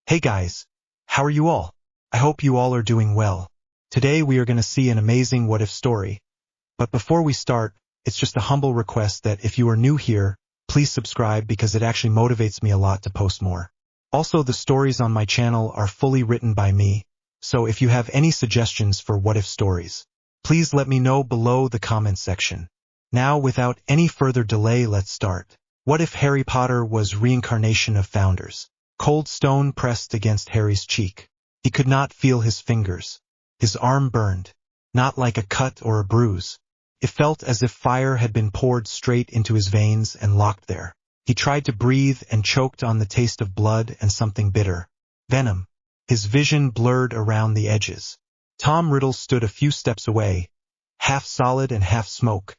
Hey guys, how are you all? I hope you all are doing well. Today we are going to see an amazing what-if story. But before we start, it's just a humble request that if you are new here, please subscribe because it actually motivates me a lot to post more. Also, the stories on my channel are fully written by me, so if you have any suggestions for what-if stories, please let me know below the comment section. Now, without any further delay, let's start. What if Harry Potter was reincarnation of founders? Cold stone pressed against Harry's cheek. He could not feel his fingers. His arm burned, not like a cut or a bruise. It felt as if fire had been poured straight into his veins and locked there. He tried to breathe and choked on the taste of blood and something bitter. Venom. His vision blurred around the edges. Tom Riddle stood a few steps away, half solid and half smoke,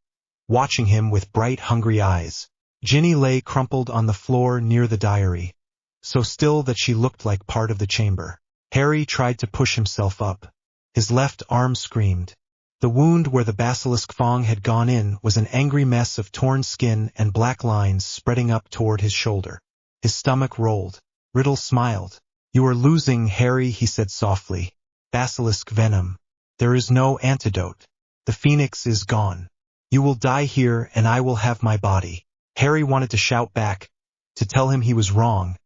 watching him with bright, hungry eyes. Ginny lay crumpled on the floor near the diary, so still that she looked like part of the chamber. Harry tried to push himself up. His left arm screamed. The wound where the basilisk fang had gone in was an angry mess of torn skin and black lines spreading up toward his shoulder. His stomach rolled. Riddle smiled. "You are losing, Harry," he said softly. "Basilisk venom. There is no antidote. The phoenix is gone. You will die here and I will have my body." Harry wanted to shout back, to tell him he was wrong,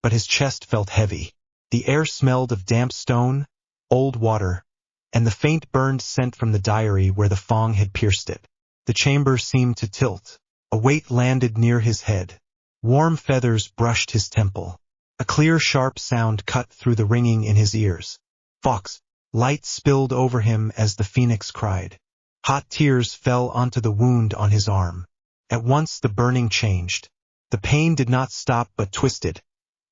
but his chest felt heavy. The air smelled of damp stone, old water, and the faint burned scent from the diary where the fang had pierced it. The chamber seemed to tilt. A weight landed near his head. Warm feathers brushed his temple. A clear, sharp sound cut through the ringing in his ears. "Fox!" Light spilled over him as the phoenix cried. Hot tears fell onto the wound on his arm. At once the burning changed. The pain did not stop but twisted,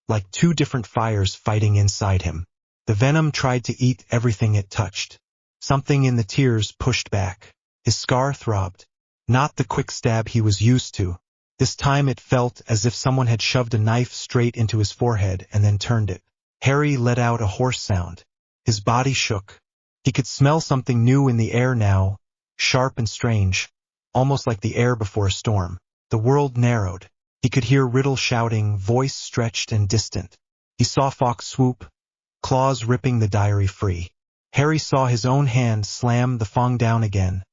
like two different fires fighting inside him. The venom tried to eat everything it touched. Something in the tears pushed back. His scar throbbed. Not the quick stab he was used to. This time it felt as if someone had shoved a knife straight into his forehead and then turned it. Harry let out a hoarse sound. His body shook. He could smell something new in the air now, sharp and strange, almost like the air before a storm. The world narrowed. He could hear Riddle shouting, voice stretched and distant. He saw Fawkes swoop, claws ripping the diary free. Harry saw his own hand slam the fang down again,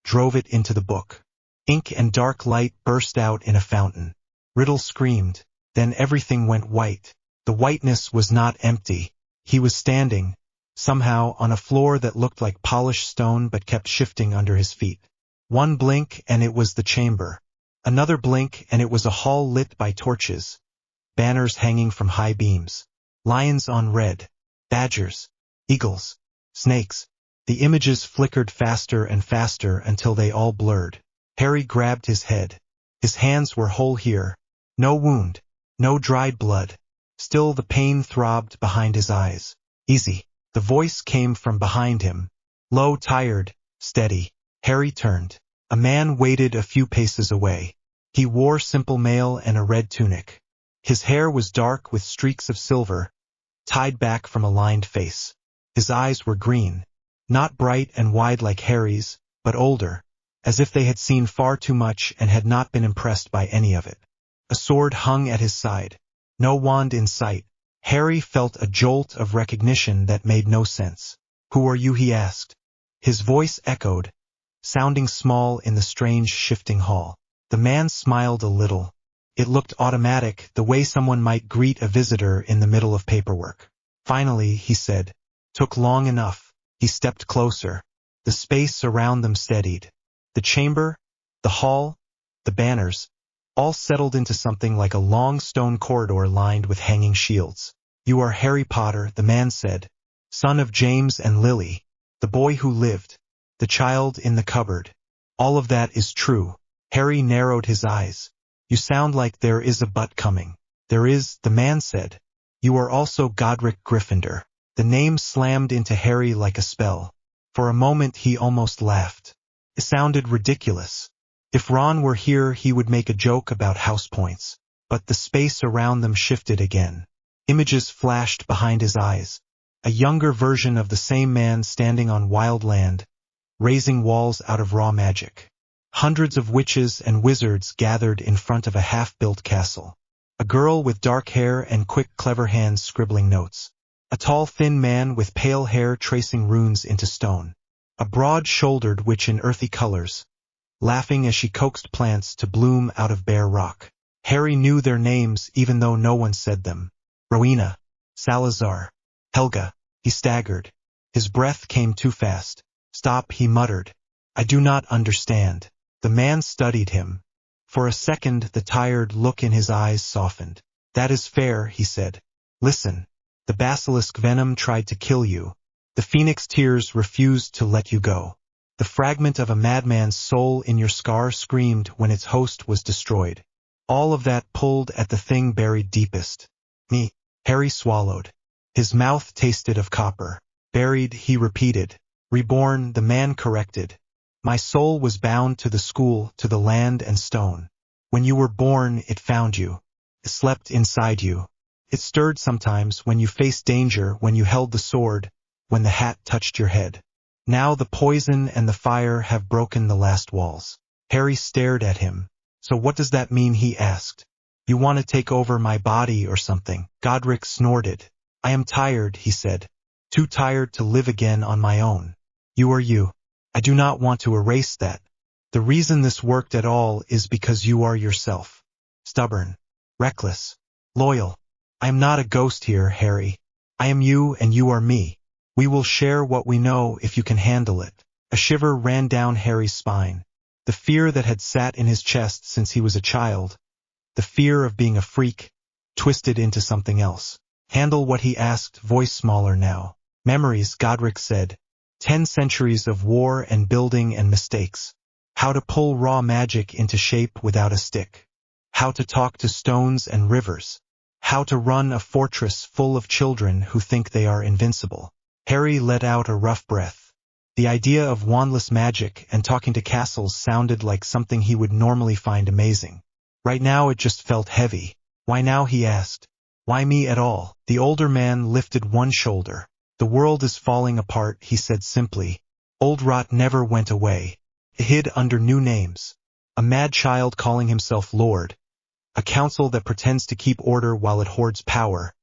drove it into the book. Ink and dark light burst out in a fountain. Riddle screamed. Then everything went white. The whiteness was not empty. He was standing, somehow, on a floor that looked like polished stone but kept shifting under his feet. One blink and it was the chamber. Another blink and it was a hall lit by torches, banners hanging from high beams, lions on red, badgers, eagles, snakes. The images flickered faster and faster until they all blurred. Harry grabbed his head. His hands were whole here. No wound, no dried blood. Still the pain throbbed behind his eyes. "Easy." The voice came from behind him. Low, tired, steady. Harry turned. A man waited a few paces away. He wore simple mail and a red tunic. His hair was dark with streaks of silver, tied back from a lined face. His eyes were green, not bright and wide like Harry's, but older, as if they had seen far too much and had not been impressed by any of it. A sword hung at his side. No wand in sight. Harry felt a jolt of recognition that made no sense. "Who are you?" he asked. His voice echoed, sounding small in the strange shifting hall. The man smiled a little. It looked automatic, the way someone might greet a visitor in the middle of paperwork. "Finally," he said. "Took long enough." He stepped closer. The space around them steadied. The chamber, the hall, the banners, all settled into something like a long stone corridor lined with hanging shields. "You are Harry Potter," the man said, "son of James and Lily, the boy who lived, the child in the cupboard. All of that is true." Harry narrowed his eyes. "You sound like there is a but coming." "There is," the man said. "You are also Godric Gryffindor." The name slammed into Harry like a spell. For a moment he almost laughed. It sounded ridiculous. If Ron were here he would make a joke about house points. But the space around them shifted again. Images flashed behind his eyes. A younger version of the same man standing on wild land, raising walls out of raw magic. Hundreds of witches and wizards gathered in front of a half-built castle. A girl with dark hair and quick, clever hands scribbling notes. A tall, thin man with pale hair tracing runes into stone. A broad-shouldered witch in earthy colors, laughing as she coaxed plants to bloom out of bare rock. Harry knew their names even though no one said them. Rowena, Salazar, Helga. He staggered. His breath came too fast. Stop, he muttered. I do not understand. The man studied him. For a second the tired look in his eyes softened. That is fair, he said. Listen. The basilisk venom tried to kill you. The phoenix tears refused to let you go. The fragment of a madman's soul in your scar screamed when its host was destroyed. All of that pulled at the thing buried deepest. Me. Harry swallowed. His mouth tasted of copper. Buried, he repeated. Reborn, the man corrected. My soul was bound to the school, to the land and stone. When you were born, it found you. It slept inside you. It stirred sometimes when you faced danger, when you held the sword, when the hat touched your head. Now the poison and the fire have broken the last walls. Harry stared at him. So what does that mean, he asked. You want to take over my body or something? Godric snorted. I am tired, he said. Too tired to live again on my own. You are you. I do not want to erase that. The reason this worked at all is because you are yourself. Stubborn. Reckless. Loyal. I am not a ghost here, Harry. I am you and you are me. We will share what we know if you can handle it. A shiver ran down Harry's spine. The fear that had sat in his chest since he was a child. The fear of being a freak, twisted into something else. Handle what, he asked, voice smaller now. Memories, Godric said. 10 centuries of war and building and mistakes. How to pull raw magic into shape without a stick. How to talk to stones and rivers. How to run a fortress full of children who think they are invincible. Harry let out a rough breath. The idea of wandless magic and talking to castles sounded like something he would normally find amazing. Right now it just felt heavy. Why now, he asked. Why me at all? The older man lifted one shoulder. The world is falling apart, he said simply. Old rot never went away. It hid under new names. A mad child calling himself Lord. A council that pretends to keep order while it hoards power.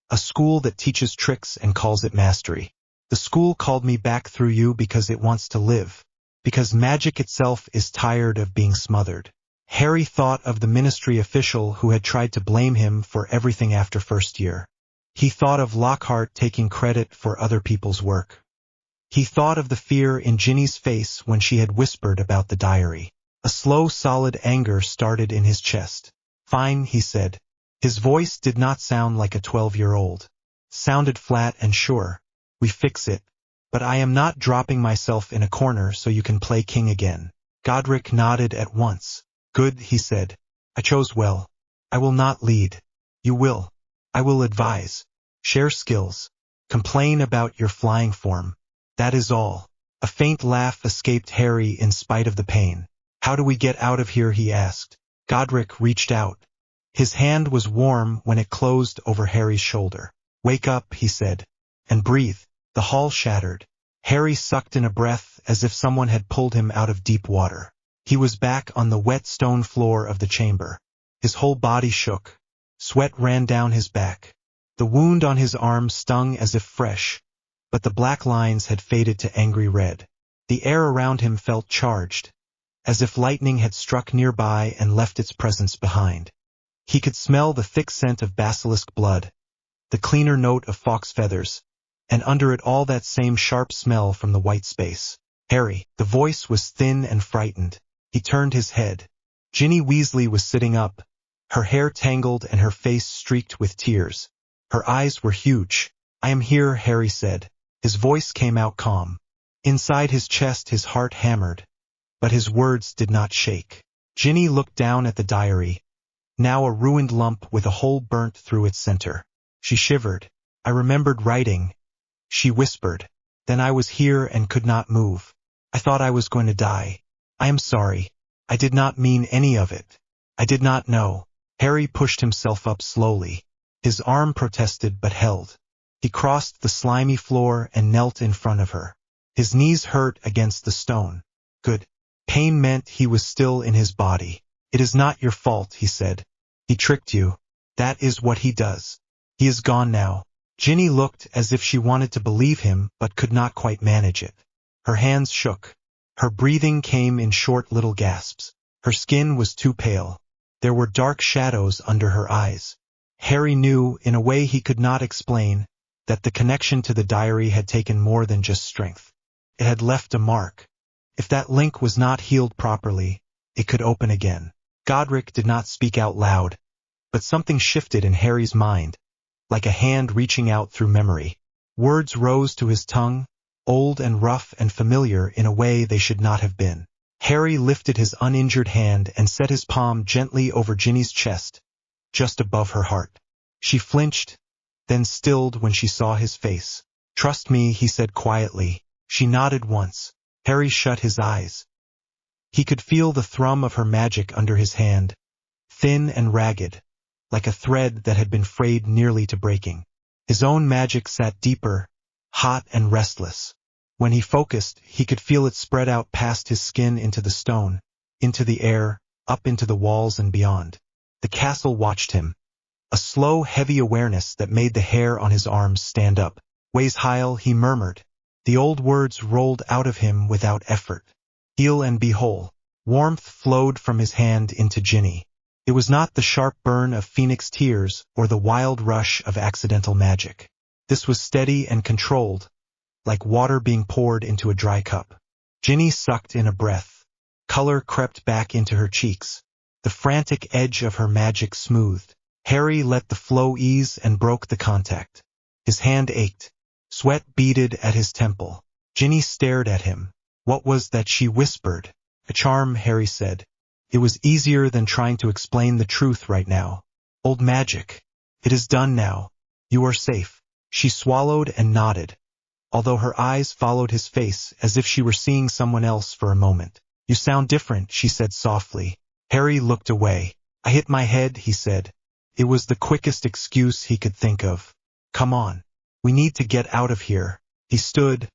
A school that teaches tricks and calls it mastery. The school called me back through you because it wants to live. Because magic itself is tired of being smothered. Harry thought of the ministry official who had tried to blame him for everything after first year. He thought of Lockhart taking credit for other people's work. He thought of the fear in Ginny's face when she had whispered about the diary. A slow, solid anger started in his chest. Fine, he said. His voice did not sound like a 12-year-old. Sounded flat and sure. We fix it. But I am not dropping myself in a corner so you can play king again. Godric nodded at once. Good, he said. I chose well. I will not lead. You will. I will advise. Share skills. Complain about your flying form. That is all. A faint laugh escaped Harry in spite of the pain. How do we get out of here, he asked. Godric reached out. His hand was warm when it closed over Harry's shoulder. Wake up, he said. And breathe. The hall shattered. Harry sucked in a breath as if someone had pulled him out of deep water. He was back on the wet stone floor of the chamber. His whole body shook. Sweat ran down his back. The wound on his arm stung as if fresh, but the black lines had faded to angry red. The air around him felt charged, as if lightning had struck nearby and left its presence behind. He could smell the thick scent of basilisk blood, the cleaner note of fox feathers, and under it all that same sharp smell from the white space. Harry, the voice was thin and frightened. He turned his head. Ginny Weasley was sitting up, her hair tangled and her face streaked with tears. Her eyes were huge. I am here, Harry said. His voice came out calm. Inside his chest his heart hammered, but his words did not shake. Ginny looked down at the diary, now a ruined lump with a hole burnt through its center. She shivered. I remembered writing. She whispered. Then I was here and could not move. I thought I was going to die. I am sorry. I did not mean any of it. I did not know. Harry pushed himself up slowly. His arm protested but held. He crossed the slimy floor and knelt in front of her. His knees hurt against the stone. Good. Pain meant he was still in his body. It is not your fault, he said. He tricked you. That is what he does. He is gone now. Ginny looked as if she wanted to believe him but could not quite manage it. Her hands shook. Her breathing came in short little gasps. Her skin was too pale. There were dark shadows under her eyes. Harry knew, in a way he could not explain, that the connection to the diary had taken more than just strength. It had left a mark. If that link was not healed properly, it could open again. Godric did not speak out loud, but something shifted in Harry's mind, like a hand reaching out through memory. Words rose to his tongue, old and rough and familiar in a way they should not have been. Harry lifted his uninjured hand and set his palm gently over Ginny's chest, just above her heart. She flinched, then stilled when she saw his face. "Trust me," he said quietly. She nodded once. Harry shut his eyes. He could feel the thrum of her magic under his hand, thin and ragged, like a thread that had been frayed nearly to breaking. His own magic sat deeper, hot and restless. When he focused, he could feel it spread out past his skin into the stone, into the air, up into the walls and beyond. The castle watched him. A slow, heavy awareness that made the hair on his arms stand up. "Ways Heil," he murmured. The old words rolled out of him without effort. "Heal and be whole." Warmth flowed from his hand into Ginny. It was not the sharp burn of phoenix tears or the wild rush of accidental magic. This was steady and controlled, like water being poured into a dry cup. Ginny sucked in a breath. Color crept back into her cheeks. The frantic edge of her magic smoothed. Harry let the flow ease and broke the contact. His hand ached. Sweat beaded at his temple. Ginny stared at him. What was that she whispered? "A charm," Harry said. It was easier than trying to explain the truth right now. "Old magic. It is done now. You are safe." She swallowed and nodded, although her eyes followed his face as if she were seeing someone else for a moment. "You sound different," she said softly. Harry looked away. "I hit my head," he said. It was the quickest excuse he could think of. "Come on. We need to get out of here." He stood,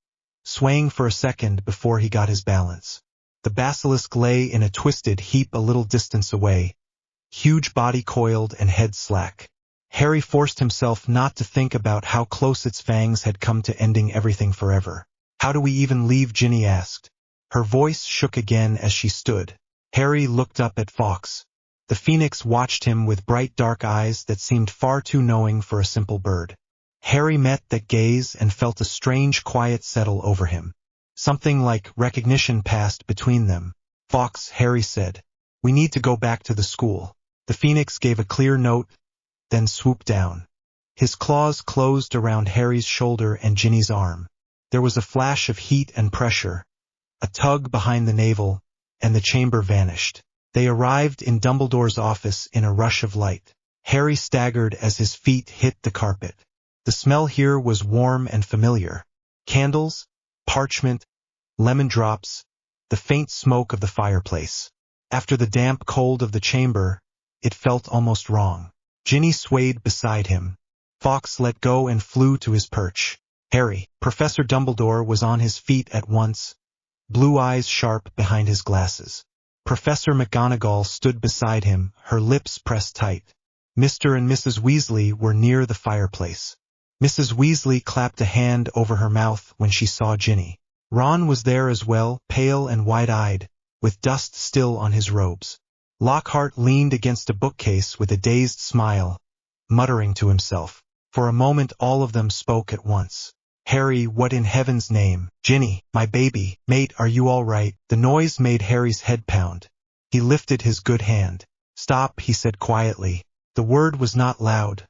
swaying for a second before he got his balance. The basilisk lay in a twisted heap a little distance away, huge body coiled and head slack. Harry forced himself not to think about how close its fangs had come to ending everything forever. "How do we even leave?" Ginny asked. Her voice shook again as she stood. Harry looked up at Fawkes. The phoenix watched him with bright dark eyes that seemed far too knowing for a simple bird. Harry met that gaze and felt a strange quiet settle over him. Something like recognition passed between them. "Fawkes," Harry said, "we need to go back to the school." The phoenix gave a clear note, then swooped down. His claws closed around Harry's shoulder and Ginny's arm. There was a flash of heat and pressure, a tug behind the navel, and the chamber vanished. They arrived in Dumbledore's office in a rush of light. Harry staggered as his feet hit the carpet. The smell here was warm and familiar. Candles, parchment, lemon drops, the faint smoke of the fireplace. After the damp cold of the chamber, it felt almost wrong. Ginny swayed beside him. Fawkes let go and flew to his perch. "Harry." Professor Dumbledore was on his feet at once, blue eyes sharp behind his glasses. Professor McGonagall stood beside him, her lips pressed tight. Mr. and Mrs. Weasley were near the fireplace. Mrs. Weasley clapped a hand over her mouth when she saw Ginny. Ron was there as well, pale and wide-eyed, with dust still on his robes. Lockhart leaned against a bookcase with a dazed smile, muttering to himself. For a moment all of them spoke at once. "Harry, what in heaven's name?" "Ginny, my baby. Mate, are you all right?" The noise made Harry's head pound. He lifted his good hand. "Stop," he said quietly. The word was not loud,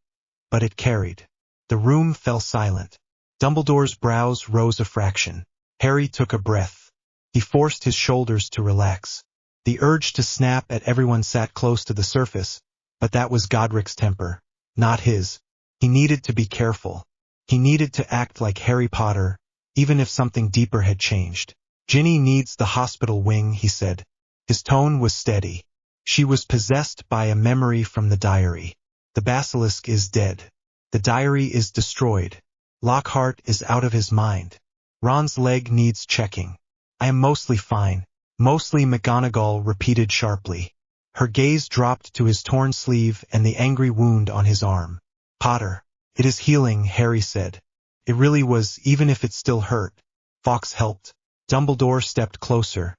but it carried. The room fell silent. Dumbledore's brows rose a fraction. Harry took a breath. He forced his shoulders to relax. The urge to snap at everyone sat close to the surface, but that was Godric's temper, not his. He needed to be careful. He needed to act like Harry Potter, even if something deeper had changed. "Ginny needs the hospital wing," he said. His tone was steady. "She was possessed by a memory from the diary. The basilisk is dead. The diary is destroyed. Lockhart is out of his mind. Ron's leg needs checking. I am mostly fine." "Mostly," McGonagall repeated sharply. Her gaze dropped to his torn sleeve and the angry wound on his arm. Potter. It is healing, Harry said. It really was, even if it still hurt. Fawkes helped. Dumbledore stepped closer,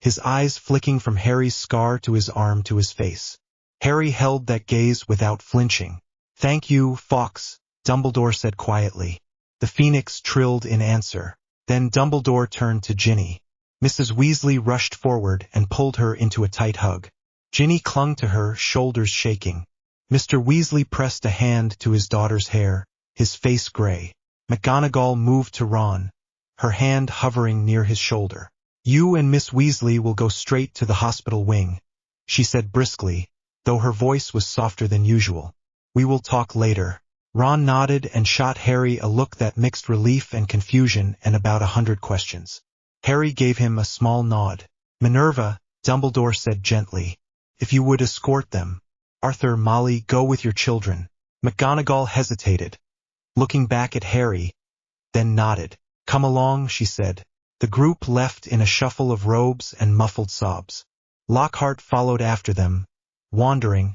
his eyes flicking from Harry's scar to his arm to his face. Harry held that gaze without flinching. Thank you, Fawkes, Dumbledore said quietly. The phoenix trilled in answer. Then Dumbledore turned to Ginny. Mrs. Weasley rushed forward and pulled her into a tight hug. Ginny clung to her, shoulders shaking. Mr. Weasley pressed a hand to his daughter's hair, his face gray. McGonagall moved to Ron, her hand hovering near his shoulder. You and Miss Weasley will go straight to the hospital wing, she said briskly, though her voice was softer than usual. We will talk later. Ron nodded and shot Harry a look that mixed relief and confusion and about 100 questions. Harry gave him a small nod. Minerva, Dumbledore said gently. If you would escort them. Arthur, Molly, go with your children. McGonagall hesitated, looking back at Harry, then nodded. Come along, she said. The group left in a shuffle of robes and muffled sobs. Lockhart followed after them, wandering,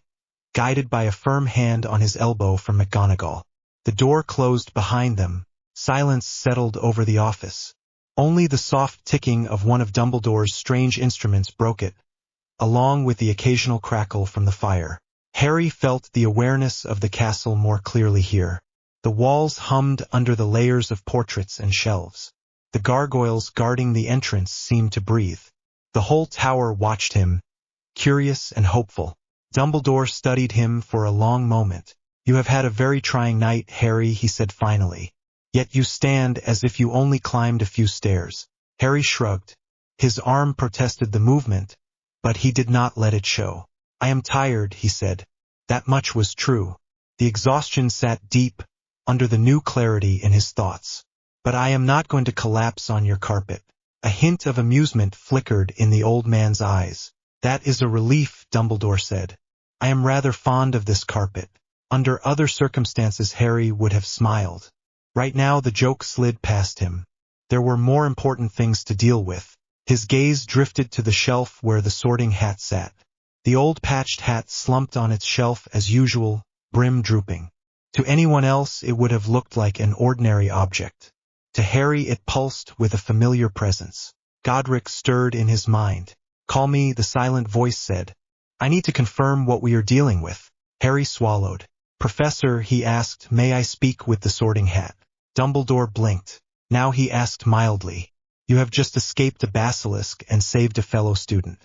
guided by a firm hand on his elbow from McGonagall. The door closed behind them. Silence settled over the office. Only the soft ticking of one of Dumbledore's strange instruments broke it, along with the occasional crackle from the fire. Harry felt the awareness of the castle more clearly here. The walls hummed under the layers of portraits and shelves. The gargoyles guarding the entrance seemed to breathe. The whole tower watched him, curious and hopeful. Dumbledore studied him for a long moment. You have had a very trying night, Harry, he said finally. Yet you stand as if you only climbed a few stairs. Harry shrugged. His arm protested the movement, but he did not let it show. I am tired, he said. That much was true. The exhaustion sat deep, under the new clarity in his thoughts. But I am not going to collapse on your carpet. A hint of amusement flickered in the old man's eyes. That is a relief, Dumbledore said. I am rather fond of this carpet. Under other circumstances Harry would have smiled. Right now the joke slid past him. There were more important things to deal with. His gaze drifted to the shelf where the sorting hat sat. The old patched hat slumped on its shelf as usual, brim drooping. To anyone else it would have looked like an ordinary object. To Harry it pulsed with a familiar presence. Godric stirred in his mind. Call me, the silent voice said. I need to confirm what we are dealing with. Harry swallowed. Professor, he asked, may I speak with the sorting hat? Dumbledore blinked. Now he asked mildly. You have just escaped a basilisk and saved a fellow student.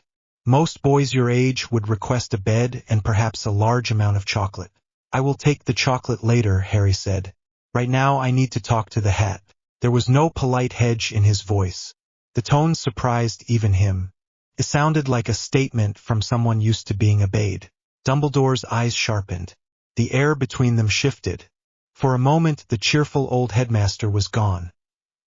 Most boys your age would request a bed and perhaps a large amount of chocolate. I will take the chocolate later, Harry said. Right now I need to talk to the hat. There was no polite hedge in his voice. The tone surprised even him. It sounded like a statement from someone used to being obeyed. Dumbledore's eyes sharpened. The air between them shifted. For a moment the cheerful old headmaster was gone,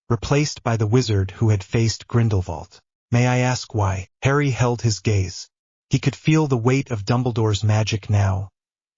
replaced by the wizard who had faced Grindelwald. May I ask why? Harry held his gaze. He could feel the weight of Dumbledore's magic now,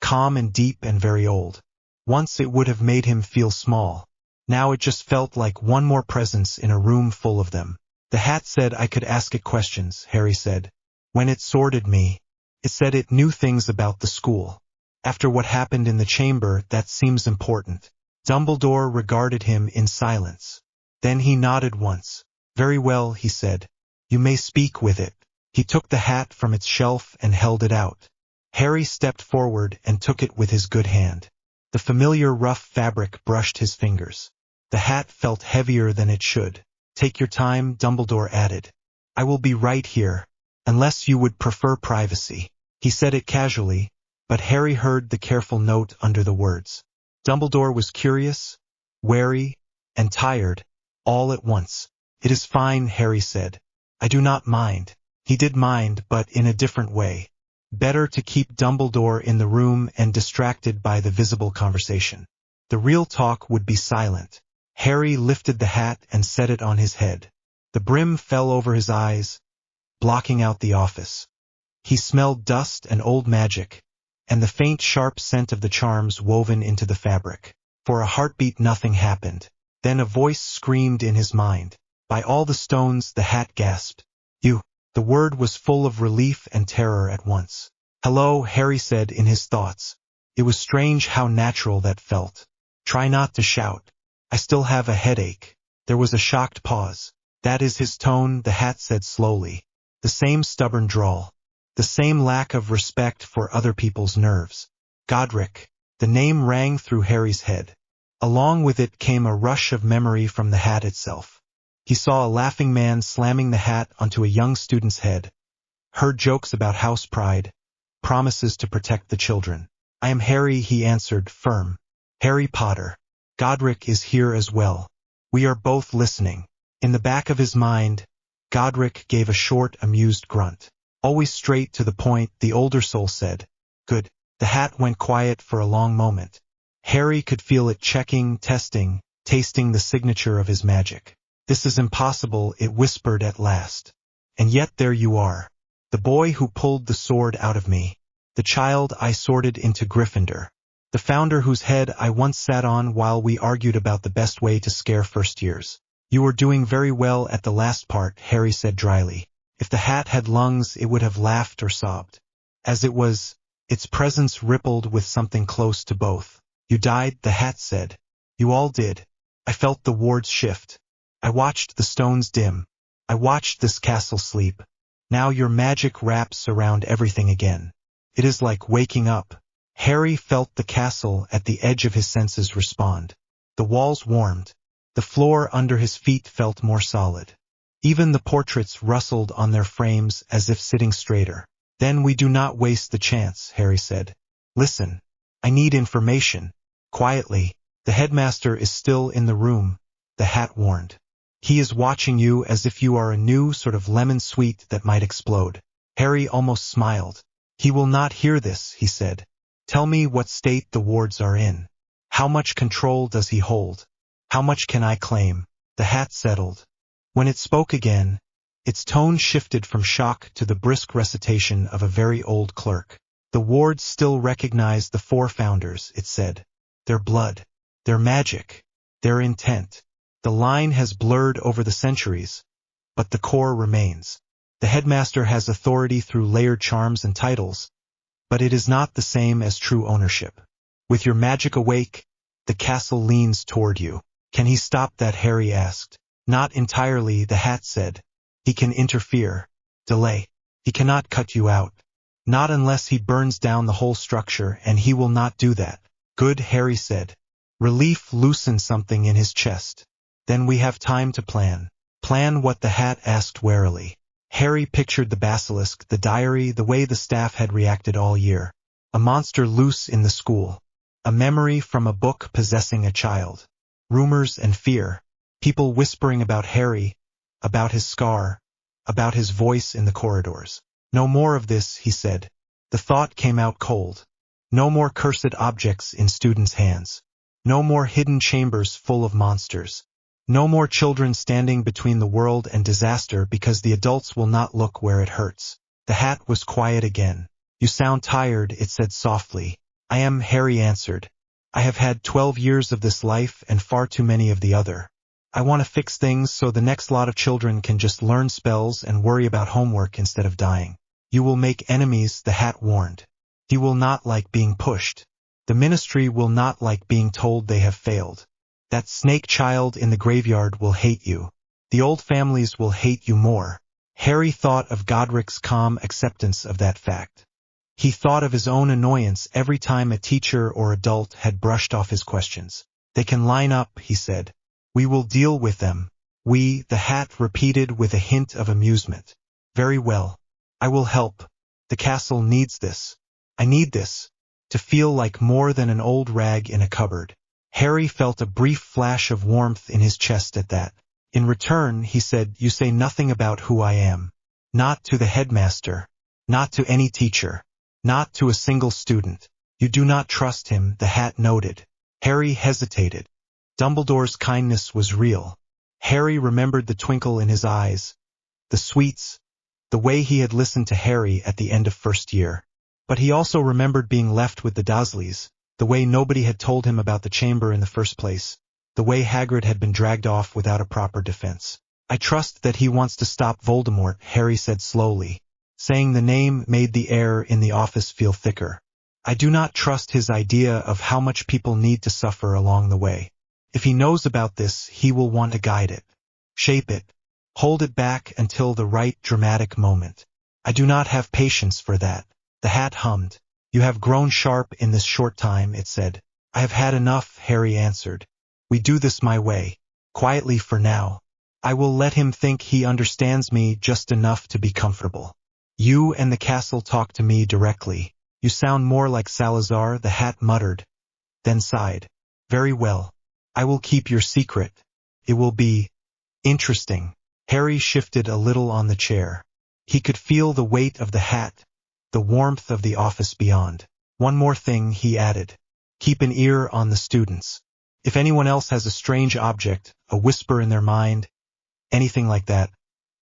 calm and deep and very old. Once it would have made him feel small. Now it just felt like one more presence in a room full of them. The hat said I could ask it questions, Harry said. When it sorted me, it said it knew things about the school. After what happened in the chamber, that seems important. Dumbledore regarded him in silence. Then he nodded once. Very well, he said. You may speak with it. He took the hat from its shelf and held it out. Harry stepped forward and took it with his good hand. The familiar rough fabric brushed his fingers. The hat felt heavier than it should. Take your time, Dumbledore added. I will be right here, unless you would prefer privacy. He said it casually, but Harry heard the careful note under the words. Dumbledore was curious, wary, and tired, all at once. It is fine, Harry said. I do not mind. He did mind, but in a different way. Better to keep Dumbledore in the room and distracted by the visible conversation. The real talk would be silent. Harry lifted the hat and set it on his head. The brim fell over his eyes, blocking out the office. He smelled dust and old magic, and the faint sharp scent of the charms woven into the fabric. For a heartbeat nothing happened. Then a voice screamed in his mind. By all the stones, the hat gasped. You. The word was full of relief and terror at once. "Hello," Harry said in his thoughts. It was strange how natural that felt. "Try not to shout. I still have a headache." There was a shocked pause. "That is his tone," the hat said slowly. The same stubborn drawl. The same lack of respect for other people's nerves. Godric. The name rang through Harry's head. Along with it came a rush of memory from the hat itself. He saw a laughing man slamming the hat onto a young student's head. Heard jokes about house pride. Promises to protect the children. "I am Harry," he answered, firm. "Harry Potter. Godric is here as well. We are both listening." In the back of his mind, Godric gave a short, amused grunt. "Always straight to the point," the older soul said. "Good." The hat went quiet for a long moment. Harry could feel it checking, testing, tasting the signature of his magic. "This is impossible," it whispered at last. "And yet there you are. The boy who pulled the sword out of me. The child I sorted into Gryffindor. The founder whose head I once sat on while we argued about the best way to scare first years." "You were doing very well at the last part," Harry said dryly. If the hat had lungs, it would have laughed or sobbed. As it was, its presence rippled with something close to both. "You died," the hat said. "You all did. I felt the wards shift. I watched the stones dim. I watched this castle sleep. Now your magic wraps around everything again. It is like waking up." Harry felt the castle at the edge of his senses respond. The walls warmed. The floor under his feet felt more solid. Even the portraits rustled on their frames as if sitting straighter. "Then we do not waste the chance," Harry said. "Listen. I need information." Quietly, "The headmaster is still in the room," the hat warned. "He is watching you as if you are a new sort of lemon sweet that might explode." Harry almost smiled. "He will not hear this," he said. "Tell me what state the wards are in. How much control does he hold? How much can I claim?" The hat settled. When it spoke again, its tone shifted from shock to the brisk recitation of a very old clerk. "The wards still recognize the four founders," it said. "Their blood, their magic, their intent. The line has blurred over the centuries, but the core remains. The headmaster has authority through layered charms and titles, but it is not the same as true ownership. With your magic awake, the castle leans toward you." "Can he stop that?" Harry asked. "Not entirely," the hat said. "He can interfere, delay. He cannot cut you out. Not unless he burns down the whole structure, and he will not do that." "Good," Harry said. Relief loosened something in his chest. "Then we have time to plan." "Plan what?" the hat asked warily. Harry pictured the basilisk, the diary, the way the staff had reacted all year. A monster loose in the school. A memory from a book possessing a child. Rumors and fear. People whispering about Harry, about his scar, about his voice in the corridors. "No more of this," he said. The thought came out cold. No more cursed objects in students' hands. No more hidden chambers full of monsters. No more children standing between the world and disaster because the adults will not look where it hurts. The hat was quiet again. "You sound tired," it said softly. "I am," Harry answered. "I have had 12 years of this life and far too many of the other. I want to fix things so the next lot of children can just learn spells and worry about homework instead of dying." "You will make enemies," the hat warned. "He will not like being pushed. The ministry will not like being told they have failed. That snake child in the graveyard will hate you. The old families will hate you more." Harry thought of Godric's calm acceptance of that fact. He thought of his own annoyance every time a teacher or adult had brushed off his questions. "They can line up," he said. "We will deal with them." "We," the hat repeated with a hint of amusement. "Very well. I will help. The castle needs this. I need this. To feel like more than an old rag in a cupboard." Harry felt a brief flash of warmth in his chest at that. In return, he said, "You say nothing about who I am. Not to the headmaster. Not to any teacher. Not to a single student. You do not trust him," the hat noted. Harry hesitated. Dumbledore's kindness was real. Harry remembered the twinkle in his eyes, the sweets, the way he had listened to Harry at the end of first year. But he also remembered being left with the Dursleys, the way nobody had told him about the chamber in the first place, the way Hagrid had been dragged off without a proper defense. I trust that he wants to stop Voldemort, Harry said slowly. Saying the name made the air in the office feel thicker. I do not trust his idea of how much people need to suffer along the way. If he knows about this, he will want to guide it, shape it, hold it back until the right dramatic moment. I do not have patience for that. The hat hummed. You have grown sharp in this short time, it said. I have had enough, Harry answered. We do this my way, quietly for now. I will let him think he understands me just enough to be comfortable. You and the castle talk to me directly. You sound more like Salazar, the hat muttered, then sighed. Very well. I will keep your secret. It will be interesting. Harry shifted a little on the chair. He could feel the weight of the hat, the warmth of the office beyond. One more thing, he added. Keep an ear on the students. If anyone else has a strange object, a whisper in their mind, anything like that,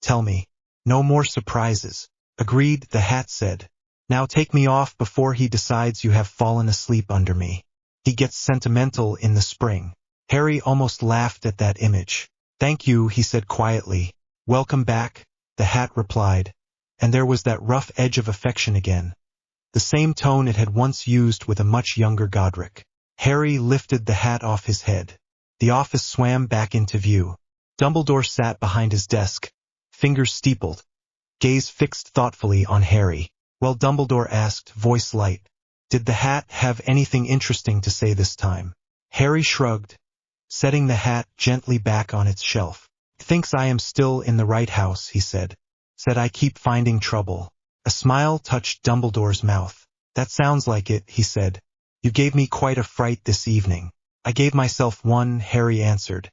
tell me. No more surprises. Agreed, the hat said. Now take me off before he decides you have fallen asleep under me. He gets sentimental in the spring. Harry almost laughed at that image. Thank you, he said quietly. Welcome back, the hat replied. And there was that rough edge of affection again. The same tone it had once used with a much younger Godric. Harry lifted the hat off his head. The office swam back into view. Dumbledore sat behind his desk, fingers steepled, gaze fixed thoughtfully on Harry. Well, Dumbledore asked, voice light. Did the hat have anything interesting to say this time? Harry shrugged, setting the hat gently back on its shelf. Thinks I am still in the right house, he said. Said I keep finding trouble. A smile touched Dumbledore's mouth. That sounds like it, he said. You gave me quite a fright this evening. I gave myself one, Harry answered.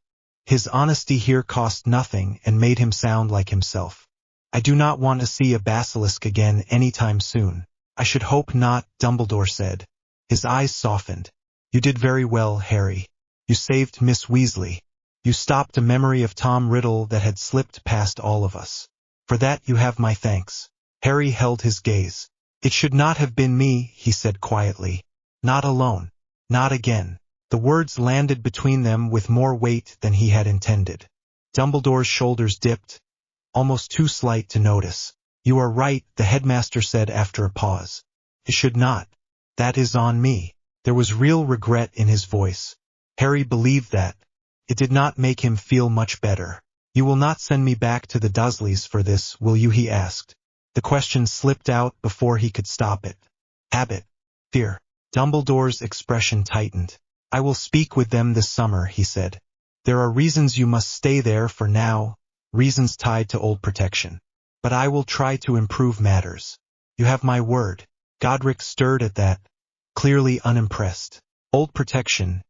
His honesty here cost nothing and made him sound like himself. I do not want to see a basilisk again anytime soon. I should hope not, Dumbledore said. His eyes softened. You did very well, Harry. You saved Miss Weasley. You stopped a memory of Tom Riddle that had slipped past all of us. For that you have my thanks. Harry held his gaze. It should not have been me, he said quietly. Not alone. Not again. The words landed between them with more weight than he had intended. Dumbledore's shoulders dipped, almost too slight to notice. You are right, the headmaster said after a pause. It should not. That is on me. There was real regret in his voice. Harry believed that. It did not make him feel much better. You will not send me back to the Dursleys for this, will you? He asked. The question slipped out before he could stop it. Habit. Fear. Dumbledore's expression tightened. I will speak with them this summer, he said. There are reasons you must stay there for now, reasons tied to old protection. But I will try to improve matters. You have my word. Godric stirred at that, clearly unimpressed. Old protection.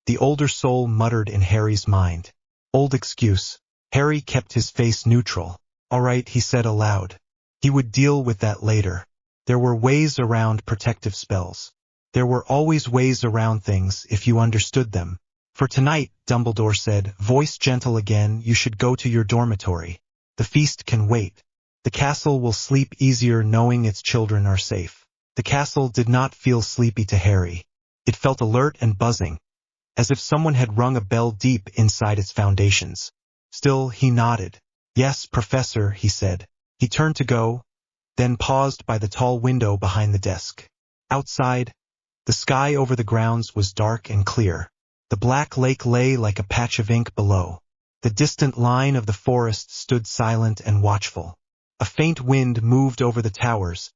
The older soul muttered in Harry's mind. Old excuse. Harry kept his face neutral. All right, he said aloud. He would deal with that later. There were ways around protective spells. There were always ways around things if you understood them. For tonight, Dumbledore said, voice gentle again, you should go to your dormitory. The feast can wait. The castle will sleep easier knowing its children are safe. The castle did not feel sleepy to Harry. It felt alert and buzzing, as if someone had rung a bell deep inside its foundations. Still, he nodded. Yes, Professor, he said. He turned to go, then paused by the tall window behind the desk. Outside, the sky over the grounds was dark and clear. The black lake lay like a patch of ink below. The distant line of the forest stood silent and watchful. A faint wind moved over the towers,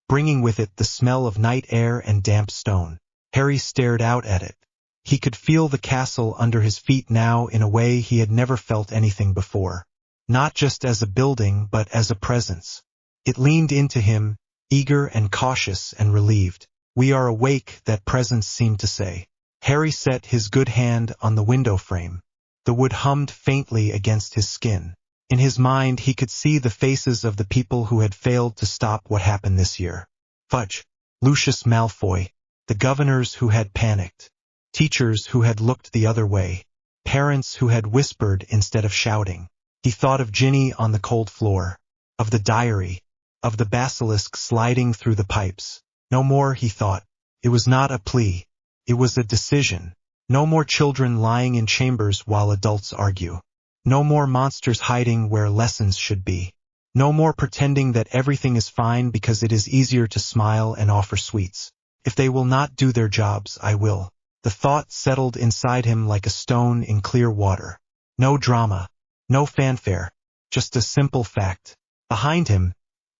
bringing with it the smell of night air and damp stone. Harry stared out at it. He could feel the castle under his feet now in a way he had never felt anything before. Not just as a building, but as a presence. It leaned into him, eager and cautious and relieved. We are awake, that presence seemed to say. Harry set his good hand on the window frame. The wood hummed faintly against his skin. In his mind he could see the faces of the people who had failed to stop what happened this year. Fudge, Lucius Malfoy, the governors who had panicked, teachers who had looked the other way, parents who had whispered instead of shouting. He thought of Ginny on the cold floor, of the diary, of the basilisk sliding through the pipes. No more, he thought. It was not a plea. It was a decision. No more children lying in chambers while adults argue. No more monsters hiding where lessons should be. No more pretending that everything is fine because it is easier to smile and offer sweets. If they will not do their jobs, I will. The thought settled inside him like a stone in clear water. No drama, no fanfare, just a simple fact. Behind him,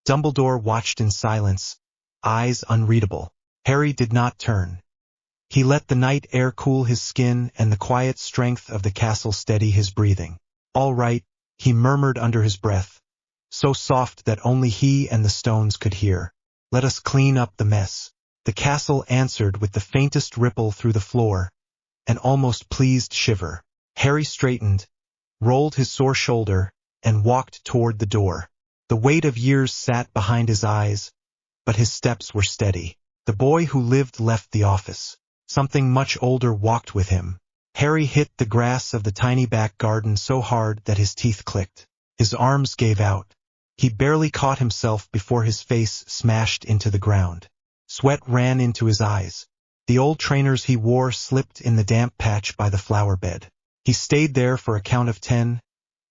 Dumbledore watched in silence, eyes unreadable. Harry did not turn. He let the night air cool his skin and the quiet strength of the castle steady his breathing. All right, he murmured under his breath, so soft that only he and the stones could hear. Let us clean up the mess. The castle answered with the faintest ripple through the floor, an almost pleased shiver. Harry straightened, rolled his sore shoulder, and walked toward the door. The weight of years sat behind his eyes, but his steps were steady. The boy who lived left the office. Something much older walked with him. Harry hit the grass of the tiny back garden so hard that his teeth clicked. His arms gave out. He barely caught himself before his face smashed into the ground. Sweat ran into his eyes. The old trainers he wore slipped in the damp patch by the flower bed. He stayed there for a count of 10,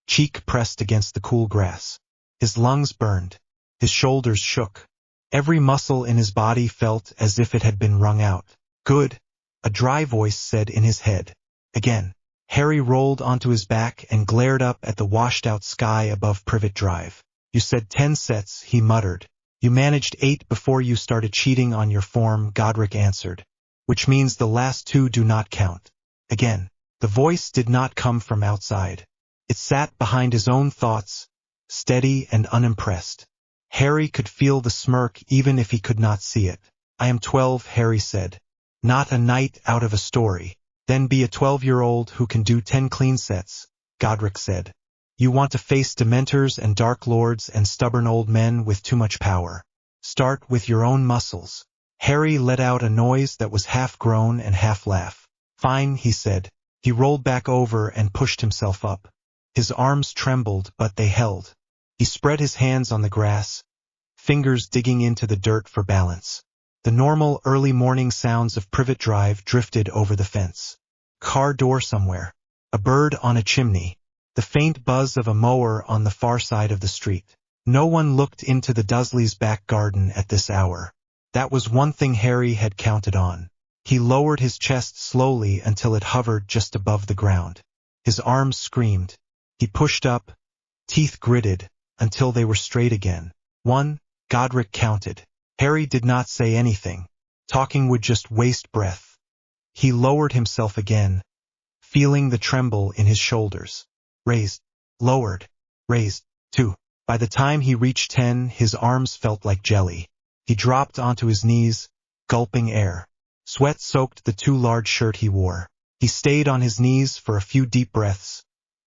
cheek pressed against the cool grass. His lungs burned. His shoulders shook. Every muscle in his body felt as if it had been wrung out. Good, a dry voice said in his head. Again. Harry rolled onto his back and glared up at the washed-out sky above Privet Drive. You said 10 sets, he muttered. You managed 8 before you started cheating on your form, Godric answered. Which means the last 2 do not count. Again. The voice did not come from outside. It sat behind his own thoughts, steady and unimpressed. Harry could feel the smirk even if he could not see it. I am 12, Harry said. Not a knight out of a story. Then be a 12-year-old who can do 10 clean sets, Godric said. You want to face Dementors and Dark Lords and stubborn old men with too much power. Start with your own muscles. Harry let out a noise that was half groan and half laugh. Fine, he said. He rolled back over and pushed himself up. His arms trembled, but they held. He spread his hands on the grass, fingers digging into the dirt for balance. The normal early morning sounds of Privet Drive drifted over the fence. Car door somewhere. A bird on a chimney. The faint buzz of a mower on the far side of the street. No one looked into the Dursleys' back garden at this hour. That was one thing Harry had counted on. He lowered his chest slowly until it hovered just above the ground. His arms screamed. He pushed up, teeth gritted, until they were straight again. 1, Godric counted. Harry did not say anything. Talking would just waste breath. He lowered himself again, feeling the tremble in his shoulders. Raised, lowered, raised. 2. By the time he reached 10, his arms felt like jelly. He dropped onto his knees, gulping air. Sweat soaked the too large shirt he wore. He stayed on his knees for a few deep breaths,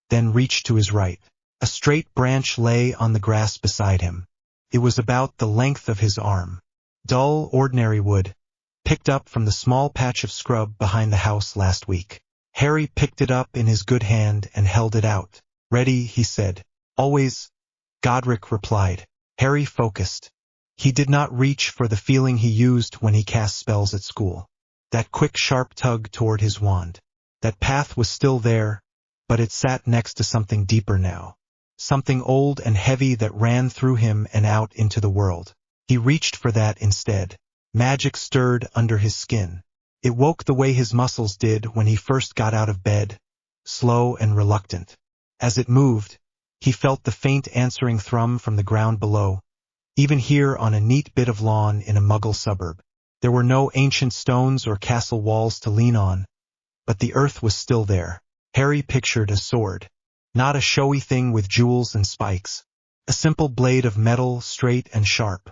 then reached to his right. A straight branch lay on the grass beside him. It was about the length of his arm. Dull, ordinary wood, picked up from the small patch of scrub behind the house last week. Harry picked it up in his good hand and held it out. Ready, he said. Always, Godric replied. Harry focused. He did not reach for the feeling he used when he cast spells at school. That quick, sharp tug toward his wand. That path was still there, but it sat next to something deeper now. Something old and heavy that ran through him and out into the world. He reached for that instead. Magic stirred under his skin. It woke the way his muscles did when he first got out of bed, slow and reluctant. As it moved, he felt the faint answering thrum from the ground below, even here on a neat bit of lawn in a Muggle suburb. There were no ancient stones or castle walls to lean on, but the earth was still there. Harry pictured a sword. Not a showy thing with jewels and spikes. A simple blade of metal, straight and sharp.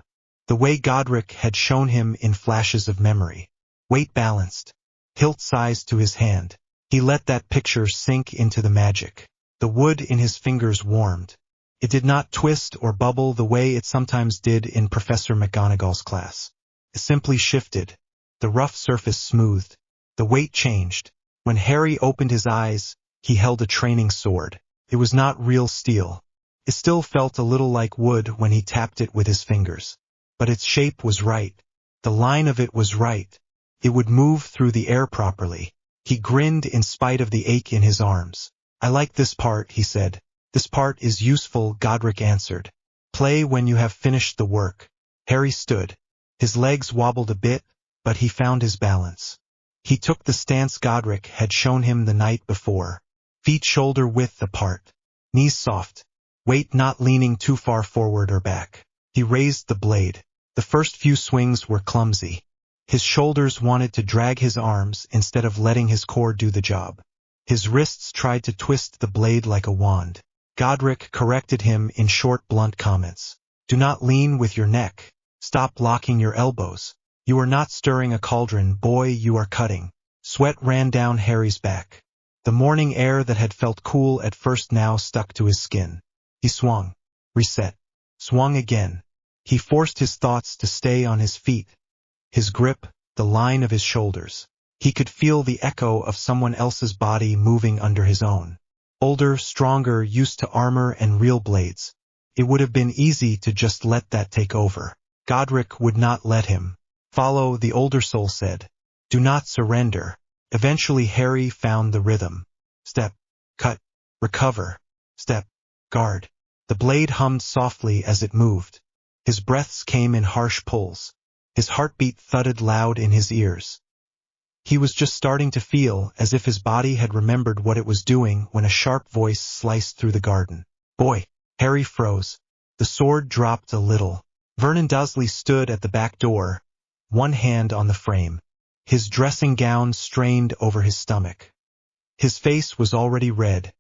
The way Godric had shown him in flashes of memory. Weight balanced. Hilt sized to his hand. He let that picture sink into the magic. The wood in his fingers warmed. It did not twist or bubble the way it sometimes did in Professor McGonagall's class. It simply shifted. The rough surface smoothed. The weight changed. When Harry opened his eyes, he held a training sword. It was not real steel. It still felt a little like wood when he tapped it with his fingers. But its shape was right. The line of it was right. It would move through the air properly. He grinned in spite of the ache in his arms. I like this part, he said. This part is useful, Godric answered. Play when you have finished the work. Harry stood. His legs wobbled a bit, but he found his balance. He took the stance Godric had shown him the night before. Feet shoulder width apart. Knees soft. Weight not leaning too far forward or back. He raised the blade. The first few swings were clumsy. His shoulders wanted to drag his arms instead of letting his core do the job. His wrists tried to twist the blade like a wand. Godric corrected him in short, blunt comments. Do not lean with your neck. Stop locking your elbows. You are not stirring a cauldron, boy, you are cutting. Sweat ran down Harry's back. The morning air that had felt cool at first now stuck to his skin. He swung. Reset. Swung again. He forced his thoughts to stay on his feet. His grip, the line of his shoulders. He could feel the echo of someone else's body moving under his own. Older, stronger, used to armor and real blades. It would have been easy to just let that take over. Godric would not let him. Follow, the older soul said. Do not surrender. Eventually Harry found the rhythm. Step, cut, recover, step, guard. The blade hummed softly as it moved. His breaths came in harsh pulls. His heartbeat thudded loud in his ears. He was just starting to feel as if his body had remembered what it was doing when a sharp voice sliced through the garden. Boy! Harry froze. The sword dropped a little. Vernon Dursley stood at the back door, one hand on the frame. His dressing gown strained over his stomach. His face was already red,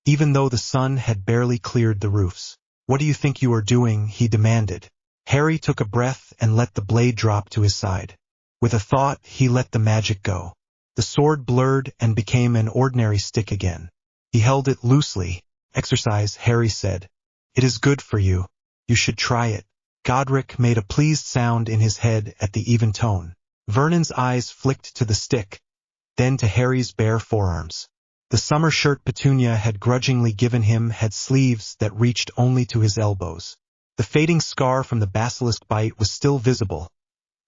even though the sun had barely cleared the roofs. What do you think you are doing? He demanded. Harry took a breath and let the blade drop to his side. With a thought, he let the magic go. The sword blurred and became an ordinary stick again. He held it loosely. Exercise, Harry said. It is good for you. You should try it. Godric made a pleased sound in his head at the even tone. Vernon's eyes flicked to the stick, then to Harry's bare forearms. The summer shirt Petunia had grudgingly given him had sleeves that reached only to his elbows. The fading scar from the basilisk bite was still visible,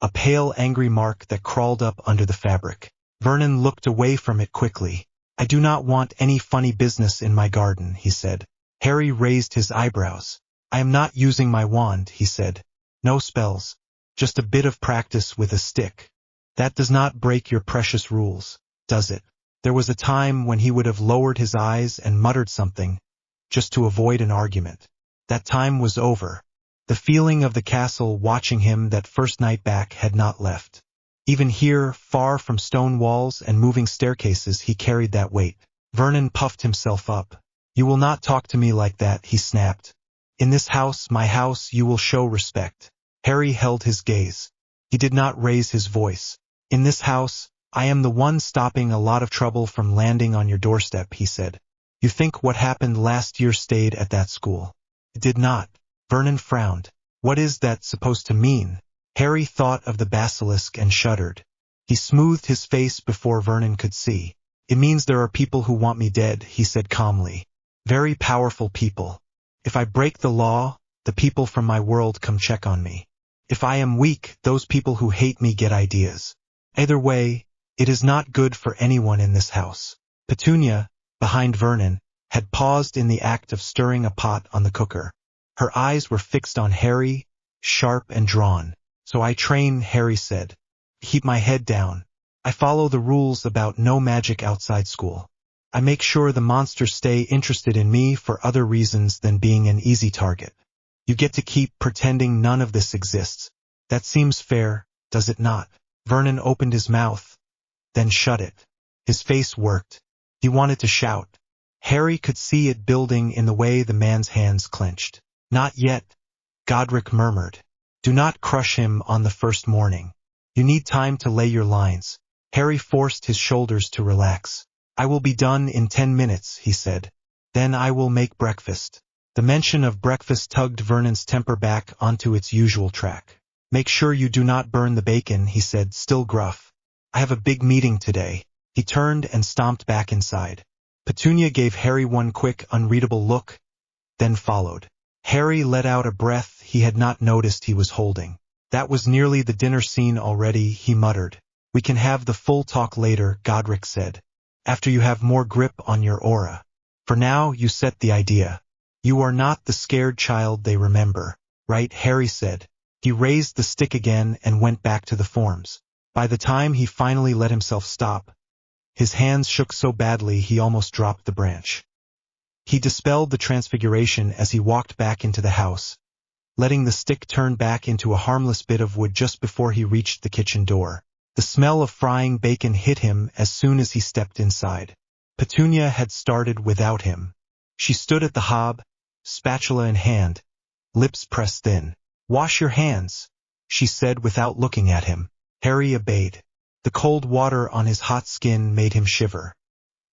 a pale, angry mark that crawled up under the fabric. Vernon looked away from it quickly. I do not want any funny business in my garden, he said. Harry raised his eyebrows. I am not using my wand, he said. No spells. Just a bit of practice with a stick. That does not break your precious rules, does it? There was a time when he would have lowered his eyes and muttered something, just to avoid an argument. That time was over. The feeling of the castle watching him that first night back had not left. Even here, far from stone walls and moving staircases, he carried that weight. Vernon puffed himself up. You will not talk to me like that, he snapped. In this house, my house, you will show respect. Harry held his gaze. He did not raise his voice. In this house, I am the one stopping a lot of trouble from landing on your doorstep, he said. You think what happened last year stayed at that school? It did not. Vernon frowned. What is that supposed to mean? Harry thought of the basilisk and shuddered. He smoothed his face before Vernon could see. It means there are people who want me dead, he said calmly. Very powerful people. If I break the law, the people from my world come check on me. If I am weak, those people who hate me get ideas. Either way, it is not good for anyone in this house. Petunia, behind Vernon, had paused in the act of stirring a pot on the cooker. Her eyes were fixed on Harry, sharp and drawn. So I train, Harry said. Keep my head down. I follow the rules about no magic outside school. I make sure the monsters stay interested in me for other reasons than being an easy target. You get to keep pretending none of this exists. That seems fair, does it not? Vernon opened his mouth, then shut it. His face worked. He wanted to shout. Harry could see it building in the way the man's hands clenched. Not yet, Godric murmured. Do not crush him on the first morning. You need time to lay your lines. Harry forced his shoulders to relax. I will be done in 10 minutes, he said. Then I will make breakfast. The mention of breakfast tugged Vernon's temper back onto its usual track. Make sure you do not burn the bacon, he said, still gruff. I have a big meeting today. He turned and stomped back inside. Petunia gave Harry one quick, unreadable look, then followed. Harry let out a breath he had not noticed he was holding. That was nearly the dinner scene already, he muttered. We can have the full talk later, Godric said. After you have more grip on your aura. For now, you set the idea. You are not the scared child they remember, right? Harry said. He raised the stick again and went back to the forms. By the time he finally let himself stop, his hands shook so badly he almost dropped the branch. He dispelled the transfiguration as he walked back into the house, letting the stick turn back into a harmless bit of wood just before he reached the kitchen door. The smell of frying bacon hit him as soon as he stepped inside. Petunia had started without him. She stood at the hob, spatula in hand, lips pressed thin. "Wash your hands," she said without looking at him. Harry obeyed. The cold water on his hot skin made him shiver.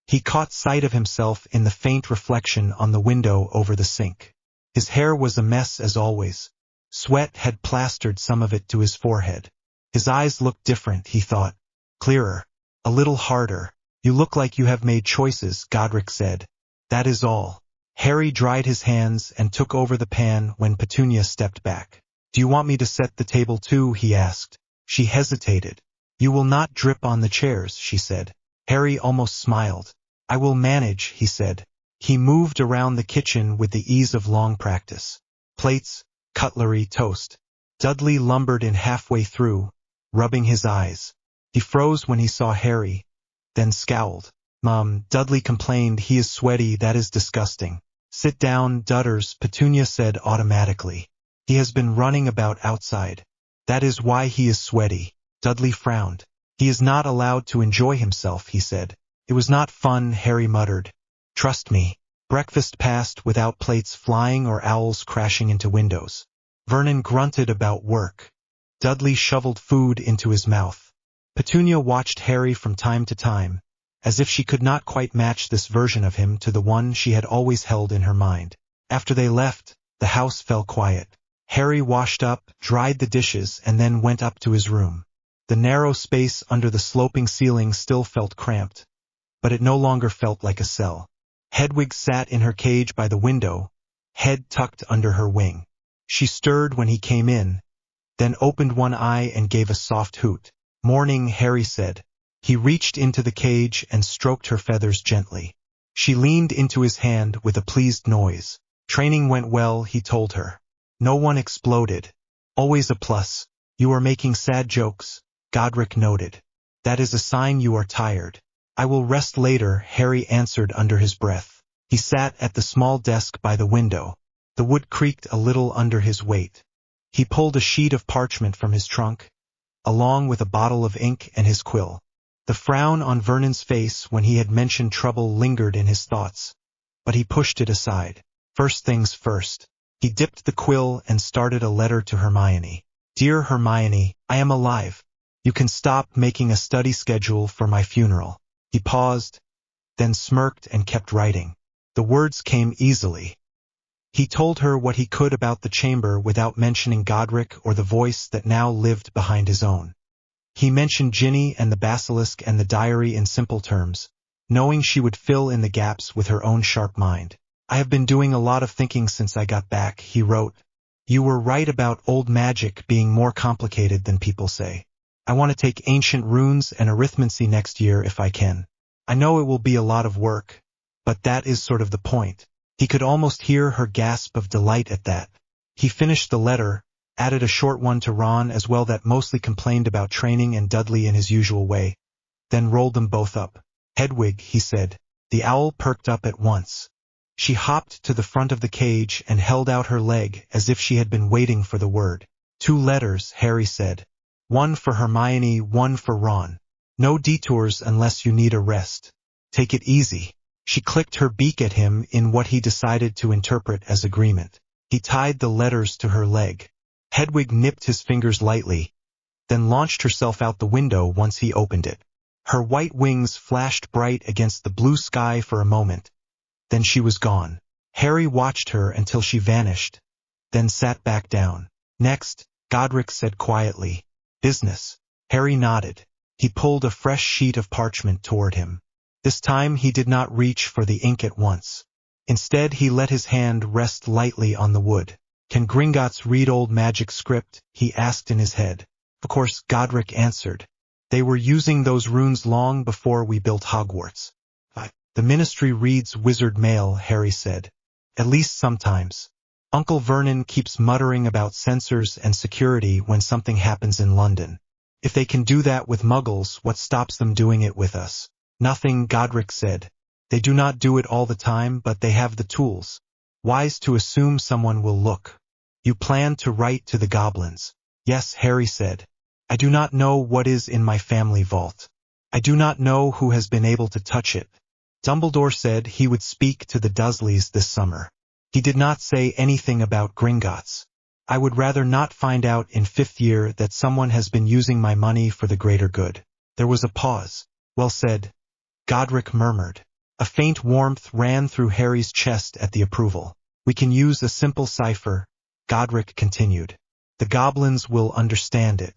He caught sight of himself in the faint reflection on the window over the sink. His hair was a mess as always. Sweat had plastered some of it to his forehead. His eyes looked different, he thought. Clearer. A little harder. "You look like you have made choices," Godric said. "That is all." Harry dried his hands and took over the pan when Petunia stepped back. "Do you want me to set the table too?" he asked. She hesitated. "You will not drip on the chairs," she said. Harry almost smiled. "I will manage," he said. He moved around the kitchen with the ease of long practice. Plates, cutlery, toast. Dudley lumbered in halfway through, rubbing his eyes. He froze when he saw Harry, then scowled. "Mom," Dudley complained, "he is sweaty, that is disgusting." "Sit down, Dudders," Petunia said automatically. "He has been running about outside. That is why he is sweaty." Dudley frowned. "He is not allowed to enjoy himself," he said. "It was not fun," Harry muttered. "Trust me." Breakfast passed without plates flying or owls crashing into windows. Vernon grunted about work. Dudley shoveled food into his mouth. Petunia watched Harry from time to time, as if she could not quite match this version of him to the one she had always held in her mind. After they left, the house fell quiet. Harry washed up, dried the dishes, and then went up to his room. The narrow space under the sloping ceiling still felt cramped, but it no longer felt like a cell. Hedwig sat in her cage by the window, head tucked under her wing. She stirred when he came in, then opened one eye and gave a soft hoot. "Morning," Harry said. He reached into the cage and stroked her feathers gently. She leaned into his hand with a pleased noise. "Training went well," he told her. "No one exploded. Always a plus." "You are making sad jokes," Godric noted. "That is a sign you are tired." "I will rest later," Harry answered under his breath. He sat at the small desk by the window. The wood creaked a little under his weight. He pulled a sheet of parchment from his trunk, along with a bottle of ink and his quill. The frown on Vernon's face when he had mentioned trouble lingered in his thoughts, but he pushed it aside. First things first. He dipped the quill and started a letter to Hermione. "Dear Hermione, I am alive. You can stop making a study schedule for my funeral." He paused, then smirked and kept writing. The words came easily. He told her what he could about the chamber without mentioning Godric or the voice that now lived behind his own. He mentioned Ginny and the basilisk and the diary in simple terms, knowing she would fill in the gaps with her own sharp mind. "I have been doing a lot of thinking since I got back," he wrote. "You were right about old magic being more complicated than people say. I want to take ancient runes and arithmancy next year if I can. I know it will be a lot of work, but that is sort of the point." He could almost hear her gasp of delight at that. He finished the letter, added a short one to Ron as well that mostly complained about training and Dudley in his usual way, then rolled them both up. "Hedwig," he said. The owl perked up at once. She hopped to the front of the cage and held out her leg as if she had been waiting for the word. "2 letters," Harry said. "One for Hermione, one for Ron. No detours unless you need a rest. Take it easy." She clicked her beak at him in what he decided to interpret as agreement. He tied the letters to her leg. Hedwig nipped his fingers lightly, then launched herself out the window once he opened it. Her white wings flashed bright against the blue sky for a moment. Then she was gone. Harry watched her until she vanished, then sat back down. "Next," Godric said quietly. "Business." Harry nodded. He pulled a fresh sheet of parchment toward him. This time he did not reach for the ink at once. Instead he let his hand rest lightly on the wood. "Can Gringotts read old magic script?" he asked in his head. Of course, Godric answered. "They were using those runes long before we built Hogwarts." The ministry reads wizard mail, Harry said. At least sometimes. Uncle Vernon keeps muttering about censors and security when something happens in London. If they can do that with muggles, what stops them doing it with us? Nothing, Godric said. They do not do it all the time, but they have the tools. Wise to assume someone will look. You plan to write to the goblins? Yes, Harry said. I do not know what is in my family vault. I do not know who has been able to touch it. Dumbledore said he would speak to the Dursleys this summer. He did not say anything about Gringotts. I would rather not find out in 5th year that someone has been using my money for the greater good. There was a pause. Well said, Godric murmured. A faint warmth ran through Harry's chest at the approval. We can use a simple cipher, Godric continued. The goblins will understand it.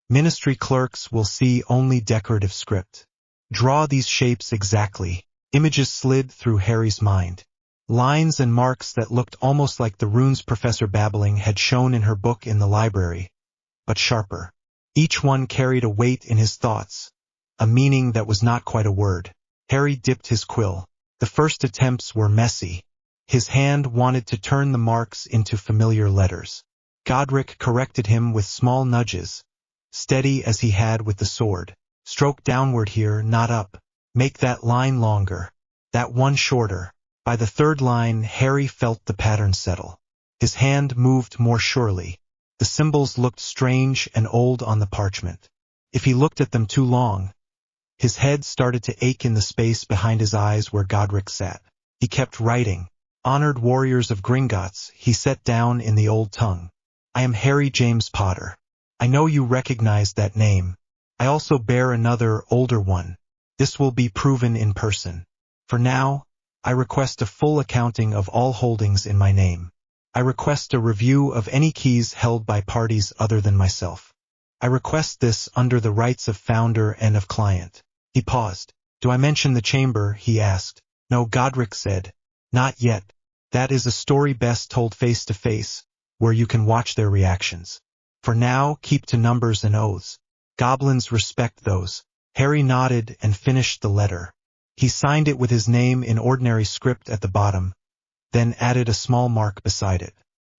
Ministry clerks will see only decorative script. Draw these shapes exactly. Images slid through Harry's mind. Lines and marks that looked almost like the runes Professor Babbling had shown in her book in the library, but sharper. Each one carried a weight in his thoughts, a meaning that was not quite a word. Harry dipped his quill. The first attempts were messy. His hand wanted to turn the marks into familiar letters. Godric corrected him with small nudges, steady as he had with the sword. Stroke downward here, not up. Make that line longer. That one shorter. By the 3rd line, Harry felt the pattern settle. His hand moved more surely. The symbols looked strange and old on the parchment. If he looked at them too long, his head started to ache in the space behind his eyes where Godric sat. He kept writing. Honored warriors of Gringotts, he set down in the old tongue. I am Harry James Potter. I know you recognize that name. I also bear another, older one. This will be proven in person. For now, I request a full accounting of all holdings in my name. I request a review of any keys held by parties other than myself. I request this under the rights of founder and of client. He paused. Do I mention the chamber? He asked. No, Godric said. Not yet. That is a story best told face to face, where you can watch their reactions. For now, keep to numbers and oaths. Goblins respect those. Harry nodded and finished the letter. He signed it with his name in ordinary script at the bottom, then added a small mark beside it.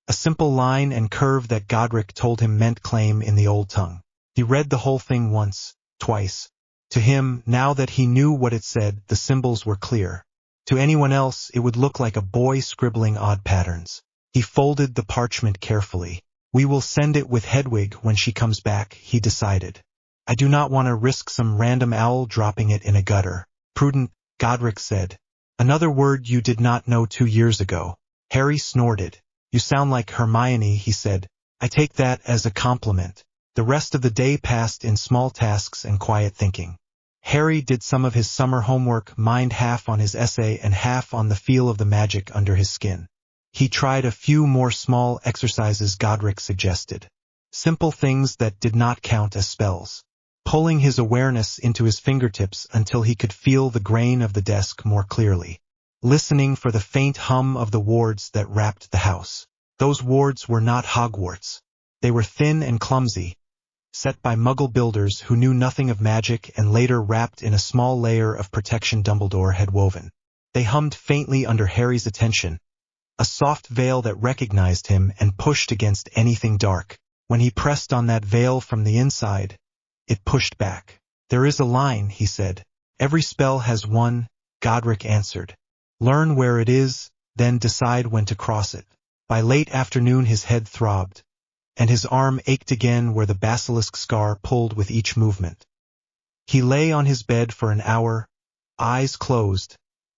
A simple line and curve that Godric told him meant claim in the old tongue. He read the whole thing once, twice. To him, now that he knew what it said, the symbols were clear. To anyone else, it would look like a boy scribbling odd patterns. He folded the parchment carefully. We will send it with Hedwig when she comes back, he decided. I do not want to risk some random owl dropping it in a gutter. Prudent, Godric said. Another word you did not know 2 years ago. Harry snorted. You sound like Hermione, he said. I take that as a compliment. The rest of the day passed in small tasks and quiet thinking. Harry did some of his summer homework, mind half on his essay and half on the feel of the magic under his skin. He tried a few more small exercises Godric suggested. Simple things that did not count as spells. Pulling his awareness into his fingertips until he could feel the grain of the desk more clearly. Listening for the faint hum of the wards that wrapped the house. Those wards were not Hogwarts. They were thin and clumsy, set by Muggle builders who knew nothing of magic and later wrapped in a small layer of protection Dumbledore had woven. They hummed faintly under Harry's attention, a soft veil that recognized him and pushed against anything dark. When he pressed on that veil from the inside, it pushed back. There is a line, he said. Every spell has one, Godric answered. Learn where it is, then decide when to cross it. By late afternoon his head throbbed, and his arm ached again where the basilisk scar pulled with each movement. He lay on his bed for an hour, eyes closed,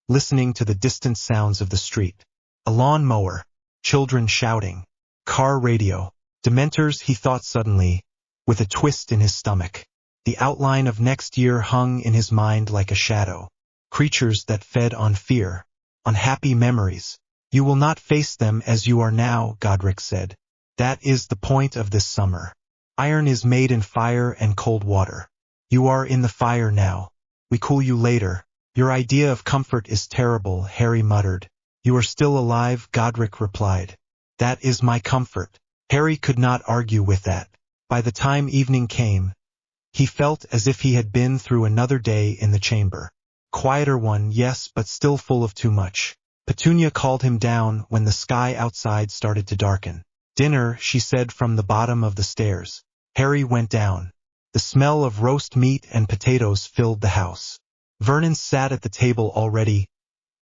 listening to the distant sounds of the street. A lawn mower, children shouting, car radio, Dementors, he thought suddenly, with a twist in his stomach. The outline of next year hung in his mind like a shadow. Creatures that fed on fear, on happy memories. You will not face them as you are now, Godric said. That is the point of this summer. Iron is made in fire and cold water. You are in the fire now. We cool you later. Your idea of comfort is terrible, Harry muttered. You are still alive, Godric replied. That is my comfort. Harry could not argue with that. By the time evening came, he felt as if he had been through another day in the chamber. Quieter one, yes, but still full of too much. Petunia called him down when the sky outside started to darken. Dinner, she said from the bottom of the stairs. Harry went down. The smell of roast meat and potatoes filled the house. Vernon sat at the table already,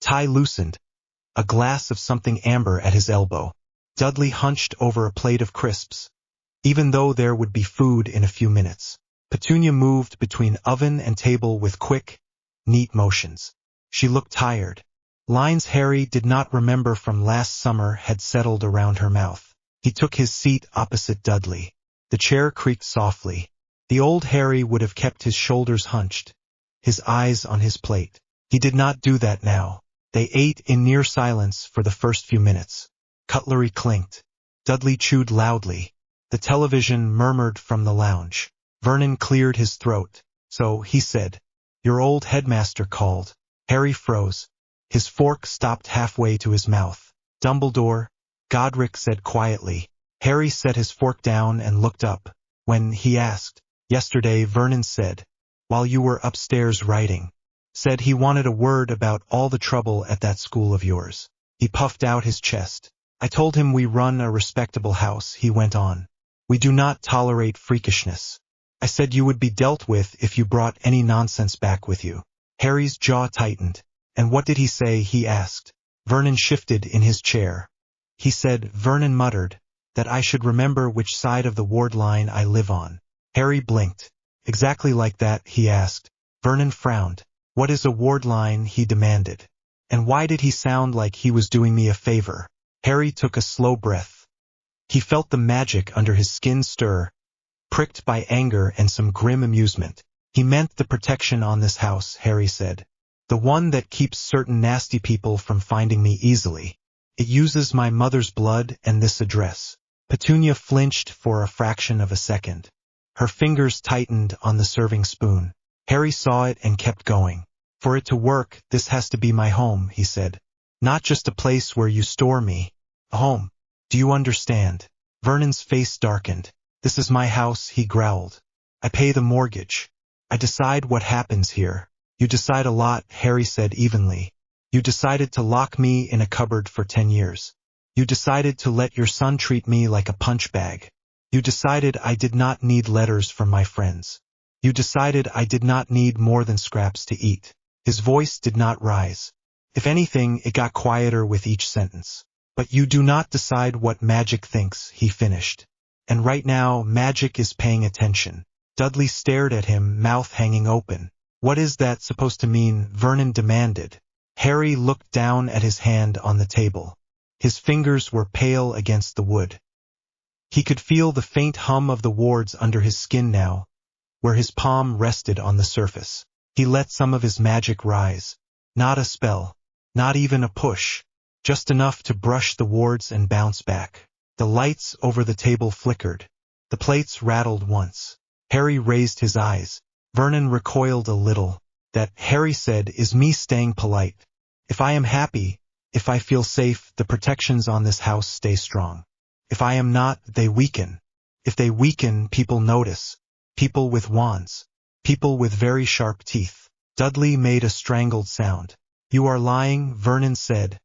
tie loosened, a glass of something amber at his elbow. Dudley hunched over a plate of crisps, even though there would be food in a few minutes. Petunia moved between oven and table with quick, neat motions. She looked tired. Lines Harry did not remember from last summer had settled around her mouth. He took his seat opposite Dudley. The chair creaked softly. The old Harry would have kept his shoulders hunched, his eyes on his plate. He did not do that now. They ate in near silence for the first few minutes. Cutlery clinked. Dudley chewed loudly. The television murmured from the lounge. Vernon cleared his throat. So, he said, your old headmaster called. Harry froze. His fork stopped halfway to his mouth. Dumbledore, Godric said quietly. Harry set his fork down and looked up. When he asked, yesterday, Vernon said, while you were upstairs writing, said he wanted a word about all the trouble at that school of yours. He puffed out his chest. I told him we run a respectable house, he went on. We do not tolerate freakishness. I said you would be dealt with if you brought any nonsense back with you. Harry's jaw tightened. And what did he say, he asked. Vernon shifted in his chair. He said, Vernon muttered, that I should remember which side of the ward line I live on. Harry blinked. Exactly like that, he asked. Vernon frowned. What is a ward line, he demanded. And why did he sound like he was doing me a favor? Harry took a slow breath. He felt the magic under his skin stir, pricked by anger and some grim amusement. He meant the protection on this house, Harry said. The one that keeps certain nasty people from finding me easily. It uses my mother's blood and this address. Petunia flinched for a fraction of a second. Her fingers tightened on the serving spoon. Harry saw it and kept going. For it to work, this has to be my home, he said. Not just a place where you store me. A home. Do you understand? Vernon's face darkened. This is my house, he growled. I pay the mortgage. I decide what happens here. You decide a lot, Harry said evenly. You decided to lock me in a cupboard for 10 years. You decided to let your son treat me like a punch bag. You decided I did not need letters from my friends. You decided I did not need more than scraps to eat. His voice did not rise. If anything, it got quieter with each sentence. But you do not decide what magic thinks, he finished. And right now, magic is paying attention. Dudley stared at him, mouth hanging open. What is that supposed to mean? Vernon demanded. Harry looked down at his hand on the table. His fingers were pale against the wood. He could feel the faint hum of the wards under his skin now, where his palm rested on the surface. He let some of his magic rise. Not a spell, not even a push, just enough to brush the wards and bounce back. The lights over the table flickered. The plates rattled once. Harry raised his eyes. Vernon recoiled a little. That, Harry said, is me staying polite. If I am happy, if I feel safe, the protections on this house stay strong. If I am not, they weaken. If they weaken, people notice. People with wands. People with very sharp teeth. Dudley made a strangled sound. You are lying, Vernon said.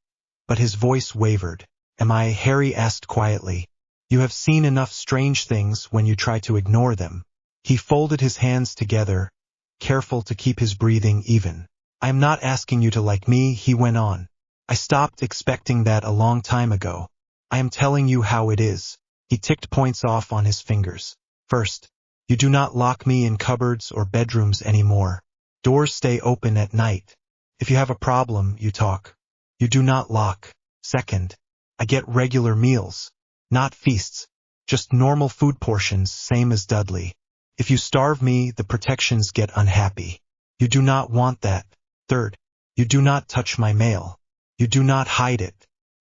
But his voice wavered. Am I? Harry asked quietly. You have seen enough strange things when you try to ignore them. He folded his hands together, careful to keep his breathing even. I am not asking you to like me, he went on. I stopped expecting that a long time ago. I am telling you how it is. He ticked points off on his fingers. First, you do not lock me in cupboards or bedrooms anymore. Doors stay open at night. If you have a problem, you talk. You do not lock. Second, I get regular meals. Not feasts. Just normal food portions, same as Dudley. If you starve me, the protections get unhappy. You do not want that. Third, you do not touch my mail. You do not hide it.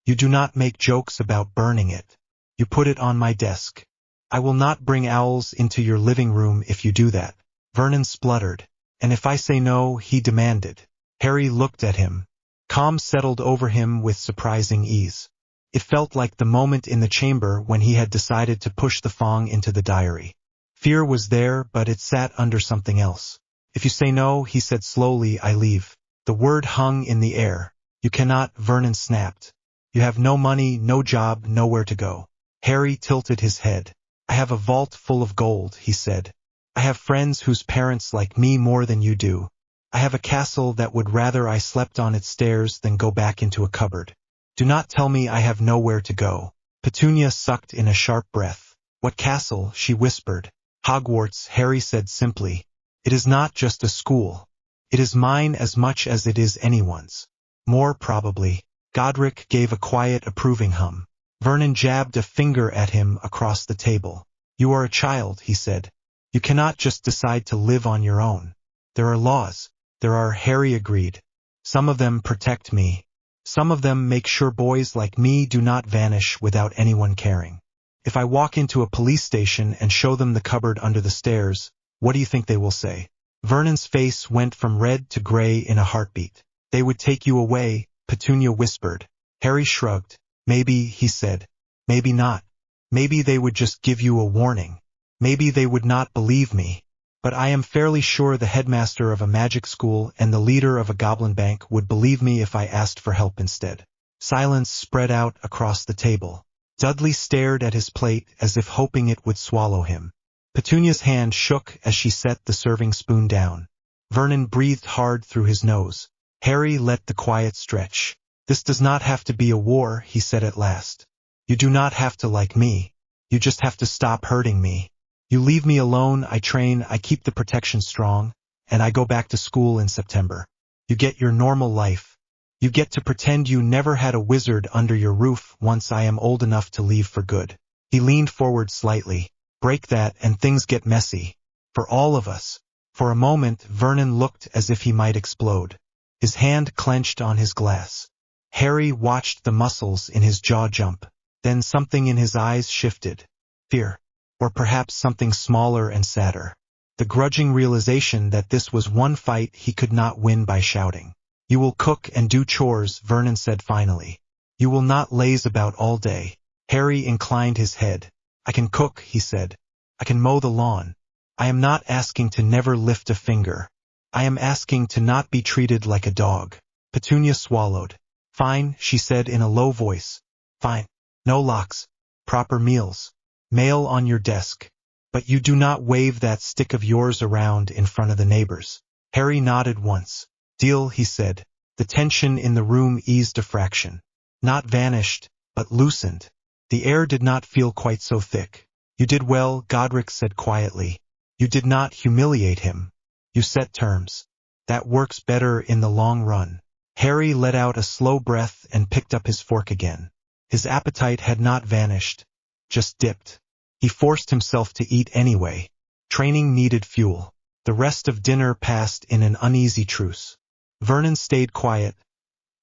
You do not make jokes about burning it. You put it on my desk. I will not bring owls into your living room if you do that. Vernon spluttered. And if I say no, he demanded. Harry looked at him. Calm settled over him with surprising ease. It felt like the moment in the chamber when he had decided to push the Fong into the diary. Fear was there, but it sat under something else. If you say no, he said slowly, I leave. The word hung in the air. You cannot, Vernon snapped. You have no money, no job, nowhere to go. Harry tilted his head. I have a vault full of gold, he said. I have friends whose parents like me more than you do. I have a castle that would rather I slept on its stairs than go back into a cupboard. Do not tell me I have nowhere to go. Petunia sucked in a sharp breath. What castle? She whispered. Hogwarts, Harry said simply. It is not just a school. It is mine as much as it is anyone's. More probably. Godric gave a quiet approving hum. Vernon jabbed a finger at him across the table. You are a child, he said. You cannot just decide to live on your own. There are laws. There are, Harry agreed. Some of them protect me. Some of them make sure boys like me do not vanish without anyone caring. If I walk into a police station and show them the cupboard under the stairs, what do you think they will say? Vernon's face went from red to gray in a heartbeat. They would take you away, Petunia whispered. Harry shrugged. Maybe, he said. Maybe not. Maybe they would just give you a warning. Maybe they would not believe me. But I am fairly sure the headmaster of a magic school and the leader of a goblin bank would believe me if I asked for help instead. Silence spread out across the table. Dudley stared at his plate as if hoping it would swallow him. Petunia's hand shook as she set the serving spoon down. Vernon breathed hard through his nose. Harry let the quiet stretch. This does not have to be a war, he said at last. You do not have to like me. You just have to stop hurting me. You leave me alone, I train, I keep the protection strong, and I go back to school in September. You get your normal life. You get to pretend you never had a wizard under your roof once I am old enough to leave for good. He leaned forward slightly. Break that and things get messy. For all of us. For a moment, Vernon looked as if he might explode. His hand clenched on his glass. Harry watched the muscles in his jaw jump. Then something in his eyes shifted. Fear. Or perhaps something smaller and sadder. The grudging realization that this was one fight he could not win by shouting. You will cook and do chores, Vernon said finally. You will not laze about all day. Harry inclined his head. I can cook, he said. I can mow the lawn. I am not asking to never lift a finger. I am asking to not be treated like a dog. Petunia swallowed. Fine, she said in a low voice. Fine. No locks. Proper meals. Mail on your desk. But you do not wave that stick of yours around in front of the neighbors. Harry nodded once. Deal, he said. The tension in the room eased a fraction. Not vanished, but loosened. The air did not feel quite so thick. You did well, Godric said quietly. You did not humiliate him. You set terms. That works better in the long run. Harry let out a slow breath and picked up his fork again. His appetite had not vanished, just dipped. He forced himself to eat anyway. Training needed fuel. The rest of dinner passed in an uneasy truce. Vernon stayed quiet,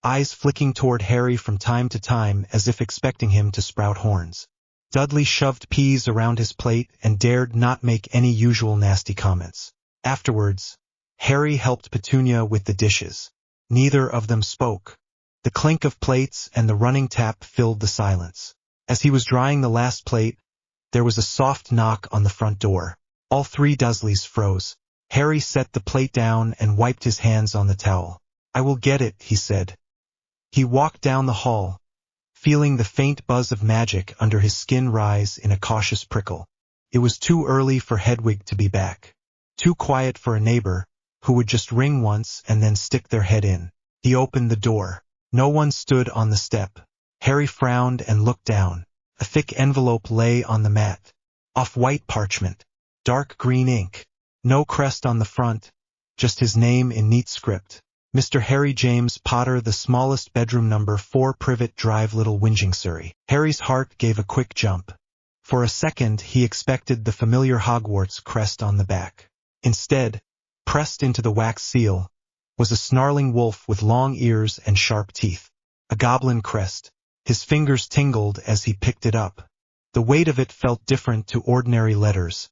eyes flicking toward Harry from time to time as if expecting him to sprout horns. Dudley shoved peas around his plate and dared not make any usual nasty comments. Afterwards, Harry helped Petunia with the dishes. Neither of them spoke. The clink of plates and the running tap filled the silence. As he was drying the last plate, there was a soft knock on the front door. All three Dursleys froze. Harry set the plate down and wiped his hands on the towel. I will get it, he said. He walked down the hall, feeling the faint buzz of magic under his skin rise in a cautious prickle. It was too early for Hedwig to be back. Too quiet for a neighbor, who would just ring once and then stick their head in. He opened the door. No one stood on the step. Harry frowned and looked down. A thick envelope lay on the mat. Off-white parchment. Dark green ink. No crest on the front. Just his name in neat script. Mr. Harry James Potter, the smallest bedroom, number 4 Privet Drive, Little Whinging, Surrey. Harry's heart gave a quick jump. For a second he expected the familiar Hogwarts crest on the back. Instead, pressed into the wax seal, was a snarling wolf with long ears and sharp teeth. A goblin crest. His fingers tingled as he picked it up. The weight of it felt different to ordinary letters,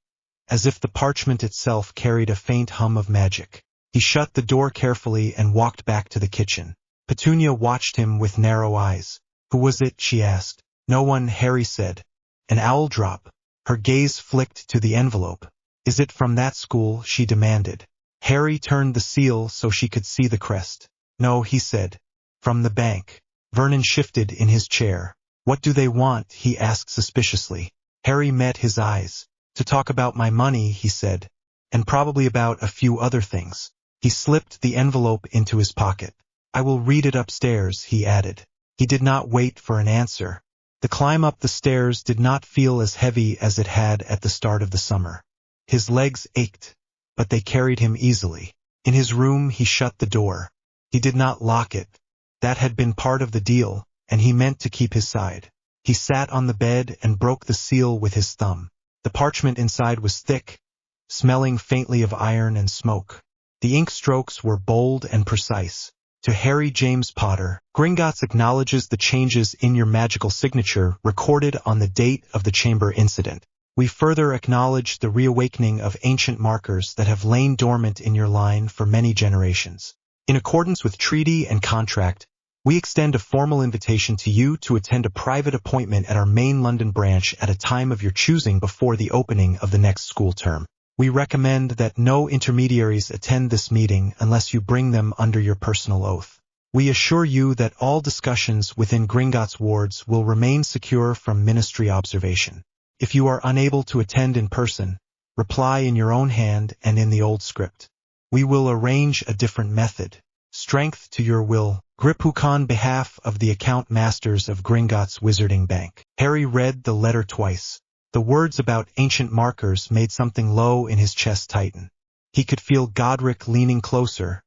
as if the parchment itself carried a faint hum of magic. He shut the door carefully and walked back to the kitchen. Petunia watched him with narrow eyes. Who was it? She asked. No one, Harry said. An owl drop. Her gaze flicked to the envelope. Is it from that school? She demanded. Harry turned the seal so she could see the crest. No, he said. From the bank. Vernon shifted in his chair. What do they want? He asked suspiciously. Harry met his eyes. To talk about my money, he said. And probably about a few other things. He slipped the envelope into his pocket. I will read it upstairs, he added. He did not wait for an answer. The climb up the stairs did not feel as heavy as it had at the start of the summer. His legs ached, but they carried him easily. In his room he shut the door. He did not lock it. That had been part of the deal, and he meant to keep his side. He sat on the bed and broke the seal with his thumb. The parchment inside was thick, smelling faintly of iron and smoke. The ink strokes were bold and precise. To Harry James Potter, Gringotts acknowledges the changes in your magical signature recorded on the date of the chamber incident. We further acknowledge the reawakening of ancient markers that have lain dormant in your line for many generations. In accordance with treaty and contract, we extend a formal invitation to you to attend a private appointment at our main London branch at a time of your choosing before the opening of the next school term. We recommend that no intermediaries attend this meeting unless you bring them under your personal oath. We assure you that all discussions within Gringotts wards will remain secure from ministry observation. If you are unable to attend in person, reply in your own hand and in the old script. We will arrange a different method. Strength to your will. Griphook on behalf of the account masters of Gringotts Wizarding Bank. Harry read the letter twice. The words about ancient markers made something low in his chest tighten. He could feel Godric leaning closer,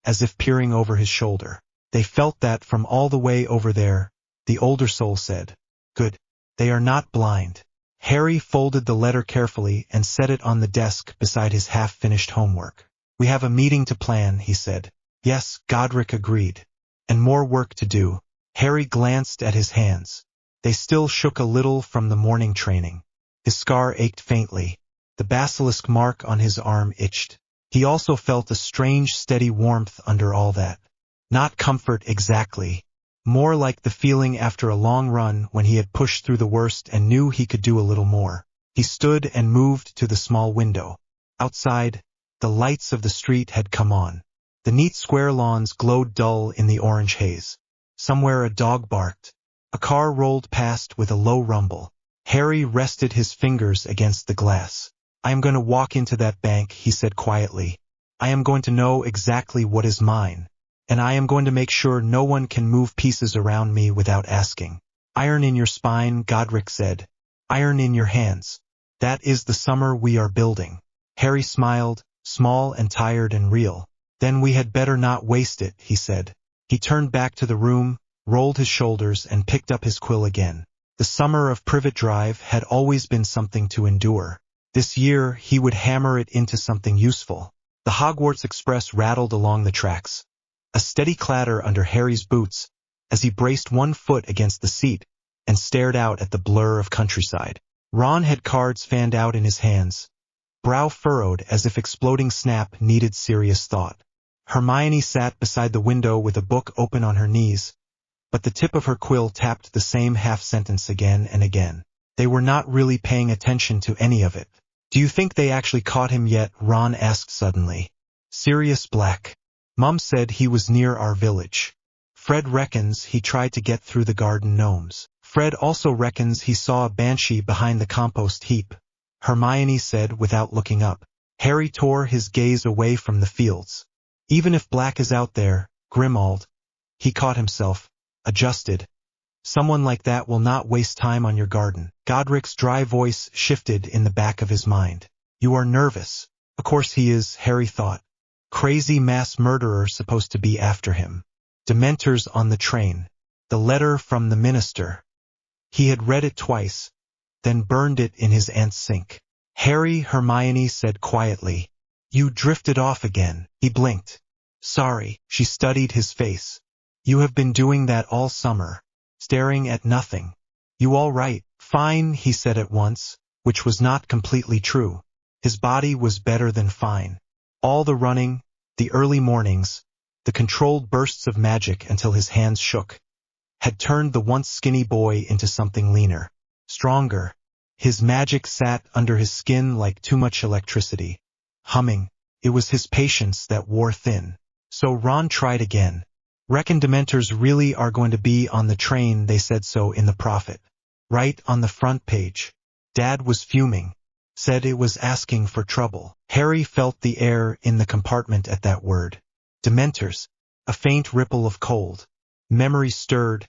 as if peering over his shoulder. They felt that from all the way over there, the older soul said. Good. They are not blind. Harry folded the letter carefully and set it on the desk beside his half-finished homework. We have a meeting to plan, he said. Yes, Godric agreed. And more work to do. Harry glanced at his hands. They still shook a little from the morning training. His scar ached faintly. The basilisk mark on his arm itched. He also felt a strange, steady warmth under all that. Not comfort exactly. More like the feeling after a long run when he had pushed through the worst and knew he could do a little more. He stood and moved to the small window. Outside, the lights of the street had come on. The neat square lawns glowed dull in the orange haze. Somewhere a dog barked. A car rolled past with a low rumble. Harry rested his fingers against the glass. I am going to walk into that bank, he said quietly. I am going to know exactly what is mine. And I am going to make sure no one can move pieces around me without asking. Iron in your spine, Godric said. Iron in your hands. That is the summer we are building. Harry smiled, small and tired and real. Then we had better not waste it, he said. He turned back to the room, rolled his shoulders and picked up his quill again. The summer of Privet Drive had always been something to endure. This year he would hammer it into something useful. The Hogwarts Express rattled along the tracks. A steady clatter under Harry's boots as he braced one foot against the seat and stared out at the blur of countryside. Ron had cards fanned out in his hands, brow furrowed as if exploding snap needed serious thought. Hermione sat beside the window with a book open on her knees, but the tip of her quill tapped the same half-sentence again and again. They were not really paying attention to any of it. Do you think they actually caught him yet? Ron asked suddenly. Sirius Black. Mum said he was near our village. Fred reckons he tried to get through the garden gnomes. Fred also reckons he saw a banshee behind the compost heap, Hermione said without looking up. Harry tore his gaze away from the fields. Even if Black is out there, Grimmauld. He caught himself. Adjusted. Someone like that will not waste time on your garden. Godric's dry voice shifted in the back of his mind. You are nervous. Of course he is, Harry thought. Crazy mass murderer supposed to be after him. Dementors on the train. The letter from the minister. He had read it twice, then burned it in his aunt's sink. Harry, Hermione said quietly. You drifted off again. He blinked. Sorry. She studied his face. You have been doing that all summer. Staring at nothing. You all right? Fine, he said at once, which was not completely true. His body was better than fine. All the running, the early mornings, the controlled bursts of magic until his hands shook, had turned the once skinny boy into something leaner, stronger. His magic sat under his skin like too much electricity. Humming. It was his patience that wore thin. So Ron tried again. Reckon Dementors really are going to be on the train, they said so in the Prophet. Right on the front page. Dad was fuming. Said it was asking for trouble. Harry felt the air in the compartment at that word. Dementors. A faint ripple of cold. Memory stirred.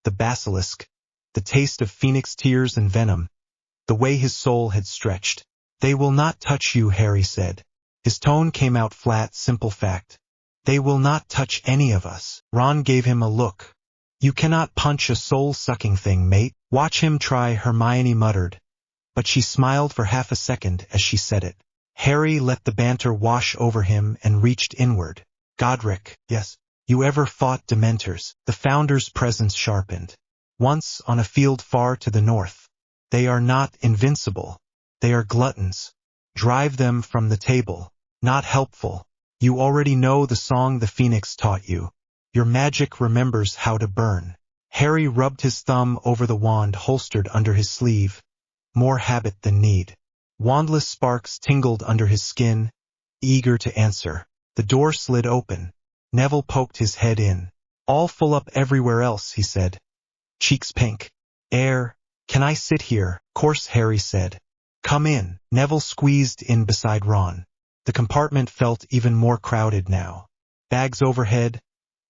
The basilisk. The taste of phoenix tears and venom. The way his soul had stretched. They will not touch you, Harry said. His tone came out flat, simple fact. They will not touch any of us. Ron gave him a look. You cannot punch a soul-sucking thing, mate. Watch him try, Hermione muttered. But she smiled for half a second as she said it. Harry let the banter wash over him and reached inward. Godric, yes. You ever fought Dementors? The Founder's presence sharpened. Once on a field far to the north. They are not invincible. They are gluttons. Drive them from the table. Not helpful. You already know the song the Phoenix taught you. Your magic remembers how to burn. Harry rubbed his thumb over the wand holstered under his sleeve. More habit than need. Wandless sparks tingled under his skin, eager to answer. The door slid open. Neville poked his head in. All full up everywhere else, he said. Cheeks pink. Air. Can I sit here? Course, Harry said. Come in. Neville squeezed in beside Ron. The compartment felt even more crowded now. Bags overhead,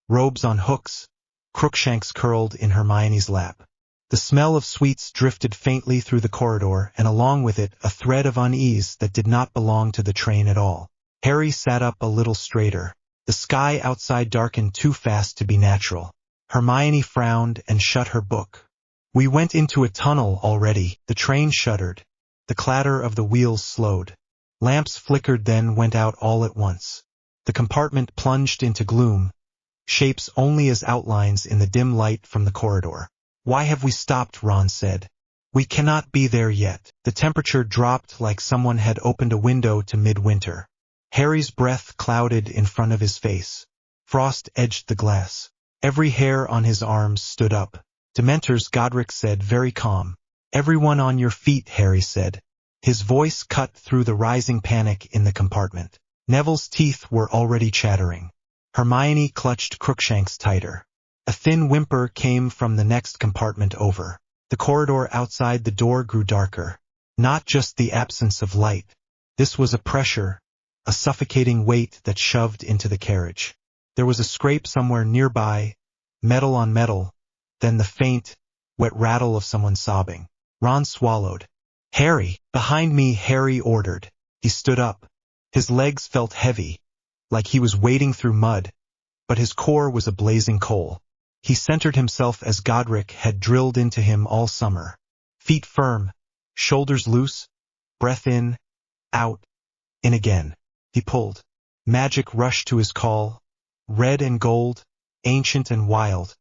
robes on hooks, Crookshanks curled in Hermione's lap. The smell of sweets drifted faintly through the corridor, and along with it a thread of unease that did not belong to the train at all. Harry sat up a little straighter. The sky outside darkened too fast to be natural. Hermione frowned and shut her book. We went into a tunnel already. The train shuddered. The clatter of the wheels slowed. Lamps flickered, then went out all at once. The compartment plunged into gloom, shapes only as outlines in the dim light from the corridor. Why have we stopped? Ron said. We cannot be there yet. The temperature dropped like someone had opened a window to midwinter. Harry's breath clouded in front of his face. Frost edged the glass. Every hair on his arms stood up. Dementors, Godric said, very calm. Everyone on your feet, Harry said. His voice cut through the rising panic in the compartment. Neville's teeth were already chattering. Hermione clutched Crookshanks tighter. A thin whimper came from the next compartment over. The corridor outside the door grew darker. Not just the absence of light. This was a pressure, a suffocating weight that shoved into the carriage. There was a scrape somewhere nearby, metal on metal, then the faint, wet rattle of someone sobbing. Ron swallowed. Harry, behind me, Harry ordered. He stood up. His legs felt heavy, like he was wading through mud, but his core was a blazing coal. He centered himself as Godric had drilled into him all summer. Feet firm, shoulders loose, breath in, out, in again. He pulled. Magic rushed to his call, red and gold, ancient and wild,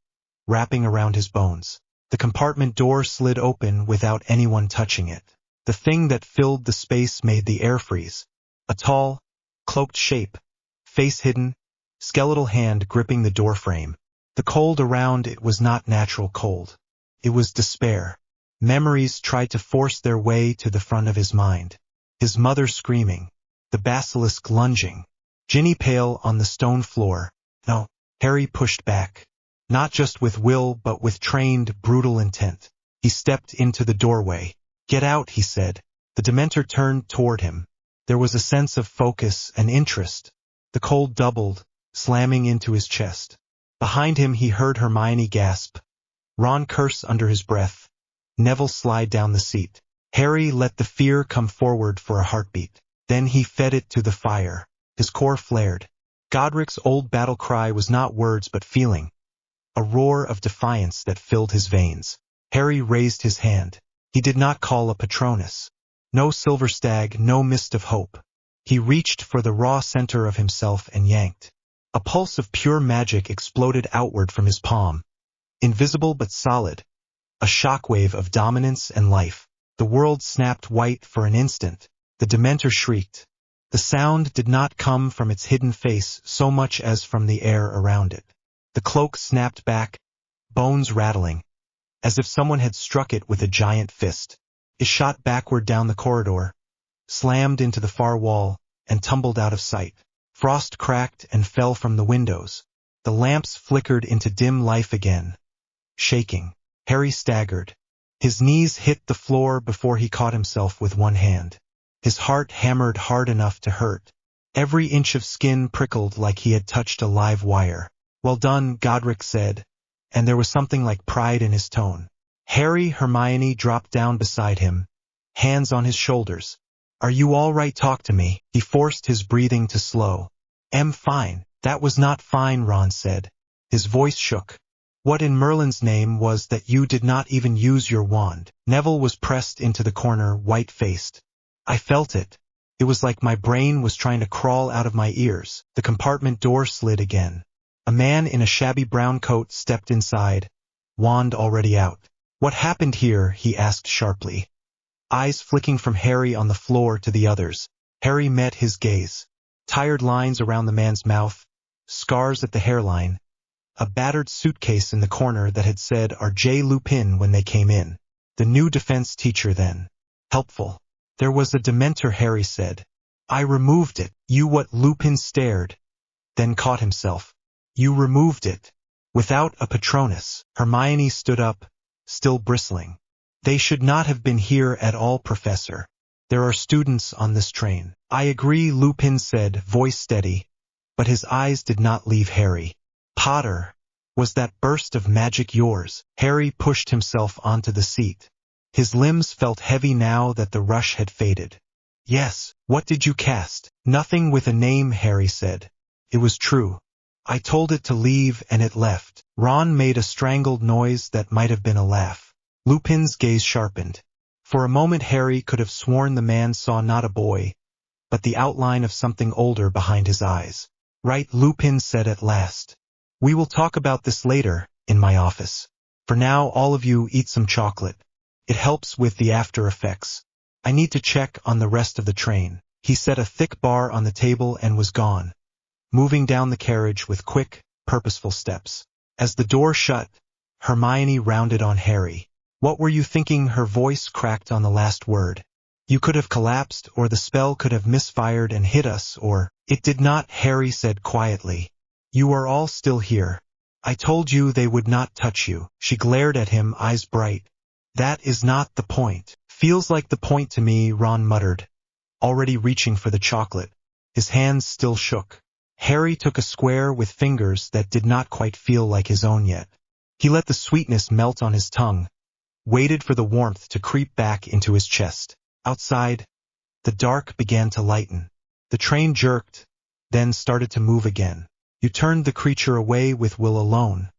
wrapping around his bones. The compartment door slid open without anyone touching it. The thing that filled the space made the air freeze. A tall, cloaked shape, face hidden, skeletal hand gripping the doorframe. The cold around it was not natural cold. It was despair. Memories tried to force their way to the front of his mind. His mother screaming. The basilisk lunging. Ginny pale on the stone floor. No, Harry pushed back. Not just with will, but with trained, brutal intent. He stepped into the doorway. Get out, he said. The Dementor turned toward him. There was a sense of focus and interest. The cold doubled, slamming into his chest. Behind him he heard Hermione gasp. Ron curse under his breath. Neville slide down the seat. Harry let the fear come forward for a heartbeat. Then he fed it to the fire. His core flared. Godric's old battle cry was not words but feeling. A roar of defiance that filled his veins. Harry raised his hand. He did not call a Patronus. No silver stag, no mist of hope. He reached for the raw center of himself and yanked. A pulse of pure magic exploded outward from his palm. Invisible but solid. A shockwave of dominance and life. The world snapped white for an instant. The Dementor shrieked. The sound did not come from its hidden face so much as from the air around it. The cloak snapped back, bones rattling, as if someone had struck it with a giant fist. It shot backward down the corridor, slammed into the far wall, and tumbled out of sight. Frost cracked and fell from the windows. The lamps flickered into dim life again. Shaking, Harry staggered. His knees hit the floor before he caught himself with one hand. His heart hammered hard enough to hurt. Every inch of skin prickled like he had touched a live wire. "Well done," Godric said, and there was something like pride in his tone. Hermione dropped down beside him, hands on his shoulders. "Are you all right? Talk to me." He forced his breathing to slow. "I'm fine." "That was not fine," Ron said. His voice shook. "What in Merlin's name was that you did not even use your wand?" Neville was pressed into the corner, white-faced. "I felt it. It was like my brain was trying to crawl out of my ears." The compartment door slid again. A man in a shabby brown coat stepped inside, wand already out. "What happened here?" he asked sharply. Eyes flicking from Harry on the floor to the others. Harry met his gaze. Tired lines around the man's mouth, scars at the hairline, a battered suitcase in the corner that had said R.J. Lupin when they came in. The new defense teacher then. Helpful. "There was a Dementor," Harry said. "I removed it." "You what?" Lupin stared, then caught himself. "You removed it? Without a Patronus?" Hermione stood up, still bristling. "They should not have been here at all, Professor. There are students on this train." "I agree," Lupin said, voice steady, but his eyes did not leave Harry. "Potter, was that burst of magic yours?" Harry pushed himself onto the seat. His limbs felt heavy now that the rush had faded. "Yes." "What did you cast?" "Nothing with a name," Harry said. "It was true. I told it to leave and it left." Ron made a strangled noise that might have been a laugh. Lupin's gaze sharpened. For a moment Harry could have sworn the man saw not a boy, but the outline of something older behind his eyes. "Right," Lupin said at last. "We will talk about this later, in my office. For now all of you eat some chocolate. It helps with the after effects. I need to check on the rest of the train." He set a thick bar on the table and was gone, moving down the carriage with quick, purposeful steps. As the door shut, Hermione rounded on Harry. "What were you thinking?" Her voice cracked on the last word. "You could have collapsed, or the spell could have misfired and hit us, or—" "It did not," Harry said quietly. "You are all still here. I told you they would not touch you." She glared at him, eyes bright. "That is not the point." "Feels like the point to me," Ron muttered, already reaching for the chocolate. His hands still shook. Harry took a square with fingers that did not quite feel like his own yet. He let the sweetness melt on his tongue, waited for the warmth to creep back into his chest. Outside, the dark began to lighten. The train jerked, then started to move again. "You turned the creature away with will alone,"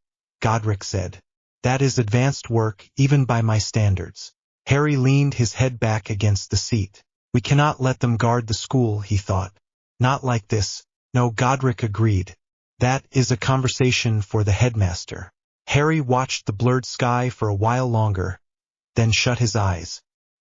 Godric said. "That is advanced work, even by my standards." Harry leaned his head back against the seat. "We cannot let them guard the school," he thought. "Not like this." "No," Godric agreed. "That is a conversation for the headmaster." Harry watched the blurred sky for a while longer, then shut his eyes.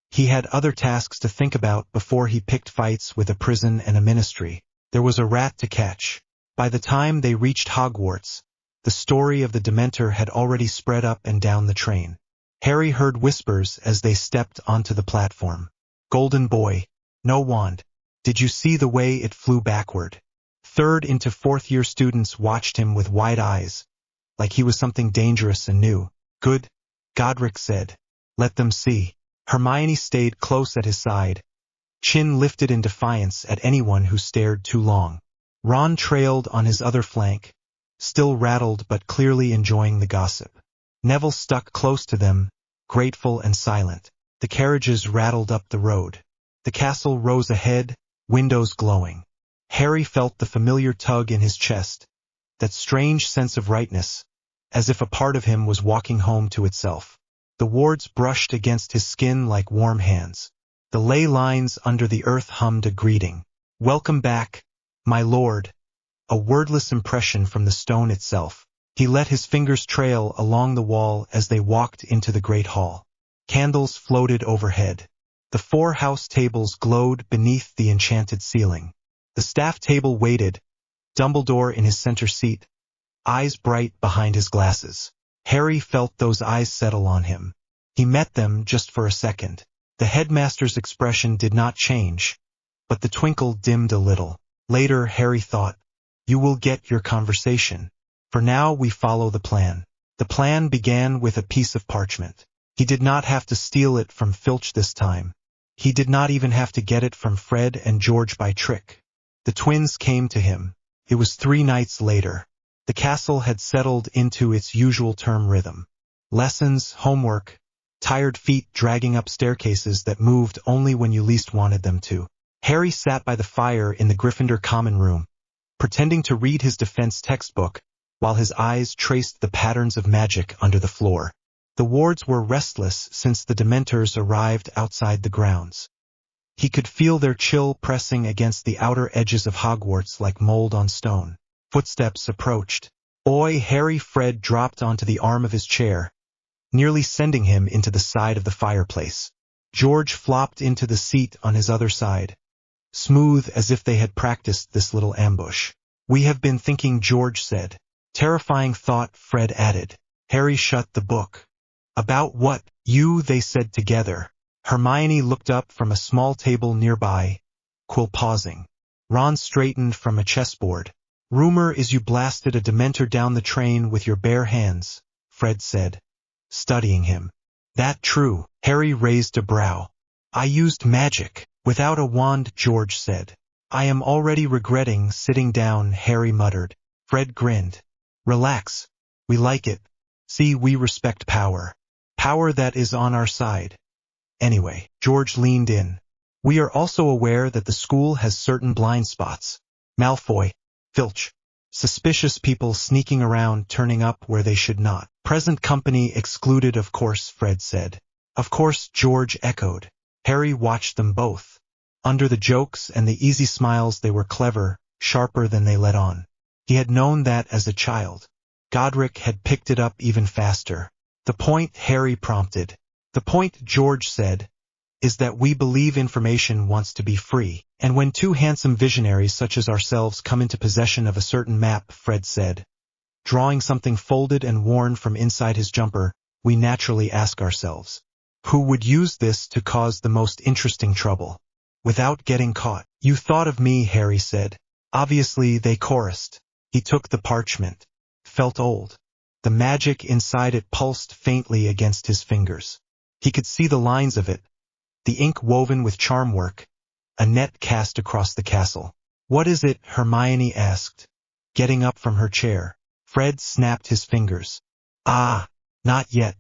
He had other tasks to think about before he picked fights with a prison and a ministry. There was a rat to catch. By the time they reached Hogwarts, the story of the Dementor had already spread up and down the train. Harry heard whispers as they stepped onto the platform. "Golden boy. No wand. Did you see the way it flew backward?" Third into fourth-year students watched him with wide eyes, like he was something dangerous and new. "Good," Godric said. "Let them see." Hermione stayed close at his side, chin lifted in defiance at anyone who stared too long. Ron trailed on his other flank, still rattled but clearly enjoying the gossip. Neville stuck close to them, grateful and silent. The carriages rattled up the road. The castle rose ahead, windows glowing. Harry felt the familiar tug in his chest, that strange sense of rightness, as if a part of him was walking home to itself. The wards brushed against his skin like warm hands. The ley lines under the earth hummed a greeting. "Welcome back, my lord." A wordless impression from the stone itself. He let his fingers trail along the wall as they walked into the great hall. Candles floated overhead. The 4 house tables glowed beneath the enchanted ceiling. The staff table waited, Dumbledore in his center seat, eyes bright behind his glasses. Harry felt those eyes settle on him. He met them just for a second. The headmaster's expression did not change, but the twinkle dimmed a little. Later, Harry thought, "You will get your conversation." For now we follow the plan. The plan began with a piece of parchment. He did not have to steal it from Filch this time. He did not even have to get it from Fred and George by trick. The twins came to him. It was 3 nights later. The castle had settled into its usual term rhythm. Lessons, homework, tired feet dragging up staircases that moved only when you least wanted them to. Harry sat by the fire in the Gryffindor common room, pretending to read his defense textbook, while his eyes traced the patterns of magic under the floor. The wards were restless since the Dementors arrived outside the grounds. He could feel their chill pressing against the outer edges of Hogwarts like mold on stone. Footsteps approached. "Oi, Harry!" Fred dropped onto the arm of his chair, nearly sending him into the side of the fireplace. George flopped into the seat on his other side, smooth as if they had practiced this little ambush. "We have been thinking," George said. "Terrifying thought," Fred added. Harry shut the book. "About what?" "You," they said together. Hermione looked up from a small table nearby, Quill pausing. Ron straightened from a chessboard. "Rumor is you blasted a Dementor down the train with your bare hands," Fred said, studying him. "That true?" Harry raised a brow. "I used magic, without a wand," George said. "I am already regretting sitting down," Harry muttered. Fred grinned. "Relax. We like it. See, we respect power. Power that is on our side. Anyway," George leaned in. "We are also aware that the school has certain blind spots. Malfoy, Filch, suspicious people sneaking around turning up where they should not. Present company excluded, of course," Fred said. "Of course," George echoed. Harry watched them both. Under the jokes and the easy smiles they were clever, sharper than they let on. He had known that as a child. Godric had picked it up even faster. "The point," Harry prompted. "The point," George said, "is that we believe information wants to be free. And when 2 handsome visionaries such as ourselves come into possession of a certain map," Fred said, drawing something folded and worn from inside his jumper, "we naturally ask ourselves, who would use this to cause the most interesting trouble, without getting caught?" "You thought of me," Harry said. Obviously they chorused. He took the parchment. Felt old. The magic inside it pulsed faintly against his fingers. He could see the lines of it, the ink woven with charm work, a net cast across the castle. "What is it?" Hermione asked, getting up from her chair. Fred snapped his fingers. "Ah, not yet.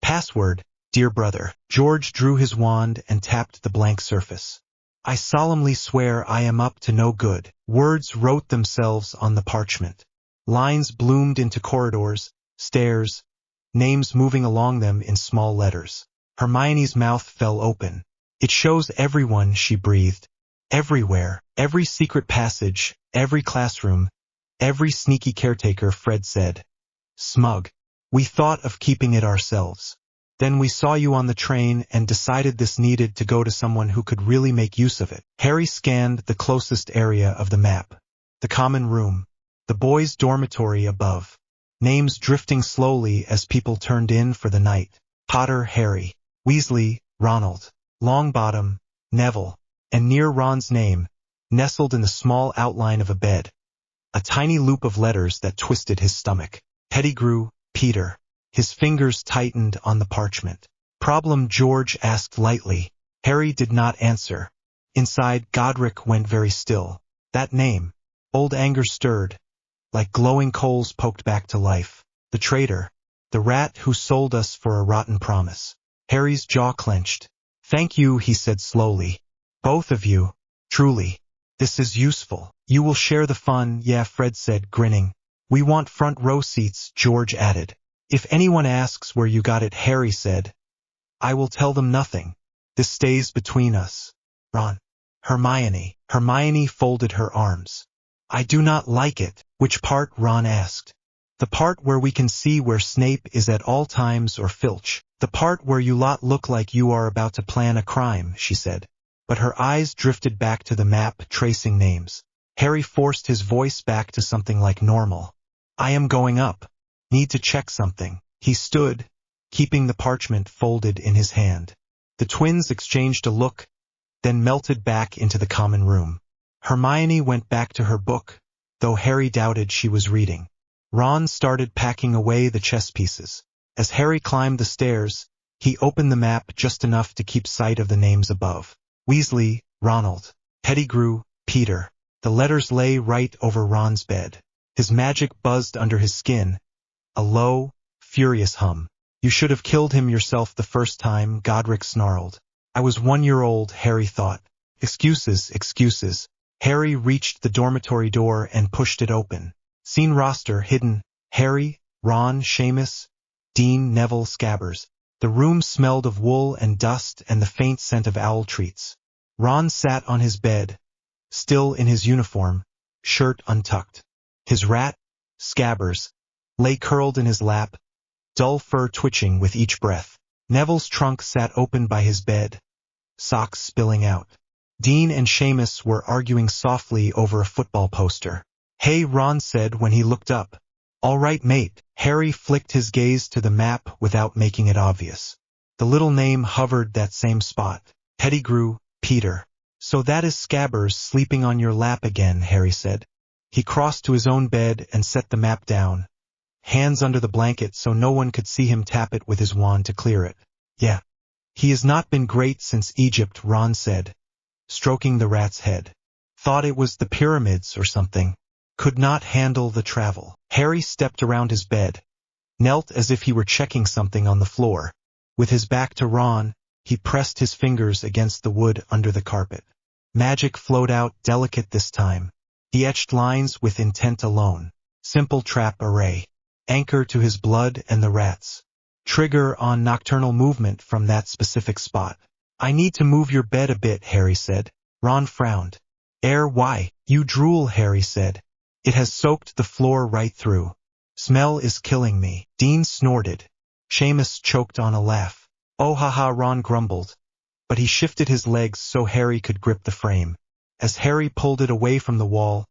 Password, dear brother." George drew his wand and tapped the blank surface. "I solemnly swear I am up to no good." Words wrote themselves on the parchment. Lines bloomed into corridors, stairs, names moving along them in small letters. Hermione's mouth fell open. "It shows everyone," she breathed. "Everywhere, every secret passage, every classroom, every sneaky caretaker," Fred said. Smug. "We thought of keeping it ourselves. Then we saw you on the train and decided this needed to go to someone who could really make use of it." Harry scanned the closest area of the map. The common room. The boys' dormitory above. Names drifting slowly as people turned in for the night. Potter, Harry. Weasley, Ronald. Longbottom, Neville. And near Ron's name, nestled in the small outline of a bed, a tiny loop of letters that twisted his stomach. Pettigrew, Peter. His fingers tightened on the parchment. "Problem?" George asked lightly. Harry did not answer. Inside, Godric went very still. That name. Old anger stirred, like glowing coals poked back to life. The traitor. The rat who sold us for a rotten promise. Harry's jaw clenched. "Thank you," he said slowly. "Both of you. Truly. This is useful. You will share the fun." "Yeah," Fred said, grinning. "We want front row seats," George added. "If anyone asks where you got it," Harry said, "I will tell them nothing. This stays between us." "Ron." "Hermione." Hermione folded her arms. "I do not like it." "Which part?" Ron asked. "The part where we can see where Snape is at all times, or Filch." "The part where you lot look like you are about to plan a crime," she said. But her eyes drifted back to the map, tracing names. Harry forced his voice back to something like normal. "I am going up. Need to check something." He stood, keeping the parchment folded in his hand. The twins exchanged a look, then melted back into the common room. Hermione went back to her book, though Harry doubted she was reading. Ron started packing away the chess pieces. As Harry climbed the stairs, he opened the map just enough to keep sight of the names above. Weasley, Ronald, Pettigrew, Peter. The letters lay right over Ron's bed. His magic buzzed under his skin, a low, furious hum. You should have killed him yourself the first time, Godric snarled. I was 1 year old, Harry thought. Excuses, excuses. Harry reached the dormitory door and pushed it open. Scene roster hidden. Harry, Ron, Seamus, Dean, Neville, Scabbers. The room smelled of wool and dust and the faint scent of owl treats. Ron sat on his bed, still in his uniform, shirt untucked. His rat, Scabbers, lay curled in his lap, dull fur twitching with each breath. Neville's trunk sat open by his bed, socks spilling out. Dean and Seamus were arguing softly over a football poster. Hey, Ron said when he looked up. All right, mate. Harry flicked his gaze to the map without making it obvious. The little name hovered that same spot. Pettigrew, Peter. So that is Scabbers sleeping on your lap again, Harry said. He crossed to his own bed and set the map down, hands under the blanket so no one could see him tap it with his wand to clear it. Yeah. He has not been great since Egypt, Ron said, stroking the rat's head. Thought it was the pyramids or something. Could not handle the travel. Harry stepped around his bed, knelt as if he were checking something on the floor. With his back to Ron, he pressed his fingers against the wood under the carpet. Magic flowed out, delicate this time. He etched lines with intent alone. Simple trap array. Anchor to his blood and the rats. Trigger on nocturnal movement from that specific spot. I need to move your bed a bit, Harry said. Ron frowned. Why? You drool, Harry said. It has soaked the floor right through. Smell is killing me. Dean snorted. Seamus choked on a laugh. Oh haha, Ron grumbled. But he shifted his legs so Harry could grip the frame. As Harry pulled it away from the wall,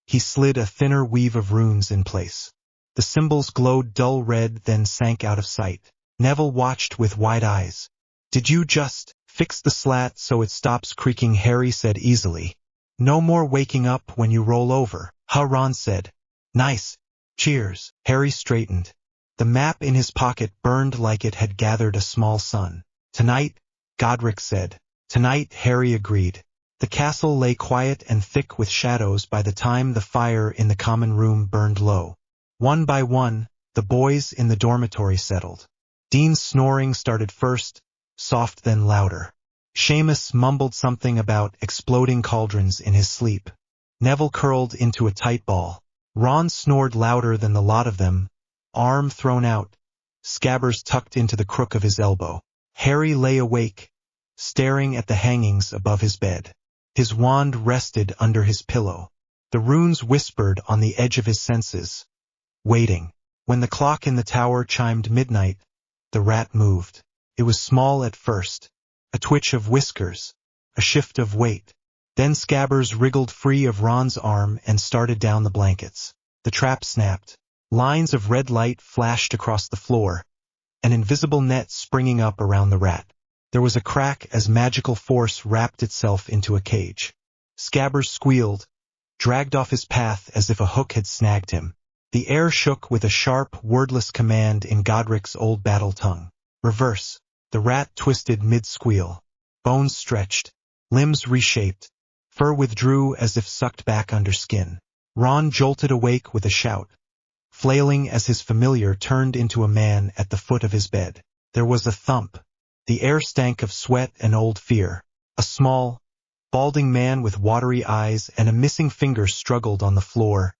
he slid a thinner weave of runes in place. The symbols glowed dull red, then sank out of sight. Neville watched with wide eyes. Did you just fix the slat so it stops creaking? Harry said easily. No more waking up when you roll over. Ha, Ron said. Nice. Cheers. Harry straightened. The map in his pocket burned like it had gathered a small sun. Tonight, Godric said. Tonight, Harry agreed. The castle lay quiet and thick with shadows by the time the fire in the common room burned low. One by one, the boys in the dormitory settled. Dean's snoring started first, soft then louder. Seamus mumbled something about exploding cauldrons in his sleep. Neville curled into a tight ball. Ron snored louder than the lot of them, arm thrown out, Scabbers tucked into the crook of his elbow. Harry lay awake, staring at the hangings above his bed. His wand rested under his pillow. The runes whispered on the edge of his senses, waiting. When the clock in the tower chimed midnight, the rat moved. It was small at first, a twitch of whiskers, a shift of weight. Then Scabbers wriggled free of Ron's arm and started down the blankets. The trap snapped. Lines of red light flashed across the floor, an invisible net springing up around the rat. There was a crack as magical force wrapped itself into a cage. Scabbers squealed, dragged off his path as if a hook had snagged him. The air shook with a sharp, wordless command in Godric's old battle tongue. Reverse. The rat twisted mid-squeal. Bones stretched, limbs reshaped. Fur withdrew as if sucked back under skin. Ron jolted awake with a shout, flailing as his familiar turned into a man at the foot of his bed. There was a thump. The air stank of sweat and old fear. A small, balding man with watery eyes and a missing finger struggled on the floor,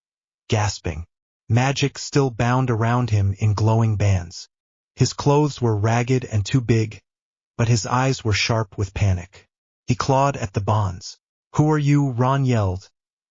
gasping. Magic still bound around him in glowing bands. His clothes were ragged and too big, but his eyes were sharp with panic. He clawed at the bonds. Who are you? Ron yelled,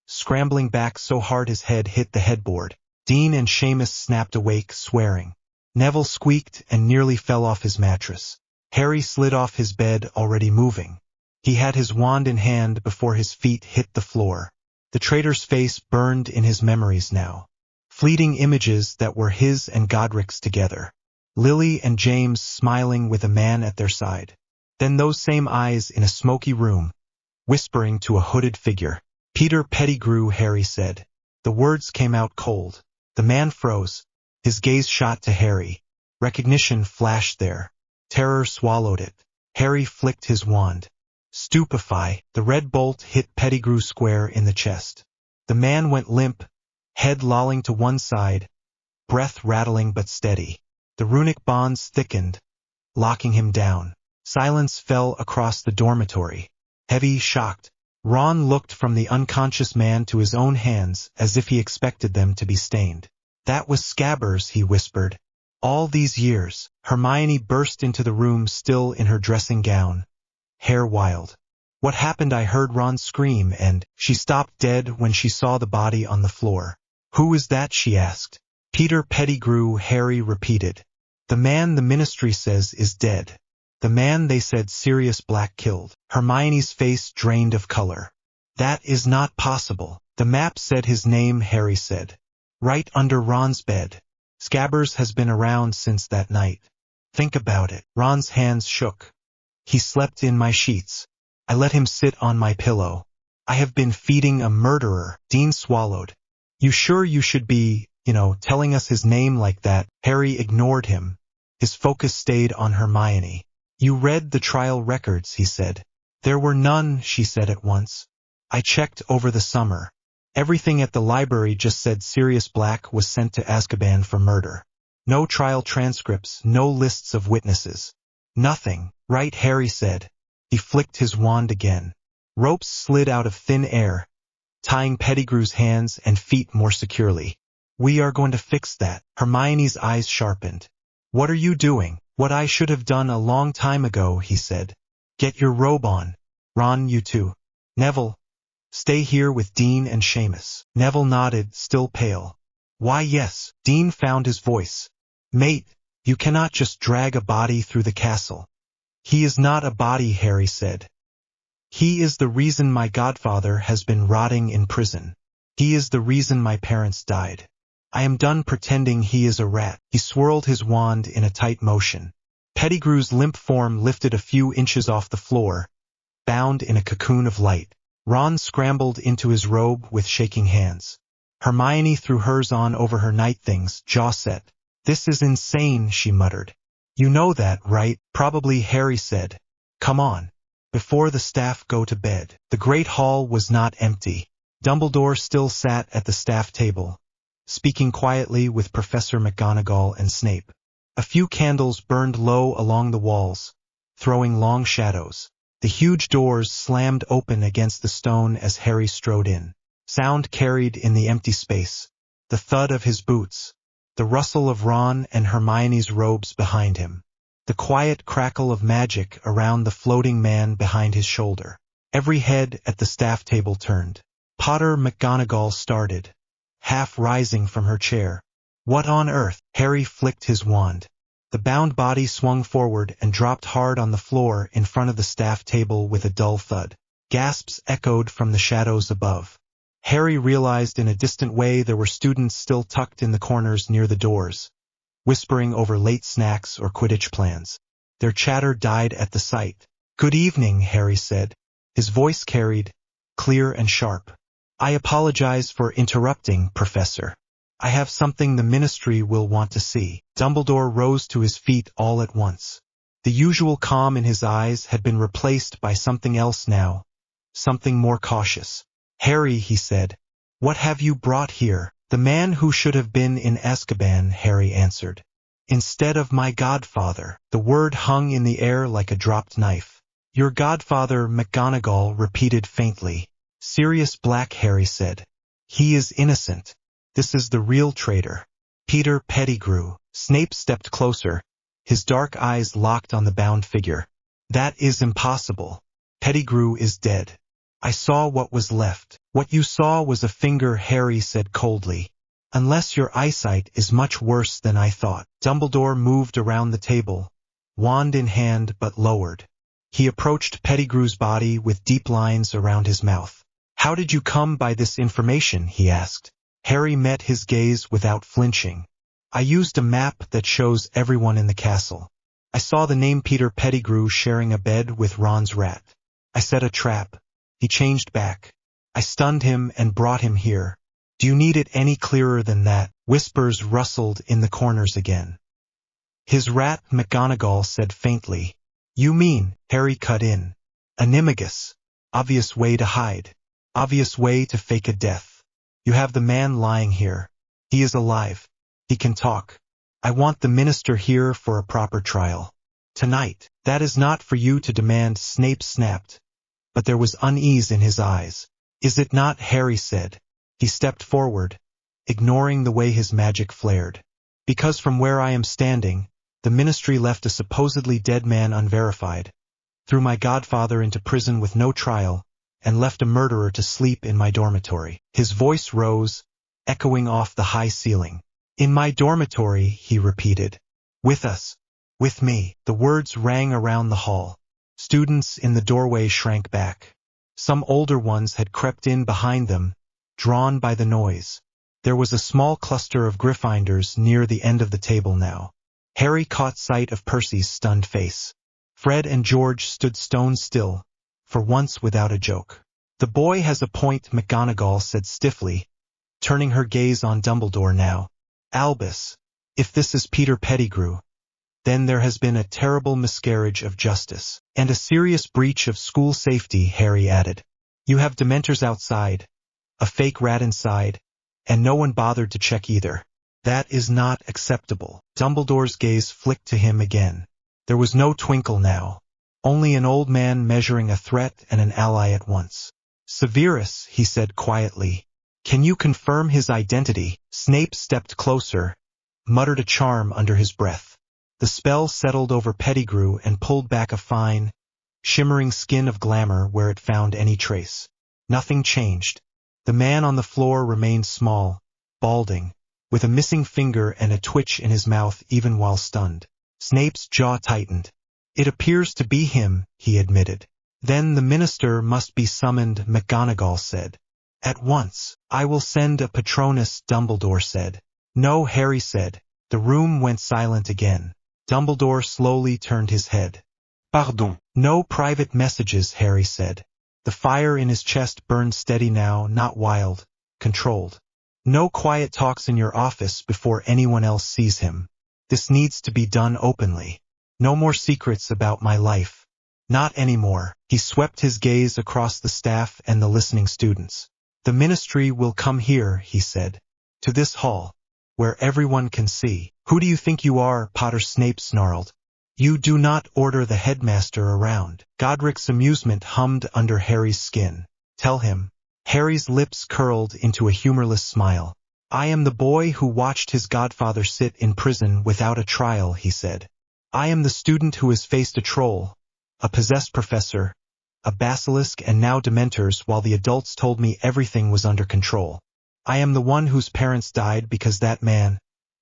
scrambling back so hard his head hit the headboard. Dean and Seamus snapped awake, swearing. Neville squeaked and nearly fell off his mattress. Harry slid off his bed, already moving. He had his wand in hand before his feet hit the floor. The traitor's face burned in his memories now. Fleeting images that were his and Godric's together. Lily and James smiling with a man at their side. Then those same eyes in a smoky room, whispering to a hooded figure. Peter Pettigrew, Harry said. The words came out cold. The man froze. His gaze shot to Harry. Recognition flashed there. Terror swallowed it. Harry flicked his wand. Stupefy, the red bolt hit Pettigrew square in the chest. The man went limp, head lolling to one side, breath rattling but steady. The runic bonds thickened, locking him down. Silence fell across the dormitory. Heavy, shocked. Ron looked from the unconscious man to his own hands as if he expected them to be stained. That was Scabbers, he whispered. All these years. Hermione burst into the room still in her dressing gown, hair wild. What happened? I heard Ron scream, and she stopped dead when she saw the body on the floor. Who is that? She asked. Peter Pettigrew, Harry repeated. The man the ministry says is dead. The man they said Sirius Black killed. Hermione's face drained of color. That is not possible. The map said his name, Harry said. Right under Ron's bed. Scabbers has been around since that night. Think about it. Ron's hands shook. He slept in my sheets. I let him sit on my pillow. I have been feeding a murderer. Dean swallowed. You sure you should be, telling us his name like that? Harry ignored him. His focus stayed on Hermione. You read the trial records, he said. There were none, she said at once. I checked over the summer. Everything at the library just said Sirius Black was sent to Azkaban for murder. No trial transcripts, no lists of witnesses. Nothing. Right, Harry said. He flicked his wand again. Ropes slid out of thin air, tying Pettigrew's hands and feet more securely. We are going to fix that. Hermione's eyes sharpened. What are you doing? What I should have done a long time ago, he said. Get your robe on. Ron, you too. Neville, stay here with Dean and Seamus. Neville nodded, still pale. Why yes, Dean found his voice. Mate, you cannot just drag a body through the castle. He is not a body, Harry said. He is the reason my godfather has been rotting in prison. He is the reason my parents died. I am done pretending he is a rat. He swirled his wand in a tight motion. Pettigrew's limp form lifted a few inches off the floor, bound in a cocoon of light. Ron scrambled into his robe with shaking hands. Hermione threw hers on over her night things, jaw set. This is insane, she muttered. You know that, right? Probably, Harry said. Come on. Before the staff go to bed. The great hall was not empty. Dumbledore still sat at the staff table, speaking quietly with Professor McGonagall and Snape. A few candles burned low along the walls, throwing long shadows. The huge doors slammed open against the stone as Harry strode in. Sound carried in the empty space. The thud of his boots. The rustle of Ron and Hermione's robes behind him. The quiet crackle of magic around the floating man behind his shoulder. Every head at the staff table turned. Potter McGonagall started, half rising from her chair. What on earth? Harry flicked his wand. The bound body swung forward and dropped hard on the floor in front of the staff table with a dull thud. Gasps echoed from the shadows above. Harry realized in a distant way there were students still tucked in the corners near the doors, whispering over late snacks or Quidditch plans. Their chatter died at the sight. Good evening, Harry said. His voice carried, clear and sharp. I apologize for interrupting, Professor. I have something the ministry will want to see. Dumbledore rose to his feet all at once. The usual calm in his eyes had been replaced by something else now, something more cautious. Harry, he said, what have you brought here? The man who should have been in Azkaban, Harry answered. Instead of my godfather. The word hung in the air like a dropped knife. Your godfather, McGonagall repeated faintly. Sirius Black, Harry said. He is innocent. This is the real traitor. Peter Pettigrew. Snape stepped closer, his dark eyes locked on the bound figure. That is impossible. Pettigrew is dead. I saw what was left. What you saw was a finger, Harry said coldly. Unless your eyesight is much worse than I thought. Dumbledore moved around the table, wand in hand but lowered. He approached Pettigrew's body with deep lines around his mouth. How did you come by this information? He asked. Harry met his gaze without flinching. I used a map that shows everyone in the castle. I saw the name Peter Pettigrew sharing a bed with Ron's rat. I set a trap. He changed back. I stunned him and brought him here. Do you need it any clearer than that? Whispers rustled in the corners again. His rat, McGonagall said faintly. You mean, Harry cut in. Animagus. Obvious way to hide. Obvious way to fake a death. You have the man lying here. He is alive. He can talk. I want the minister here for a proper trial. Tonight. That is not for you to demand, Snape snapped. But there was unease in his eyes. Is it not? Harry said. He stepped forward, ignoring the way his magic flared. Because from where I am standing, the ministry left a supposedly dead man unverified, threw my godfather into prison with no trial, and left a murderer to sleep in my dormitory. His voice rose, echoing off the high ceiling. In my dormitory, he repeated. With us. With me. The words rang around the hall. Students in the doorway shrank back. Some older ones had crept in behind them, drawn by the noise. There was a small cluster of Gryffindors near the end of the table now. Harry caught sight of Percy's stunned face. Fred and George stood stone still, for once without a joke. The boy has a point, McGonagall said stiffly, turning her gaze on Dumbledore now. Albus, if this is Peter Pettigrew, then there has been a terrible miscarriage of justice, and a serious breach of school safety, Harry added. You have Dementors outside, a fake rat inside, and no one bothered to check either. That is not acceptable. Dumbledore's gaze flicked to him again. There was no twinkle now, only an old man measuring a threat and an ally at once. Severus, he said quietly, can you confirm his identity? Snape stepped closer, muttered a charm under his breath. The spell settled over Pettigrew and pulled back a fine, shimmering skin of glamour where it found any trace. Nothing changed. The man on the floor remained small, balding, with a missing finger and a twitch in his mouth even while stunned. Snape's jaw tightened. It appears to be him, he admitted. Then the minister must be summoned, McGonagall said. At once. I will send a Patronus, Dumbledore said. No, Harry said. The room went silent again. Dumbledore slowly turned his head. Pardon. No private messages, Harry said. The fire in his chest burned steady now, not wild, controlled. No quiet talks in your office before anyone else sees him. This needs to be done openly. No more secrets about my life. Not anymore. He swept his gaze across the staff and the listening students. The ministry will come here, he said. To this hall, where everyone can see. Who do you think you are? Potter Snape snarled. You do not order the headmaster around. Godric's amusement hummed under Harry's skin. Tell him. Harry's lips curled into a humorless smile. I am the boy who watched his godfather sit in prison without a trial, he said. I am the student who has faced a troll, a possessed professor, a basilisk and now Dementors while the adults told me everything was under control. I am the one whose parents died because that man,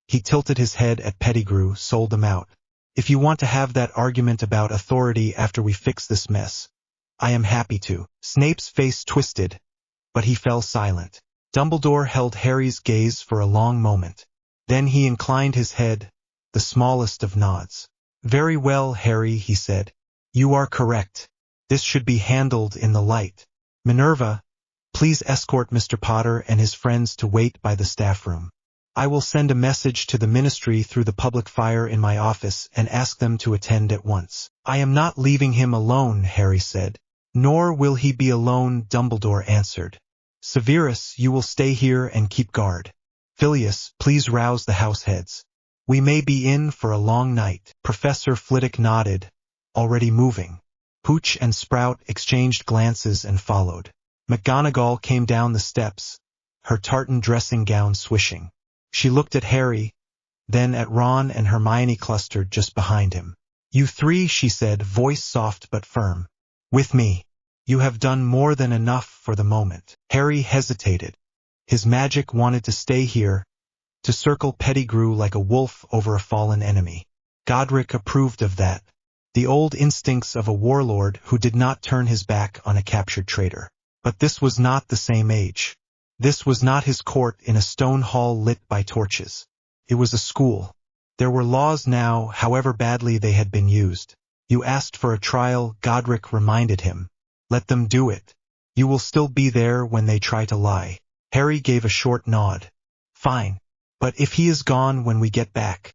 he tilted his head at Pettigrew, sold them out. If you want to have that argument about authority after we fix this mess, I am happy to. Snape's face twisted, but he fell silent. Dumbledore held Harry's gaze for a long moment. Then he inclined his head, the smallest of nods. Very well, Harry, he said. You are correct. This should be handled in the light. Minerva, please escort Mr. Potter and his friends to wait by the staff room. I will send a message to the ministry through the public fire in my office and ask them to attend at once. I am not leaving him alone, Harry said. Nor will he be alone, Dumbledore answered. Severus, you will stay here and keep guard. Phileas, please rouse the house heads. We may be in for a long night. Professor Flitwick nodded, already moving. Hooch and Sprout exchanged glances and followed. McGonagall came down the steps, her tartan dressing gown swishing. She looked at Harry, then at Ron and Hermione clustered just behind him. You three, she said, voice soft but firm. With me. You have done more than enough for the moment. Harry hesitated. His magic wanted to stay here, to circle Pettigrew like a wolf over a fallen enemy. Godric approved of that, the old instincts of a warlord who did not turn his back on a captured traitor. But this was not the same age. This was not his court in a stone hall lit by torches. It was a school. There were laws now, however badly they had been used. You asked for a trial, Godric reminded him. Let them do it. You will still be there when they try to lie. Harry gave a short nod. Fine. But if he is gone when we get back,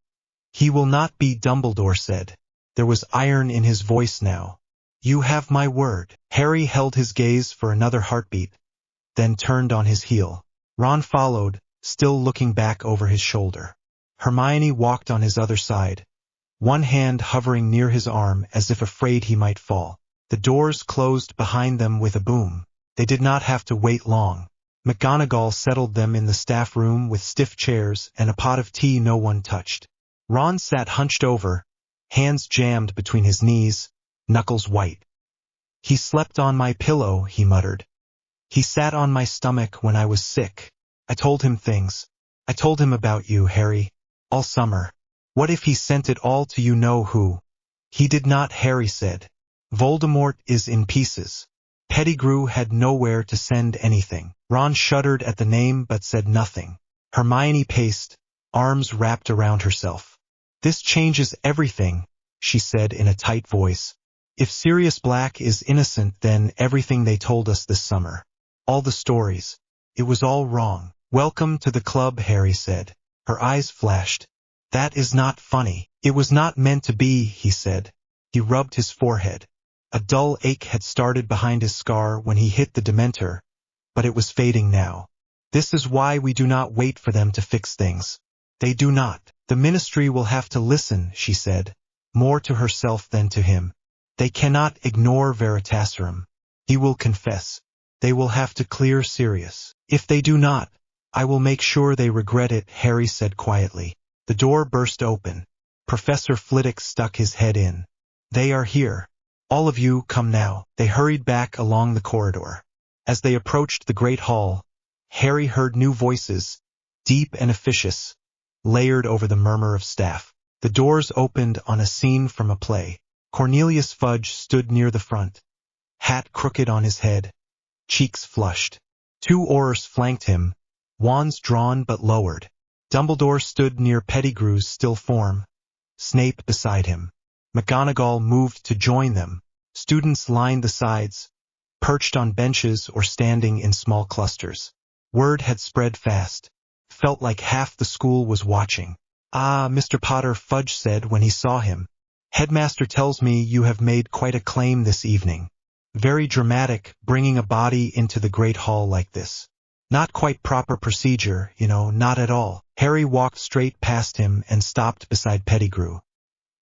he will not be, Dumbledore said. There was iron in his voice now. You have my word. Harry held his gaze for another heartbeat, then turned on his heel. Ron followed, still looking back over his shoulder. Hermione walked on his other side, one hand hovering near his arm as if afraid he might fall. The doors closed behind them with a boom. They did not have to wait long. McGonagall settled them in the staff room with stiff chairs and a pot of tea no one touched. Ron sat hunched over, hands jammed between his knees, knuckles white. He slept on my pillow, he muttered. He sat on my stomach when I was sick. I told him things. I told him about you, Harry, all summer. What if he sent it all to you know who? He did not, Harry said. Voldemort is in pieces. Pettigrew had nowhere to send anything. Ron shuddered at the name but said nothing. Hermione paced, arms wrapped around herself. This changes everything, she said in a tight voice. If Sirius Black is innocent, then everything they told us this summer. All the stories. It was all wrong. Welcome to the club, Harry said. Her eyes flashed. That is not funny. It was not meant to be, he said. He rubbed his forehead. A dull ache had started behind his scar when he hit the Dementor, but it was fading now. This is why we do not wait for them to fix things. They do not. The Ministry will have to listen, she said, more to herself than to him. They cannot ignore Veritaserum. He will confess. They will have to clear Sirius. If they do not, I will make sure they regret it, Harry said quietly. The door burst open. Professor Flitwick stuck his head in. They are here. All of you, come now. They hurried back along the corridor. As they approached the great hall, Harry heard new voices, deep and officious, layered over the murmur of staff. The doors opened on a scene from a play. Cornelius Fudge stood near the front, hat crooked on his head, cheeks flushed. Two Aurors flanked him, wands drawn but lowered. Dumbledore stood near Pettigrew's still form, Snape beside him. McGonagall moved to join them. Students lined the sides, perched on benches or standing in small clusters. Word had spread fast. Felt like half the school was watching. Ah, Mr. Potter, Fudge said when he saw him. Headmaster tells me you have made quite a claim this evening. Very dramatic, bringing a body into the great hall like this. Not quite proper procedure, not at all. Harry walked straight past him and stopped beside Pettigrew.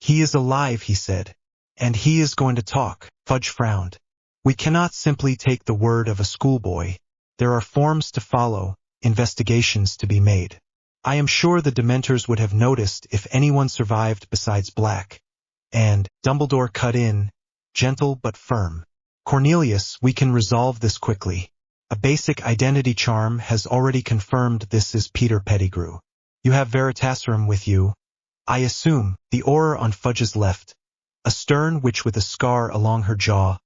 He is alive, he said. And he is going to talk. Fudge frowned. We cannot simply take the word of a schoolboy. There are forms to follow, investigations to be made. I am sure the Dementors would have noticed if anyone survived besides Black. And Dumbledore cut in, gentle but firm. Cornelius, we can resolve this quickly. A basic identity charm has already confirmed this is Peter Pettigrew. You have Veritaserum with you, I assume. The Auror on Fudge's left, a stern witch with a scar along her jaw,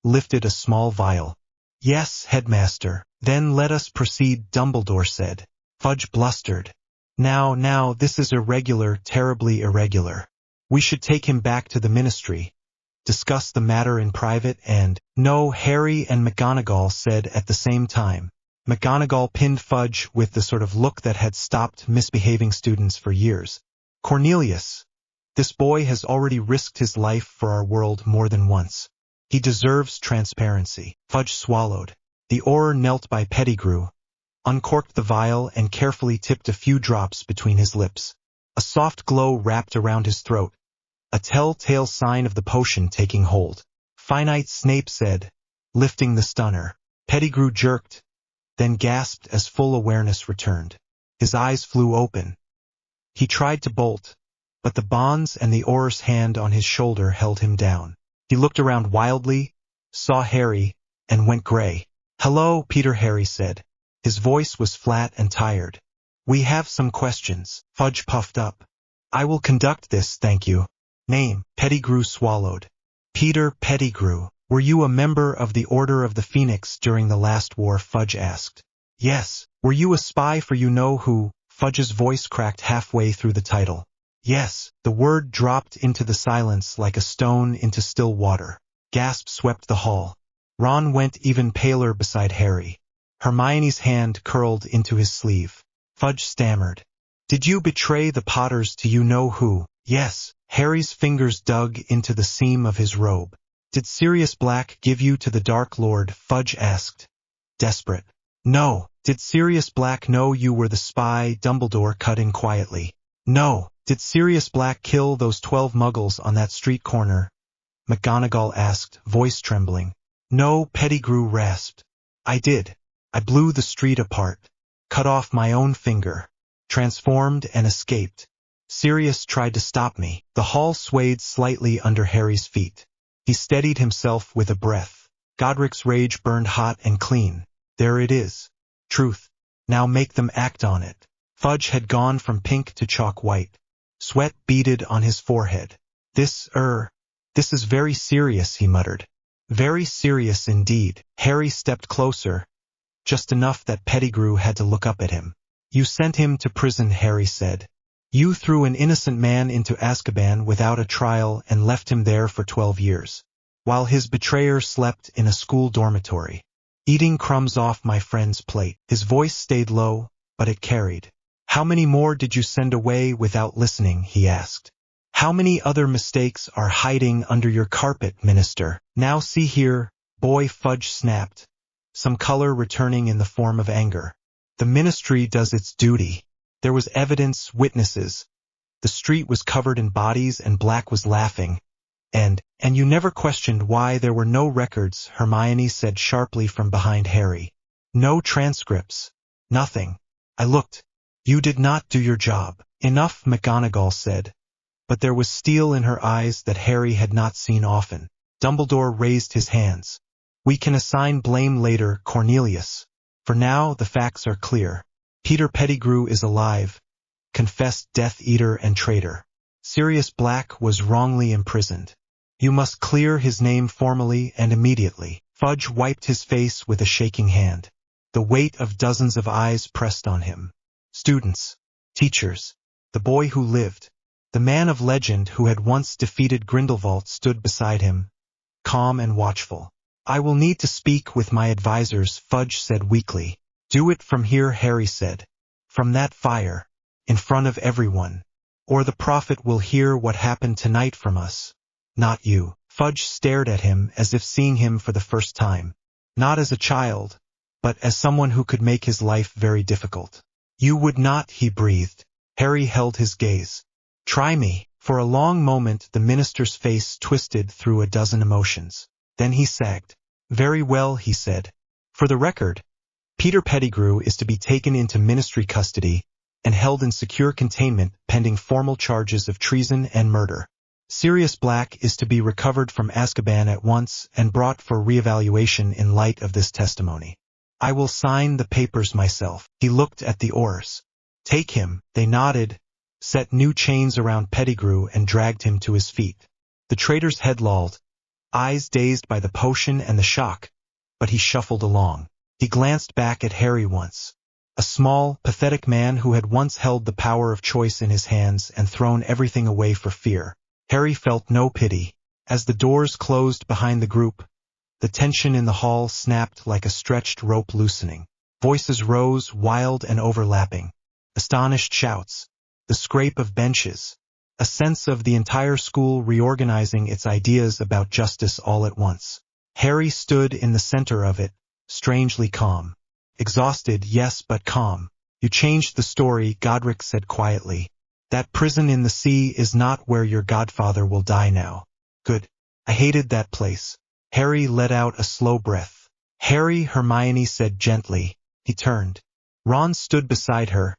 lifted a small vial. Yes, Headmaster. Then let us proceed, Dumbledore said. Fudge blustered. Now, this is irregular, terribly irregular. We should take him back to the Ministry, discuss the matter in private and— No, Harry and McGonagall said at the same time. McGonagall pinned Fudge with the sort of look that had stopped misbehaving students for years. Cornelius, this boy has already risked his life for our world more than once. He deserves transparency. Fudge swallowed. The Auror knelt by Pettigrew, uncorked the vial and carefully tipped a few drops between his lips. A soft glow wrapped around his throat, a telltale sign of the potion taking hold. Finite, Snape said, lifting the stunner. Pettigrew jerked, then gasped as full awareness returned. His eyes flew open. He tried to bolt, but the bonds and the Auror's hand on his shoulder held him down. He looked around wildly, saw Harry, and went gray. Hello, Peter, Harry said. His voice was flat and tired. We have some questions. Fudge puffed up. I will conduct this, thank you. Name. Pettigrew swallowed. Peter Pettigrew. Were you a member of the Order of the Phoenix during the last war? Fudge asked. Yes. Were you a spy for you know who? Fudge's voice cracked halfway through the title. Yes. The word dropped into the silence like a stone into still water. Gasps swept the hall. Ron went even paler beside Harry. Hermione's hand curled into his sleeve. Fudge stammered. Did you betray the Potters to you-know-who? Yes. Harry's fingers dug into the seam of his robe. Did Sirius Black give you to the Dark Lord? Fudge asked, desperate. No. Did Sirius Black know you were the spy? Dumbledore cut in quietly. No. Did Sirius Black kill those 12 muggles on that street corner? McGonagall asked, voice trembling. No, Pettigrew rasped. I did. I blew the street apart, cut off my own finger, transformed and escaped. Sirius tried to stop me. The hall swayed slightly under Harry's feet. He steadied himself with a breath. Godric's rage burned hot and clean. There it is. Truth. Now make them act on it. Fudge had gone from pink to chalk white. Sweat beaded on his forehead. This is very serious, he muttered. Very serious indeed. Harry stepped closer, just enough that Pettigrew had to look up at him. You sent him to prison, Harry said. You threw an innocent man into Azkaban without a trial and left him there for 12 years, while his betrayer slept in a school dormitory, eating crumbs off my friend's plate. His voice stayed low, but it carried. How many more did you send away without listening? He asked. How many other mistakes are hiding under your carpet, Minister? Now see here, boy, Fudge snapped, some color returning in the form of anger. The ministry does its duty. There was evidence, witnesses. The street was covered in bodies and Black was laughing. And you never questioned why there were no records, Hermione said sharply from behind Harry. No transcripts. Nothing. I looked. You did not do your job. Enough, McGonagall said. But there was steel in her eyes that Harry had not seen often. Dumbledore raised his hands. We can assign blame later, Cornelius. For now, the facts are clear. Peter Pettigrew is alive, confessed Death Eater and traitor. Sirius Black was wrongly imprisoned. You must clear his name formally and immediately. Fudge wiped his face with a shaking hand. The weight of dozens of eyes pressed on him. Students, teachers, the boy who lived, the man of legend who had once defeated Grindelwald stood beside him, calm and watchful. I will need to speak with my advisors, Fudge said weakly. Do it from here, Harry said. From that fire, in front of everyone. Or the prophet will hear what happened tonight from us. Not you. Fudge stared at him as if seeing him for the first time. Not as a child, but as someone who could make his life very difficult. You would not, he breathed. Harry held his gaze. Try me. For a long moment the minister's face twisted through a dozen emotions. Then he sagged. Very well, he said. For the record, Peter Pettigrew is to be taken into ministry custody and held in secure containment pending formal charges of treason and murder. Sirius Black is to be recovered from Azkaban at once and brought for reevaluation in light of this testimony. I will sign the papers myself. He looked at the oars. Take him, they nodded, set new chains around Pettigrew and dragged him to his feet. The traitor's head lolled, eyes dazed by the potion and the shock, but he shuffled along. He glanced back at Harry once. A small, pathetic man who had once held the power of choice in his hands and thrown everything away for fear. Harry felt no pity. As the doors closed behind the group, the tension in the hall snapped like a stretched rope loosening. Voices rose, wild and overlapping. Astonished shouts, the scrape of benches, a sense of the entire school reorganizing its ideas about justice all at once. Harry stood in the center of it, strangely calm. Exhausted, yes, but calm. You changed the story, Godric said quietly. That prison in the sea is not where your godfather will die now. Good. I hated that place. Harry let out a slow breath. Harry, Hermione said gently. He turned. Ron stood beside her,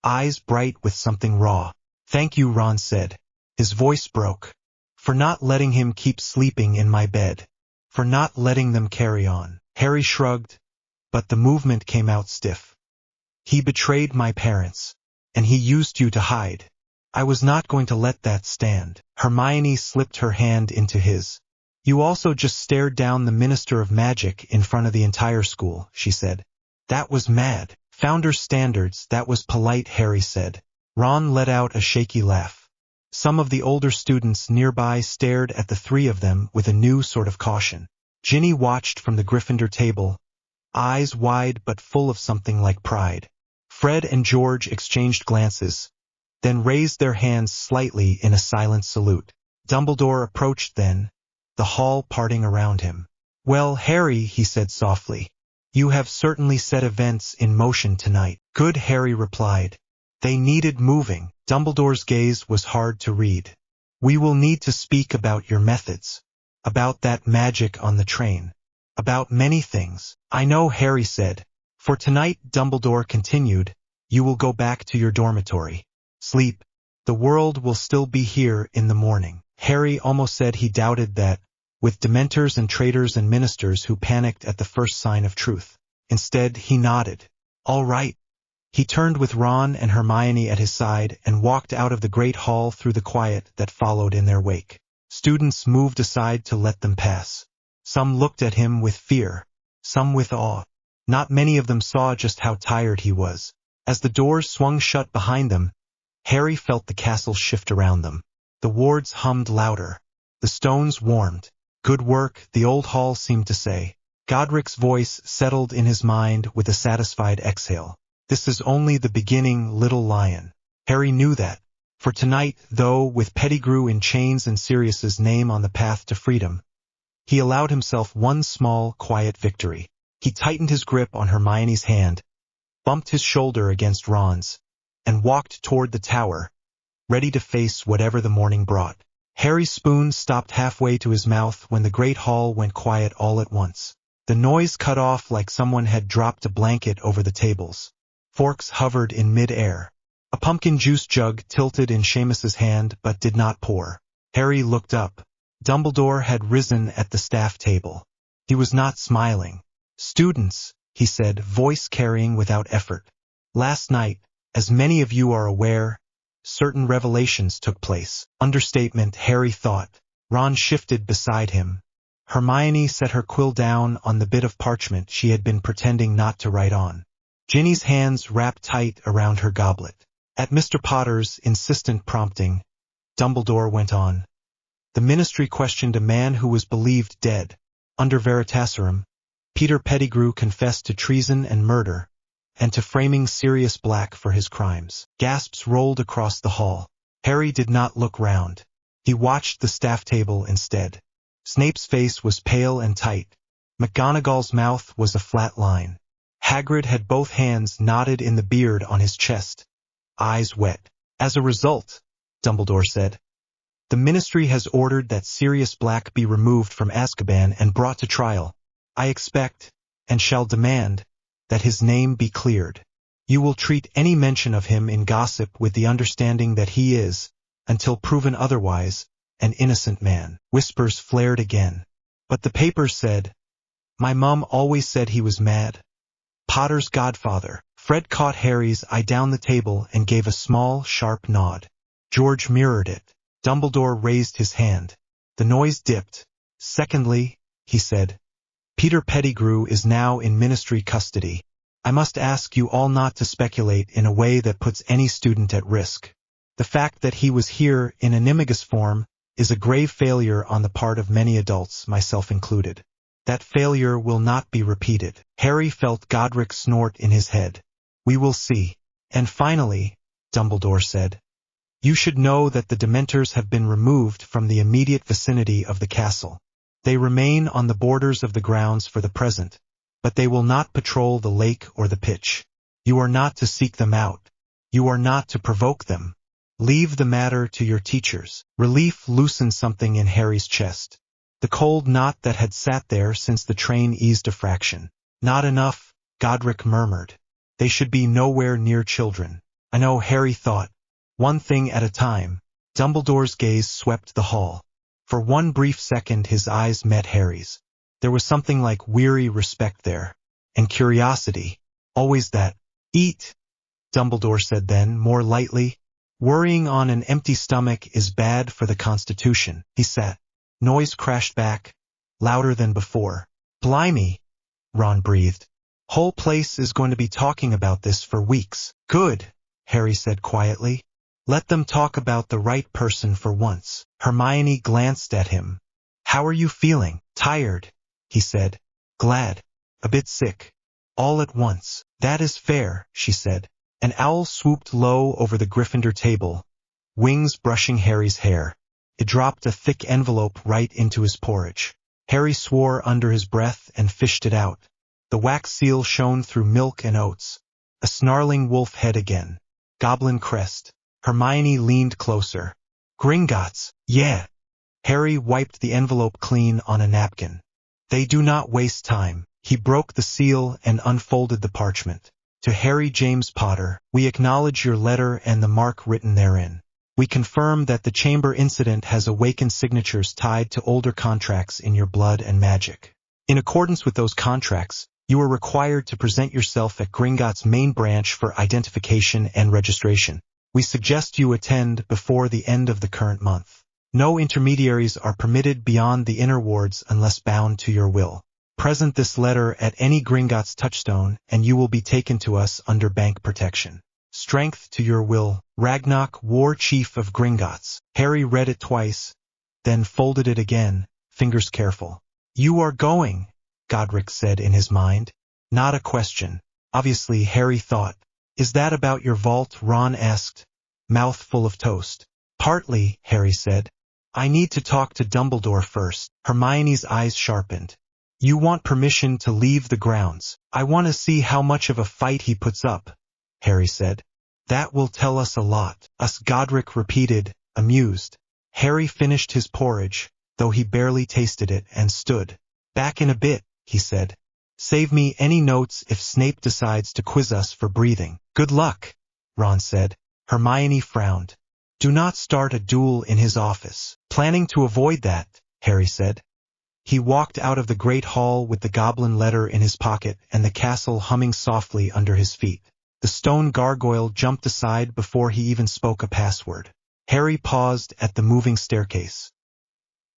eyes bright with something raw. Thank you, Ron said. His voice broke. For not letting him keep sleeping in my bed. For not letting them carry on. Harry shrugged, but the movement came out stiff. He betrayed my parents, and he used you to hide. I was not going to let that stand. Hermione slipped her hand into his. You also just stared down the Minister of Magic in front of the entire school, she said. That was mad. Founder's standards, that was polite, Harry said. Ron let out a shaky laugh. Some of the older students nearby stared at the three of them with a new sort of caution. Ginny watched from the Gryffindor table, eyes wide but full of something like pride. Fred and George exchanged glances, then raised their hands slightly in a silent salute. Dumbledore approached then, the hall parting around him. "Well, Harry," he said softly, "you have certainly set events in motion tonight." "Good," Harry replied. "They needed moving." Dumbledore's gaze was hard to read. "We will need to speak about your methods, about that magic on the train, about many things." "I know," Harry said. "For tonight," Dumbledore continued, "you will go back to your dormitory. Sleep. The world will still be here in the morning." Harry almost said he doubted that, with dementors and traitors and ministers who panicked at the first sign of truth. Instead, he nodded. "All right." He turned with Ron and Hermione at his side and walked out of the great hall through the quiet that followed in their wake. Students moved aside to let them pass. Some looked at him with fear, some with awe. Not many of them saw just how tired he was. As the doors swung shut behind them, Harry felt the castle shift around them. The wards hummed louder. The stones warmed. "Good work," the old hall seemed to say. Godric's voice settled in his mind with a satisfied exhale. "This is only the beginning, little lion." Harry knew that. For tonight, though, with Pettigrew in chains and Sirius's name on the path to freedom, he allowed himself one small, quiet victory. He tightened his grip on Hermione's hand, bumped his shoulder against Ron's, and walked toward the tower, ready to face whatever the morning brought. Harry's spoon stopped halfway to his mouth when the great hall went quiet all at once. The noise cut off like someone had dropped a blanket over the tables. Forks hovered in mid-air. A pumpkin juice jug tilted in Seamus's hand but did not pour. Harry looked up. Dumbledore had risen at the staff table. He was not smiling. "Students," he said, voice carrying without effort. "Last night, as many of you are aware, certain revelations took place." Understatement, Harry thought. Ron shifted beside him. Hermione set her quill down on the bit of parchment she had been pretending not to write on. Ginny's hands wrapped tight around her goblet. At Mr. Potter's insistent prompting, Dumbledore went on. "The Ministry questioned a man who was believed dead. Under Veritaserum, Peter Pettigrew confessed to treason and murder, and to framing Sirius Black for his crimes." Gasps rolled across the hall. Harry did not look round. He watched the staff table instead. Snape's face was pale and tight. McGonagall's mouth was a flat line. Hagrid had both hands knotted in the beard on his chest, eyes wet. "As a result," Dumbledore said, "the Ministry has ordered that Sirius Black be removed from Azkaban and brought to trial. I expect, and shall demand, that his name be cleared. You will treat any mention of him in gossip with the understanding that he is, until proven otherwise, an innocent man." Whispers flared again. "But the papers said, my mum always said he was mad. Potter's godfather." Fred caught Harry's eye down the table and gave a small, sharp nod. George mirrored it. Dumbledore raised his hand. The noise dipped. "Secondly," he said, "Peter Pettigrew is now in Ministry custody. I must ask you all not to speculate in a way that puts any student at risk. The fact that he was here in animagus form is a grave failure on the part of many adults, myself included. That failure will not be repeated." Harry felt Godric snort in his head. "We will see." "And finally," Dumbledore said, "you should know that the Dementors have been removed from the immediate vicinity of the castle. They remain on the borders of the grounds for the present, but they will not patrol the lake or the pitch. You are not to seek them out. You are not to provoke them. Leave the matter to your teachers." Relief loosened something in Harry's chest. The cold knot that had sat there since the train eased a fraction. "Not enough," Godric murmured. "They should be nowhere near children." "I know," Harry thought. "One thing at a time." Dumbledore's gaze swept the hall. For one brief second his eyes met Harry's. There was something like weary respect there. And curiosity. Always that. "Eat," Dumbledore said then, more lightly. "Worrying on an empty stomach is bad for the constitution." He sat. Noise crashed back, louder than before. "Blimey," Ron breathed. "Whole place is going to be talking about this for weeks." "Good," Harry said quietly. "Let them talk about the right person for once." Hermione glanced at him. "How are you feeling?" "Tired," he said. "Glad. A bit sick. All at once." "That is fair," she said. An owl swooped low over the Gryffindor table, wings brushing Harry's hair. It dropped a thick envelope right into his porridge. Harry swore under his breath and fished it out. The wax seal shone through milk and oats. A snarling wolf head again. Goblin crest. Hermione leaned closer. Gringotts, yeah. Harry wiped the envelope clean on a napkin. They do not waste time. He broke the seal and unfolded the parchment. To Harry James Potter, we acknowledge your letter and the mark written therein. We confirm that the chamber incident has awakened signatures tied to older contracts in your blood and magic. In accordance with those contracts, you are required to present yourself at Gringotts' main branch for identification and registration. We suggest you attend before the end of the current month. No intermediaries are permitted beyond the inner wards unless bound to your will. Present this letter at any Gringotts touchstone and you will be taken to us under bank protection. Strength to your will, Ragnarok, War Chief of Gringotts. Harry read it twice, then folded it again, fingers careful. You are going, Godric said in his mind. Not a question. Obviously, Harry thought. Is that about your vault? Ron asked, mouth full of toast. Partly, Harry said. I need to talk to Dumbledore first. Hermione's eyes sharpened. You want permission to leave the grounds. I want to see how much of a fight he puts up, Harry said. That will tell us a lot. Godric repeated, amused. Harry finished his porridge, though he barely tasted it, and stood. Back in a bit, he said. Save me any notes if Snape decides to quiz us for breathing. Good luck, Ron said. Hermione frowned. Do not start a duel in his office. Planning to avoid that, Harry said. He walked out of the great hall with the goblin letter in his pocket and the castle humming softly under his feet. The stone gargoyle jumped aside before he even spoke a password. Harry paused at the moving staircase.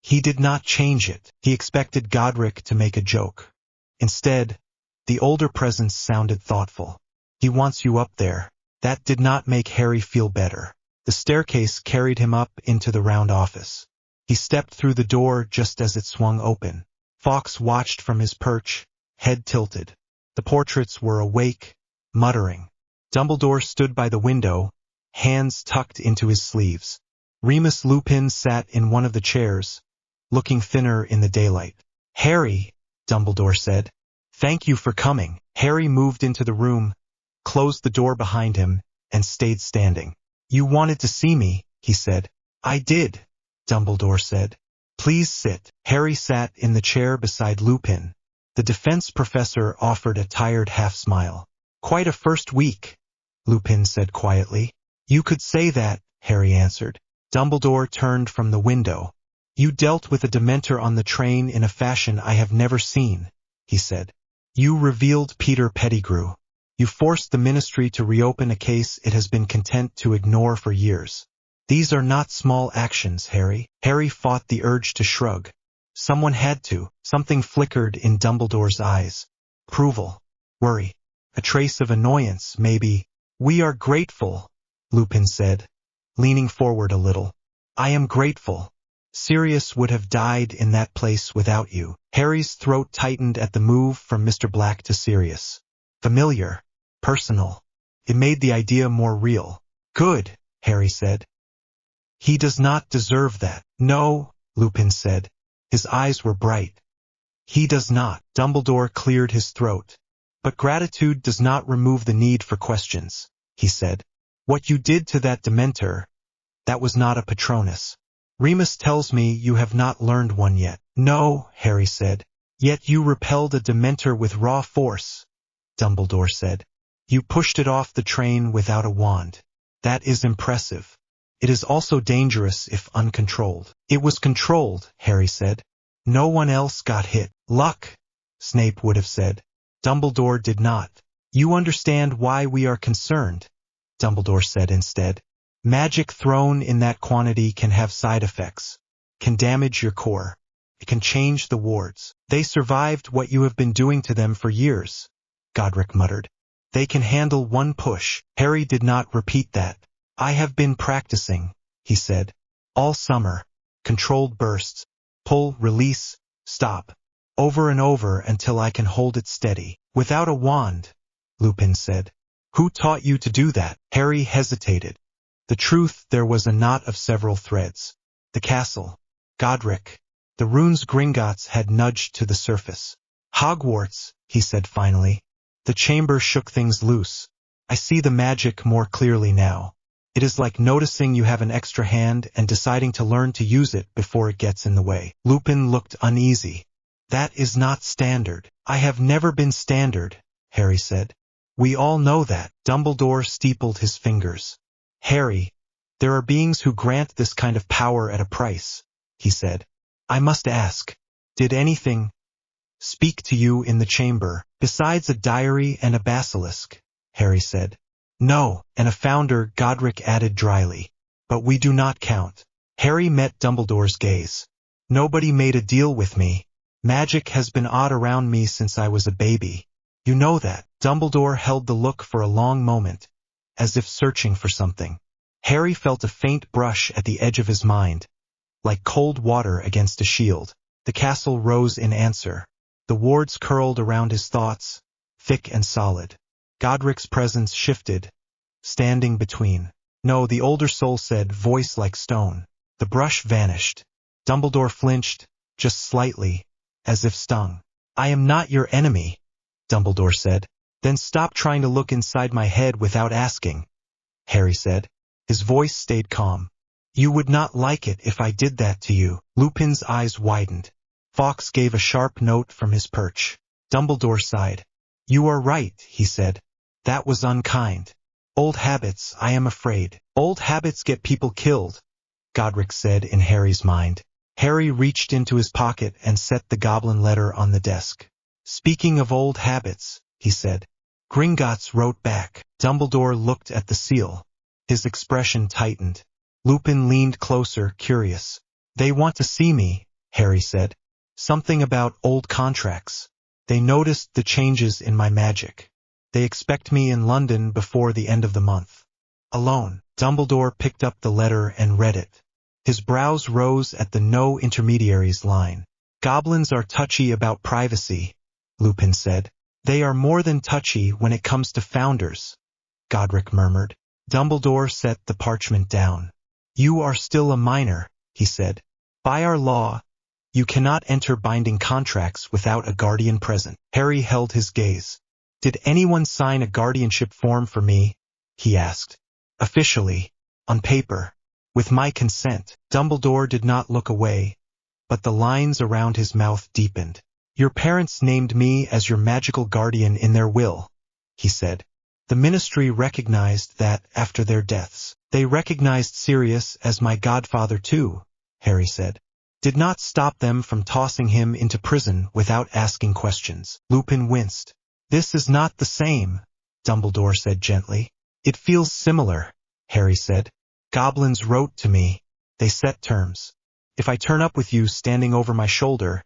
He did not change it. He expected Godric to make a joke. Instead, the older presence sounded thoughtful. He wants you up there. That did not make Harry feel better. The staircase carried him up into the round office. He stepped through the door just as it swung open. Fawkes watched from his perch, head tilted. The portraits were awake, muttering. Dumbledore stood by the window, hands tucked into his sleeves. Remus Lupin sat in one of the chairs, looking thinner in the daylight. Harry, Dumbledore said. Thank you for coming. Harry moved into the room, closed the door behind him, and stayed standing. You wanted to see me, he said. I did, Dumbledore said. Please sit. Harry sat in the chair beside Lupin. The defense professor offered a tired half-smile. Quite a first week, Lupin said quietly. You could say that, Harry answered. Dumbledore turned from the window. You dealt with a Dementor on the train in a fashion I have never seen, he said. You revealed Peter Pettigrew. You forced the Ministry to reopen a case it has been content to ignore for years. These are not small actions, Harry. Harry fought the urge to shrug. Someone had to. Something flickered in Dumbledore's eyes. Approval. Worry. A trace of annoyance, maybe. We are grateful, Lupin said, leaning forward a little. I am grateful. Sirius would have died in that place without you. Harry's throat tightened at the move from Mr. Black to Sirius. Familiar. Personal. It made the idea more real. Good, Harry said. He does not deserve that. No, Lupin said. His eyes were bright. He does not. Dumbledore cleared his throat. But gratitude does not remove the need for questions, he said. What you did to that Dementor, that was not a Patronus. Remus tells me you have not learned one yet. No, Harry said. Yet you repelled a Dementor with raw force, Dumbledore said. You pushed it off the train without a wand. That is impressive. It is also dangerous if uncontrolled. It was controlled, Harry said. No one else got hit. Luck, Snape would have said. Dumbledore did not. You understand why we are concerned, Dumbledore said instead. Magic thrown in that quantity can have side effects, can damage your core. It can change the wards. They survived what you have been doing to them for years, Godric muttered. They can handle one push. Harry did not repeat that. I have been practicing, he said. All summer. Controlled bursts. Pull, release, stop. Over and over until I can hold it steady. Without a wand, Lupin said. Who taught you to do that? Harry hesitated. The truth, there was a knot of several threads. The castle. Godric. The runes Gringotts had nudged to the surface. Hogwarts, he said finally. The chamber shook things loose. I see the magic more clearly now. It is like noticing you have an extra hand and deciding to learn to use it before it gets in the way. Lupin looked uneasy. That is not standard. I have never been standard, Harry said. We all know that. Dumbledore steepled his fingers. Harry, there are beings who grant this kind of power at a price, he said. I must ask, did anything speak to you in the chamber, besides a diary and a basilisk? Harry said. No, and a founder, Godric added dryly. But we do not count. Harry met Dumbledore's gaze. Nobody made a deal with me. Magic has been odd around me since I was a baby. You know that. Dumbledore held the look for a long moment, as if searching for something. Harry felt a faint brush at the edge of his mind, like cold water against a shield. The castle rose in answer. The wards curled around his thoughts, thick and solid. Godric's presence shifted, standing between. No, the older soul said, voice like stone. The brush vanished. Dumbledore flinched, just slightly, as if stung. I am not your enemy, Dumbledore said. Then stop trying to look inside my head without asking, Harry said. His voice stayed calm. You would not like it if I did that to you. Lupin's eyes widened. Fawkes gave a sharp note from his perch. Dumbledore sighed. You are right, he said. That was unkind. Old habits, I am afraid. Old habits get people killed, Godric said in Harry's mind. Harry reached into his pocket and set the goblin letter on the desk. Speaking of old habits, he said. Gringotts wrote back. Dumbledore looked at the seal. His expression tightened. Lupin leaned closer, curious. They want to see me, Harry said. Something about old contracts. They noticed the changes in my magic. They expect me in London before the end of the month. Alone. Dumbledore picked up the letter and read it. His brows rose at the no intermediaries line. Goblins are touchy about privacy, Lupin said. They are more than touchy when it comes to founders, Godric murmured. Dumbledore set the parchment down. You are still a minor, he said. By our law, you cannot enter binding contracts without a guardian present. Harry held his gaze. Did anyone sign a guardianship form for me? He asked. Officially, on paper, with my consent. Dumbledore did not look away, but the lines around his mouth deepened. Your parents named me as your magical guardian in their will, he said. The ministry recognized that after their deaths. They recognized Sirius as my godfather too, Harry said. Did not stop them from tossing him into prison without asking questions. Lupin winced. This is not the same, Dumbledore said gently. It feels similar, Harry said. Goblins wrote to me. They set terms. If I turn up with you standing over my shoulder,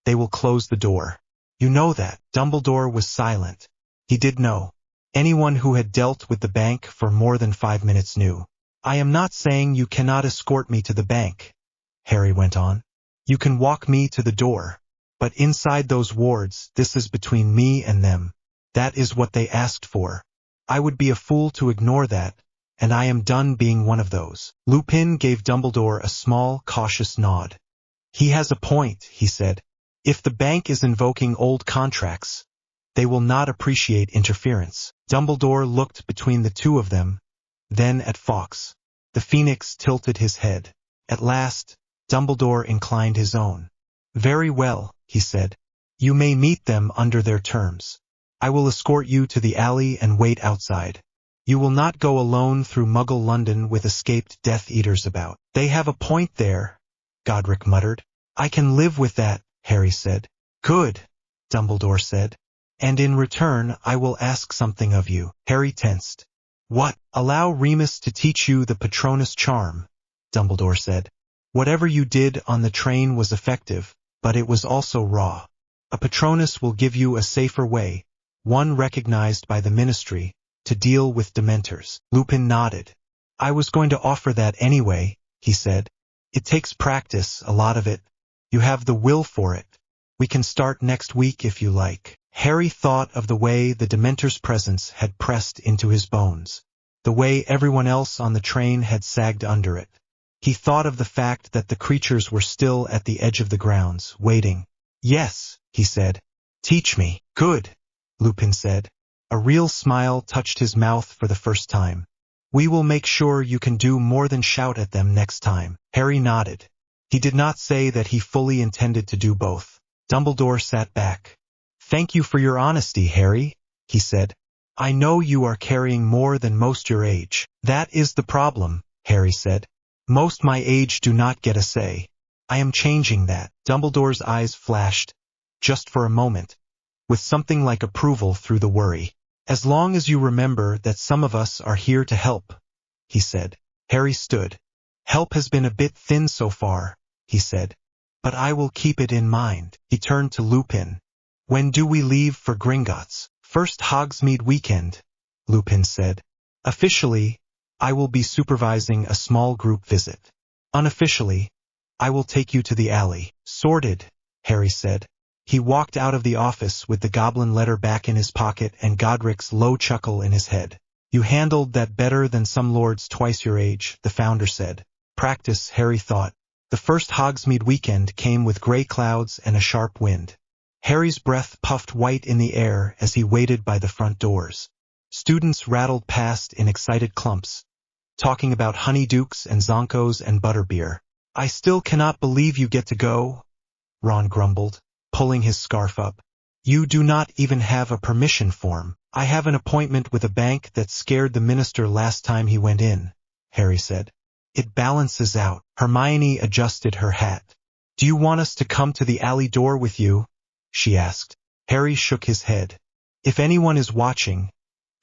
they will close the door. You know that. Dumbledore was silent. He did know. Anyone who had dealt with the bank for more than 5 minutes knew. I am not saying you cannot escort me to the bank, Harry went on. You can walk me to the door. But inside those wards, this is between me and them. That is what they asked for. I would be a fool to ignore that, and I am done being one of those. Lupin gave Dumbledore a small, cautious nod. He has a point, he said. If the bank is invoking old contracts, they will not appreciate interference. Dumbledore looked between the two of them, then at Fawkes. The Phoenix tilted his head. At last, Dumbledore inclined his own. Very well, he said. You may meet them under their terms. I will escort you to the alley and wait outside. You will not go alone through Muggle London with escaped Death Eaters about. They have a point there, Godric muttered. I can live with that, Harry said. Good, Dumbledore said. And in return I will ask something of you. Harry tensed. What? Allow Remus to teach you the Patronus charm, Dumbledore said. Whatever you did on the train was effective, but it was also raw. A Patronus will give you a safer way, one recognized by the ministry, to deal with Dementors. Lupin nodded. I was going to offer that anyway, he said. It takes practice, a lot of it. You have the will for it. We can start next week if you like. Harry thought of the way the Dementor's presence had pressed into his bones, the way everyone else on the train had sagged under it. He thought of the fact that the creatures were still at the edge of the grounds, waiting. "Yes," he said. "Teach me." "Good," Lupin said. A real smile touched his mouth for the first time. "We will make sure you can do more than shout at them next time." Harry nodded. He did not say that he fully intended to do both. Dumbledore sat back. "Thank you for your honesty, Harry," he said. "I know you are carrying more than most your age." "That is the problem," Harry said. "Most my age do not get a say. I am changing that." Dumbledore's eyes flashed, just for a moment, with something like approval through the worry. "As long as you remember that some of us are here to help," he said. Harry stood. "Help has been a bit thin so far," he said, "but I will keep it in mind." He turned to Lupin. "When do we leave for Gringotts?" "First Hogsmeade weekend," Lupin said. "Officially, I will be supervising a small group visit. Unofficially, I will take you to the alley." "Sorted," Harry said. He walked out of the office with the goblin letter back in his pocket and Godric's low chuckle in his head. "You handled that better than some lords twice your age," the founder said. Practice, Harry thought. The first Hogsmeade weekend came with grey clouds and a sharp wind. Harry's breath puffed white in the air as he waited by the front doors. Students rattled past in excited clumps, talking about honeydukes and zonkos and butterbeer. "I still cannot believe you get to go," Ron grumbled, pulling his scarf up. "You do not even have a permission form." "I have an appointment with a bank that scared the minister last time he went in," Harry said. "It balances out." Hermione adjusted her hat. "Do you want us to come to the alley door with you?" she asked. Harry shook his head. "If anyone is watching,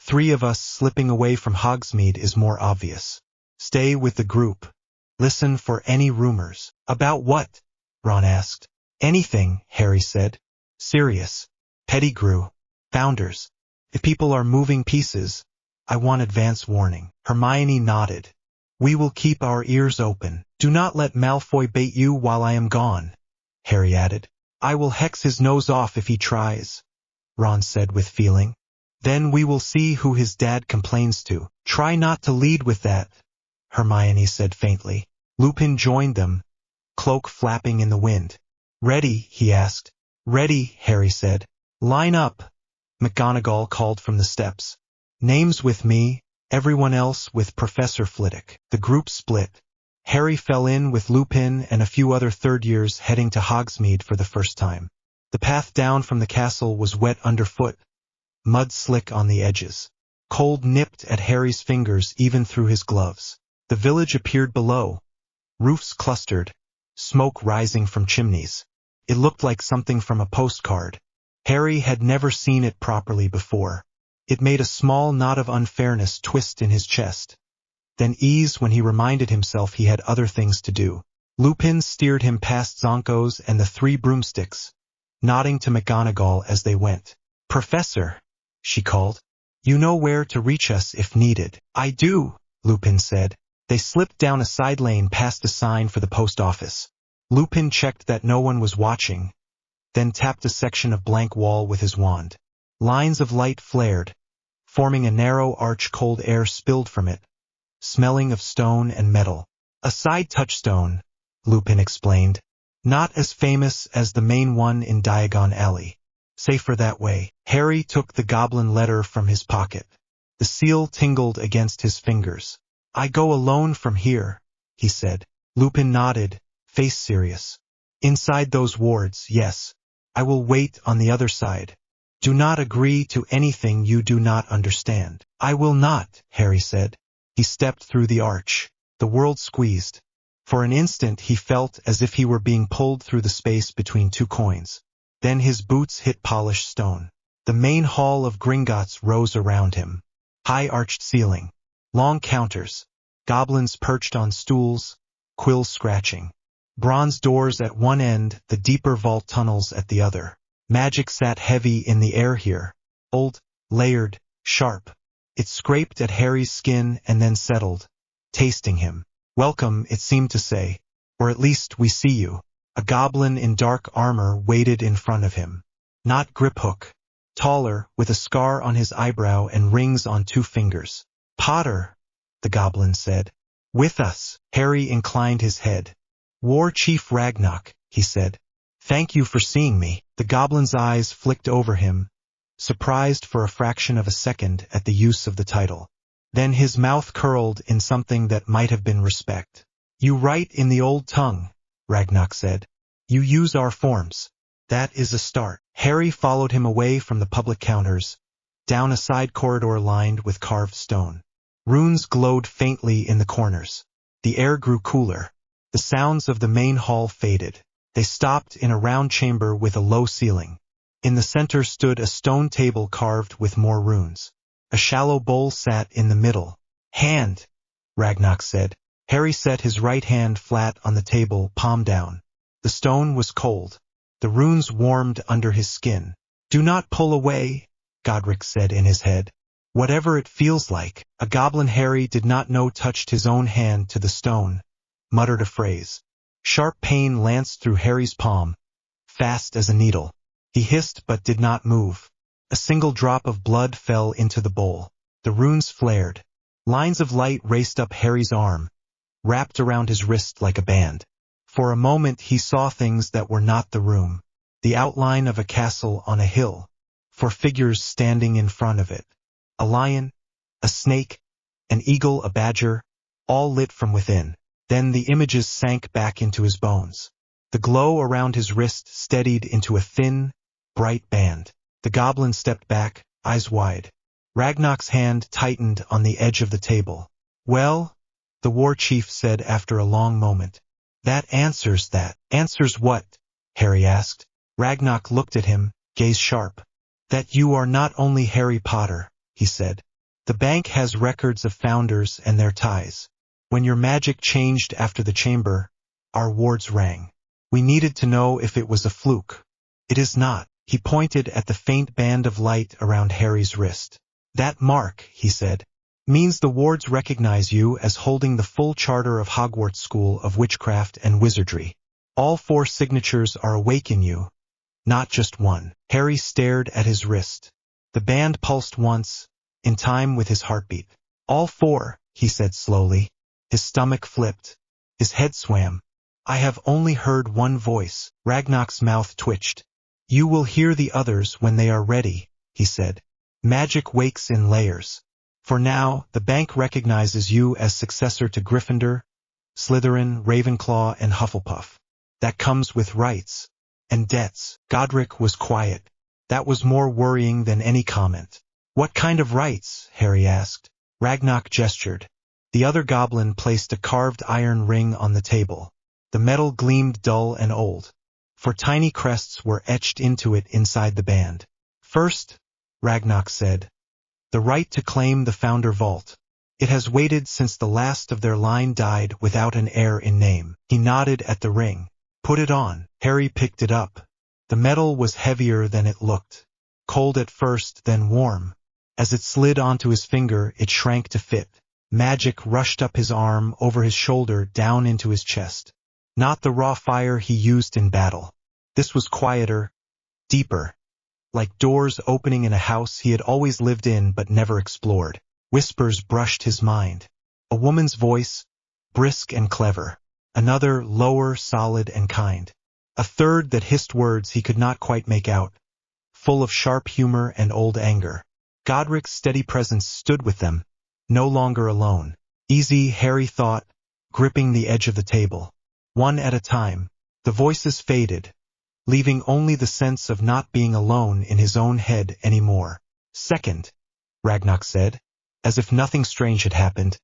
3 of us slipping away from Hogsmeade is more obvious. Stay with the group. Listen for any rumors." "About what?" Ron asked. "Anything," Harry said. "Serious. Pettigrew. Founders. If people are moving pieces, I want advance warning." Hermione nodded. "We will keep our ears open. Do not let Malfoy bait you while I am gone," Harry added. "I will hex his nose off if he tries," Ron said with feeling. "Then we will see who his dad complains to." "Try not to lead with that," Hermione said faintly. Lupin joined them, cloak flapping in the wind. "Ready?" he asked. "Ready," Harry said. "Line up," McGonagall called from the steps. "Names with me, everyone else with Professor Flitwick." The group split. Harry fell in with Lupin and a few other third-years heading to Hogsmeade for the first time. The path down from the castle was wet underfoot, mud slick on the edges. Cold nipped at Harry's fingers even through his gloves. The village appeared below. Roofs clustered, smoke rising from chimneys. It looked like something from a postcard. Harry had never seen it properly before. It made a small knot of unfairness twist in his chest, then ease when he reminded himself he had other things to do. Lupin steered him past Zonkos and the 3 broomsticks, nodding to McGonagall as they went. "Professor," she called, "you know where to reach us if needed." "I do," Lupin said. They slipped down a side lane past a sign for the post office. Lupin checked that no one was watching, then tapped a section of blank wall with his wand. Lines of light flared, forming a narrow arch. Cold air spilled from it, smelling of stone and metal. "A side touchstone," Lupin explained. "Not as famous as the main one in Diagon Alley. Safer that way." Harry took the goblin letter from his pocket. The seal tingled against his fingers. "I go alone from here," he said. Lupin nodded, face serious. "Inside those wards, yes. I will wait on the other side. Do not agree to anything you do not understand." "I will not," Harry said. He stepped through the arch. The world squeezed. For an instant he felt as if he were being pulled through the space between 2 coins. Then his boots hit polished stone. The main hall of Gringotts rose around him. High arched ceiling. Long counters. Goblins perched on stools, quills scratching. Bronze doors at one end, the deeper vault tunnels at the other. Magic sat heavy in the air here. Old, layered, sharp. It scraped at Harry's skin and then settled, tasting him. "Welcome," it seemed to say, "or at least we see you." A goblin in dark armor waited in front of him. Not Griphook, taller, with a scar on his eyebrow and rings on 2 fingers. "Potter," the goblin said. "With us." Harry inclined his head. "War Chief Ragnarok," he said. "Thank you for seeing me." The goblin's eyes flicked over him, surprised for a fraction of a second at the use of the title. Then his mouth curled in something that might have been respect. "You write in the old tongue," Ragnarok said. "You use our forms. That is a start." Harry followed him away from the public counters, down a side corridor lined with carved stone. Runes glowed faintly in the corners. The air grew cooler. The sounds of the main hall faded. They stopped in a round chamber with a low ceiling. In the center stood a stone table carved with more runes. A shallow bowl sat in the middle. "Hand," Ragnarok said. Harry set his right hand flat on the table, palm down. The stone was cold. The runes warmed under his skin. "Do not pull away," Godric said in his head. "Whatever it feels like." A goblin Harry did not know touched his own hand to the stone, muttered a phrase. Sharp pain lanced through Harry's palm, fast as a needle. He hissed but did not move. A single drop of blood fell into the bowl. The runes flared. Lines of light raced up Harry's arm, wrapped around his wrist like a band. For a moment he saw things that were not the room. The outline of a castle on a hill, 4 figures standing in front of it. A lion, a snake, an eagle, a badger, all lit from within. Then the images sank back into his bones. The glow around his wrist steadied into a thin, bright band. The goblin stepped back, eyes wide. Ragnarok's hand tightened on the edge of the table. "Well," the war chief said after a long moment. "That answers that." "Answers what?" Harry asked. Ragnarok looked at him, gaze sharp. "That you are not only Harry Potter," he said. "The bank has records of founders and their ties. When your magic changed after the chamber, our wards rang. We needed to know if it was a fluke. It is not." He pointed at the faint band of light around Harry's wrist. "That mark," he said, "means the wards recognize you as holding the full charter of Hogwarts School of Witchcraft and Wizardry. All 4 signatures are awake in you, not just one." Harry stared at his wrist. The band pulsed once, in time with his heartbeat. "All 4, he said slowly. His stomach flipped. His head swam. "I have only heard one voice." Ragnarok's mouth twitched. "You will hear the others when they are ready," he said. "Magic wakes in layers. For now, the bank recognizes you as successor to Gryffindor, Slytherin, Ravenclaw, and Hufflepuff. That comes with rights and debts." Godric was quiet. That was more worrying than any comment. "What kind of rights?" Harry asked. Ragnarok gestured. The other goblin placed a carved iron ring on the table. The metal gleamed dull and old, for tiny crests were etched into it inside the band. "First," Ragnarok said, "the right to claim the Founder Vault. It has waited since the last of their line died without an heir in name." He nodded at the ring. "Put it on." Harry picked it up. The metal was heavier than it looked. Cold at first, then warm. As it slid onto his finger, it shrank to fit. Magic rushed up his arm, over his shoulder, down into his chest. Not the raw fire he used in battle. This was quieter, deeper, like doors opening in a house he had always lived in but never explored. Whispers brushed his mind. A woman's voice, brisk and clever. Another, lower, solid and kind. A third that hissed words he could not quite make out, full of sharp humor and old anger. Godric's steady presence stood with them, no longer alone. Easy, Harry thought, gripping the edge of the table. One at a time, the voices faded, leaving only the sense of not being alone in his own head anymore. "Second," Ragnarok said, as if nothing strange had happened,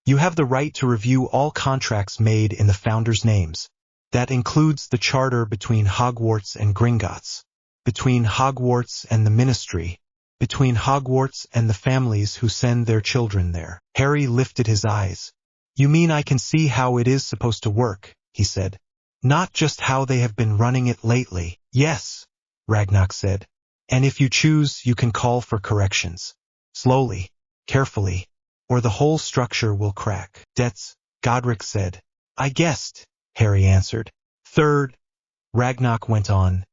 "you have the right to review all contracts made in the Founders' names. That includes the charter between Hogwarts and Gringotts, between Hogwarts and the Ministry, between Hogwarts and the families who send their children there." Harry lifted his eyes. "You mean I can see how it is supposed to work," he said. "Not just how they have been running it lately." "Yes," Ragnarok said. "And if you choose, you can call for corrections. Slowly, carefully, or the whole structure will crack." "Debts," Godric said. "I guessed," Harry answered. "Third," Ragnarok went on,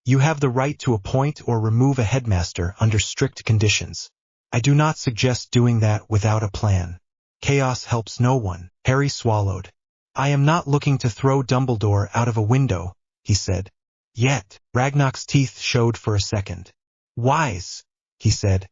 You have the right to appoint or remove a headmaster under strict conditions. I do not suggest doing that without a plan. Chaos helps no one. Harry swallowed. I am not looking to throw Dumbledore out of a window, he said. Yet, Ragnar's teeth showed for a second. Wise, he said.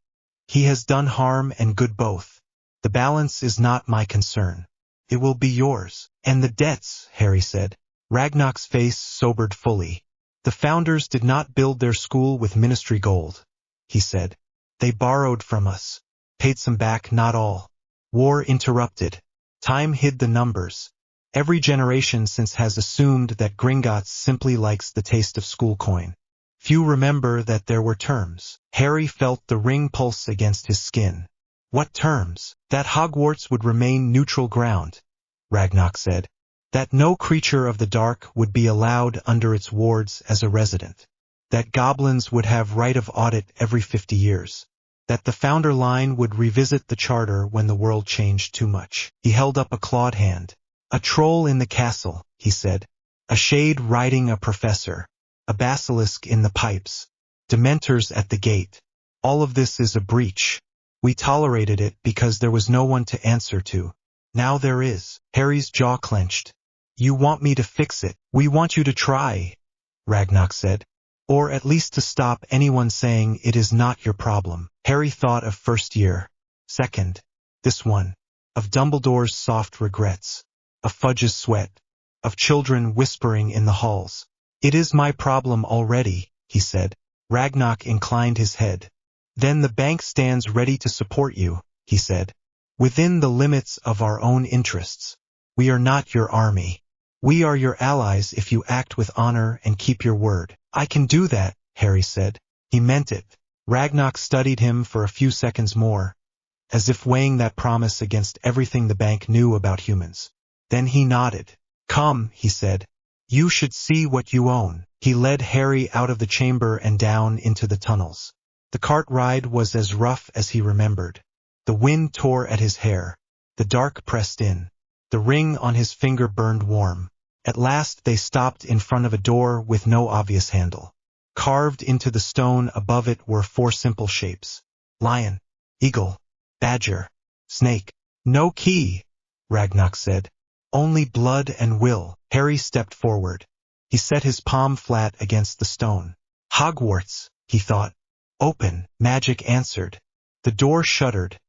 He has done harm and good both. The balance is not my concern. It will be yours. And the debts, Harry said. Ragnar's face sobered fully. The founders did not build their school with ministry gold, he said. They borrowed from us. Paid some back, not all. War interrupted. Time hid the numbers. Every generation since has assumed that Gringotts simply likes the taste of school coin. Few remember that there were terms. Harry felt the ring pulse against his skin. What terms? That Hogwarts would remain neutral ground, Ragnar said. That no creature of the dark would be allowed under its wards as a resident. That goblins would have right of audit every 50 years. That the founder line would revisit the charter when the world changed too much. He held up a clawed hand. A troll in the castle, he said. A shade riding a professor. A basilisk in the pipes. Dementors at the gate. All of this is a breach. We tolerated it because there was no one to answer to. Now there is. Harry's jaw clenched. You want me to fix it. We want you to try, Ragnar said. Or at least to stop anyone saying it is not your problem. Harry thought of first year. Second. This one. Of Dumbledore's soft regrets. Of Fudge's sweat. Of children whispering in the halls. It is my problem already, he said. Ragnar inclined his head. Then the bank stands ready to support you, he said. Within the limits of our own interests. We are not your army. We are your allies if you act with honor and keep your word. I can do that, Harry said. He meant it. Ragnar studied him for a few seconds more, as if weighing that promise against everything the bank knew about humans. Then he nodded. Come, he said. You should see what you own. He led Harry out of the chamber and down into the tunnels. The cart ride was as rough as he remembered. The wind tore at his hair. The dark pressed in. The ring on his finger burned warm. At last they stopped in front of a door with no obvious handle. Carved into the stone above it were 4 simple shapes. Lion, eagle, badger, snake. No key, Ragnar said. Only blood and will. Harry stepped forward. He set his palm flat against the stone. Hogwarts, he thought. Open, magic answered. The door shuddered,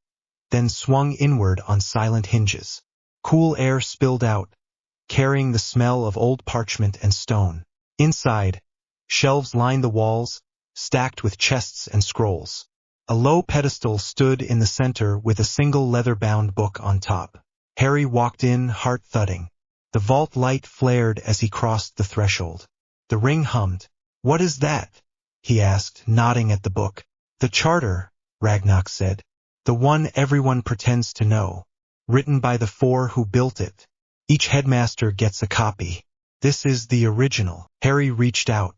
then swung inward on silent hinges. Cool air spilled out, carrying the smell of old parchment and stone. Inside, shelves lined the walls, stacked with chests and scrolls. A low pedestal stood in the center with a single leather-bound book on top. Harry walked in, heart thudding. The vault light flared as he crossed the threshold. The ring hummed. What is that? He asked, nodding at the book. The charter, Ragnar said. The one everyone pretends to know. Written by the 4 who built it. Each headmaster gets a copy. This is the original. Harry reached out.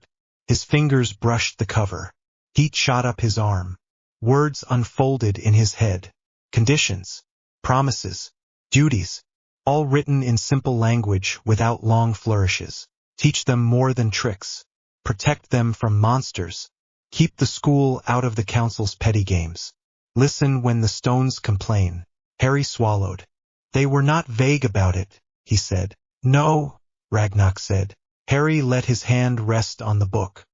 His fingers brushed the cover. Heat shot up his arm. Words unfolded in his head. Conditions. Promises. Duties. All written in simple language without long flourishes. Teach them more than tricks. Protect them from monsters. Keep the school out of the council's petty games. Listen when the stones complain. Harry swallowed. They were not vague about it, he said. No, Ragnar said. Harry let his hand rest on the book.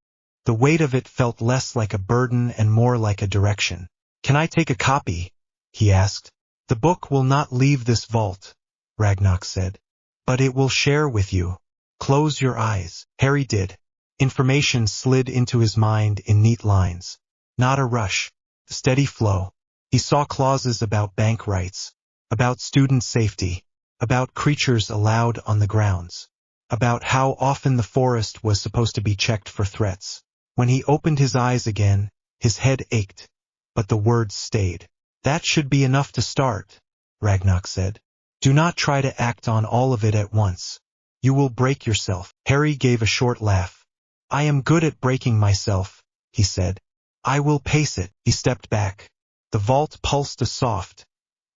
The weight of it felt less like a burden and more like a direction. Can I take a copy? He asked. The book will not leave this vault, Ragnar said. But it will share with you. Close your eyes. Harry did. Information slid into his mind in neat lines. Not a rush. A steady flow. He saw clauses about bank rights, about student safety, about creatures allowed on the grounds, about how often the forest was supposed to be checked for threats. When he opened his eyes again, his head ached, but the words stayed. That should be enough to start, Ragnar said. Do not try to act on all of it at once. You will break yourself. Harry gave a short laugh. I am good at breaking myself, he said. I will pace it. He stepped back. The vault pulsed a soft,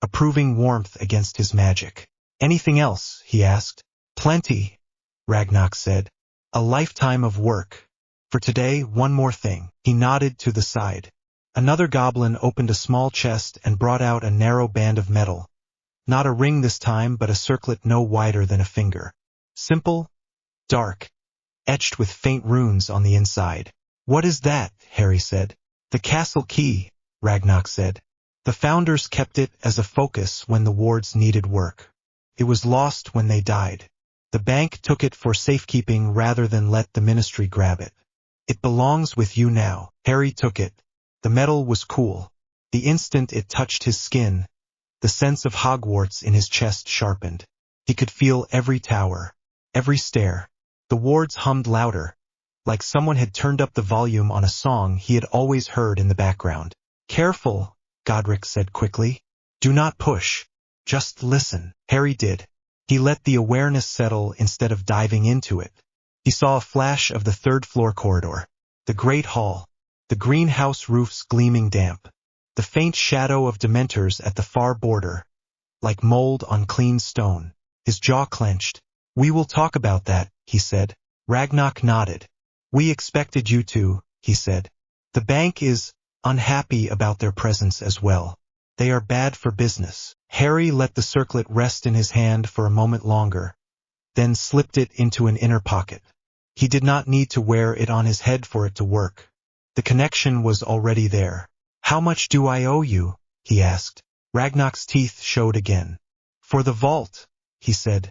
approving warmth against his magic. Anything else? He asked. Plenty, Ragnar said. A lifetime of work. For today, one more thing. He nodded to the side. Another goblin opened a small chest and brought out a narrow band of metal. Not a ring this time, but a circlet no wider than a finger. Simple, dark, etched with faint runes on the inside. What is that? Harry said. The castle key, Ragnarok said. The founders kept it as a focus when the wards needed work. It was lost when they died. The bank took it for safekeeping rather than let the ministry grab it. It belongs with you now. Harry took it. The metal was cool. The instant it touched his skin, the sense of Hogwarts in his chest sharpened. He could feel every tower, every stair. The wards hummed louder, like someone had turned up the volume on a song he had always heard in the background. Careful, Godric said quickly. Do not push. Just listen. Harry did. He let the awareness settle instead of diving into it. He saw a flash of the third-floor corridor, the great hall, the greenhouse roofs gleaming damp, the faint shadow of Dementors at the far border, like mold on clean stone. His jaw clenched. We will talk about that, he said. Ragnarok nodded. We expected you to, he said. The bank is unhappy about their presence as well. They are bad for business. Harry let the circlet rest in his hand for a moment longer, then slipped it into an inner pocket. He did not need to wear it on his head for it to work. The connection was already there. How much do I owe you? He asked. Ragnarok's teeth showed again. For the vault, he said.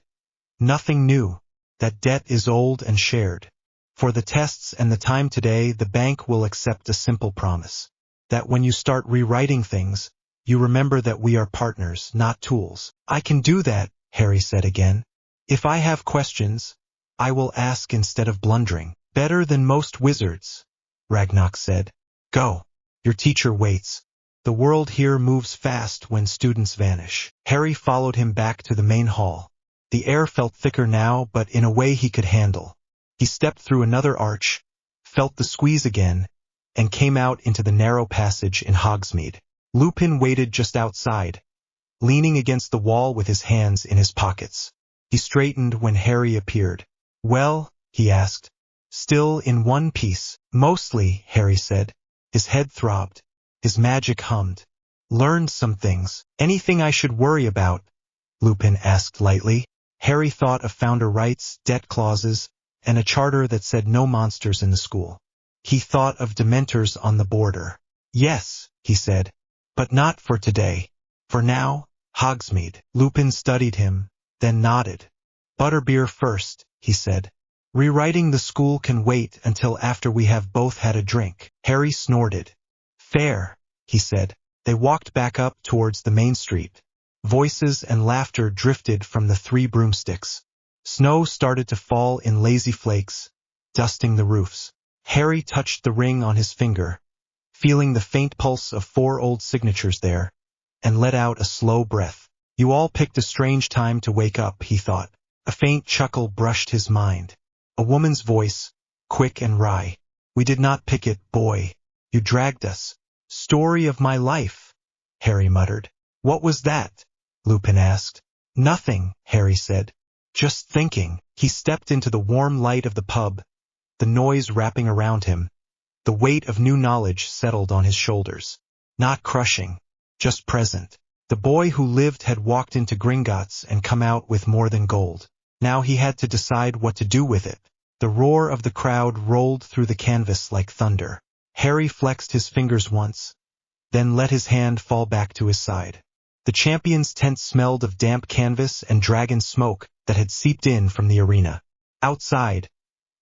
Nothing new. That debt is old and shared. For the tests and the time today, the bank will accept a simple promise. That when you start rewriting things, you remember that we are partners, not tools. I can do that, Harry said again. If I have questions, I will ask instead of blundering. Better than most wizards, Ragnarok said. Go. Your teacher waits. The world here moves fast when students vanish. Harry followed him back to the main hall. The air felt thicker now, but in a way he could handle. He stepped through another arch, felt the squeeze again, and came out into the narrow passage in Hogsmeade. Lupin waited just outside, leaning against the wall with his hands in his pockets. He straightened when Harry appeared. Well, he asked. Still in one piece. Mostly, Harry said. His head throbbed. His magic hummed. Learned some things. Anything I should worry about? Lupin asked lightly. Harry thought of founder rights, debt clauses, and a charter that said no monsters in the school. He thought of Dementors on the border. Yes, he said. But not for today. For now, Hogsmeade. Lupin studied him, then nodded. Butterbeer first, he said. Rewriting the school can wait until after we have both had a drink. Harry snorted. Fair, he said. They walked back up towards the main street. Voices and laughter drifted from the three broomsticks. Snow started to fall in lazy flakes, dusting the roofs. Harry touched the ring on his finger, feeling the faint pulse of 4 old signatures there, and let out a slow breath. You all picked a strange time to wake up, he thought. A faint chuckle brushed his mind. A woman's voice, quick and wry. We did not pick it, boy. You dragged us. Story of my life, Harry muttered. What was that? Lupin asked. Nothing, Harry said. Just thinking. He stepped into the warm light of the pub, the noise wrapping around him. The weight of new knowledge settled on his shoulders. Not crushing, just present. The boy who lived had walked into Gringotts and come out with more than gold. Now he had to decide what to do with it. The roar of the crowd rolled through the canvas like thunder. Harry flexed his fingers once, then let his hand fall back to his side. The champion's tent smelled of damp canvas and dragon smoke that had seeped in from the arena. Outside,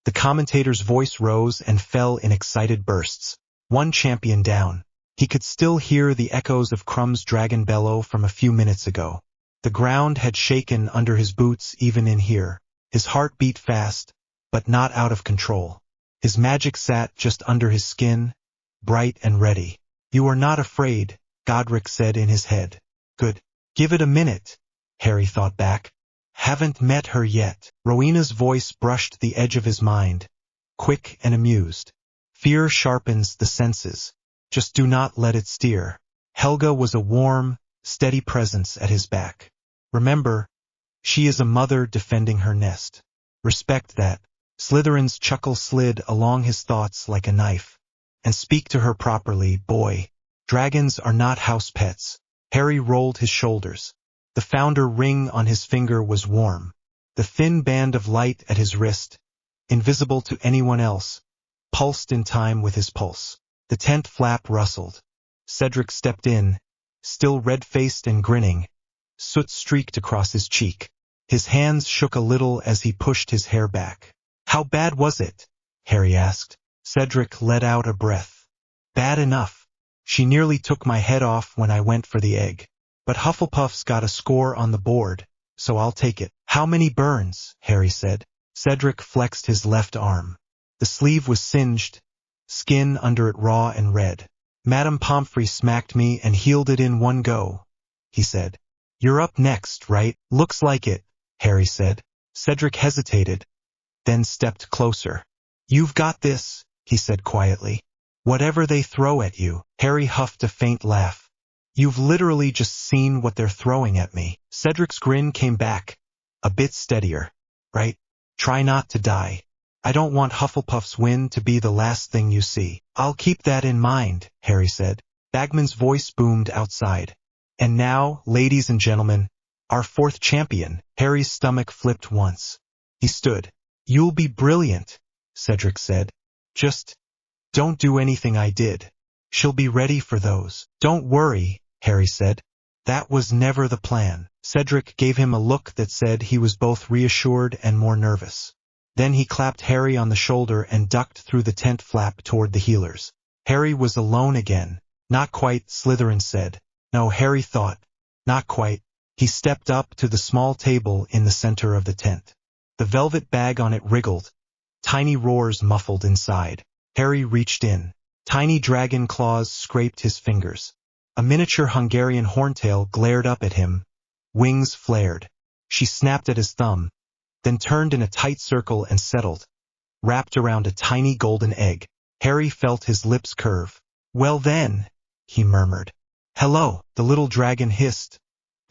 the commentator's voice rose and fell in excited bursts. One champion down. He could still hear the echoes of Crumb's dragon bellow from a few minutes ago. The ground had shaken under his boots even in here. His heart beat fast, but not out of control. His magic sat just under his skin, bright and ready. You are not afraid, Godric said in his head. Good. Give it a minute, Harry thought back. Haven't met her yet. Rowena's voice brushed the edge of his mind, quick and amused. Fear sharpens the senses. Just do not let it steer. Helga was a warm, steady presence at his back. Remember, she is a mother defending her nest. Respect that. Slytherin's chuckle slid along his thoughts like a knife. And speak to her properly, boy. Dragons are not house pets. Harry rolled his shoulders. The founder ring on his finger was warm. The thin band of light at his wrist, invisible to anyone else, pulsed in time with his pulse. The tent flap rustled. Cedric stepped in, still red-faced and grinning. Soot streaked across his cheek. His hands shook a little as he pushed his hair back. "How bad was it?" Harry asked. Cedric let out a breath. "Bad enough. She nearly took my head off when I went for the egg. But Hufflepuff's got a score on the board, so I'll take it." "How many burns?" Harry said. Cedric flexed his left arm. The sleeve was singed, skin under it raw and red. "Madame Pomfrey smacked me and healed it in one go," he said. "You're up next, right?" "Looks like it," Harry said. Cedric hesitated, then stepped closer. "You've got this," he said quietly. "Whatever they throw at you." Harry huffed a faint laugh. "You've literally just seen what they're throwing at me." Cedric's grin came back, a bit steadier. "Right? Try not to die. I don't want Hufflepuff's win to be the last thing you see." "I'll keep that in mind," Harry said. Bagman's voice boomed outside. "And now, ladies and gentlemen, our fourth champion." Harry's stomach flipped once. He stood. "You'll be brilliant," Cedric said. "Just don't do anything I did. She'll be ready for those." "Don't worry," Harry said. "That was never the plan." Cedric gave him a look that said he was both reassured and more nervous. Then he clapped Harry on the shoulder and ducked through the tent flap toward the healers. Harry was alone again. "Not quite," Slytherin said. No, Harry thought. Not quite. He stepped up to the small table in the center of the tent. The velvet bag on it wriggled. Tiny roars muffled inside. Harry reached in. Tiny dragon claws scraped his fingers. A miniature Hungarian horntail glared up at him. Wings flared. She snapped at his thumb, then turned in a tight circle and settled, wrapped around a tiny golden egg. Harry felt his lips curve. "Well then," he murmured. "Hello," the little dragon hissed,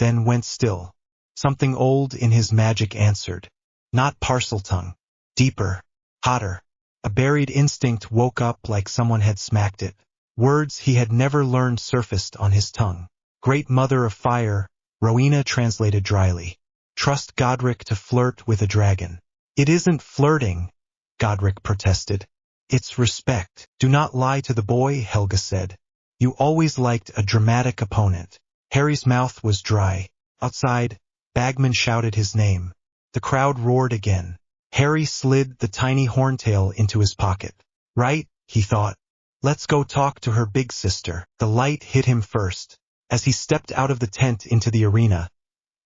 then went still. Something old in his magic answered. Not Parseltongue. Deeper. Hotter. A buried instinct woke up like someone had smacked it. Words he had never learned surfaced on his tongue. "Great Mother of Fire," Rowena translated dryly. "Trust Godric to flirt with a dragon." "It isn't flirting," Godric protested. "It's respect." "Do not lie to the boy," Helga said. "You always liked a dramatic opponent." Harry's mouth was dry. Outside, Bagman shouted his name. The crowd roared again. Harry slid the tiny horntail into his pocket. "Right," he thought. "Let's go talk to her big sister." The light hit him first. As he stepped out of the tent into the arena,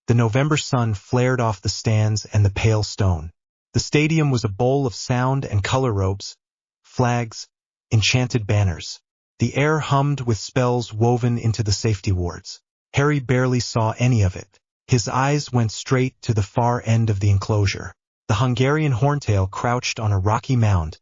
the November sun flared off the stands and the pale stone. The stadium was a bowl of sound and color ropes, flags, enchanted banners. The air hummed with spells woven into the safety wards. Harry barely saw any of it. His eyes went straight to the far end of the enclosure. The Hungarian horntail crouched on a rocky mound,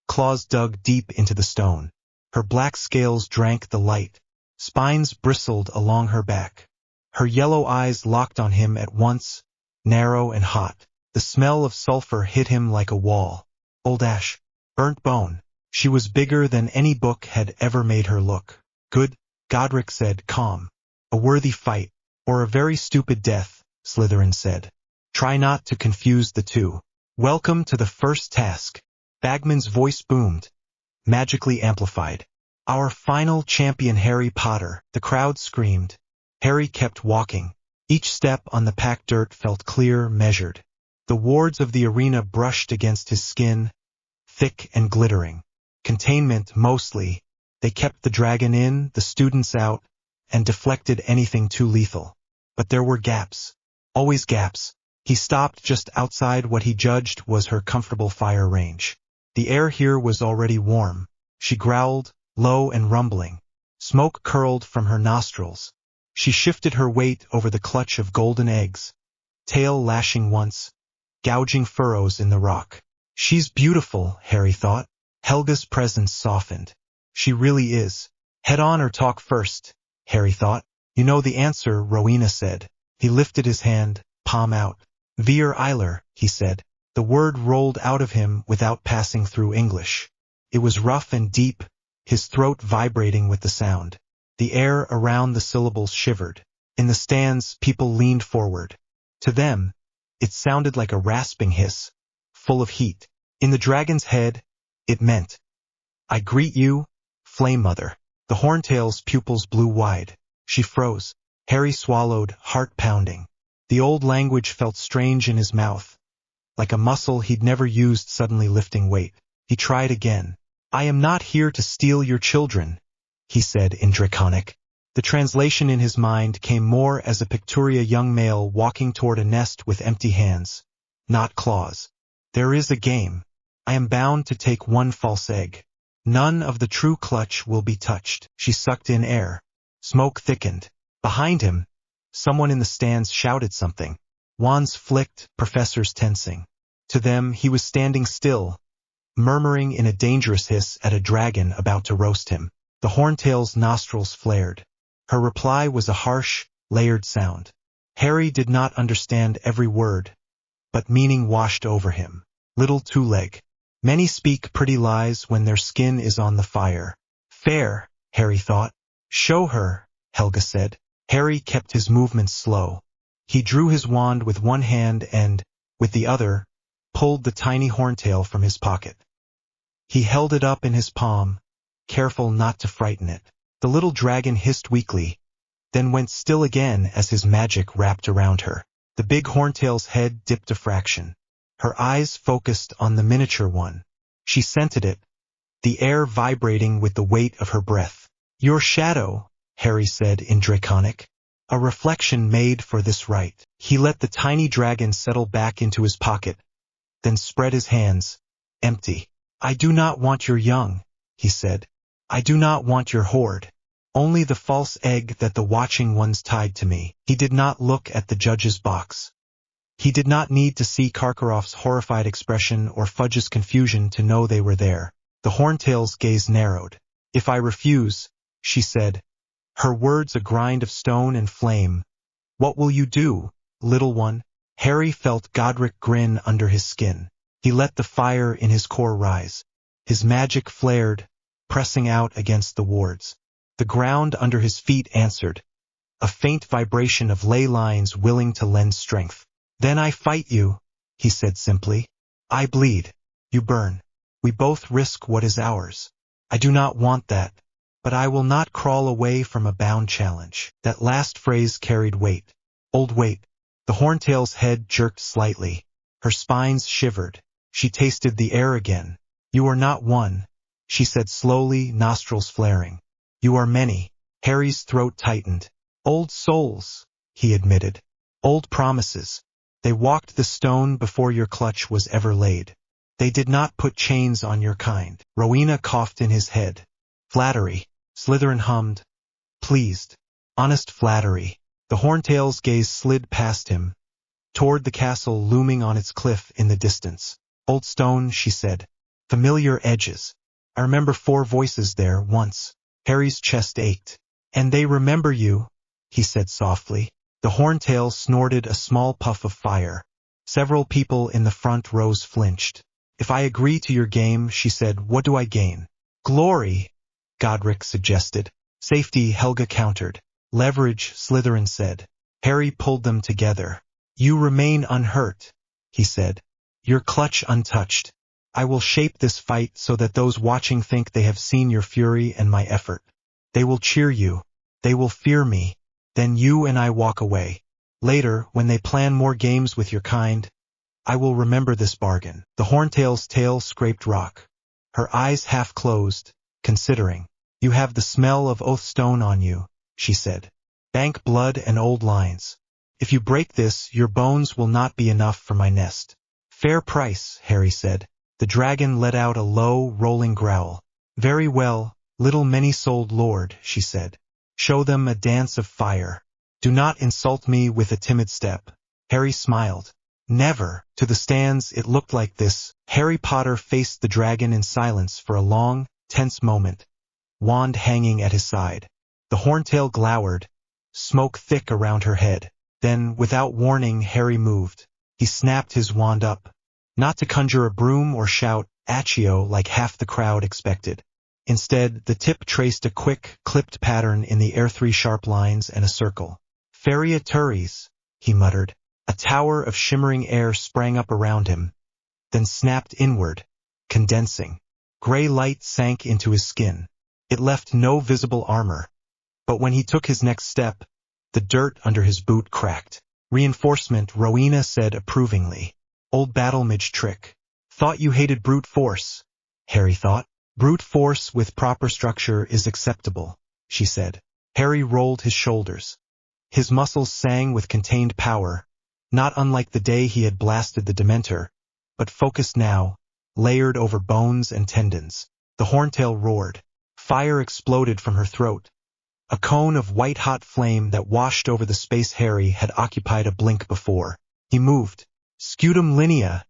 claws dug deep into the stone. Her black scales drank the light. Spines bristled along her back. Her yellow eyes locked on him at once, narrow and hot. The smell of sulfur hit him like a wall. Old ash. Burnt bone. She was bigger than any book had ever made her look. "Good," Godric said, calm. "A worthy fight, or a very stupid death," Slytherin said. "Try not to confuse the two." "Welcome to the first task." Bagman's voice boomed, magically amplified. "Our final champion, Harry Potter." The crowd screamed. Harry kept walking. Each step on the packed dirt felt clear, measured. The wards of the arena brushed against his skin, thick and glittering. Containment, mostly. They kept the dragon in, the students out, and deflected anything too lethal. But there were gaps. Always gaps. He stopped just outside what he judged was her comfortable fire range. The air here was already warm. She growled, low and rumbling. Smoke curled from her nostrils. She shifted her weight over the clutch of golden eggs, tail lashing once, gouging furrows in the rock. "She's beautiful," Harry thought. Helga's presence softened. "She really is." "Head on or talk first," Harry thought. "You know the answer," Rowena said. He lifted his hand, palm out. "Veer Eiler," he said. The word rolled out of him without passing through English. It was rough and deep, his throat vibrating with the sound. The air around the syllables shivered. In the stands, people leaned forward. To them, it sounded like a rasping hiss, full of heat. In the dragon's head, it meant, I greet you, Flame Mother. The Horntail's pupils blew wide. She froze. Harry swallowed, heart pounding. The old language felt strange in his mouth, like a muscle he'd never used suddenly lifting weight. He tried again. I am not here to steal your children, he said in Draconic. The translation in his mind came more as a Picturia young male walking toward a nest with empty hands, not claws. There is a game. I am bound to take one false egg. None of the true clutch will be touched. She sucked in air. Smoke thickened. Behind him, someone in the stands shouted something. Wands flicked, professors tensing. To them, he was standing still, murmuring in a dangerous hiss at a dragon about to roast him. The Horntail's nostrils flared. Her reply was a harsh, layered sound. Harry did not understand every word, but meaning washed over him. Little two-leg. Many speak pretty lies when their skin is on the fire. Fair, Harry thought. Show her, Helga said. Harry kept his movements slow. He drew his wand with one hand and, with the other, pulled the tiny horntail from his pocket. He held it up in his palm, careful not to frighten it. The little dragon hissed weakly, then went still again as his magic wrapped around her. The big horntail's head dipped a fraction. Her eyes focused on the miniature one. She scented it, the air vibrating with the weight of her breath. Your shadow, Harry said in Draconic. A reflection made for this rite. He let the tiny dragon settle back into his pocket, then spread his hands, empty. I do not want your young, he said. I do not want your hoard. Only the false egg that the watching ones tied to me. He did not look at the judge's box. He did not need to see Karkaroff's horrified expression or Fudge's confusion to know they were there. The Horntail's gaze narrowed. If I refuse, she said, her words a grind of stone and flame. What will you do, little one? Harry felt Godric grin under his skin. He let the fire in his core rise. His magic flared, pressing out against the wards. The ground under his feet answered, a faint vibration of ley lines willing to lend strength. Then I fight you, he said simply. I bleed. You burn. We both risk what is ours. I do not want that, but I will not crawl away from a bound challenge. That last phrase carried weight. Old weight. The Horntail's head jerked slightly. Her spines shivered. She tasted the air again. You are not one, she said slowly, nostrils flaring. You are many. Harry's throat tightened. Old souls, he admitted. Old promises. They walked the stone before your clutch was ever laid. They did not put chains on your kind. Rowena coughed in his head. Flattery. Slytherin hummed. Pleased. Honest flattery. The Horntail's gaze slid past him, toward the castle looming on its cliff in the distance. Old stone, she said. Familiar edges. I remember 4 voices there once. Harry's chest ached. And they remember you, he said softly. The Horntail snorted a small puff of fire. Several people in the front rows flinched. If I agree to your game, she said, what do I gain? Glory, Godric suggested. Safety, Helga countered. Leverage, Slytherin said. Harry pulled them together. You remain unhurt, he said. Your clutch untouched. I will shape this fight so that those watching think they have seen your fury and my effort. They will cheer you. They will fear me. Then you and I walk away. Later, when they plan more games with your kind, I will remember this bargain. The Horntail's tail scraped rock. Her eyes half closed, considering. You have the smell of oathstone on you, she said. Bank blood and old lines. If you break this, your bones will not be enough for my nest. Fair price, Harry said. The dragon let out a low, rolling growl. Very well, little many-souled lord, she said. Show them a dance of fire. Do not insult me with a timid step. Harry smiled. Never. To the stands, it looked like this. Harry Potter faced the dragon in silence for a long, tense moment, wand hanging at his side. The Horntail glowered, smoke thick around her head. Then, without warning, Harry moved. He snapped his wand up. not to conjure a broom or shout "Accio" like half the crowd expected. Instead, the tip traced a quick, clipped pattern in the air, 3 sharp lines and a circle. "Feria Turis," he muttered. A tower of shimmering air sprang up around him, then snapped inward, condensing. Gray light sank into his skin. It left no visible armor. But when he took his next step, the dirt under his boot cracked. "Reinforcement," Rowena said approvingly. "Old battle-mage trick. Thought you hated brute force," Harry thought. "Brute force with proper structure is acceptable," she said. Harry rolled his shoulders. His muscles sang with contained power, not unlike the day he had blasted the Dementor, but focused now, layered over bones and tendons. The Horntail roared. Fire exploded from her throat, a cone of white-hot flame that washed over the space Harry had occupied a blink before. He moved. "Scutum linea,"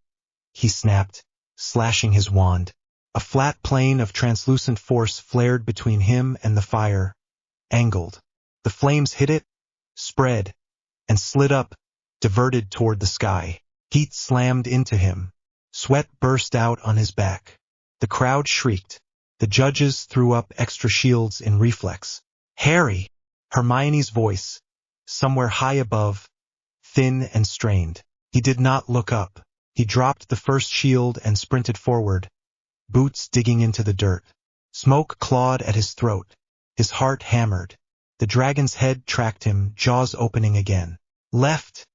he snapped, slashing his wand. A flat plane of translucent force flared between him and the fire, angled. The flames hit it, spread, and slid up, diverted toward the sky. Heat slammed into him. Sweat burst out on his back. The crowd shrieked. The judges threw up extra shields in reflex. "Harry!" Hermione's voice, somewhere high above, thin and strained. He did not look up. He dropped the first shield and sprinted forward, boots digging into the dirt. Smoke clawed at his throat. His heart hammered. The dragon's head tracked him, jaws opening again. "Left!"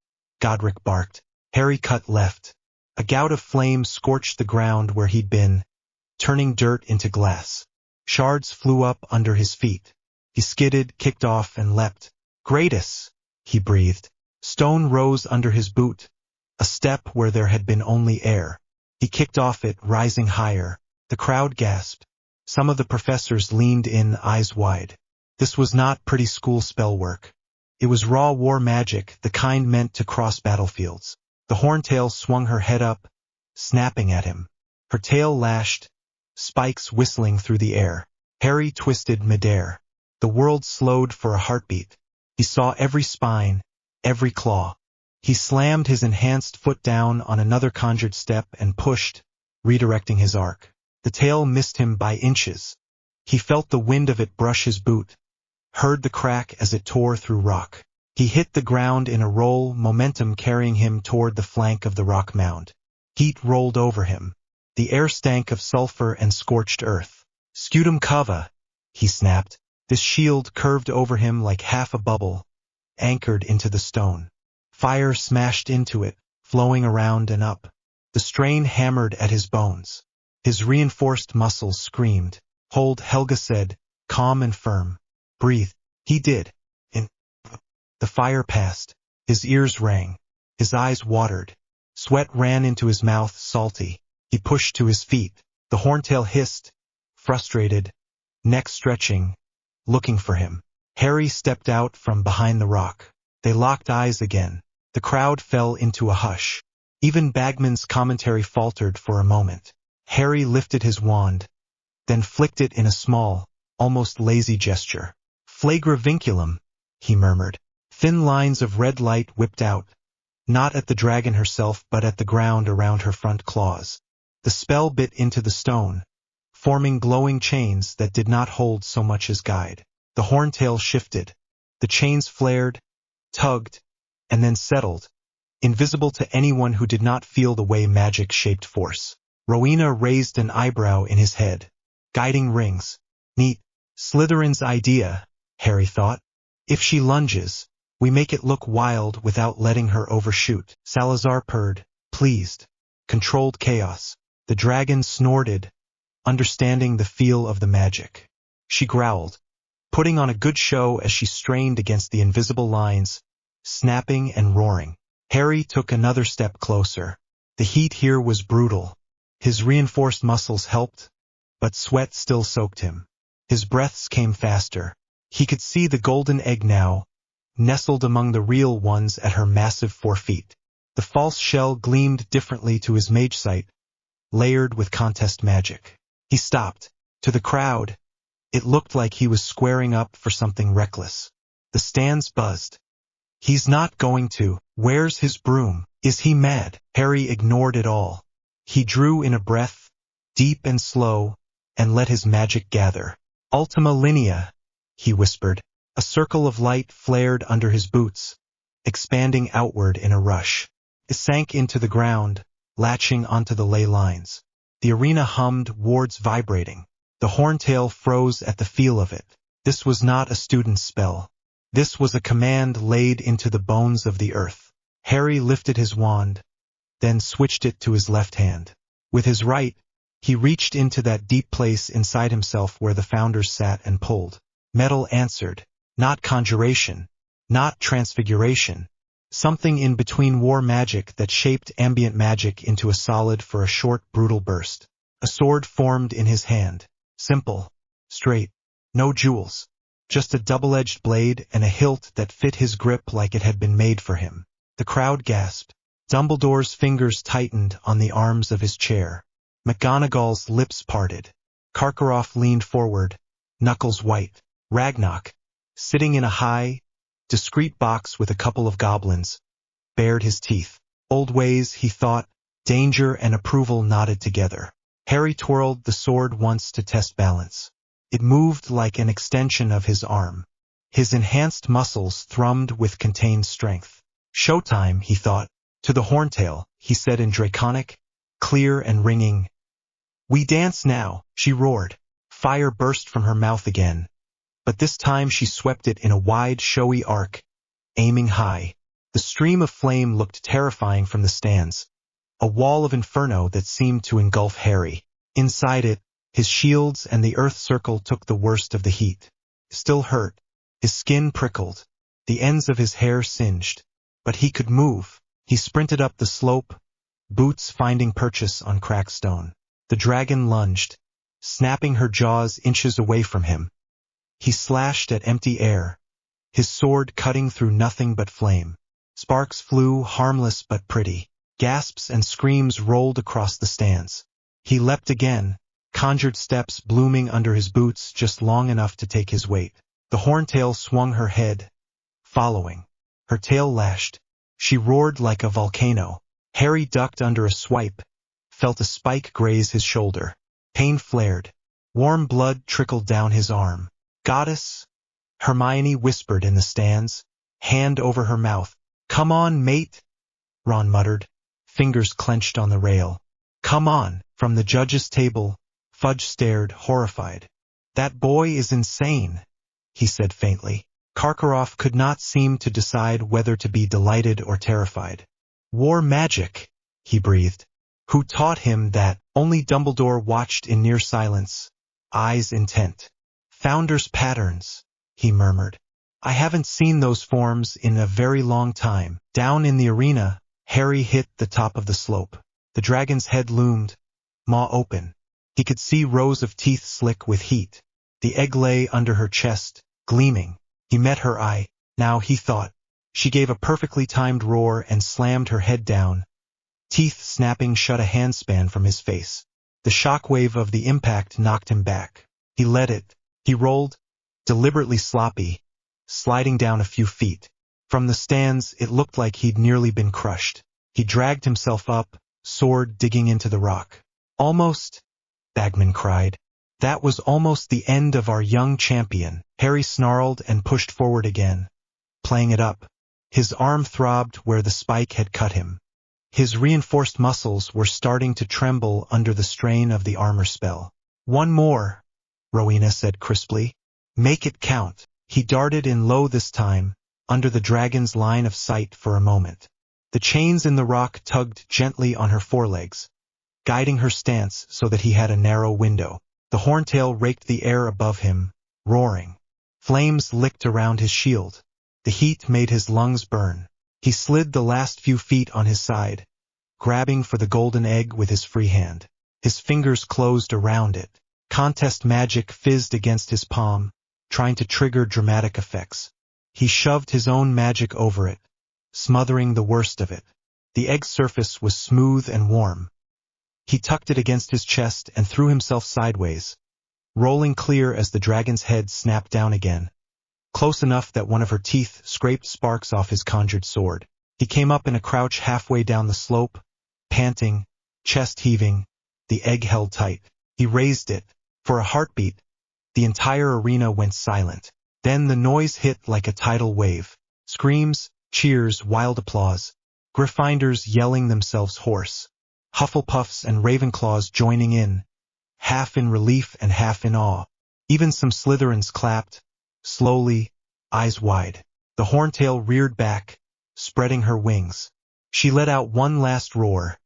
Godric barked. Harry cut left. A gout of flame scorched the ground where he'd been, turning dirt into glass. Shards flew up under his feet. He skidded, kicked off, and leapt. "Gratus!" he breathed. Stone rose under his boot, a step where there had been only air. He kicked off it, rising higher. The crowd gasped. Some of the professors leaned in, eyes wide. This was not pretty school spell work. It was raw war magic, the kind meant to cross battlefields. The Horntail swung her head up, snapping at him. Her tail lashed, spikes whistling through the air. Harry twisted midair. The world slowed for a heartbeat. He saw every spine, every claw. He slammed his enhanced foot down on another conjured step and pushed, redirecting his arc. The tail missed him by inches. He felt the wind of it brush his boot, heard the crack as it tore through rock. He hit the ground in a roll, momentum carrying him toward the flank of the rock mound. Heat rolled over him. The air stank of sulfur and scorched earth. "Scutum cava," he snapped. This shield curved over him like half a bubble, anchored into the stone. Fire smashed into it, flowing around and up. The strain hammered at his bones. His reinforced muscles screamed. "Hold," Helga said, calm and firm. "Breathe." He did. And the fire passed. His ears rang. His eyes watered. Sweat ran into his mouth, salty. He pushed to his feet. The Horntail hissed, frustrated, neck stretching, looking for him. Harry stepped out from behind the rock. They locked eyes again. The crowd fell into a hush. Even Bagman's commentary faltered for a moment. Harry lifted his wand, then flicked it in a small, almost lazy gesture. "Flagra vinculum," he murmured. Thin lines of red light whipped out, not at the dragon herself but at the ground around her front claws. The spell bit into the stone, forming glowing chains that did not hold so much as guide. The Horntail shifted. The chains flared, tugged, and then settled, invisible to anyone who did not feel the way magic shaped force. Rowena raised an eyebrow in his head. "Guiding rings. Neat. Slytherin's idea," Harry thought. "If she lunges, we make it look wild without letting her overshoot." Salazar purred, pleased. Controlled chaos. The dragon snorted, understanding the feel of the magic. She growled, putting on a good show as she strained against the invisible lines, snapping and roaring. Harry took another step closer. The heat here was brutal. His reinforced muscles helped, but sweat still soaked him. His breaths came faster. He could see the golden egg now, nestled among the real ones at her massive 4 feet. The false shell gleamed differently to his mage sight, layered with contest magic. He stopped. To the crowd, it looked like he was squaring up for something reckless. The stands buzzed. "He's not going to. Where's his broom? Is he mad?" Harry ignored it all. He drew in a breath, deep and slow, and let his magic gather. Ultima linea, he whispered. A circle of light flared under his boots, expanding outward in a rush. It sank into the ground, latching onto the ley lines. The arena hummed, wards vibrating. The horntail froze at the feel of it. This was not a student's spell. This was a command laid into the bones of the earth. Harry lifted his wand, then switched it to his left hand. With his right, he reached into that deep place inside himself where the founders sat and pulled. Metal answered. Not conjuration, not transfiguration. Something in between war magic that shaped ambient magic into a solid for a short, brutal burst. A sword formed in his hand. Simple, straight, no jewels. Just a double-edged blade and a hilt that fit his grip like it had been made for him. The crowd gasped. Dumbledore's fingers tightened on the arms of his chair. McGonagall's lips parted. Karkaroff leaned forward, knuckles white. Ragnarok, sitting in a high, discreet box with a couple of goblins, bared his teeth. Old ways, he thought, danger and approval knotted together. Harry twirled the sword once to test balance. It moved like an extension of his arm. His enhanced muscles thrummed with contained strength. Showtime, he thought. To the horntail, he said in Draconic, clear and ringing. We dance now, she roared. Fire burst from her mouth again. But this time she swept it in a wide, showy arc, aiming high. The stream of flame looked terrifying from the stands, a wall of inferno that seemed to engulf Harry. Inside it, his shields and the earth circle took the worst of the heat. Still hurt, his skin prickled, the ends of his hair singed. But he could move. He sprinted up the slope, boots finding purchase on cracked stone. The dragon lunged, snapping her jaws inches away from him. He slashed at empty air, his sword cutting through nothing but flame. Sparks flew, harmless but pretty. Gasps and screams rolled across the stands. He leapt again, conjured steps blooming under his boots just long enough to take his weight. The horntail swung her head, following. Her tail lashed. She roared like a volcano. Harry ducked under a swipe, felt a spike graze his shoulder. Pain flared. Warm blood trickled down his arm. Goddess, Hermione whispered in the stands, hand over her mouth. Come on, mate, Ron muttered, fingers clenched on the rail. Come on. From the judge's table, Fudge stared, horrified. That boy is insane, he said faintly. Karkaroff could not seem to decide whether to be delighted or terrified. War magic, he breathed. Who taught him that? Only Dumbledore watched in near silence, eyes intent. Founder's patterns, he murmured. I haven't seen those forms in a very long time. Down in the arena, Harry hit the top of the slope. The dragon's head loomed, maw open. He could see rows of teeth slick with heat. The egg lay under her chest, gleaming. He met her eye. Now, he thought. She gave a perfectly timed roar and slammed her head down. Teeth snapping shut a handspan from his face. The shockwave of the impact knocked him back. He let it. He rolled, deliberately sloppy, sliding down a few feet. From the stands, it looked like he'd nearly been crushed. He dragged himself up, sword digging into the rock. Almost, Bagman cried. That was almost the end of our young champion. Harry snarled and pushed forward again, playing it up. His arm throbbed where the spike had cut him. His reinforced muscles were starting to tremble under the strain of the armor spell. One more, Rowena said crisply. Make it count. He darted in low this time, under the dragon's line of sight for a moment. The chains in the rock tugged gently on her forelegs, guiding her stance so that he had a narrow window. The horntail raked the air above him, roaring. Flames licked around his shield. The heat made his lungs burn. He slid the last few feet on his side, grabbing for the golden egg with his free hand. His fingers closed around it. Contest magic fizzed against his palm, trying to trigger dramatic effects. He shoved his own magic over it, smothering the worst of it. The egg's surface was smooth and warm. He tucked it against his chest and threw himself sideways, rolling clear as the dragon's head snapped down again, close enough that one of her teeth scraped sparks off his conjured sword. He came up in a crouch halfway down the slope, panting, chest heaving, the egg held tight. He raised it. For a heartbeat, the entire arena went silent. Then the noise hit like a tidal wave. Screams, cheers, wild applause. Gryffindors yelling themselves hoarse. Hufflepuffs and Ravenclaws joining in, half in relief and half in awe. Even some Slytherins clapped, slowly, eyes wide. The Horntail reared back, spreading her wings. She let out one last roar,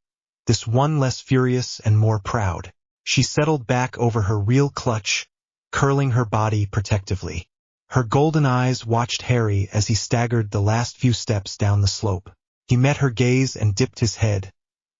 this one less furious and more proud. She settled back over her real clutch, curling her body protectively. Her golden eyes watched Harry as he staggered the last few steps down the slope. He met her gaze and dipped his head.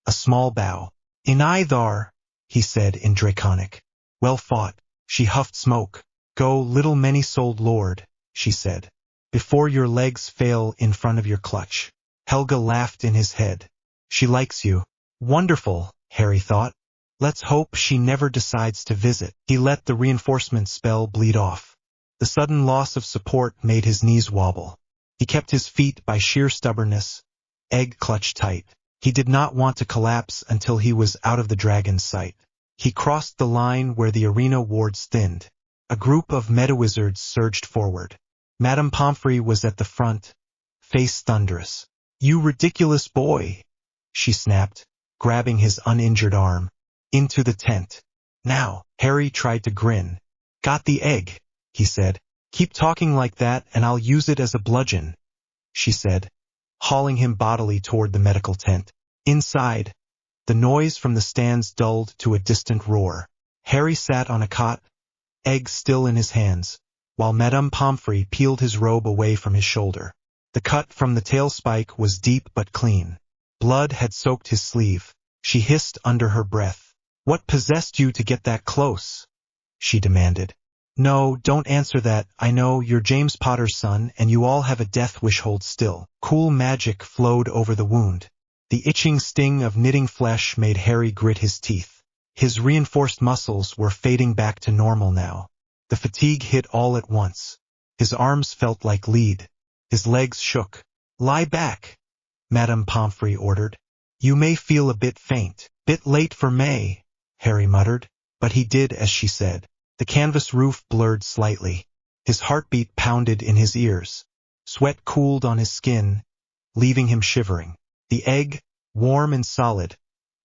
A small bow. "In thar," he said in Draconic. "Well fought." She huffed smoke. "Go, little many-souled lord," she said, "before your legs fail in front of your clutch." Helga laughed in his head. "She likes you." Wonderful, Harry thought. Let's hope she never decides to visit. He let the reinforcement spell bleed off. The sudden loss of support made his knees wobble. He kept his feet by sheer stubbornness, egg clutched tight. He did not want to collapse until he was out of the dragon's sight. He crossed the line where the arena wards thinned. A group of meta-wizards surged forward. Madame Pomfrey was at the front, face thunderous. "You ridiculous boy," she snapped, grabbing his uninjured arm. "Into the tent. Now." Harry tried to grin. "Got the egg," he said. "Keep talking like that and I'll use it as a bludgeon," she said, hauling him bodily toward the medical tent. Inside, the noise from the stands dulled to a distant roar. Harry sat on a cot, egg still in his hands, while Madame Pomfrey peeled his robe away from his shoulder. The cut from the tail spike was deep but clean. Blood had soaked his sleeve. She hissed under her breath. "What possessed you to get that close?" she demanded. "No, don't answer that. I know you're James Potter's son and you all have a death wish. Hold still." Cool magic flowed over the wound. The itching sting of knitting flesh made Harry grit his teeth. His reinforced muscles were fading back to normal now. The fatigue hit all at once. His arms felt like lead. His legs shook. "Lie back," Madame Pomfrey ordered. "You may feel a bit faint." "Bit late for May," Harry muttered, but he did as she said. The canvas roof blurred slightly. His heartbeat pounded in his ears. Sweat cooled on his skin, leaving him shivering. The egg, warm and solid,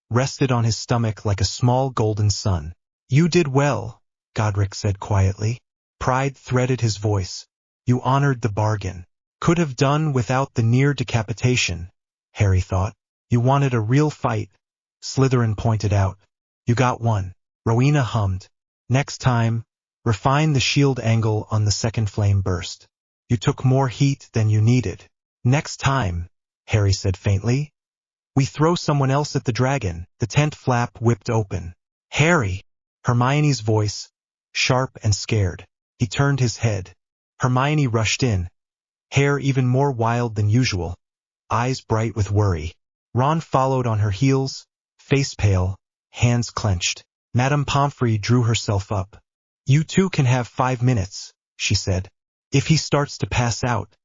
rested on his stomach like a small golden sun. "You did well," Godric said quietly. Pride threaded his voice. "You honored the bargain." "Could have done without the near decapitation," Harry thought. "You wanted a real fight," Slytherin pointed out. "You got one." Rowena hummed. "Next time, refine the shield angle on the second flame burst. You took more heat than you needed." "Next time," Harry said faintly, "we throw someone else at the dragon." The tent flap whipped open. "Harry!" Hermione's voice, sharp and scared. He turned his head. Hermione rushed in, hair even more wild than usual, eyes bright with worry. Ron followed on her heels, face pale, hands clenched. Madame Pomfrey drew herself up. "You two can have 5 minutes," she said. "If he starts to pass out,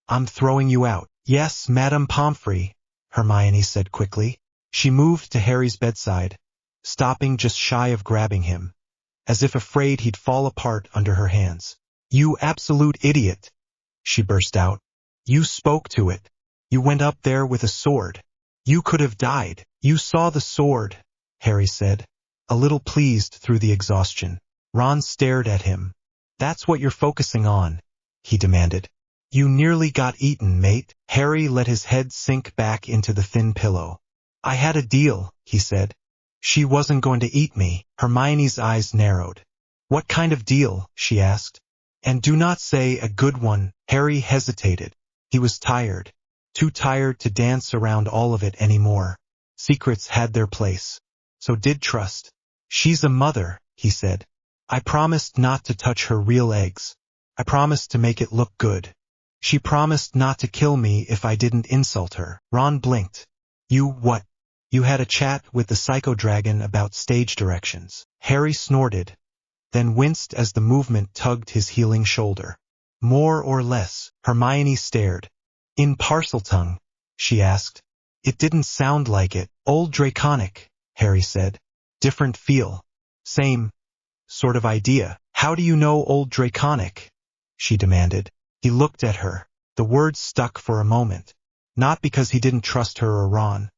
I'm throwing you out." "Yes, Madame Pomfrey," Hermione said quickly. She moved to Harry's bedside, stopping just shy of grabbing him, as if afraid he'd fall apart under her hands. "You absolute idiot," she burst out. "You spoke to it. You went up there with a sword. You could have died." "You saw the sword," Harry said, a little pleased through the exhaustion. Ron stared at him. "That's what you're focusing on," he demanded. "You nearly got eaten, mate." Harry let his head sink back into the thin pillow. "I had a deal," he said. "She wasn't going to eat me." Hermione's eyes narrowed. "What kind of deal?" she asked. "And do not say a good one." Harry hesitated. He was tired, too tired to dance around all of it anymore. Secrets had their place. So did trust. "She's a mother," he said. "I promised not to touch her real eggs. I promised to make it look good. She promised not to kill me if I didn't insult her." Ron blinked. "You what?" "You had a chat with the psycho dragon about stage directions." Harry snorted, then winced as the movement tugged his healing shoulder. "More or less?" Hermione stared. "In Parseltongue?" she asked. "It didn't sound like it." "Old Draconic," Harry said. Different feel. Same sort of idea. How do you know Old Draconic? She demanded. He looked at her. The words stuck for a moment. Not because he didn't trust her or Ron,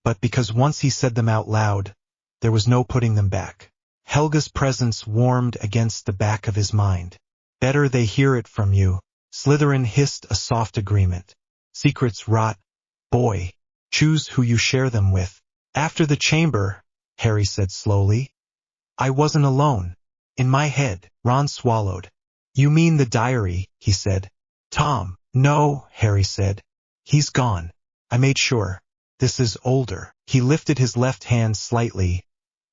but because once he said them out loud, there was no putting them back. Helga's presence warmed against the back of his mind. Better they hear it from you. Slytherin hissed a soft agreement. Secrets rot. Boy, choose who you share them with. After the chamber, Harry said slowly. I wasn't alone. In my head, Ron swallowed. You mean the diary, he said. Tom. No, Harry said. He's gone. I made sure. This is older. He lifted his left hand slightly,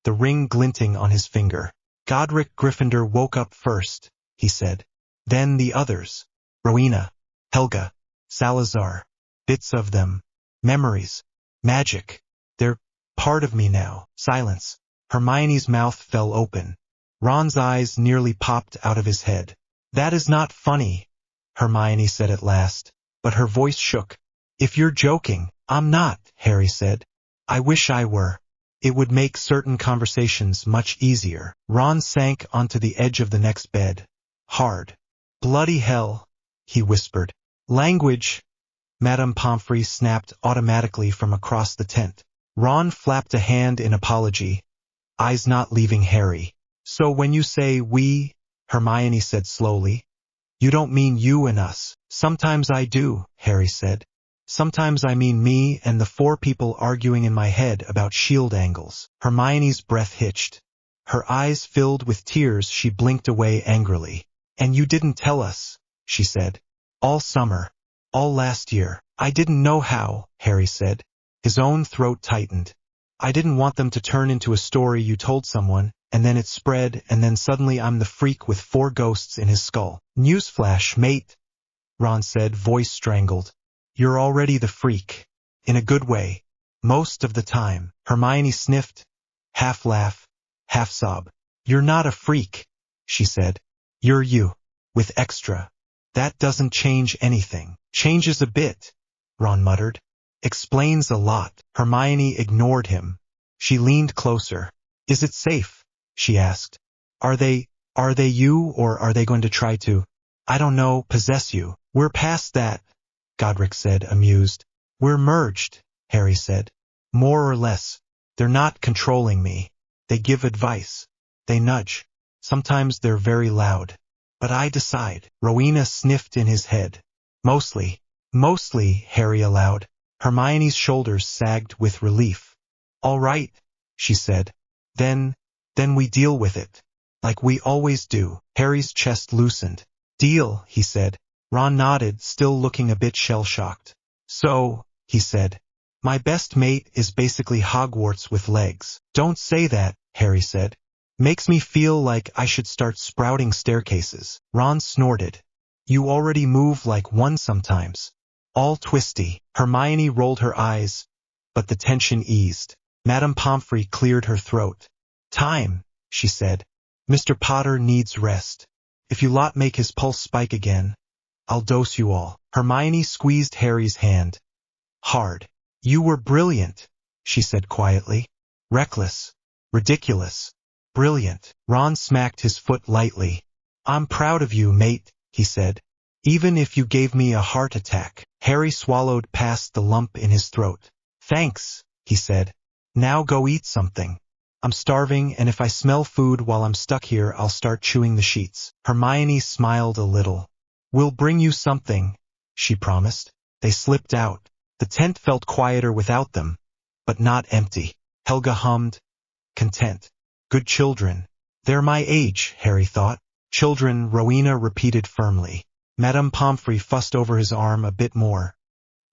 the ring glinting on his finger. Godric Gryffindor woke up first, he said. Then the others. Rowena, Helga, Salazar. Bits of them. Memories. Magic. They're part of me now. Silence. Hermione's mouth fell open. Ron's eyes nearly popped out of his head. That is not funny, Hermione said at last, but her voice shook. If you're joking, I'm not, Harry said. I wish I were. It would make certain conversations much easier. Ron sank onto the edge of the next bed. Hard. Bloody hell, he whispered. Language. Madame Pomfrey snapped automatically from across the tent. Ron flapped a hand in apology, eyes not leaving Harry. So when you say we, Hermione said slowly, you don't mean you and us. Sometimes I do, Harry said. Sometimes I mean me and the 4 people arguing in my head about shield angles. Hermione's breath hitched. Her eyes filled with tears. She blinked away angrily. And you didn't tell us, she said. All summer. All last year. I didn't know how, Harry said. His own throat tightened. I didn't want them to turn into a story you told someone, and then it spread, and then suddenly I'm the freak with 4 ghosts in his skull. Newsflash, mate, Ron said, voice strangled. You're already the freak. In a good way. Most of the time. Hermione sniffed. Half laugh, half sob. You're not a freak, she said. You're you. With extra. That doesn't change anything. Changes a bit, Ron muttered. Explains a lot. Hermione ignored him. She leaned closer. Is it safe? She asked. Are they you, or are they going to try to, I don't know, possess you? We're past that, Godric said, amused. We're merged, Harry said. More or less. They're not controlling me. They give advice. They nudge. Sometimes they're very loud. But I decide. Rowena sniffed in his head. Mostly, Harry allowed. Hermione's shoulders sagged with relief. All right, she said. Then we deal with it. Like we always do. Harry's chest loosened. Deal, he said. Ron nodded, still looking a bit shell-shocked. So, he said, my best mate is basically Hogwarts with legs. Don't say that, Harry said. Makes me feel like I should start sprouting staircases. Ron snorted. You already move like one sometimes. All twisty. Hermione rolled her eyes, but the tension eased. Madame Pomfrey cleared her throat. Time, she said. Mr. Potter needs rest. If you lot make his pulse spike again, I'll dose you all. Hermione squeezed Harry's hand. Hard. You were brilliant, she said quietly. Reckless. Ridiculous. Brilliant. Ron smacked his foot lightly. I'm proud of you, mate, he said. Even if you gave me a heart attack. Harry swallowed past the lump in his throat. Thanks, he said. Now go eat something. I'm starving, and if I smell food while I'm stuck here, I'll start chewing the sheets. Hermione smiled a little. We'll bring you something, she promised. They slipped out. The tent felt quieter without them, but not empty. Helga hummed. Content. Good children. They're my age, Harry thought. Children, Rowena repeated firmly. Madame Pomfrey fussed over his arm a bit more,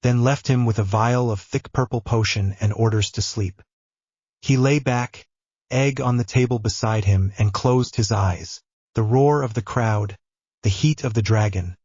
then left him with a vial of thick purple potion and orders to sleep. He lay back, egg on the table beside him, and closed his eyes. The roar of the crowd, the heat of the dragon,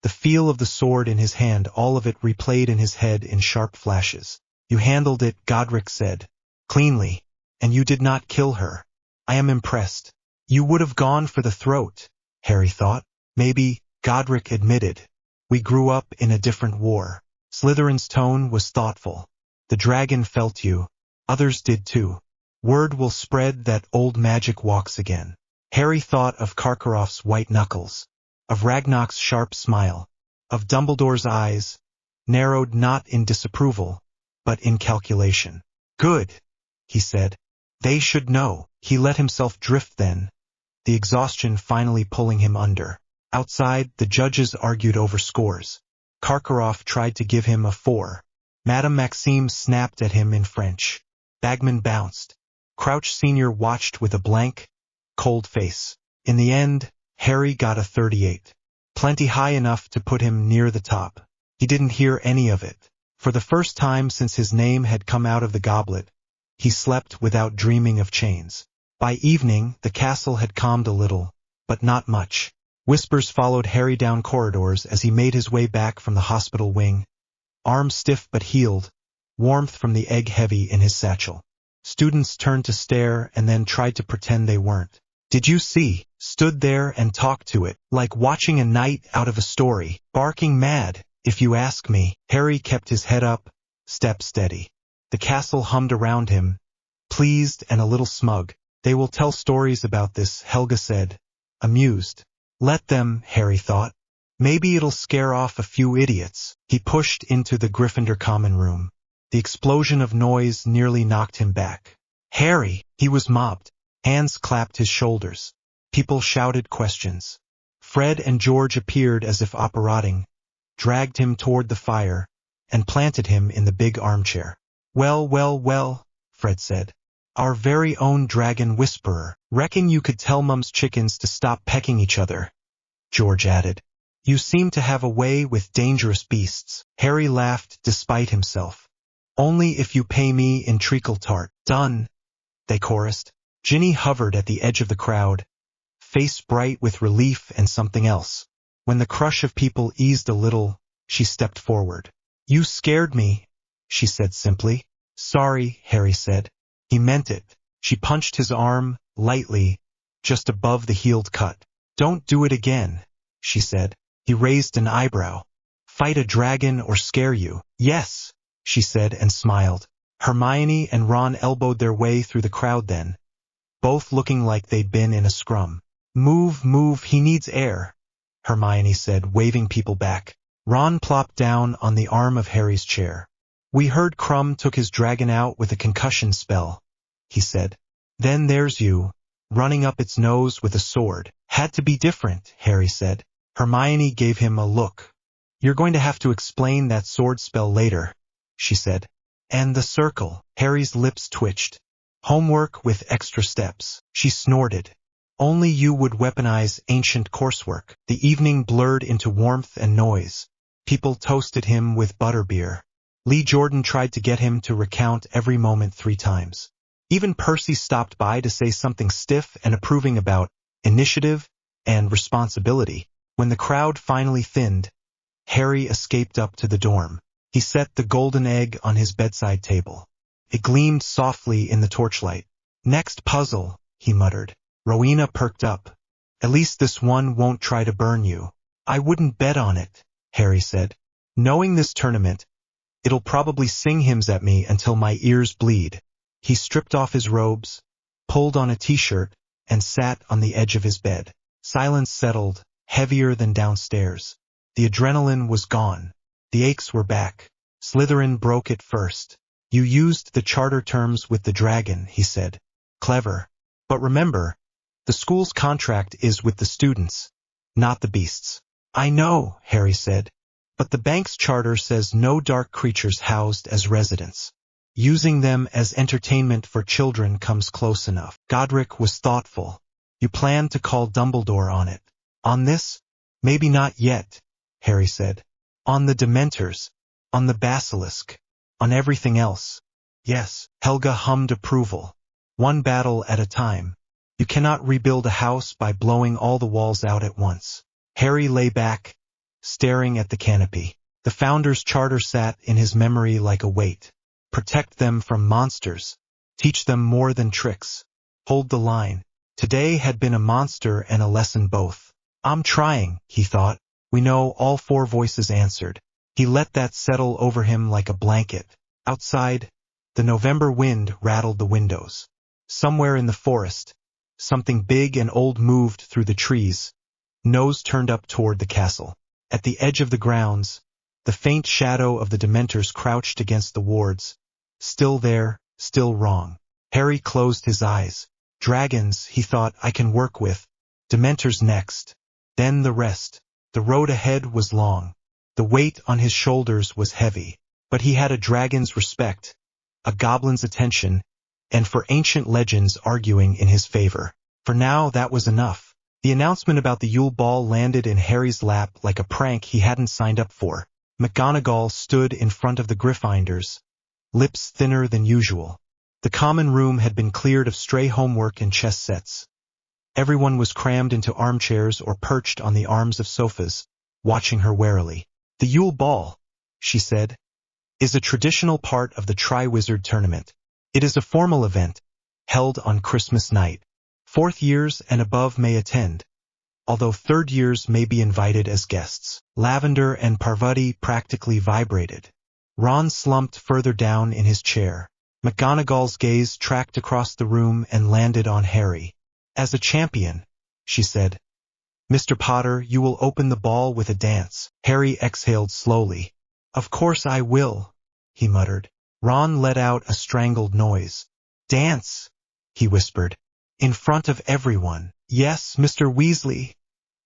the feel of the sword in his hand, all of it replayed in his head in sharp flashes. You handled it, Godric said. Cleanly. And you did not kill her. I am impressed. You would have gone for the throat, Harry thought. Maybe, Godric admitted. We grew up in a different war. Slytherin's tone was thoughtful. The dragon felt you. Others did too. Word will spread that old magic walks again. Harry thought of Karkaroff's white knuckles, of Ragnar's sharp smile, of Dumbledore's eyes, narrowed not in disapproval, but in calculation. Good, he said. They should know. He let himself drift then, the exhaustion finally pulling him under. Outside, the judges argued over scores. Karkaroff tried to give him a 4. Madame Maxime snapped at him in French. Bagman bounced. Crouch Sr. watched with a blank, cold face. In the end, Harry got a 38. Plenty high enough to put him near the top. He didn't hear any of it. For the first time since his name had come out of the goblet, he slept without dreaming of chains. By evening, the castle had calmed a little, but not much. Whispers followed Harry down corridors as he made his way back from the hospital wing, arms stiff but healed, warmth from the egg heavy in his satchel. Students turned to stare and then tried to pretend they weren't. Did you see? Stood there and talked to it, like watching a night out of a story, barking mad, if you ask me. Harry kept his head up, step steady. The castle hummed around him, pleased and a little smug. They will tell stories about this, Helga said, amused. Let them, Harry thought. Maybe it'll scare off a few idiots. He pushed into the Gryffindor common room. The explosion of noise nearly knocked him back. Harry! He was mobbed. Hands clapped his shoulders. People shouted questions. Fred and George appeared as if operating, dragged him toward the fire, and planted him in the big armchair. Well, well, well, Fred said. Our very own dragon whisperer. Reckon you could tell Mum's chickens to stop pecking each other, George added. You seem to have a way with dangerous beasts. Harry laughed despite himself. Only if you pay me in treacle tart. Done, they chorused. Ginny hovered at the edge of the crowd, face bright with relief and something else. When the crush of people eased a little, she stepped forward. You scared me, she said simply. Sorry, Harry said. He meant it. She punched his arm, lightly, just above the healed cut. Don't do it again, she said. He raised an eyebrow. Fight a dragon or scare you? Yes, she said and smiled. Hermione and Ron elbowed their way through the crowd then, both looking like they'd been in a scrum. Move, move, he needs air, Hermione said, waving people back. Ron plopped down on the arm of Harry's chair. We heard Crumb took his dragon out with a concussion spell, he said. Then there's you, running up its nose with a sword. Had to be different, Harry said. Hermione gave him a look. You're going to have to explain that sword spell later, she said. And the circle. Harry's lips twitched. Homework with extra steps. She snorted. Only you would weaponize ancient coursework. The evening blurred into warmth and noise. People toasted him with butterbeer. Lee Jordan tried to get him to recount every moment 3 times. Even Percy stopped by to say something stiff and approving about initiative and responsibility. When the crowd finally thinned, Harry escaped up to the dorm. He set the golden egg on his bedside table. It gleamed softly in the torchlight. Next puzzle, he muttered. Rowena perked up. At least this one won't try to burn you. I wouldn't bet on it, Harry said. Knowing this tournament, it'll probably sing hymns at me until my ears bleed. He stripped off his robes, pulled on a t-shirt, and sat on the edge of his bed. Silence settled, heavier than downstairs. The adrenaline was gone. The aches were back. Slytherin broke it first. You used the charter terms with the dragon, he said. Clever. But remember, the school's contract is with the students, not the beasts. I know, Harry said. But the bank's charter says no dark creatures housed as residents. Using them as entertainment for children comes close enough. Godric was thoughtful. You plan to call Dumbledore on it. On this? Maybe not yet, Harry said. On the Dementors, on the Basilisk, on everything else. Yes, Helga hummed approval. One battle at a time. You cannot rebuild a house by blowing all the walls out at once. Harry lay back, staring at the canopy. The Founder's Charter sat in his memory like a weight. Protect them from monsters. Teach them more than tricks. Hold the line. Today had been a monster and a lesson both. I'm trying, he thought. We know, all 4 voices answered. He let that settle over him like a blanket. Outside, the November wind rattled the windows. Somewhere in the forest, something big and old moved through the trees, nose turned up toward the castle. At the edge of the grounds, the faint shadow of the Dementors crouched against the wards. Still there, still wrong. Harry closed his eyes. Dragons, he thought, I can work with. Dementors next. Then the rest. The road ahead was long. The weight on his shoulders was heavy. But he had a dragon's respect, a goblin's attention, and for ancient legends arguing in his favor. For now, that was enough. The announcement about the Yule Ball landed in Harry's lap like a prank he hadn't signed up for. McGonagall stood in front of the Gryffindors, lips thinner than usual. The common room had been cleared of stray homework and chess sets. Everyone was crammed into armchairs or perched on the arms of sofas, watching her warily. The Yule Ball, she said, is a traditional part of the Triwizard Tournament. It is a formal event, held on Christmas night. Fourth years and above may attend, although third years may be invited as guests. Lavender and Parvati practically vibrated. Ron slumped further down in his chair. McGonagall's gaze tracked across the room and landed on Harry. As a champion, she said, Mr. Potter, you will open the ball with a dance. Harry exhaled slowly. Of course I will, he muttered. Ron let out a strangled noise. Dance, he whispered. In front of everyone. Yes, Mr. Weasley,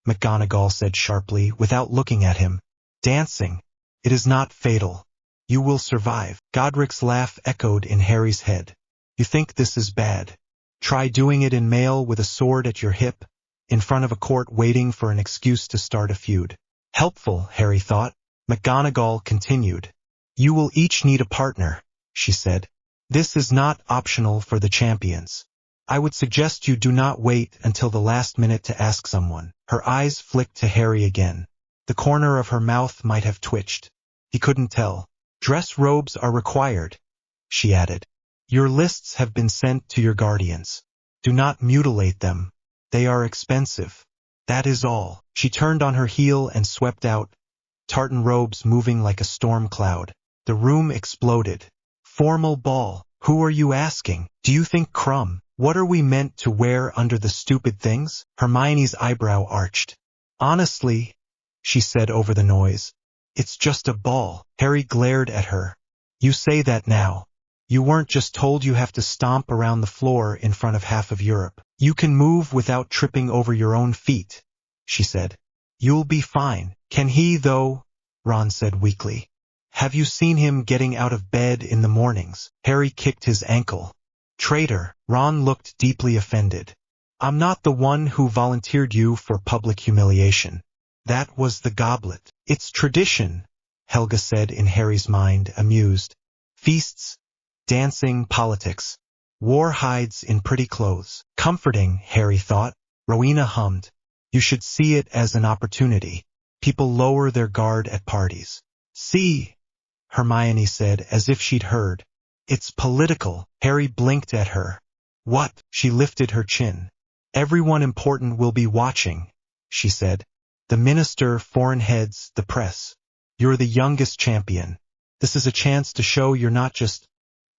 McGonagall said sharply without looking at him. Dancing. It is not fatal. You will survive. Godric's laugh echoed in Harry's head. You think this is bad? Try doing it in mail with a sword at your hip, in front of a court waiting for an excuse to start a feud. Helpful, Harry thought. McGonagall continued. You will each need a partner, she said. This is not optional for the champions. I would suggest you do not wait until the last minute to ask someone. Her eyes flicked to Harry again. The corner of her mouth might have twitched. He couldn't tell. Dress robes are required, she added. Your lists have been sent to your guardians. Do not mutilate them. They are expensive. That is all. She turned on her heel and swept out, tartan robes moving like a storm cloud. The room exploded. Formal ball. Who are you asking? Do you think Crumb? What are we meant to wear under the stupid things? Hermione's eyebrow arched. Honestly, she said over the noise, it's just a ball. Harry glared at her. You say that now. You weren't just told you have to stomp around the floor in front of half of Europe. You can move without tripping over your own feet, she said. You'll be fine. Can he, though? Ron said weakly. Have you seen him getting out of bed in the mornings? Harry kicked his ankle. Traitor. Ron looked deeply offended. I'm not the one who volunteered you for public humiliation. That was the goblet. It's tradition, Helga said in Harry's mind, amused. Feasts, dancing, politics. War hides in pretty clothes. Comforting, Harry thought. Rowena hummed. You should see it as an opportunity. People lower their guard at parties. See, Hermione said as if she'd heard. It's political. Harry blinked at her. What? She lifted her chin. Everyone important will be watching, she said. The minister, foreign heads, the press. You're the youngest champion. This is a chance to show you're not just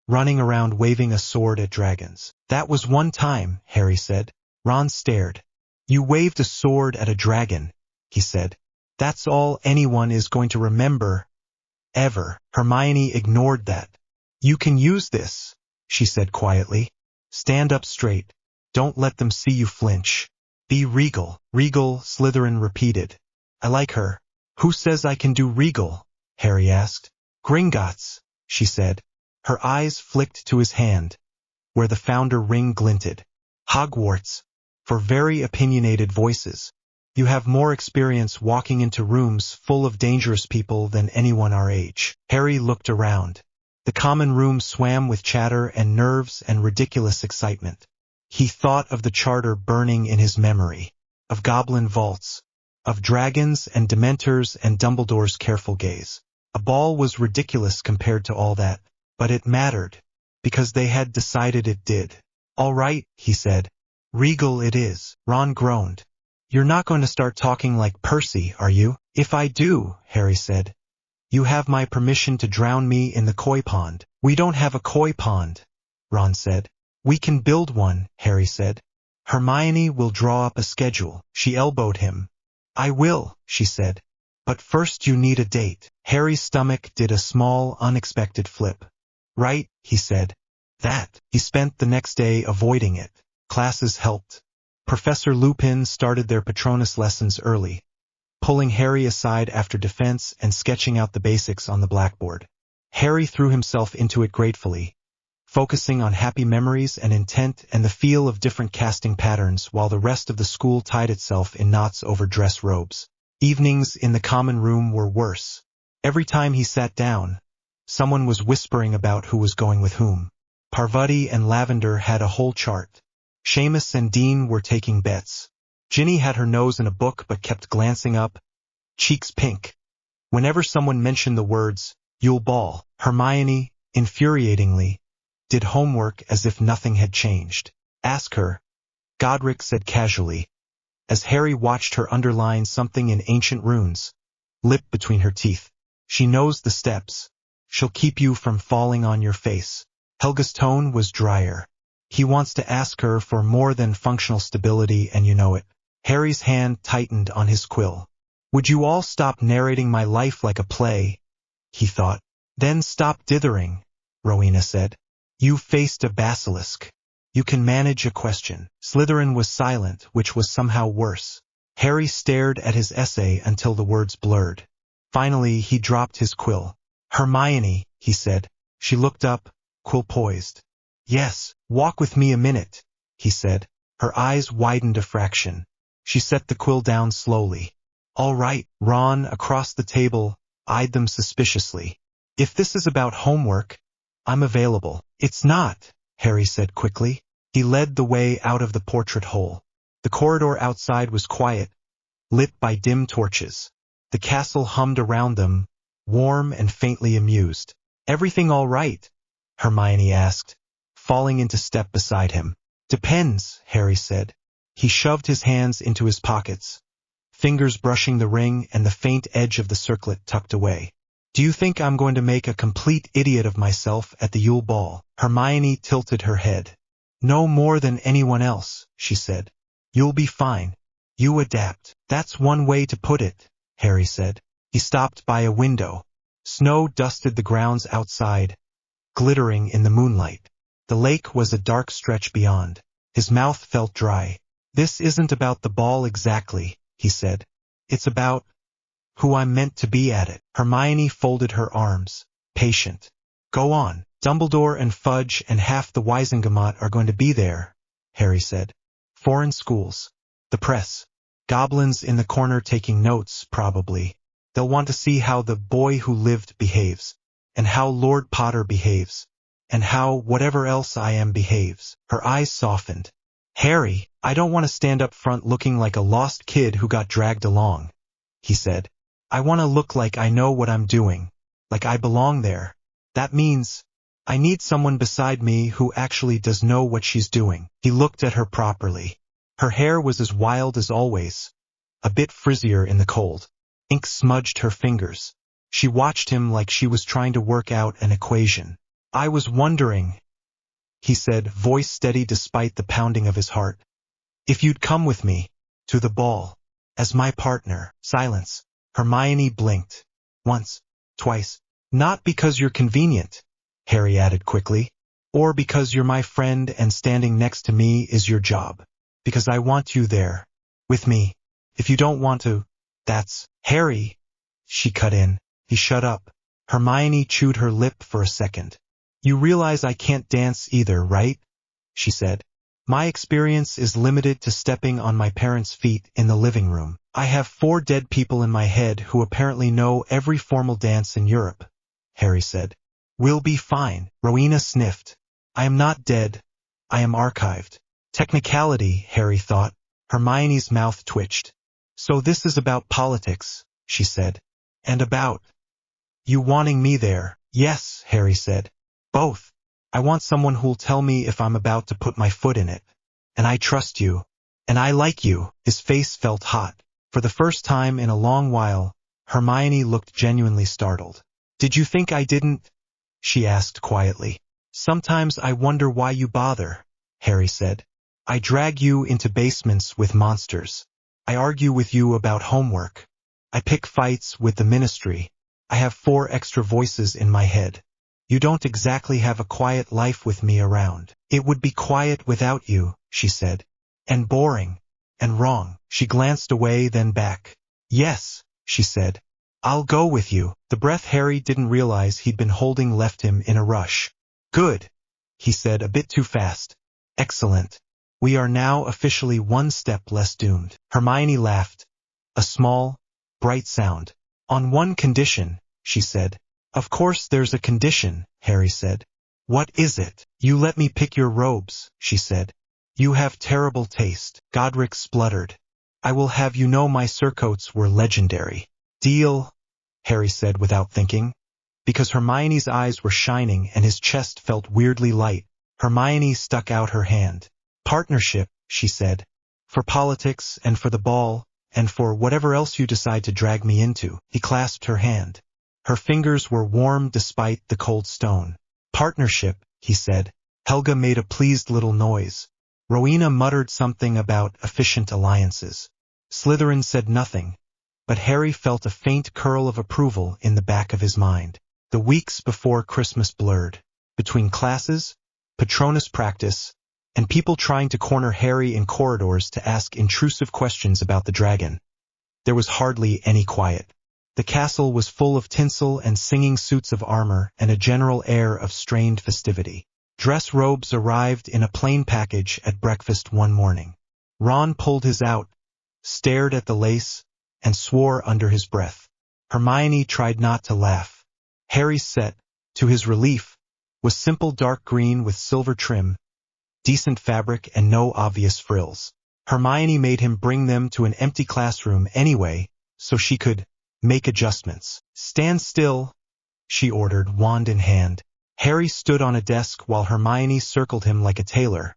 running around waving a sword at dragons. That was one time, Harry said. Ron stared. You waved a sword at a dragon, he said. That's all anyone is going to remember, ever. Hermione ignored that. You can use this, she said quietly. Stand up straight. Don't let them see you flinch. Be regal. Regal, Slytherin repeated. I like her. Who says I can do regal? Harry asked. Gringotts, she said. Her eyes flicked to his hand, where the founder ring glinted. Hogwarts, for very opinionated voices. You have more experience walking into rooms full of dangerous people than anyone our age. Harry looked around. The common room swam with chatter and nerves and ridiculous excitement. He thought of the charter burning in his memory, of goblin vaults, of dragons and dementors and Dumbledore's careful gaze. A ball was ridiculous compared to all that, but it mattered, because they had decided it did. All right, he said. Regal it is. Ron groaned. You're not going to start talking like Percy, are you? If I do, Harry said. You have my permission to drown me in the koi pond. We don't have a koi pond, Ron said. We can build one, Harry said. Hermione will draw up a schedule. She elbowed him. I will, she said. But first you need a date. Harry's stomach did a small, unexpected flip. Right, he said. That. He spent the next day avoiding it. Classes helped. Professor Lupin started their Patronus lessons early, pulling Harry aside after defense and sketching out the basics on the blackboard. Harry threw himself into it gratefully, focusing on happy memories and intent and the feel of different casting patterns while the rest of the school tied itself in knots over dress robes. Evenings in the common room were worse. Every time he sat down, someone was whispering about who was going with whom. Parvati and Lavender had a whole chart. Seamus and Dean were taking bets. Ginny had her nose in a book but kept glancing up, cheeks pink. Whenever someone mentioned the words, "You'll ball," Hermione, infuriatingly, did homework as if nothing had changed. Ask her, Godric said casually, as Harry watched her underline something in ancient runes, lip between her teeth. She knows the steps. She'll keep you from falling on your face. Helga's tone was drier. He wants to ask her for more than functional stability and you know it. Harry's hand tightened on his quill. Would you all stop narrating my life like a play? He thought. Then stop dithering, Rowena said. You faced a basilisk. You can manage a question. Slytherin was silent, which was somehow worse. Harry stared at his essay until the words blurred. Finally, he dropped his quill. Hermione, he said. She looked up, quill poised. Yes, walk with me a minute, he said. Her eyes widened a fraction. She set the quill down slowly. All right. Ron, across the table, eyed them suspiciously. If this is about homework, I'm available. It's not, Harry said quickly. He led the way out of the portrait hole. The corridor outside was quiet, lit by dim torches. The castle hummed around them, warm and faintly amused. Everything all right? Hermione asked, falling into step beside him. Depends, Harry said. He shoved his hands into his pockets, fingers brushing the ring and the faint edge of the circlet tucked away. Do you think I'm going to make a complete idiot of myself at the Yule Ball? Hermione tilted her head. No more than anyone else, she said. You'll be fine. You adapt. That's one way to put it, Harry said. He stopped by a window. Snow dusted the grounds outside, glittering in the moonlight. The lake was a dark stretch beyond. His mouth felt dry. This isn't about the ball exactly, he said. It's about who I'm meant to be at it. Hermione folded her arms, patient. Go on. Dumbledore and Fudge and half the Wisengamot are going to be there, Harry said. Foreign schools. The press. Goblins in the corner taking notes, probably. They'll want to see how the boy who lived behaves, and how Lord Potter behaves, and how whatever else I am behaves. Her eyes softened. Harry, I don't want to stand up front looking like a lost kid who got dragged along, he said. I want to look like I know what I'm doing, like I belong there. That means I need someone beside me who actually does know what she's doing. He looked at her properly. Her hair was as wild as always, a bit frizzier in the cold. Ink smudged her fingers. She watched him like she was trying to work out an equation. I was wondering, he said, voice steady despite the pounding of his heart, if you'd come with me to the ball as my partner. Silence. Hermione blinked. Once, twice. Not because you're convenient, Harry added quickly, or because you're my friend and standing next to me is your job. Because I want you there, with me. If you don't want to, that's Harry, she cut in. He shut up. Hermione chewed her lip for a second. You realize I can't dance either, right? She said. My experience is limited to stepping on my parents' feet in the living room. I have 4 dead people in my head who apparently know every formal dance in Europe, Harry said. We'll be fine, Rowena sniffed. I am not dead. I am archived. Technicality, Harry thought. Hermione's mouth twitched. So this is about politics, she said. And about you wanting me there. Yes, Harry said. Both. I want someone who'll tell me if I'm about to put my foot in it. And I trust you. And I like you. His face felt hot. For the first time in a long while, Hermione looked genuinely startled. Did you think I didn't? She asked quietly. Sometimes I wonder why you bother, Harry said. I drag you into basements with monsters. I argue with you about homework. I pick fights with the ministry. I have 4 extra voices in my head. You don't exactly have a quiet life with me around. It would be quiet without you, she said. And boring. And wrong. She glanced away, then back. Yes, she said. I'll go with you. The breath Harry didn't realize he'd been holding left him in a rush. Good, he said a bit too fast. Excellent. We are now officially 1 step less doomed. Hermione laughed. A small, bright sound. On one condition, she said. Of course there's a condition, Harry said. What is it? You let me pick your robes, she said. You have terrible taste. Godric spluttered. I will have you know my surcoats were legendary. Deal, Harry said without thinking. Because Hermione's eyes were shining and his chest felt weirdly light, Hermione stuck out her hand. Partnership, she said. For politics and for the ball, and for whatever else you decide to drag me into. He clasped her hand. Her fingers were warm despite the cold stone. Partnership, he said. Helga made a pleased little noise. Rowena muttered something about efficient alliances. Slytherin said nothing, but Harry felt a faint curl of approval in the back of his mind. The weeks before Christmas blurred. Between classes, Patronus practice, and people trying to corner Harry in corridors to ask intrusive questions about the dragon, there was hardly any quiet. The castle was full of tinsel and singing suits of armor and a general air of strained festivity. Dress robes arrived in a plain package at breakfast one morning. Ron pulled his out, stared at the lace, and swore under his breath. Hermione tried not to laugh. Harry's set, to his relief, was simple dark green with silver trim, decent fabric and no obvious frills. Hermione made him bring them to an empty classroom anyway, so she could make adjustments. Stand still, she ordered, wand in hand. Harry stood on a desk while Hermione circled him like a tailor,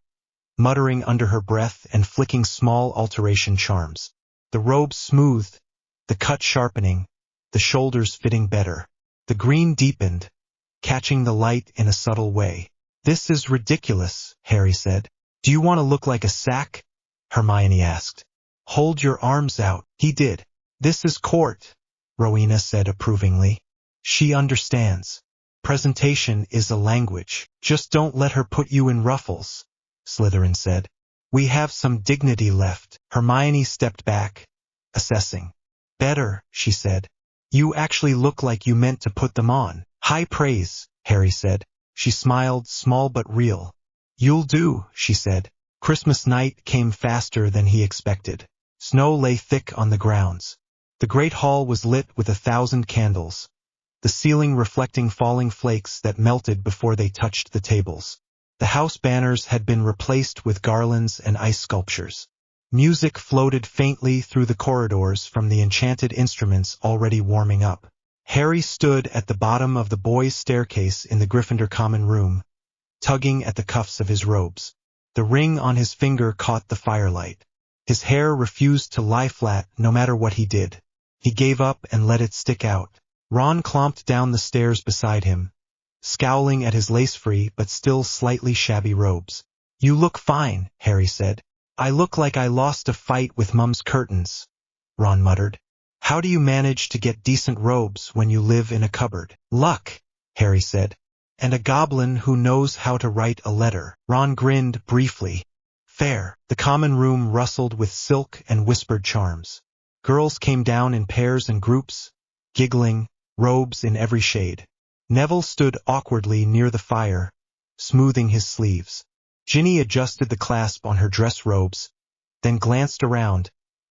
muttering under her breath and flicking small alteration charms. The robes smoothed, the cut sharpening, the shoulders fitting better. The green deepened, catching the light in a subtle way. This is ridiculous, Harry said. Do you want to look like a sack? Hermione asked. Hold your arms out. He did. This is court, Rowena said approvingly. She understands. Presentation is a language. Just don't let her put you in ruffles, Slytherin said. We have some dignity left. Hermione stepped back, assessing. Better, she said. You actually look like you meant to put them on. High praise, Harry said. She smiled, small but real. You'll do, she said. Christmas night came faster than he expected. Snow lay thick on the grounds. The great hall was lit with 1,000 candles, the ceiling reflecting falling flakes that melted before they touched the tables. The house banners had been replaced with garlands and ice sculptures. Music floated faintly through the corridors from the enchanted instruments already warming up. Harry stood at the bottom of the boys' staircase in the Gryffindor common room, tugging at the cuffs of his robes. The ring on his finger caught the firelight. His hair refused to lie flat no matter what he did. He gave up and let it stick out. Ron clomped down the stairs beside him, scowling at his lace-free but still slightly shabby robes. You look fine, Harry said. I look like I lost a fight with Mum's curtains, Ron muttered. How do you manage to get decent robes when you live in a cupboard? Luck, Harry said. And a goblin who knows how to write a letter. Ron grinned briefly. Fair. The common room rustled with silk and whispered charms. Girls came down in pairs and groups, giggling, robes in every shade. Neville stood awkwardly near the fire, smoothing his sleeves. Ginny adjusted the clasp on her dress robes, then glanced around,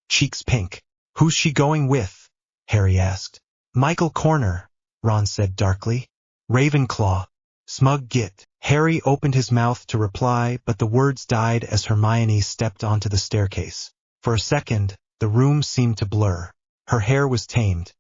cheeks pink. Who's she going with? Harry asked. Michael Corner, Ron said darkly. Ravenclaw. Smug git. Harry opened his mouth to reply, but the words died as Hermione stepped onto the staircase. For a second, the room seemed to blur. Her hair was tamed.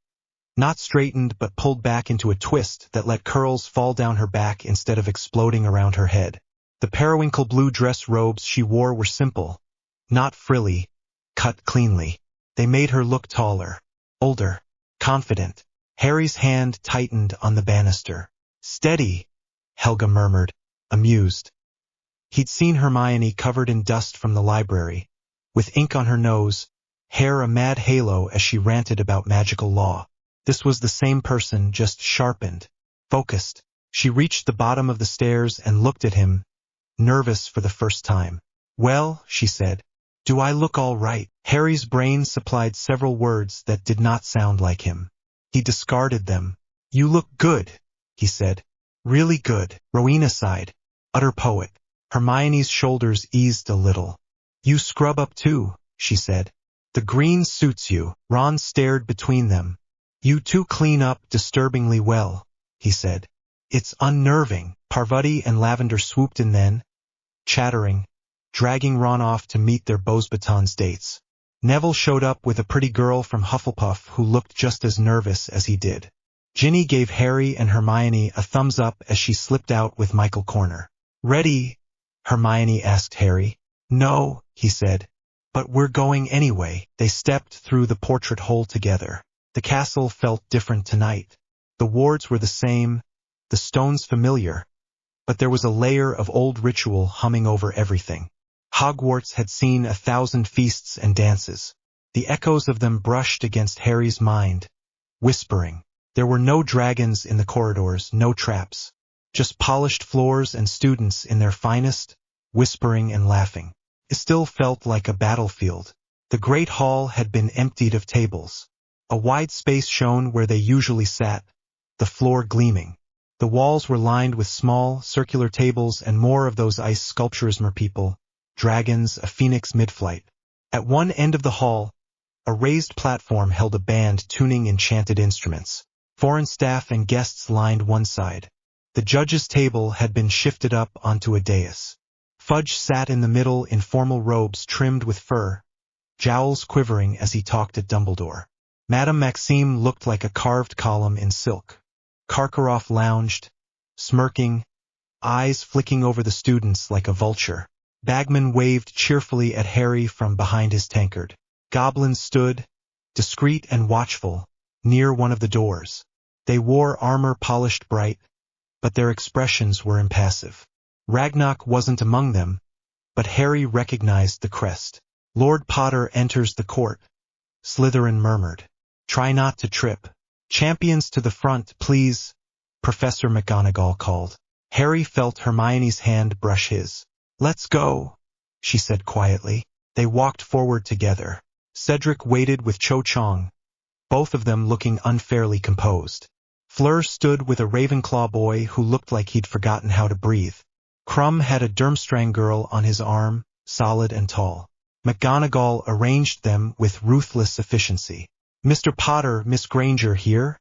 Not straightened but pulled back into a twist that let curls fall down her back instead of exploding around her head. The periwinkle blue dress robes she wore were simple, not frilly, cut cleanly. They made her look taller, older, confident. Harry's hand tightened on the banister. Steady, Helga murmured, amused. He'd seen Hermione covered in dust from the library, with ink on her nose, hair a mad halo as she ranted about magical law. This was the same person, just sharpened, focused. She reached the bottom of the stairs and looked at him, nervous for the first time. "Well," she said, "do I look all right?" Harry's brain supplied several words that did not sound like him. He discarded them. "You look good," he said. "Really good." Rowena sighed. Utter poet. Hermione's shoulders eased a little. "You scrub up too," she said. "The green suits you." Ron stared between them. "You two clean up disturbingly well," he said. "It's unnerving." Parvati and Lavender swooped in then, chattering, dragging Ron off to meet their Beauxbatons dates. Neville showed up with a pretty girl from Hufflepuff who looked just as nervous as he did. Ginny gave Harry and Hermione a thumbs up as she slipped out with Michael Corner. "Ready?" Hermione asked Harry. "No," he said. "But we're going anyway." They stepped through the portrait hole together. The castle felt different tonight. The wards were the same, the stones familiar, but there was a layer of old ritual humming over everything. Hogwarts had seen 1,000 feasts and dances. The echoes of them brushed against Harry's mind, whispering. There were no dragons in the corridors, no traps, just polished floors and students in their finest, whispering and laughing. It still felt like a battlefield. The great hall had been emptied of tables. A wide space shone where they usually sat, the floor gleaming. The walls were lined with small, circular tables and more of those ice sculptures, merpeople, dragons, a phoenix mid-flight. At one end of the hall, a raised platform held a band tuning enchanted instruments. Foreign staff and guests lined one side. The judge's table had been shifted up onto a dais. Fudge sat in the middle in formal robes trimmed with fur, jowls quivering as he talked at Dumbledore. Madame Maxime looked like a carved column in silk. Karkaroff lounged, smirking, eyes flicking over the students like a vulture. Bagman waved cheerfully at Harry from behind his tankard. Goblins stood, discreet and watchful, near one of the doors. They wore armor polished bright, but their expressions were impassive. Ragnarok wasn't among them, but Harry recognized the crest. "Lord Potter enters the court," Slytherin murmured. "Try not to trip." "Champions to the front, please," Professor McGonagall called. Harry felt Hermione's hand brush his. "Let's go," she said quietly. They walked forward together. Cedric waited with Cho Chang, both of them looking unfairly composed. Fleur stood with a Ravenclaw boy who looked like he'd forgotten how to breathe. Crumb had a Durmstrang girl on his arm, solid and tall. McGonagall arranged them with ruthless efficiency. "Mr. Potter, Miss Granger here,"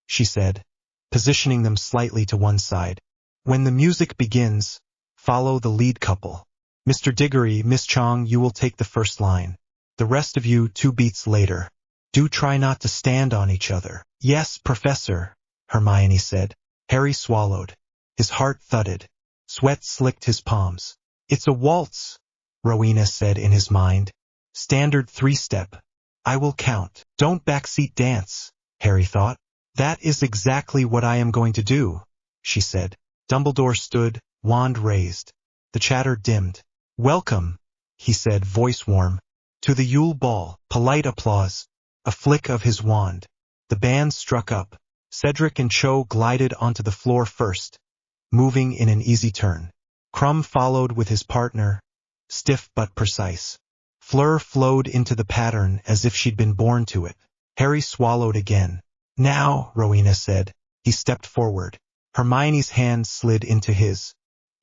she said, positioning them slightly to one side. "When the music begins, follow the lead couple. Mr. Diggory, Miss Chong, you will take the first line. The rest of you 2 beats later. Do try not to stand on each other." "Yes, Professor," Hermione said. Harry swallowed. His heart thudded. Sweat slicked his palms. "It's a waltz," Rowena said in his mind. "Standard 3-step. I will count." "Don't backseat dance," Harry thought. "That is exactly what I am going to do," she said. Dumbledore stood, wand raised. The chatter dimmed. "Welcome," he said, voice warm, "to the Yule Ball." Polite applause. A flick of his wand. The band struck up. Cedric and Cho glided onto the floor first, moving in an easy turn. Crumb followed with his partner, stiff but precise. Fleur flowed into the pattern as if she'd been born to it. Harry swallowed again. "Now," Rowena said. He stepped forward. Hermione's hand slid into his.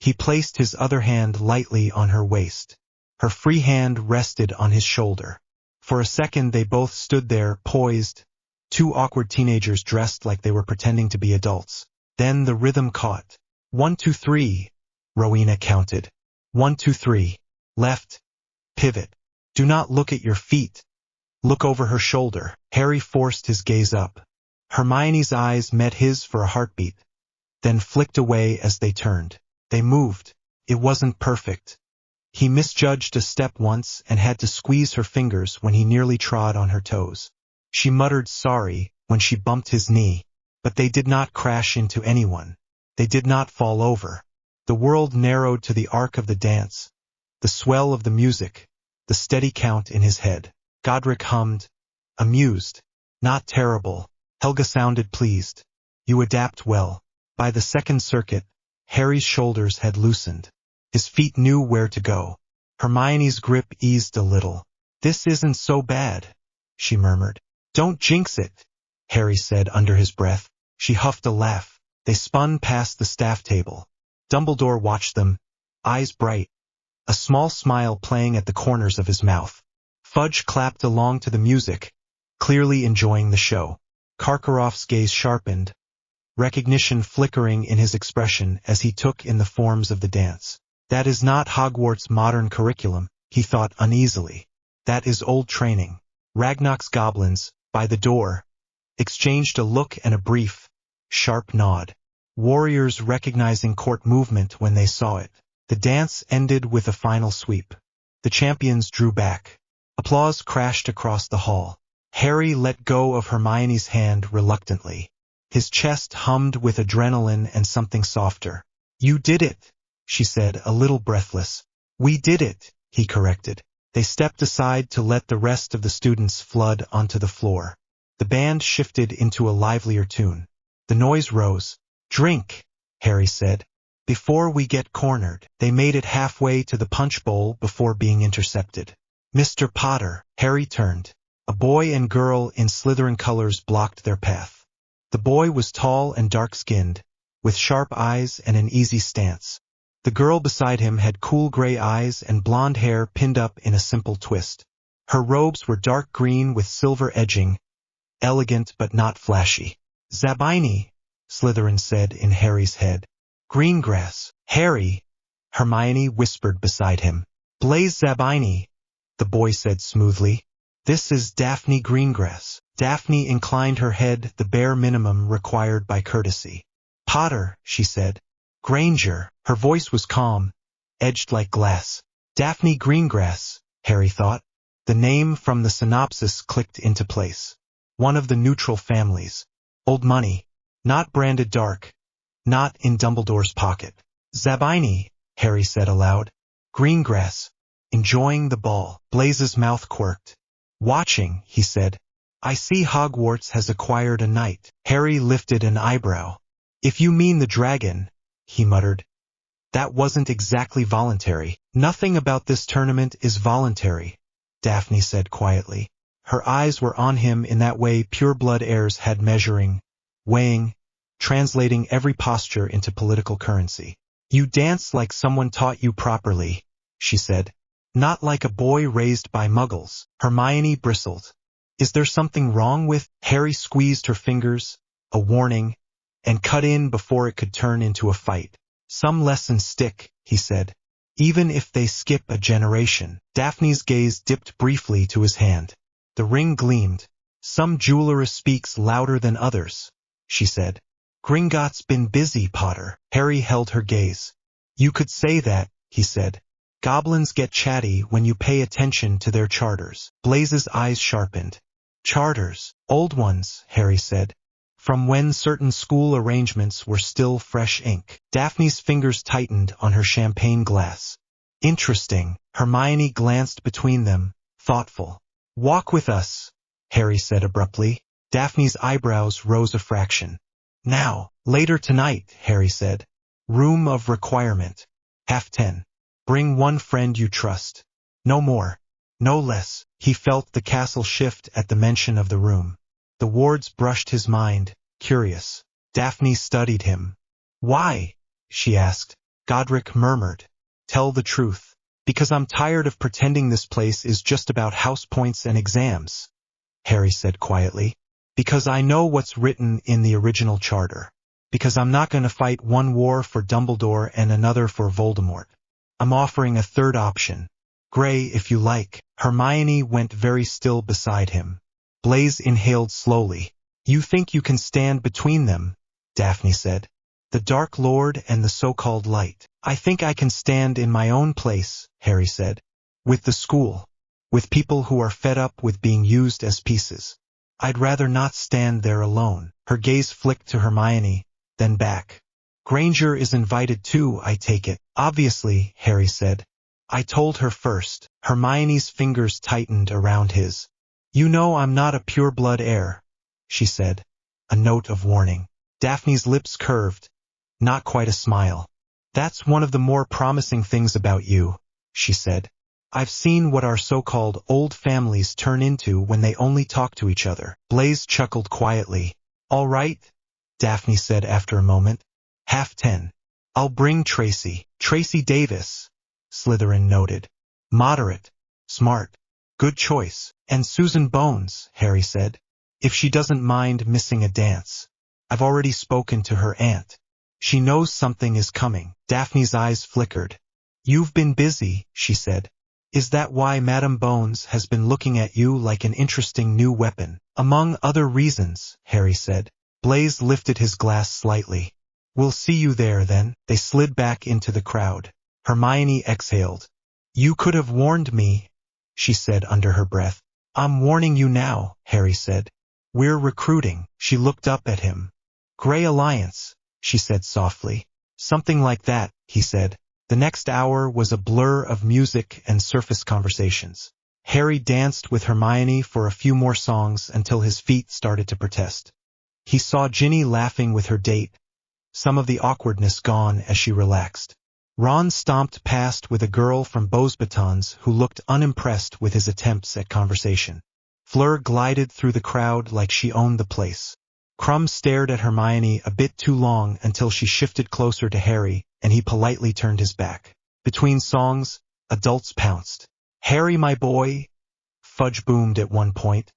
He placed his other hand lightly on her waist. Her free hand rested on his shoulder. For a second they both stood there, poised, 2 awkward teenagers dressed like they were pretending to be adults. Then the rhythm caught. 1, 2, 3, Rowena counted. 1, 2, 3. Left. Pivot. Do not look at your feet. Look over her shoulder. Harry forced his gaze up. Hermione's eyes met his for a heartbeat, then flicked away as they turned. They moved. It wasn't perfect. He misjudged a step once and had to squeeze her fingers when he nearly trod on her toes. She muttered sorry when she bumped his knee, but they did not crash into anyone. They did not fall over. The world narrowed to the arc of the dance, the swell of the music, the steady count in his head. Godric hummed, amused, not terrible. Helga sounded pleased. You adapt well. By the second circuit, Harry's shoulders had loosened. His feet knew where to go. Hermione's grip eased a little. This isn't so bad, she murmured. Don't jinx it, Harry said under his breath. She huffed a laugh. They spun past the staff table. Dumbledore watched them, eyes bright, a small smile playing at the corners of his mouth. Fudge clapped along to the music, clearly enjoying the show. Karkaroff's gaze sharpened, recognition flickering in his expression as he took in the forms of the dance. That is not Hogwarts' modern curriculum, he thought uneasily. That is old training. Ragnarok's goblins, by the door, exchanged a look and a brief, sharp nod. Warriors recognizing court movement when they saw it. The dance ended with a final sweep. The champions drew back. Applause crashed across the hall. Harry let go of Hermione's hand reluctantly. His chest hummed with adrenaline and something softer. You did it, she said, a little breathless. We did it, he corrected. They stepped aside to let the rest of the students flood onto the floor. The band shifted into a livelier tune. The noise rose. Drink, Harry said. Before we get cornered. They made it halfway to the punch bowl before being intercepted. Mr. Potter, Harry turned. A boy and girl in Slytherin colors blocked their path. The boy was tall and dark-skinned, with sharp eyes and an easy stance. The girl beside him had cool gray eyes and blonde hair pinned up in a simple twist. Her robes were dark green with silver edging, elegant but not flashy. Zabini, Slytherin said in Harry's head. Greengrass. Harry, Hermione whispered beside him. Blaise Zabini, the boy said smoothly. This is Daphne Greengrass. Daphne inclined her head, the bare minimum required by courtesy. Potter, she said. Granger. Her voice was calm, edged like glass. Daphne Greengrass, Harry thought. The name from the synopsis clicked into place. One of the neutral families. Old money. Not branded dark. Not in Dumbledore's pocket. Zabini, Harry said aloud. Greengrass. Enjoying the ball. Blaise's mouth quirked. Watching, he said. I see Hogwarts has acquired a knight. Harry lifted an eyebrow. If you mean the dragon, he muttered. That wasn't exactly voluntary. Nothing about this tournament is voluntary, Daphne said quietly. Her eyes were on him in that way pure-blood heirs had, measuring, weighing, translating every posture into political currency. You dance like someone taught you properly, she said. Not like a boy raised by muggles. Hermione bristled. Is there something wrong with? Harry squeezed her fingers, a warning, and cut in before it could turn into a fight. Some lessons stick, he said. Even if they skip a generation. Daphne's gaze dipped briefly to his hand. The ring gleamed. Some jeweler speaks louder than others, she said. Gringotts been busy, Potter. Harry held her gaze. You could say that, he said. Goblins get chatty when you pay attention to their charters. Blaise's eyes sharpened. Charters. Old ones, Harry said. From when certain school arrangements were still fresh ink. Daphne's fingers tightened on her champagne glass. Interesting. Hermione glanced between them, thoughtful. Walk with us, Harry said abruptly. Daphne's eyebrows rose a fraction. Now, later tonight, Harry said. Room of requirement. 10:30. Bring one friend you trust. No more. No less. He felt the castle shift at the mention of the room. The wards brushed his mind, curious. Daphne studied him. Why? She asked. Godric murmured. Tell the truth. Because I'm tired of pretending this place is just about house points and exams, Harry said quietly. Because I know what's written in the original charter. Because I'm not going to fight one war for Dumbledore and another for Voldemort. I'm offering a third option. Grey, if you like. Hermione went very still beside him. Blaise inhaled slowly. You think you can stand between them, Daphne said. The Dark Lord and the so-called light. I think I can stand in my own place, Harry said. With the school. With people who are fed up with being used as pieces. I'd rather not stand there alone. Her gaze flicked to Hermione, then back. Granger is invited too, I take it. Obviously, Harry said. I told her first. Hermione's fingers tightened around his. You know I'm not a pure-blood heir, she said. A note of warning. Daphne's lips curved. Not quite a smile. That's one of the more promising things about you, she said. I've seen what our so-called old families turn into when they only talk to each other. Blaise chuckled quietly. All right, Daphne said after a moment. 10:30. I'll bring Tracy. Tracy Davis, Slytherin noted. Moderate. Smart. Good choice. And Susan Bones, Harry said. If she doesn't mind missing a dance. I've already spoken to her aunt. She knows something is coming. Daphne's eyes flickered. You've been busy, she said. Is that why Madame Bones has been looking at you like an interesting new weapon? Among other reasons, Harry said. Blaise lifted his glass slightly. We'll see you there then. They slid back into the crowd. Hermione exhaled. You could have warned me, she said under her breath. I'm warning you now, Harry said. We're recruiting. She looked up at him. Grey Alliance, she said softly. Something like that, he said. The next hour was a blur of music and surface conversations. Harry danced with Hermione for a few more songs until his feet started to protest. He saw Ginny laughing with her date, some of the awkwardness gone as she relaxed. Ron stomped past with a girl from Beauxbatons who looked unimpressed with his attempts at conversation. Fleur glided through the crowd like she owned the place. Krum stared at Hermione a bit too long until she shifted closer to Harry, and he politely turned his back. Between songs, adults pounced. Harry, my boy, Fudge boomed at one point,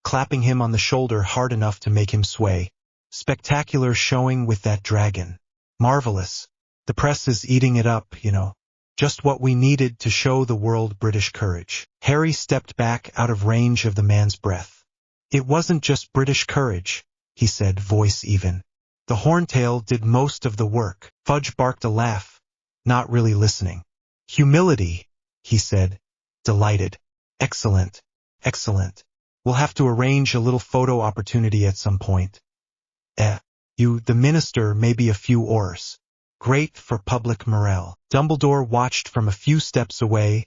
clapping him on the shoulder hard enough to make him sway. Spectacular showing with that dragon. Marvelous. The press is eating it up, you know. Just what we needed to show the world British courage. Harry stepped back out of range of the man's breath. It wasn't just British courage, he said, voice even. The Horntail did most of the work. Fudge barked a laugh, not really listening. Humility, he said, delighted. Excellent, excellent. We'll have to arrange a little photo opportunity at some point. You, the minister, maybe a few oars. Great for public morale. Dumbledore watched from a few steps away,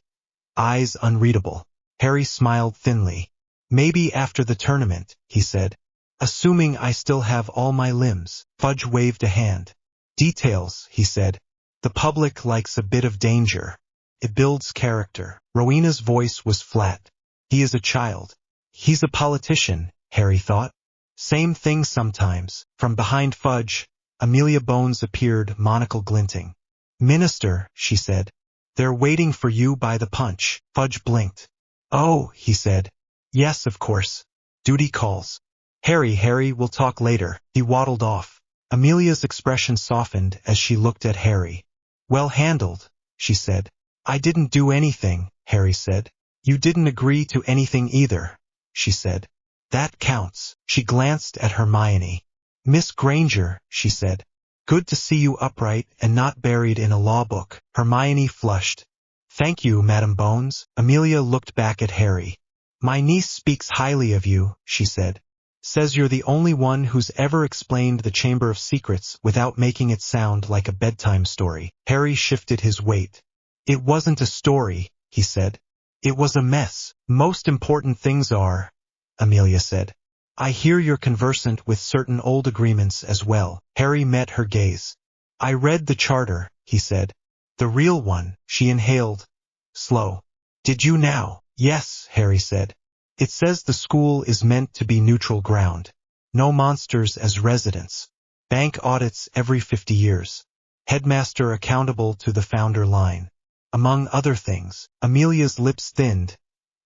eyes unreadable. Harry smiled thinly. Maybe after the tournament, he said. Assuming I still have all my limbs. Fudge waved a hand. Details, he said. The public likes a bit of danger. It builds character. Rowena's voice was flat. He is a child. He's a politician, Harry thought. Same thing sometimes. From behind Fudge, Amelia Bones appeared, monocle glinting. Minister, she said. They're waiting for you by the punch. Fudge blinked. Oh, he said. Yes, of course. Duty calls. Harry, we'll talk later. He waddled off. Amelia's expression softened as she looked at Harry. Well handled, she said. I didn't do anything, Harry said. You didn't agree to anything either, she said. That counts. She glanced at Hermione. Miss Granger, she said. Good to see you upright and not buried in a law book. Hermione flushed. Thank you, Madame Bones. Amelia looked back at Harry. My niece speaks highly of you, she said. Says you're the only one who's ever explained the Chamber of Secrets without making it sound like a bedtime story. Harry shifted his weight. It wasn't a story, he said. It was a mess. Most important things are, Amelia said. I hear you're conversant with certain old agreements as well. Harry met her gaze. I read the charter, he said. The real one, she inhaled. Slow. Did you now? Yes, Harry said. It says the school is meant to be neutral ground. No monsters as residents. Bank audits every 50 years. Headmaster accountable to the founder line. Among other things. Amelia's lips thinned,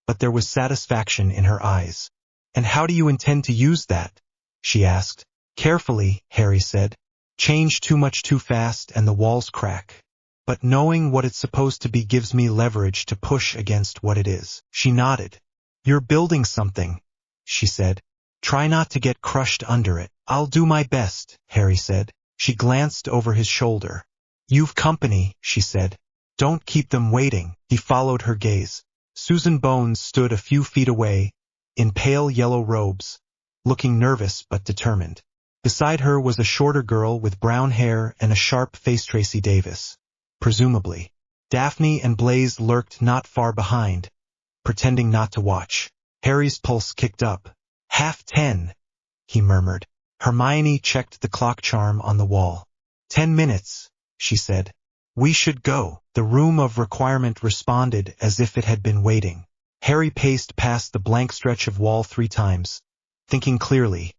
but there was satisfaction in her eyes. And how do you intend to use that? She asked. Carefully, Harry said. Change too much too fast and the walls crack. But knowing what it's supposed to be gives me leverage to push against what it is. She nodded. You're building something, she said. Try not to get crushed under it. I'll do my best, Harry said. She glanced over his shoulder. You've company, she said. Don't keep them waiting. He followed her gaze. Susan Bones stood a few feet away, in pale yellow robes, looking nervous but determined. Beside her was a shorter girl with brown hair and a sharp face. Tracy Davis. Presumably. Daphne and Blaze lurked not far behind, pretending not to watch. Harry's pulse kicked up. 10:30, he murmured. Hermione checked the clock charm on the wall. 10 minutes, she said. We should go. The room of requirement responded as if it had been waiting. Harry paced past the blank stretch of wall 3 times, thinking clearly.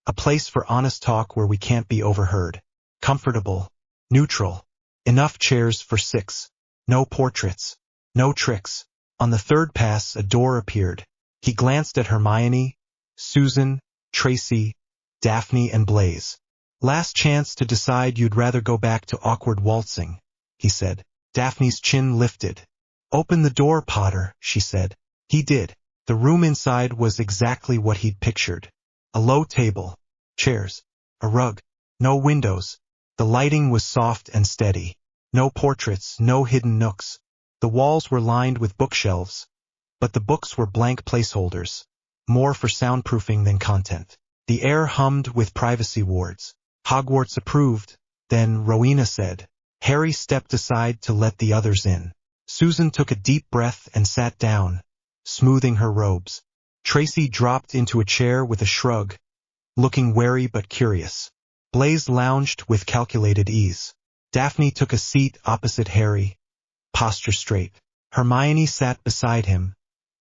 A place for honest talk where we can't be overheard. Comfortable. Neutral. Enough chairs for 6. No portraits. No tricks. On the 3rd pass a door appeared. He glanced at Hermione, Susan, Tracy, Daphne and Blaze. Last chance to decide you'd rather go back to awkward waltzing, he said. Daphne's chin lifted. Open the door, Potter, she said. He did. The room inside was exactly what he'd pictured. A low table, chairs, a rug, no windows. The lighting was soft and steady. No portraits, no hidden nooks. The walls were lined with bookshelves, but the books were blank placeholders, more for soundproofing than content. The air hummed with privacy wards. Hogwarts approved, then Rowena said. Harry stepped aside to let the others in. Susan took a deep breath and sat down, smoothing her robes. Tracy dropped into a chair with a shrug, looking wary but curious. Blaze lounged with calculated ease. Daphne took a seat opposite Harry, posture straight. Hermione sat beside him,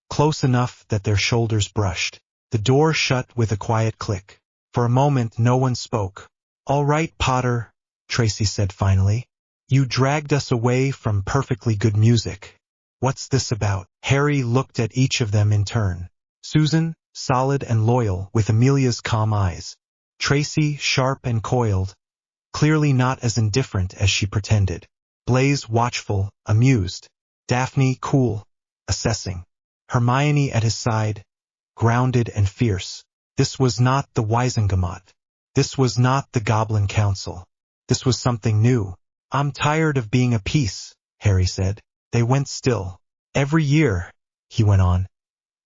close enough that their shoulders brushed. The door shut with a quiet click. For a moment no one spoke. All right, Potter, Tracy said finally. You dragged us away from perfectly good music. What's this about? Harry looked at each of them in turn. Susan, solid and loyal, with Amelia's calm eyes. Tracy, sharp and coiled, clearly not as indifferent as she pretended. Blaze, watchful, amused. Daphne, cool, assessing. Hermione at his side, grounded and fierce. This was not the Wisengamot. This was not the Goblin Council. This was something new. I'm tired of being a piece, Harry said. They went still. Every year, he went on,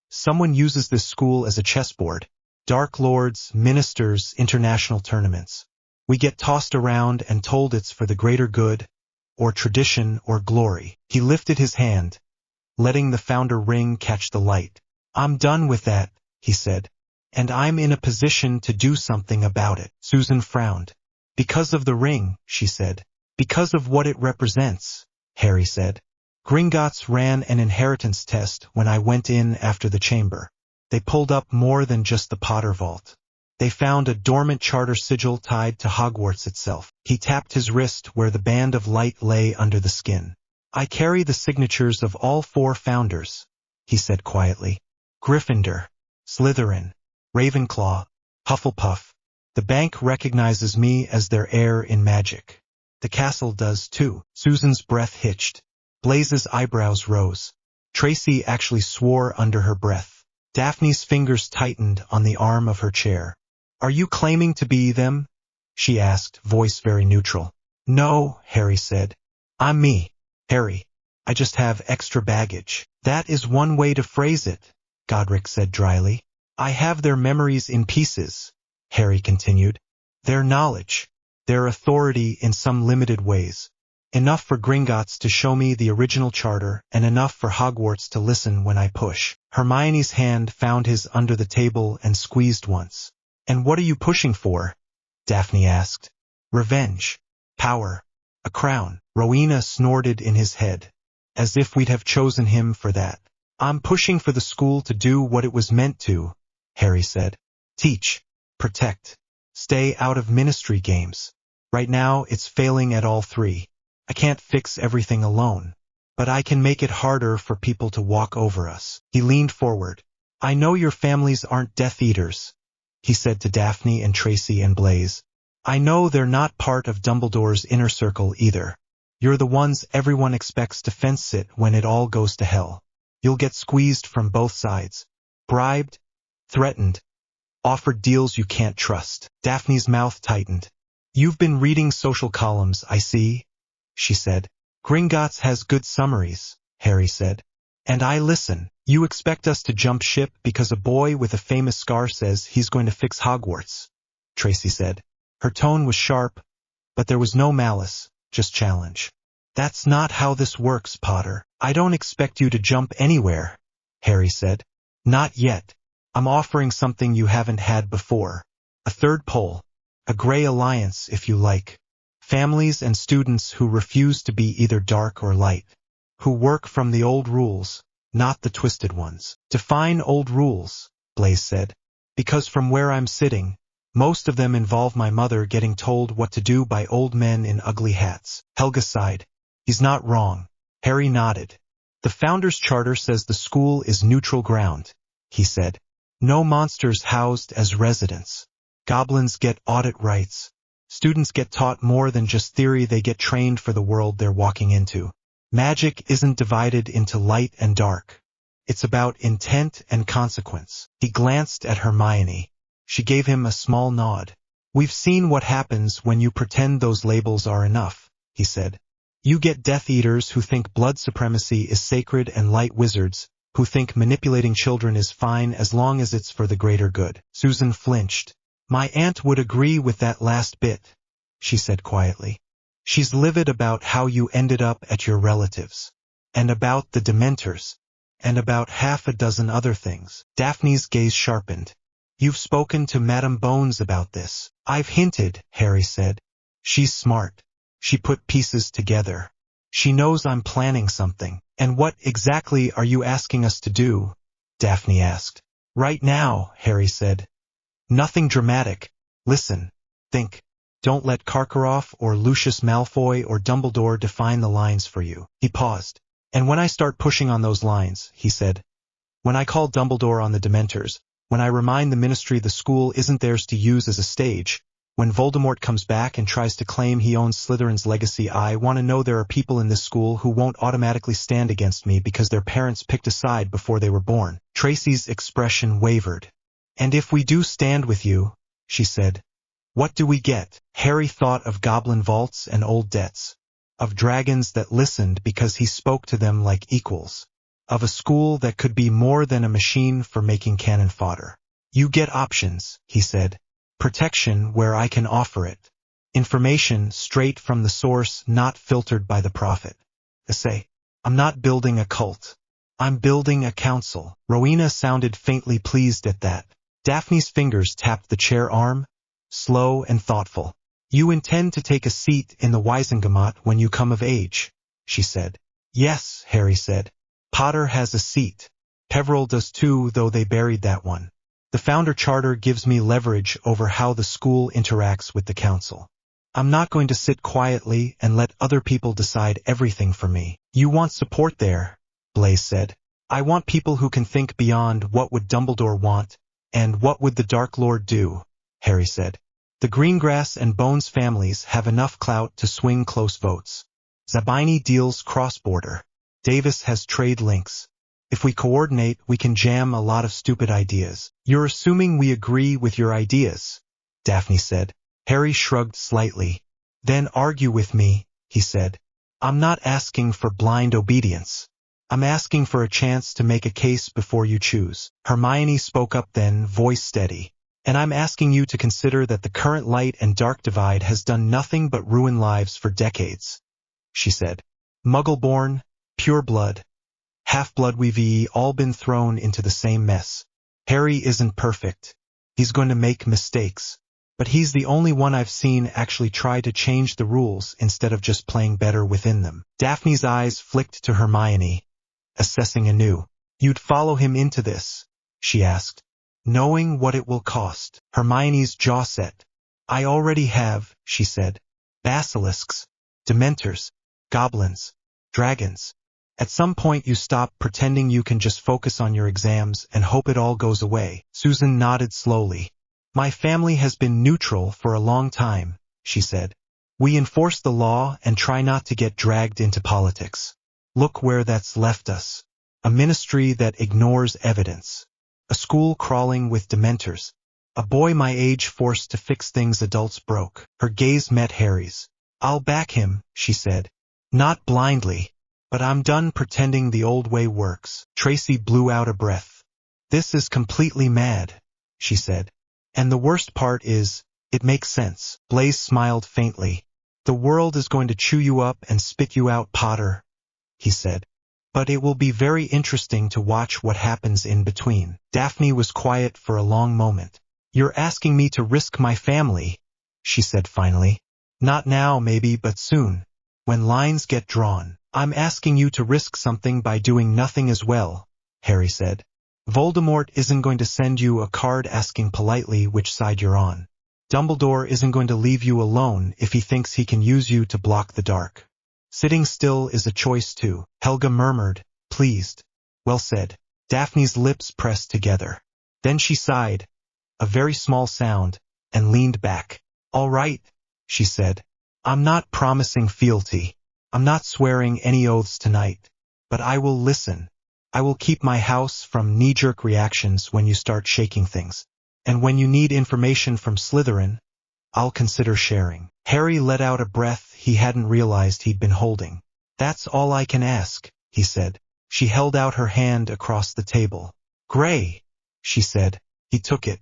someone uses this school as a chessboard. Dark Lords, ministers, international tournaments. We get tossed around and told it's for the greater good, or tradition, or glory. He lifted his hand, letting the founder ring catch the light. I'm done with that, he said, and I'm in a position to do something about it. Susan frowned. Because of the ring, she said. Because of what it represents, Harry said. Gringotts ran an inheritance test when I went in after the chamber. They pulled up more than just the Potter vault. They found a dormant charter sigil tied to Hogwarts itself. He tapped his wrist where the band of light lay under the skin. I carry the signatures of all 4 founders, he said quietly. Gryffindor, Slytherin, Ravenclaw, Hufflepuff. The bank recognizes me as their heir in magic. The castle does too. Susan's breath hitched. Blaze's eyebrows rose. Tracy actually swore under her breath. Daphne's fingers tightened on the arm of her chair. Are you claiming to be them? She asked, voice very neutral. No, Harry said. I'm me, Harry. I just have extra baggage. That is one way to phrase it, Godric said dryly. I have their memories in pieces, Harry continued. Their knowledge, their authority in some limited ways. Enough for Gringotts to show me the original charter, and enough for Hogwarts to listen when I push. Hermione's hand found his under the table and squeezed once. And what are you pushing for? Daphne asked. Revenge. Power. A crown. Rowena snorted in his head, as if we'd have chosen him for that. I'm pushing for the school to do what it was meant to, Harry said. Teach. Protect. Stay out of ministry games. Right now, it's failing at all 3. I can't fix everything alone, but I can make it harder for people to walk over us. He leaned forward. I know your families aren't Death Eaters, he said to Daphne and Tracy and Blaze. I know they're not part of Dumbledore's inner circle either. You're the ones everyone expects to fence it when it all goes to hell. You'll get squeezed from both sides. Bribed, threatened, offered deals you can't trust. Daphne's mouth tightened. You've been reading social columns, I see, she said. Gringotts has good summaries, Harry said. And I listen. You expect us to jump ship because a boy with a famous scar says he's going to fix Hogwarts. Tracy said. Her tone was sharp, but there was no malice, just challenge. That's not how this works, Potter. I don't expect you to jump anywhere, Harry said. Not yet. I'm offering something you haven't had before. A third pole. A gray alliance, if you like. Families and students who refuse to be either dark or light. Who work from the old rules, not the twisted ones. Define old rules, Blaze said. Because from where I'm sitting, most of them involve my mother getting told what to do by old men in ugly hats. Helga sighed. He's not wrong. Harry nodded. The Founders' Charter says the school is neutral ground, he said. No monsters housed as residents. Goblins get audit rights. Students get taught more than just theory, they get trained for the world they're walking into. Magic isn't divided into light and dark. It's about intent and consequence. He glanced at Hermione. She gave him a small nod. We've seen what happens when you pretend those labels are enough, he said. You get Death Eaters who think blood supremacy is sacred and light wizards who think manipulating children is fine as long as it's for the greater good. Susan flinched. My aunt would agree with that last bit, she said quietly. She's livid about how you ended up at your relatives. And about the Dementors. And about half a dozen other things. Daphne's gaze sharpened. You've spoken to Madame Bones about this. I've hinted, Harry said. She's smart. She put pieces together. She knows I'm planning something. And what exactly are you asking us to do? Daphne asked. Right now, Harry said. Nothing dramatic. Listen. Think. Don't let Karkaroff or Lucius Malfoy or Dumbledore define the lines for you. He paused. And when I start pushing on those lines, he said. When I call Dumbledore on the Dementors, when I remind the Ministry the school isn't theirs to use as a stage, when Voldemort comes back and tries to claim he owns Slytherin's legacy, I want to know there are people in this school who won't automatically stand against me because their parents picked a side before they were born. Tracy's expression wavered. And if we do stand with you, she said, what do we get? Harry thought of goblin vaults and old debts, of dragons that listened because he spoke to them like equals, of a school that could be more than a machine for making cannon fodder. You get options, he said. Protection where I can offer it. Information straight from the source, not filtered by the prophet. Say, I'm not building a cult. I'm building a council. Rowena sounded faintly pleased at that. Daphne's fingers tapped the chair arm, slow and thoughtful. You intend to take a seat in the Wisengamot when you come of age, she said. Yes, Harry said. Potter has a seat. Peveril does too, though they buried that one. The Founder Charter gives me leverage over how the school interacts with the council. I'm not going to sit quietly and let other people decide everything for me. You want support there, Blaze said. I want people who can think beyond what would Dumbledore want, and what would the Dark Lord do, Harry said. The Greengrass and Bones families have enough clout to swing close votes. Zabini deals cross-border. Davis has trade links. If we coordinate, we can jam a lot of stupid ideas. You're assuming we agree with your ideas, Daphne said. Harry shrugged slightly. Then argue with me, he said. I'm not asking for blind obedience. I'm asking for a chance to make a case before you choose. Hermione spoke up then, voice steady. And I'm asking you to consider that the current light and dark divide has done nothing but ruin lives for decades, she said. Muggle-born, pure blood, half-blood, we've all been thrown into the same mess. Harry isn't perfect. He's going to make mistakes. But he's the only one I've seen actually try to change the rules instead of just playing better within them. Daphne's eyes flicked to Hermione, assessing anew. You'd follow him into this, she asked, knowing what it will cost. Hermione's jaw set. I already have, she said. Basilisks, Dementors, goblins, dragons. At some point you stop pretending you can just focus on your exams and hope it all goes away. Susan nodded slowly. My family has been neutral for a long time, she said. We enforce the law and try not to get dragged into politics. Look where that's left us. A ministry that ignores evidence. A school crawling with Dementors. A boy my age forced to fix things adults broke. Her gaze met Harry's. I'll back him, she said. Not blindly. But I'm done pretending the old way works. Tracy blew out a breath. This is completely mad, she said. And the worst part is, It makes sense. Blaise smiled faintly. The world is going to chew you up and spit you out, Potter, he said. But it will be very interesting to watch what happens in between. Daphne was quiet for a long moment. You're asking me to risk my family, she said finally. Not now, maybe, but soon. When lines get drawn. I'm asking you to risk something by doing nothing as well, Harry said. Voldemort isn't going to send you a card asking politely which side you're on. Dumbledore isn't going to leave you alone if he thinks he can use you to block the dark. Sitting still is a choice too, Helga murmured, pleased. Well said. Daphne's lips pressed together. Then she sighed, a very small sound, and leaned back. All right, she said. I'm not promising fealty. I'm not swearing any oaths tonight. But I will listen. I will keep my house from knee-jerk reactions when you start shaking things. And when you need information from Slytherin, I'll consider sharing. Harry let out a breath he hadn't realized he'd been holding. That's all I can ask, he said. She held out her hand across the table. Gray, she said. He took it.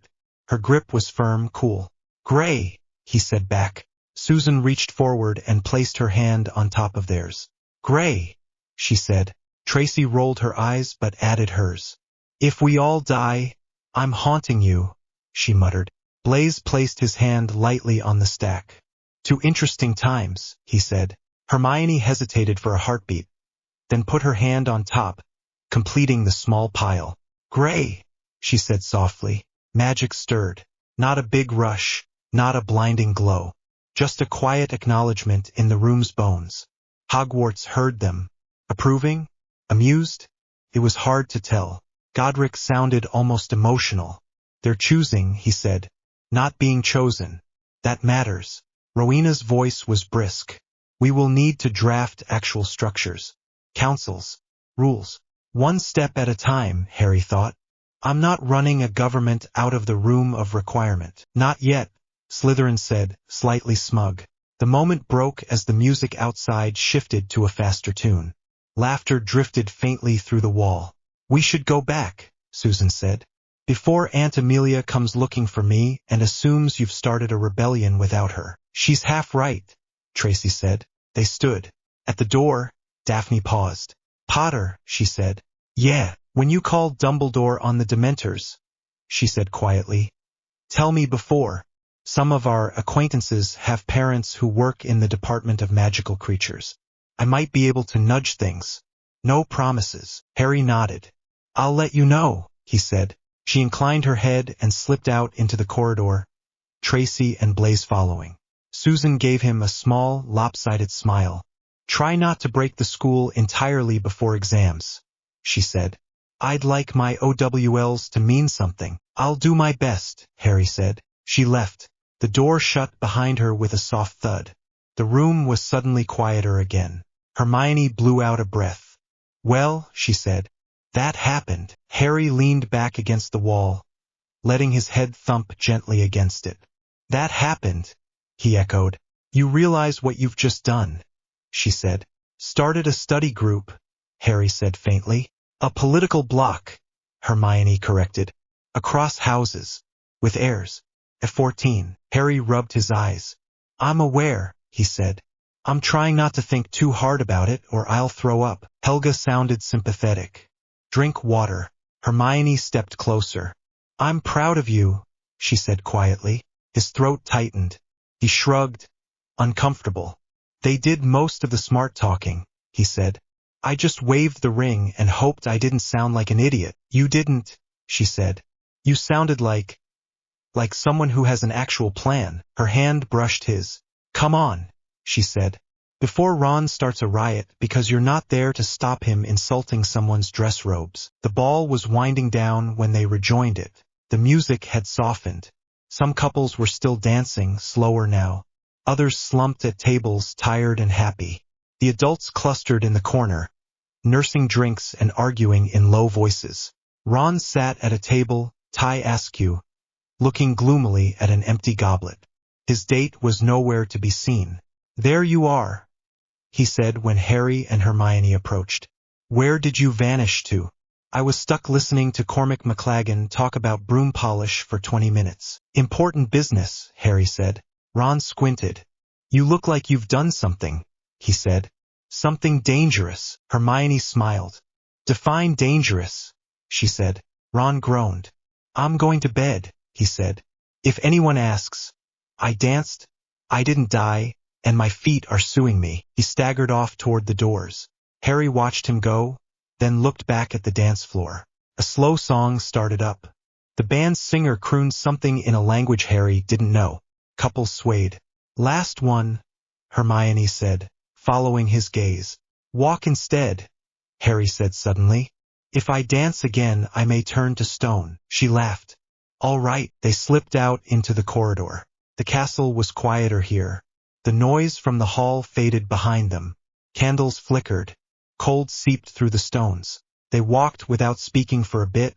Her grip was firm, cool. Gray, he said back. Susan reached forward and placed her hand on top of theirs. Gray, she said. Tracy rolled her eyes but added hers. If we all die, I'm haunting you, she muttered. Blaise placed his hand lightly on the stack. Two interesting times, he said. Hermione hesitated for a heartbeat, then put her hand on top, completing the small pile. Gray, she said softly. Magic stirred. Not a big rush, not a blinding glow. Just a quiet acknowledgement in the room's bones. Hogwarts heard them. Approving? Amused? It was hard to tell. Godric sounded almost emotional. They're choosing, he said. Not being chosen. That matters. Rowena's voice was brisk. We will need to draft actual structures. Councils. Rules. One step at a time, Harry thought. I'm not running a government out of the room of requirement. Not yet, Slytherin said, slightly smug. The moment broke as the music outside shifted to a faster tune. Laughter drifted faintly through the wall. We should go back, Susan said. Before Aunt Amelia comes looking for me and assumes you've started a rebellion without her. She's half right, Tracy said. They stood. At the door, Daphne paused. Potter, she said. Yeah, when you called Dumbledore on the Dementors, she said quietly. Tell me before. Some of our acquaintances have parents who work in the Department of Magical Creatures. I might be able to nudge things. No promises. Harry nodded. I'll let you know, he said. She inclined her head and slipped out into the corridor, Tracy and Blaise following. Susan gave him a small, lopsided smile. Try not to break the school entirely before exams, she said. I'd like my OWLs to mean something. I'll do my best, Harry said. She left. The door shut behind her with a soft thud. The room was suddenly quieter again. Hermione blew out a breath. Well, she said. That happened. Harry leaned back against the wall, letting his head thump gently against it. That happened, he echoed. You realize what you've just done, she said. Started a study group, Harry said faintly. A political bloc, Hermione corrected. Across houses. With heirs. At 14, Harry rubbed his eyes. I'm aware, he said. I'm trying not to think too hard about it or I'll throw up. Helga sounded sympathetic. Drink water. Hermione stepped closer. I'm proud of you, she said quietly. His throat tightened. He shrugged. Uncomfortable. They did most of the smart talking, he said. I just waved the ring and hoped I didn't sound like an idiot. You didn't, she said. You sounded like someone who has an actual plan. Her hand brushed his. Come on, she said. Before Ron starts a riot because you're not there to stop him insulting someone's dress robes. The ball was winding down when they rejoined it. The music had softened. Some couples were still dancing, slower now. Others slumped at tables, tired and happy. The adults clustered in the corner, nursing drinks and arguing in low voices. Ron sat at a table, tie askew, looking gloomily at an empty goblet. His date was nowhere to be seen. There you are, he said when Harry and Hermione approached. Where did you vanish to? I was stuck listening to Cormac McLagan talk about broom polish for 20 minutes. Important business, Harry said. Ron squinted. You look like you've done something, he said. Something dangerous. Hermione smiled. Define dangerous, she said. Ron groaned. I'm going to bed, he said. If anyone asks, I danced, I didn't die, and my feet are suing me. He staggered off toward the doors. Harry watched him go, then looked back at the dance floor. A slow song started up. The band's singer crooned something in a language Harry didn't know. Couples swayed. Last one, Hermione said, following his gaze. Walk instead, Harry said suddenly. If I dance again, I may turn to stone. She laughed. All right, they slipped out into the corridor. The castle was quieter here. The noise from the hall faded behind them. Candles flickered. Cold seeped through the stones. They walked without speaking for a bit,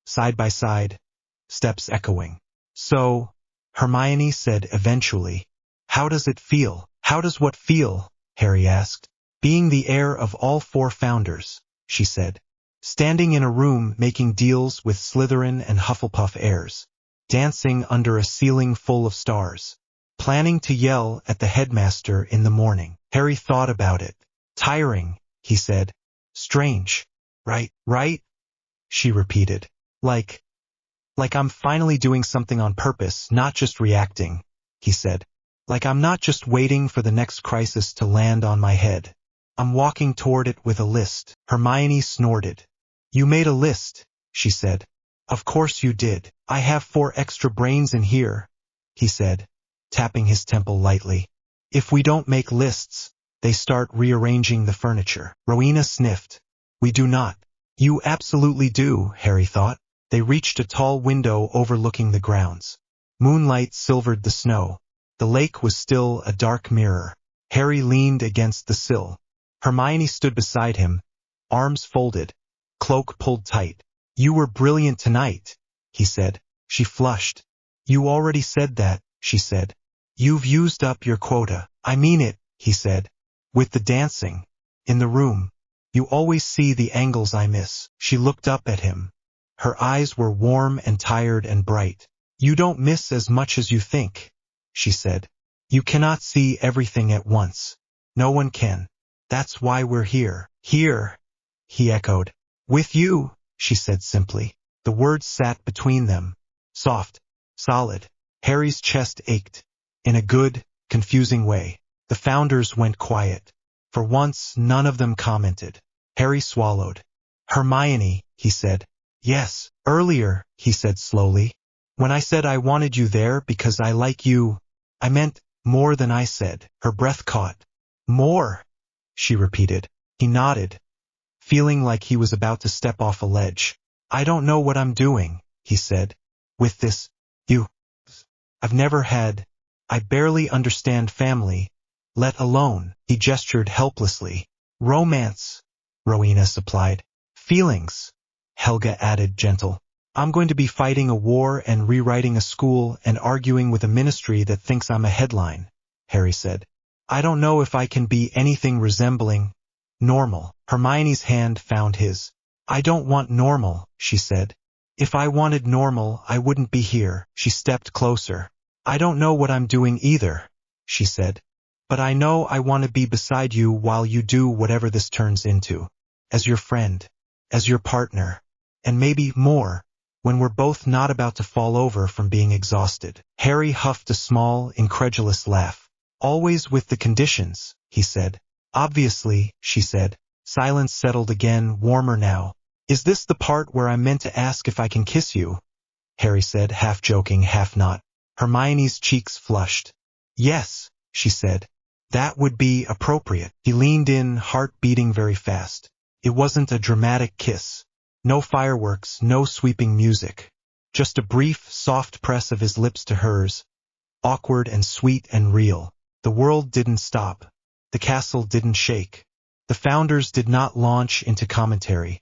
side by side, steps echoing. So, Hermione said eventually, how does it feel? How does what feel? Harry asked. Being the heir of all four founders, she said. Standing in a room making deals with Slytherin and Hufflepuff heirs. Dancing under a ceiling full of stars. Planning to yell at the headmaster in the morning. Harry thought about it. Tiring, he said. Strange. Right? She repeated. Like I'm finally doing something on purpose, not just reacting, he said. Like I'm not just waiting for the next crisis to land on my head. I'm walking toward it with a list. Hermione snorted. You made a list, she said. Of course you did. I have 4 extra brains in here, he said, tapping his temple lightly. If we don't make lists, they start rearranging the furniture. Rowena sniffed. We do not. You absolutely do, Harry thought. They reached a tall window overlooking the grounds. Moonlight silvered the snow. The lake was still a dark mirror. Harry leaned against the sill. Hermione stood beside him, arms folded, cloak pulled tight. You were brilliant tonight, he said. She flushed. You already said that, she said. You've used up your quota. I mean it, he said. With the dancing. In the room. You always see the angles I miss. She looked up at him. Her eyes were warm and tired and bright. You don't miss as much as you think, she said. You cannot see everything at once. No one can. That's why we're here. Here, he echoed. With you, she said simply. The words sat between them. Soft, solid. Harry's chest ached. In a good, confusing way. The founders went quiet. For once, none of them commented. Harry swallowed. Hermione, he said. Yes, earlier, he said slowly. When I said I wanted you there because I like you, I meant more than I said. Her breath caught. More, she repeated. He nodded, feeling like he was about to step off a ledge. I don't know what I'm doing, he said. With this, I've never had, I barely understand family, let alone, he gestured helplessly. Romance, Rowena supplied. Feelings, Helga added gentle. I'm going to be fighting a war and rewriting a school and arguing with a ministry that thinks I'm a headline, Harry said. I don't know if I can be anything resembling normal. Hermione's hand found his. I don't want normal, she said. If I wanted normal, I wouldn't be here. She stepped closer. I don't know what I'm doing either, she said. But I know I want to be beside you while you do whatever this turns into. As your friend, as your partner, and maybe more, when we're both not about to fall over from being exhausted. Harry huffed a small, incredulous laugh. Always with the conditions, he said. Obviously, she said. Silence settled again, warmer now. Is this the part where I'm meant to ask if I can kiss you? Harry said, half joking, half not. Hermione's cheeks flushed. Yes, she said. That would be appropriate. He leaned in, heart beating very fast. It wasn't a dramatic kiss. No fireworks, no sweeping music. Just a brief, soft press of his lips to hers. Awkward and sweet and real. The world didn't stop. The castle didn't shake. The founders did not launch into commentary,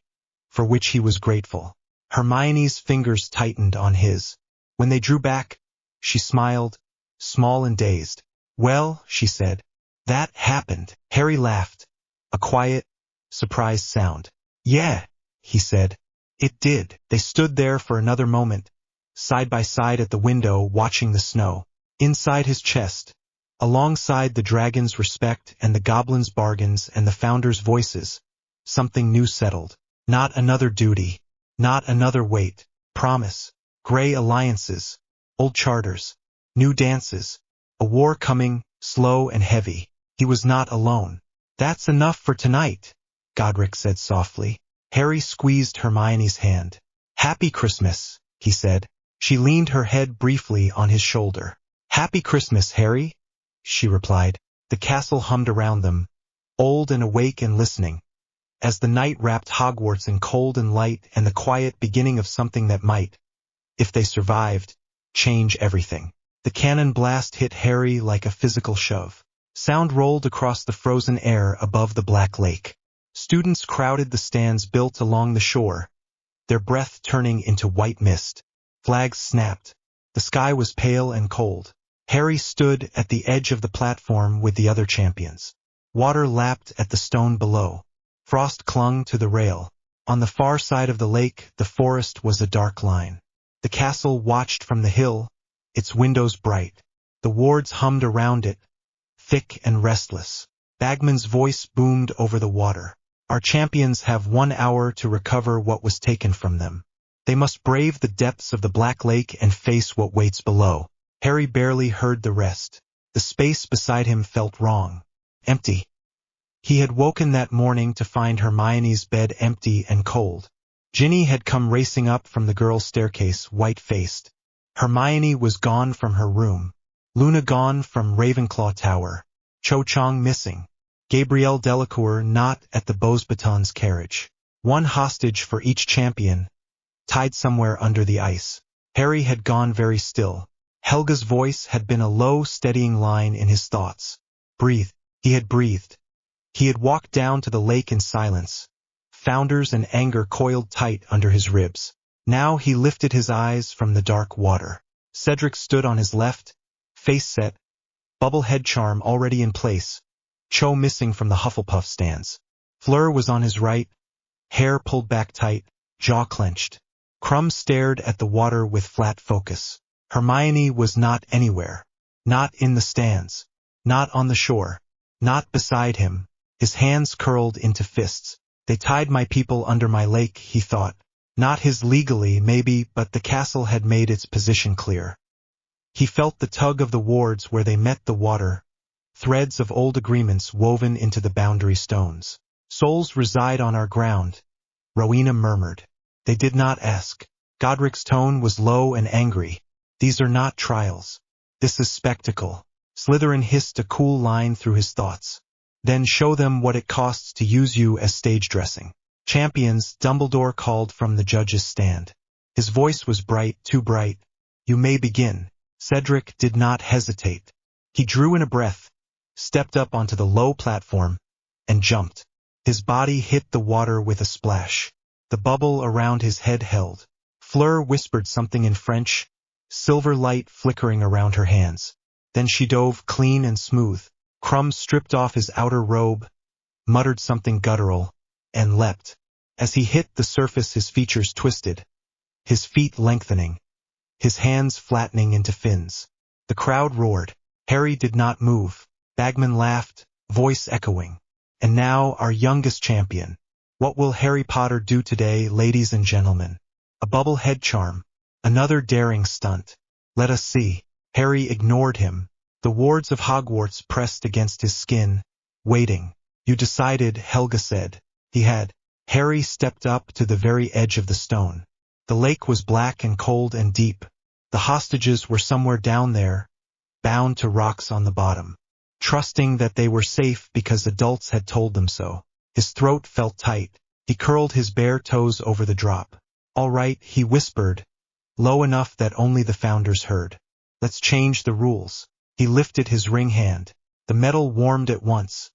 for which he was grateful. Hermione's fingers tightened on his. When they drew back, she smiled, small and dazed. Well, she said. That happened. Harry laughed. A quiet, surprised sound. Yeah, he said. It did. They stood there for another moment, side by side at the window watching the snow. Inside his chest, alongside the dragon's respect and the goblin's bargains and the founder's voices, something new settled. Not another duty. Not another weight. Promise. Gray alliances. Old charters. New dances. A war coming, slow and heavy. He was not alone. That's enough for tonight, Godric said softly. Harry squeezed Hermione's hand. Happy Christmas, he said. She leaned her head briefly on his shoulder. Happy Christmas, Harry, she replied. The castle hummed around them, old and awake and listening, as the night wrapped Hogwarts in cold and light and the quiet beginning of something that might, if they survived, change everything. The cannon blast hit Harry like a physical shove. Sound rolled across the frozen air above the black lake. Students crowded the stands built along the shore, their breath turning into white mist. Flags snapped. The sky was pale and cold. Harry stood at the edge of the platform with the other champions. Water lapped at the stone below. Frost clung to the rail. On the far side of the lake, the forest was a dark line. The castle watched from the hill, its windows bright. The wards hummed around it, thick and restless. Bagman's voice boomed over the water. Our champions have 1 hour to recover what was taken from them. They must brave the depths of the Black Lake and face what waits below. Harry barely heard the rest. The space beside him felt wrong. Empty. He had woken that morning to find Hermione's bed empty and cold. Ginny had come racing up from the girls' staircase, white-faced. Hermione was gone from her room. Luna gone from Ravenclaw Tower. Cho Chang missing. Gabrielle Delacour not at the Beauxbatons carriage. One hostage for each champion, tied somewhere under the ice. Harry had gone very still. Helga's voice had been a low, steadying line in his thoughts. Breathe. He had breathed. He had walked down to the lake in silence. Founders and anger coiled tight under his ribs. Now he lifted his eyes from the dark water. Cedric stood on his left, face set, bubble head charm already in place, Cho missing from the Hufflepuff stands. Fleur was on his right, hair pulled back tight, jaw clenched. Krum stared at the water with flat focus. Hermione was not anywhere. Not in the stands. Not on the shore. Not beside him. His hands curled into fists. They tied my people under my lake, he thought. Not his legally, maybe, but the castle had made its position clear. He felt the tug of the wards where they met the water, threads of old agreements woven into the boundary stones. Souls reside on our ground, Rowena murmured. They did not ask. Godric's tone was low and angry. These are not trials. This is spectacle. Slytherin hissed a cool line through his thoughts. Then show them what it costs to use you as stage dressing. Champions, Dumbledore called from the judge's stand. His voice was bright, too bright. You may begin. Cedric did not hesitate. He drew in a breath, stepped up onto the low platform, and jumped. His body hit the water with a splash. The bubble around his head held. Fleur whispered something in French, silver light flickering around her hands. Then she dove clean and smooth. Krum stripped off his outer robe, muttered something guttural, and leapt. As he hit the surface, his features twisted, his feet lengthening, his hands flattening into fins. The crowd roared. Harry did not move. Bagman laughed, voice echoing. And now our youngest champion. What will Harry Potter do today, ladies and gentlemen? A bubble head charm. Another daring stunt. Let us see. Harry ignored him. The wards of Hogwarts pressed against his skin, waiting. You decided, Helga said. He had. Harry stepped up to the very edge of the stone. The lake was black and cold and deep. The hostages were somewhere down there, bound to rocks on the bottom, trusting that they were safe because adults had told them so. His throat felt tight. He curled his bare toes over the drop. All right, he whispered, low enough that only the founders heard. Let's change the rules. He lifted his ring hand. The metal warmed at once,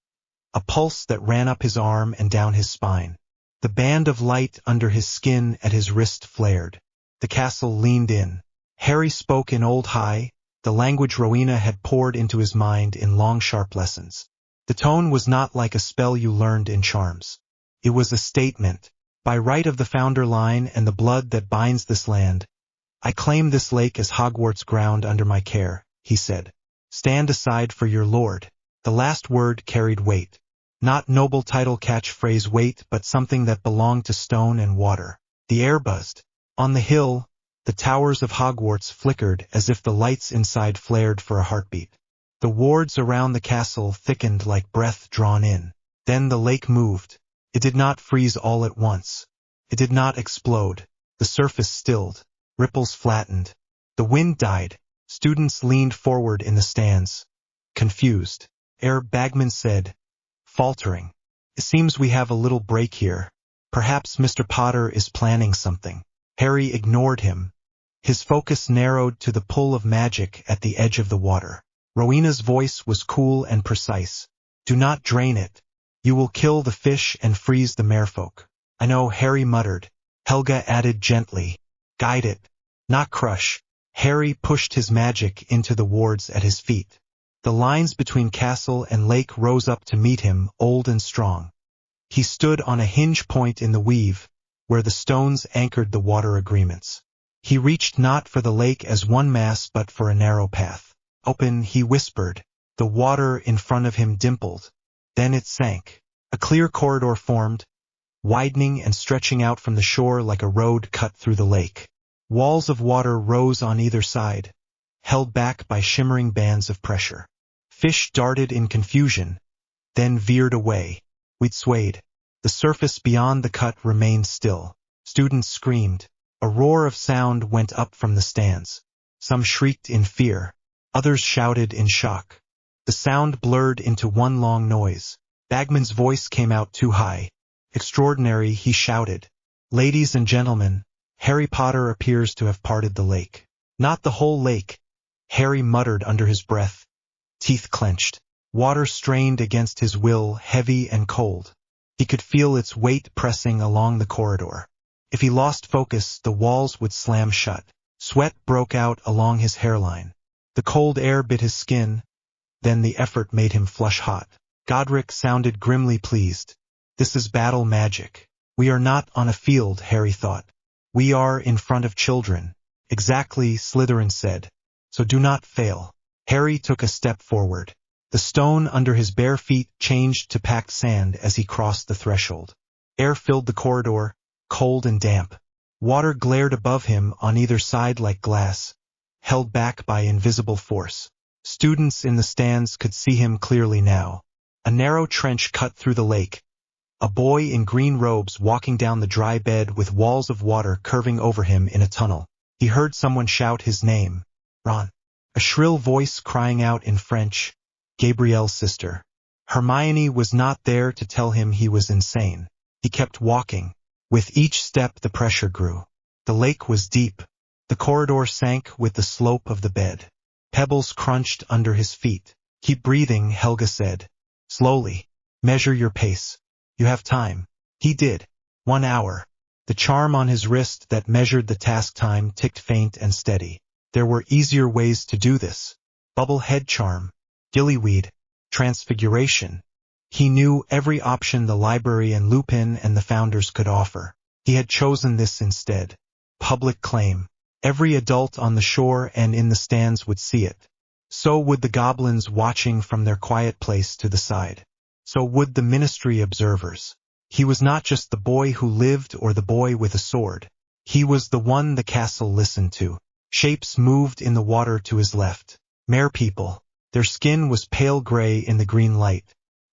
a pulse that ran up his arm and down his spine. The band of light under his skin at his wrist flared. The castle leaned in. Harry spoke in Old High, the language Rowena had poured into his mind in long sharp lessons. The tone was not like a spell you learned in charms. It was a statement. By right of the founder line and the blood that binds this land, I claim this lake as Hogwarts ground under my care, he said. Stand aside for your lord. The last word carried weight. Not noble title catchphrase weight, but something that belonged to stone and water. The air buzzed. On the hill, the towers of Hogwarts flickered as if the lights inside flared for a heartbeat. The wards around the castle thickened like breath drawn in. Then the lake moved. It did not freeze all at once. It did not explode. The surface stilled. Ripples flattened. The wind died. Students leaned forward in the stands, confused. Herr Bagman said, faltering, "It seems we have a little break here. Perhaps Mr. Potter is planning something." Harry ignored him. His focus narrowed to the pull of magic at the edge of the water. Rowena's voice was cool and precise. "Do not drain it. You will kill the fish and freeze the merfolk." "I know," Harry muttered. Helga added gently, "Guide it, not crush." Harry pushed his magic into the wards at his feet. The lines between castle and lake rose up to meet him, old and strong. He stood on a hinge point in the weave, where the stones anchored the water agreements. He reached not for the lake as one mass but for a narrow path. "Open," he whispered. The water in front of him dimpled. Then it sank. A clear corridor formed, widening and stretching out from the shore like a road cut through the lake. Walls of water rose on either side, held back by shimmering bands of pressure. Fish darted in confusion, then veered away. We'd swayed. The surface beyond the cut remained still. Students screamed. A roar of sound went up from the stands. Some shrieked in fear. Others shouted in shock. The sound blurred into one long noise. Bagman's voice came out too high. "Extraordinary," he shouted. "Ladies and gentlemen, Harry Potter appears to have parted the lake." "Not the whole lake," Harry muttered under his breath, teeth clenched. Water strained against his will, heavy and cold. He could feel its weight pressing along the corridor. If he lost focus, the walls would slam shut. Sweat broke out along his hairline. The cold air bit his skin, then the effort made him flush hot. Godric sounded grimly pleased. "This is battle magic. We are not on a field," Harry thought. "We are in front of children." "Exactly," Slytherin said. "So do not fail." Harry took a step forward. The stone under his bare feet changed to packed sand as he crossed the threshold. Air filled the corridor, cold and damp. Water glared above him on either side like glass, held back by invisible force. Students in the stands could see him clearly now. A narrow trench cut through the lake. A boy in green robes walking down the dry bed with walls of water curving over him in a tunnel. He heard someone shout his name. "Ron." A shrill voice crying out in French, "Gabrielle's sister." Hermione was not there to tell him he was insane. He kept walking. With each step the pressure grew. The lake was deep. The corridor sank with the slope of the bed. Pebbles crunched under his feet. "Keep breathing," Helga said. "Slowly. Measure your pace. You have time." He did. 1 hour. The charm on his wrist that measured the task time ticked faint and steady. There were easier ways to do this. Bubble head charm, gillyweed, transfiguration. He knew every option the library and Lupin and the founders could offer. He had chosen this instead. Public claim. Every adult on the shore and in the stands would see it. So would the goblins watching from their quiet place to the side. So would the ministry observers. He was not just the boy who lived or the boy with a sword. He was the one the castle listened to. Shapes moved in the water to his left. Merpeople. Their skin was pale gray in the green light.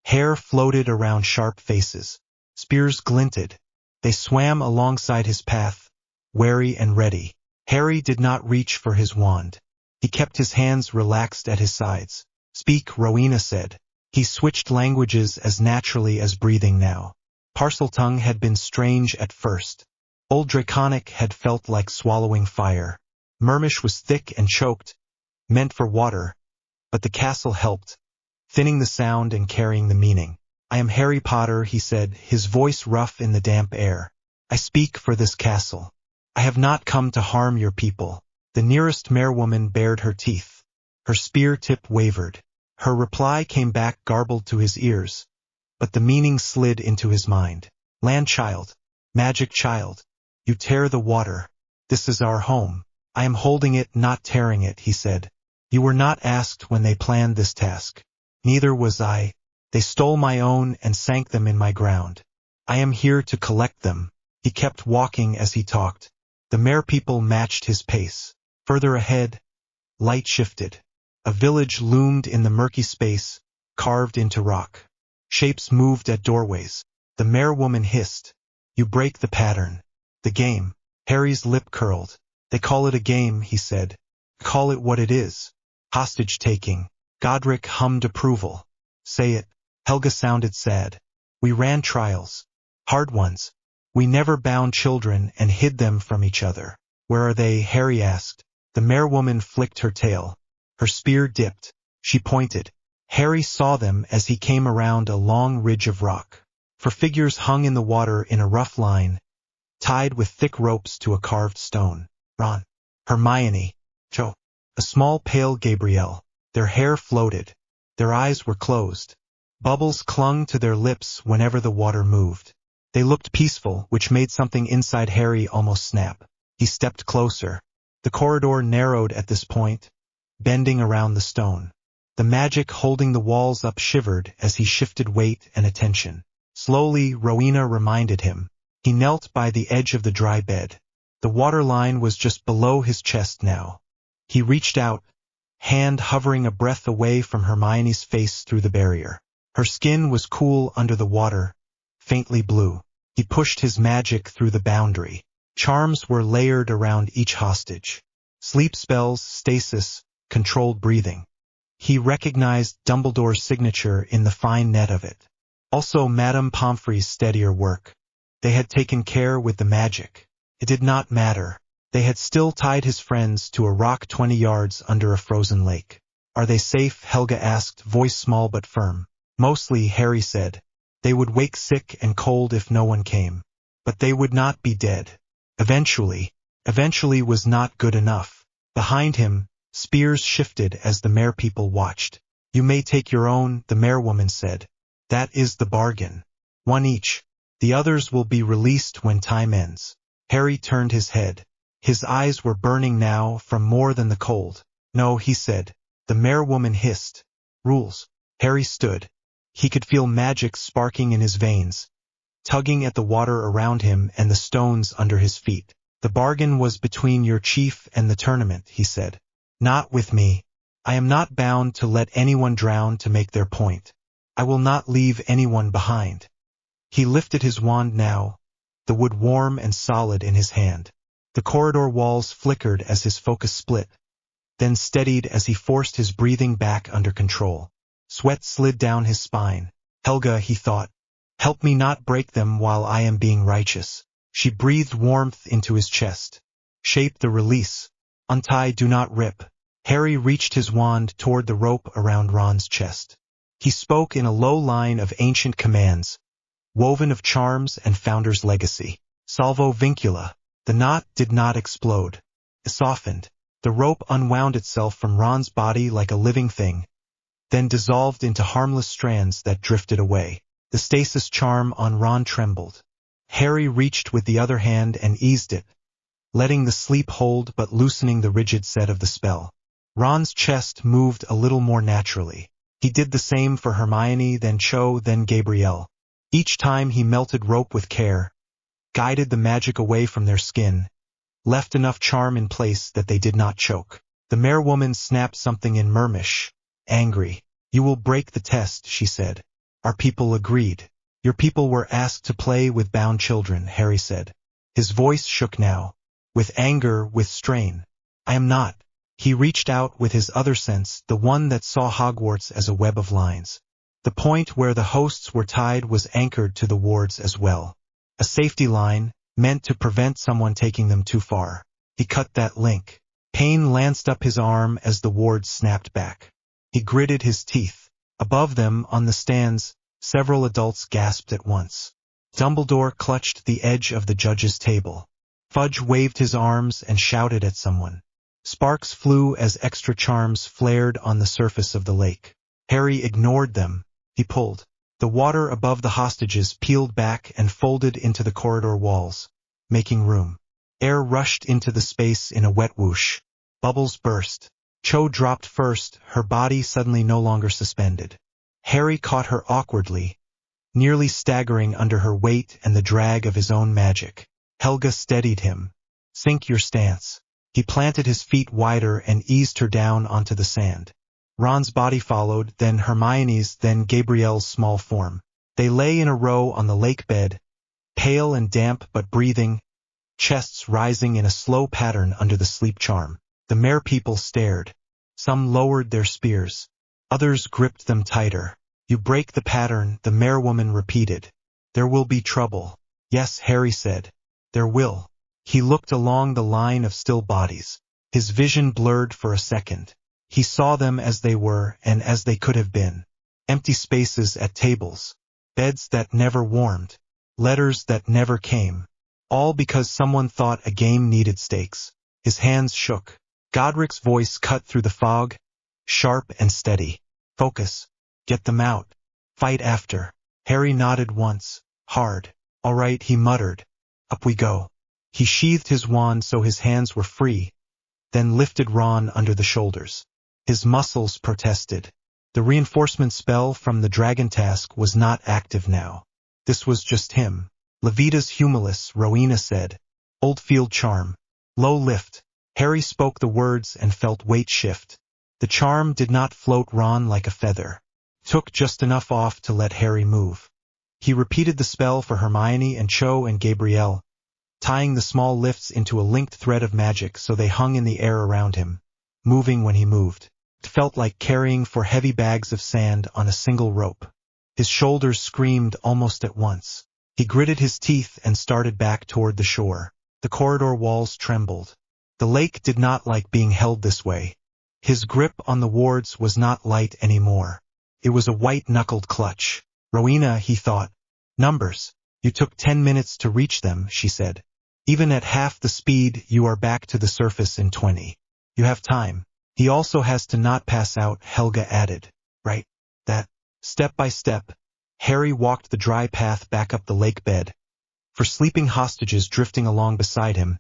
Hair floated around sharp faces. Spears glinted. They swam alongside his path, wary and ready. Harry did not reach for his wand. He kept his hands relaxed at his sides. "Speak," Rowena said. He switched languages as naturally as breathing now. Parseltongue had been strange at first. Old Draconic had felt like swallowing fire. Murmish was thick and choked, meant for water, but the castle helped, thinning the sound and carrying the meaning. "I am Harry Potter," he said, his voice rough in the damp air. "I speak for this castle. I have not come to harm your people." The nearest marewoman bared her teeth. Her spear tip wavered. Her reply came back garbled to his ears, but the meaning slid into his mind. "Landchild." Magic child. You tear the water. This is our home. I am holding it, not tearing it, he said. You were not asked when they planned this task. Neither was I. They stole my own and sank them in my ground. I am here to collect them. He kept walking as he talked. The mere people matched his pace. Further ahead, light shifted. A village loomed in the murky space, carved into rock. Shapes moved at doorways. The mere woman hissed. You break the pattern. The game. Harry's lip curled. They call it a game, he said. Call it what it is. Hostage-taking. Godric hummed approval. Say it. Helga sounded sad. We ran trials. Hard ones. We never bound children and hid them from each other. Where are they? Harry asked. The mere woman flicked her tail. Her spear dipped. She pointed. Harry saw them as he came around a long ridge of rock. For figures hung in the water in a rough line, tied with thick ropes to a carved stone. Ron, Hermione, Cho, a small pale Gabrielle. Their hair floated. Their eyes were closed. Bubbles clung to their lips whenever the water moved. They looked peaceful, which made something inside Harry almost snap. He stepped closer. The corridor narrowed at this point, bending around the stone. The magic holding the walls up shivered as he shifted weight and attention. Slowly, Rowena reminded him. He knelt by the edge of the dry bed. The water line was just below his chest now. He reached out, hand hovering a breath away from Hermione's face through the barrier. Her skin was cool under the water, faintly blue. He pushed his magic through the boundary. Charms were layered around each hostage. Sleep spells, stasis, controlled breathing. He recognized Dumbledore's signature in the fine net of it. Also Madame Pomfrey's steadier work. They had taken care with the magic. It did not matter. They had still tied his friends to a rock 20 yards under a frozen lake. Are they safe? Helga asked, voice small but firm. Mostly, Harry said. They would wake sick and cold if no one came. But they would not be dead. Eventually was not good enough. Behind him, spears shifted as the mere people watched. You may take your own, the mere woman said. That is the bargain. One each. The others will be released when time ends. Harry turned his head. His eyes were burning now from more than the cold. No, he said. The mere woman hissed. Rules. Harry stood. He could feel magic sparking in his veins, tugging at the water around him and the stones under his feet. The bargain was between your chief and the tournament, he said. Not with me. I am not bound to let anyone drown to make their point. I will not leave anyone behind. He lifted his wand now, the wood warm and solid in his hand. The corridor walls flickered as his focus split, then steadied as he forced his breathing back under control. Sweat slid down his spine. Helga, he thought. Help me not break them while I am being righteous. She breathed warmth into his chest. Shape the release. Untie, do not rip. Harry reached his wand toward the rope around Ron's chest. He spoke in a low line of ancient commands, woven of charms and Founder's legacy. Salvo vincula. The knot did not explode. It softened. The rope unwound itself from Ron's body like a living thing, then dissolved into harmless strands that drifted away. The stasis charm on Ron trembled. Harry reached with the other hand and eased it, letting the sleep hold but loosening the rigid set of the spell. Ron's chest moved a little more naturally. He did the same for Hermione, then Cho, then Gabrielle. Each time he melted rope with care, guided the magic away from their skin, left enough charm in place that they did not choke. The mere woman snapped something in Mermish, angry. You will break the test, she said. Our people agreed. Your people were asked to play with bound children, Harry said. His voice shook now, with anger, with strain. I am not. He reached out with his other sense, the one that saw Hogwarts as a web of lines. The point where the hosts were tied was anchored to the wards as well. A safety line, meant to prevent someone taking them too far. He cut that link. Pain lanced up his arm as the wards snapped back. He gritted his teeth. Above them, on the stands, several adults gasped at once. Dumbledore clutched the edge of the judge's table. Fudge waved his arms and shouted at someone. Sparks flew as extra charms flared on the surface of the lake. Harry ignored them. He pulled. The water above the hostages peeled back and folded into the corridor walls, making room. Air rushed into the space in a wet whoosh. Bubbles burst. Cho dropped first, her body suddenly no longer suspended. Harry caught her awkwardly, nearly staggering under her weight and the drag of his own magic. Helga steadied him. Sink your stance. He planted his feet wider and eased her down onto the sand. Ron's body followed, then Hermione's, then Gabrielle's small form. They lay in a row on the lake bed, pale and damp but breathing, chests rising in a slow pattern under the sleep charm. The mere people stared. Some lowered their spears. Others gripped them tighter. You break the pattern, the mere woman repeated. There will be trouble. Yes, Harry said. There will. He looked along the line of still bodies. His vision blurred for a second. He saw them as they were and as they could have been. Empty spaces at tables. Beds that never warmed. Letters that never came. All because someone thought a game needed stakes. His hands shook. Godric's voice cut through the fog, sharp and steady. Focus. Get them out. Fight after. Harry nodded once, hard. All right, he muttered. Up we go. He sheathed his wand so his hands were free, then lifted Ron under the shoulders. His muscles protested. The reinforcement spell from the dragon task was not active now. This was just him. Levita's Humilis, Rowena said. Old field charm. Low lift. Harry spoke the words and felt weight shift. The charm did not float Ron like a feather. Took just enough off to let Harry move. He repeated the spell for Hermione and Cho and Gabrielle, tying the small lifts into a linked thread of magic so they hung in the air around him, moving when he moved. It felt like carrying 4 heavy bags of sand on a single rope. His shoulders screamed almost at once. He gritted his teeth and started back toward the shore. The corridor walls trembled. The lake did not like being held this way. His grip on the wards was not light anymore. It was a white-knuckled clutch. Rowena, he thought. Numbers. You took 10 minutes to reach them, she said. Even at half the speed, you are back to the surface in 20. You have time. He also has to not pass out, Helga added. Right. That. Step by step, Harry walked the dry path back up the lake bed. For sleeping hostages drifting along beside him,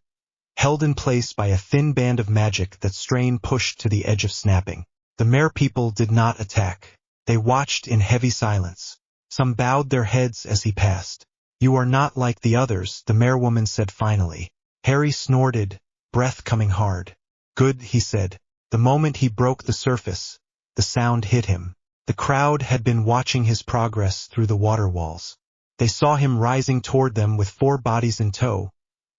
held in place by a thin band of magic that strain pushed to the edge of snapping. The mere people did not attack. They watched in heavy silence. Some bowed their heads as he passed. You are not like the others, the mere woman said finally. Harry snorted, breath coming hard. Good, he said. The moment he broke the surface, the sound hit him. The crowd had been watching his progress through the water walls. They saw him rising toward them with 4 bodies in tow,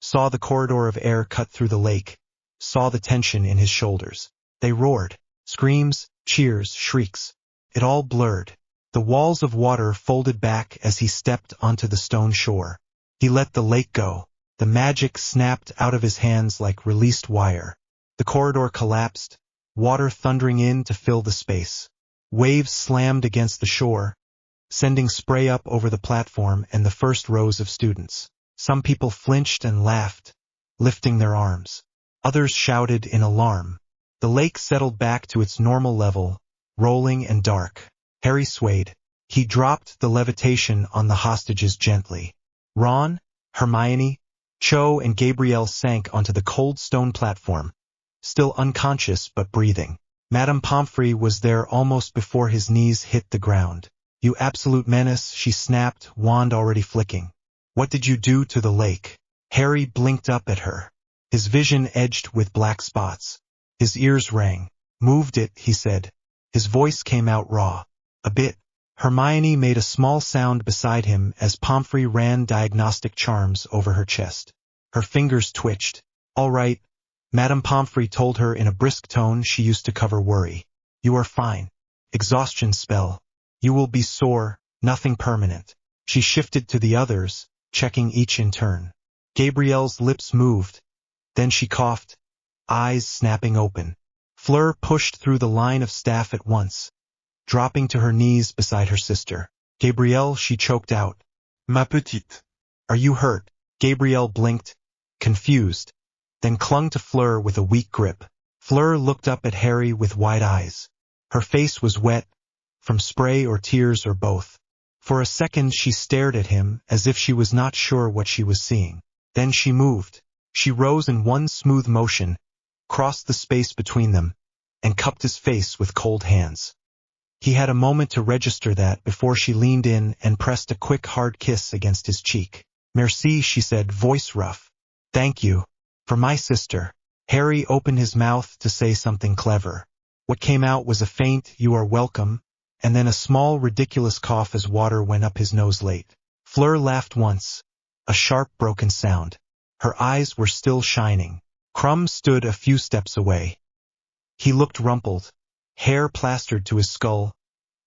saw the corridor of air cut through the lake, saw the tension in his shoulders. They roared. Screams, cheers, shrieks. It all blurred. The walls of water folded back as he stepped onto the stone shore. He let the lake go. The magic snapped out of his hands like released wire. The corridor collapsed, water thundering in to fill the space. Waves slammed against the shore, sending spray up over the platform and the first rows of students. Some people flinched and laughed, lifting their arms. Others shouted in alarm. The lake settled back to its normal level, rolling and dark. Harry swayed. He dropped the levitation on the hostages gently. Ron, Hermione, Cho and Gabrielle sank onto the cold stone platform, still unconscious but breathing. Madame Pomfrey was there almost before his knees hit the ground. You absolute menace, she snapped, wand already flicking. What did you do to the lake? Harry blinked up at her. His vision edged with black spots. His ears rang. Moved it, he said. His voice came out raw. A bit. Hermione made a small sound beside him as Pomfrey ran diagnostic charms over her chest. Her fingers twitched. All right. Madame Pomfrey told her in a brisk tone she used to cover worry. You are fine. Exhaustion spell. You will be sore, nothing permanent. She shifted to the others, checking each in turn. Gabrielle's lips moved. Then she coughed, eyes snapping open. Fleur pushed through the line of staff at once, dropping to her knees beside her sister. Gabrielle, she choked out. Ma petite. Are you hurt? Gabrielle blinked, confused, then clung to Fleur with a weak grip. Fleur looked up at Harry with wide eyes. Her face was wet, from spray or tears or both. For a second she stared at him as if she was not sure what she was seeing. Then she moved. She rose in one smooth motion, crossed the space between them, and cupped his face with cold hands. He had a moment to register that before she leaned in and pressed a quick hard kiss against his cheek. "Merci," she said, voice rough. "Thank you. For my sister." Harry opened his mouth to say something clever. What came out was a faint, "You are welcome," and then a small ridiculous cough as water went up his nose late. Fleur laughed once, a sharp broken sound. Her eyes were still shining. Crumb stood a few steps away. He looked rumpled, hair plastered to his skull,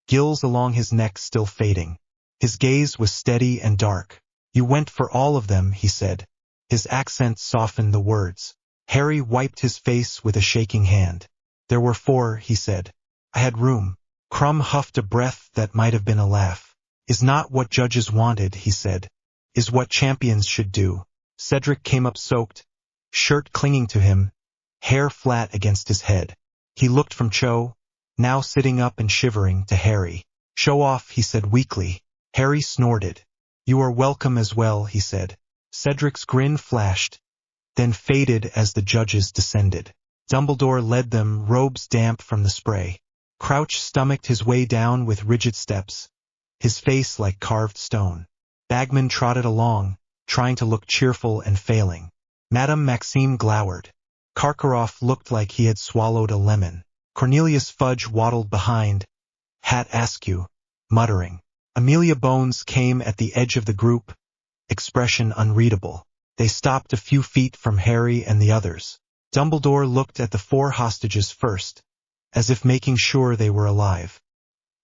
gills along his neck still fading. His gaze was steady and dark. "You went for all of them," he said. His accent softened the words. Harry wiped his face with a shaking hand. "There were 4, he said. "I had room." Crumb huffed a breath that might have been a laugh. "Is not what judges wanted," he said. "Is what champions should do." Cedric came up soaked, shirt clinging to him, hair flat against his head. He looked from Cho, now sitting up and shivering, to Harry. "Show off," he said weakly. Harry snorted. "You are welcome as well," he said. Cedric's grin flashed, then faded as the judges descended. Dumbledore led them, robes damp from the spray. Crouch stomached his way down with rigid steps, his face like carved stone. Bagman trotted along, trying to look cheerful and failing. Madame Maxime glowered. Karkaroff looked like he had swallowed a lemon. Cornelius Fudge waddled behind, hat askew, muttering. Amelia Bones came at the edge of the group, expression unreadable. They stopped a few feet from Harry and the others. Dumbledore looked at the 4 hostages first, as if making sure they were alive.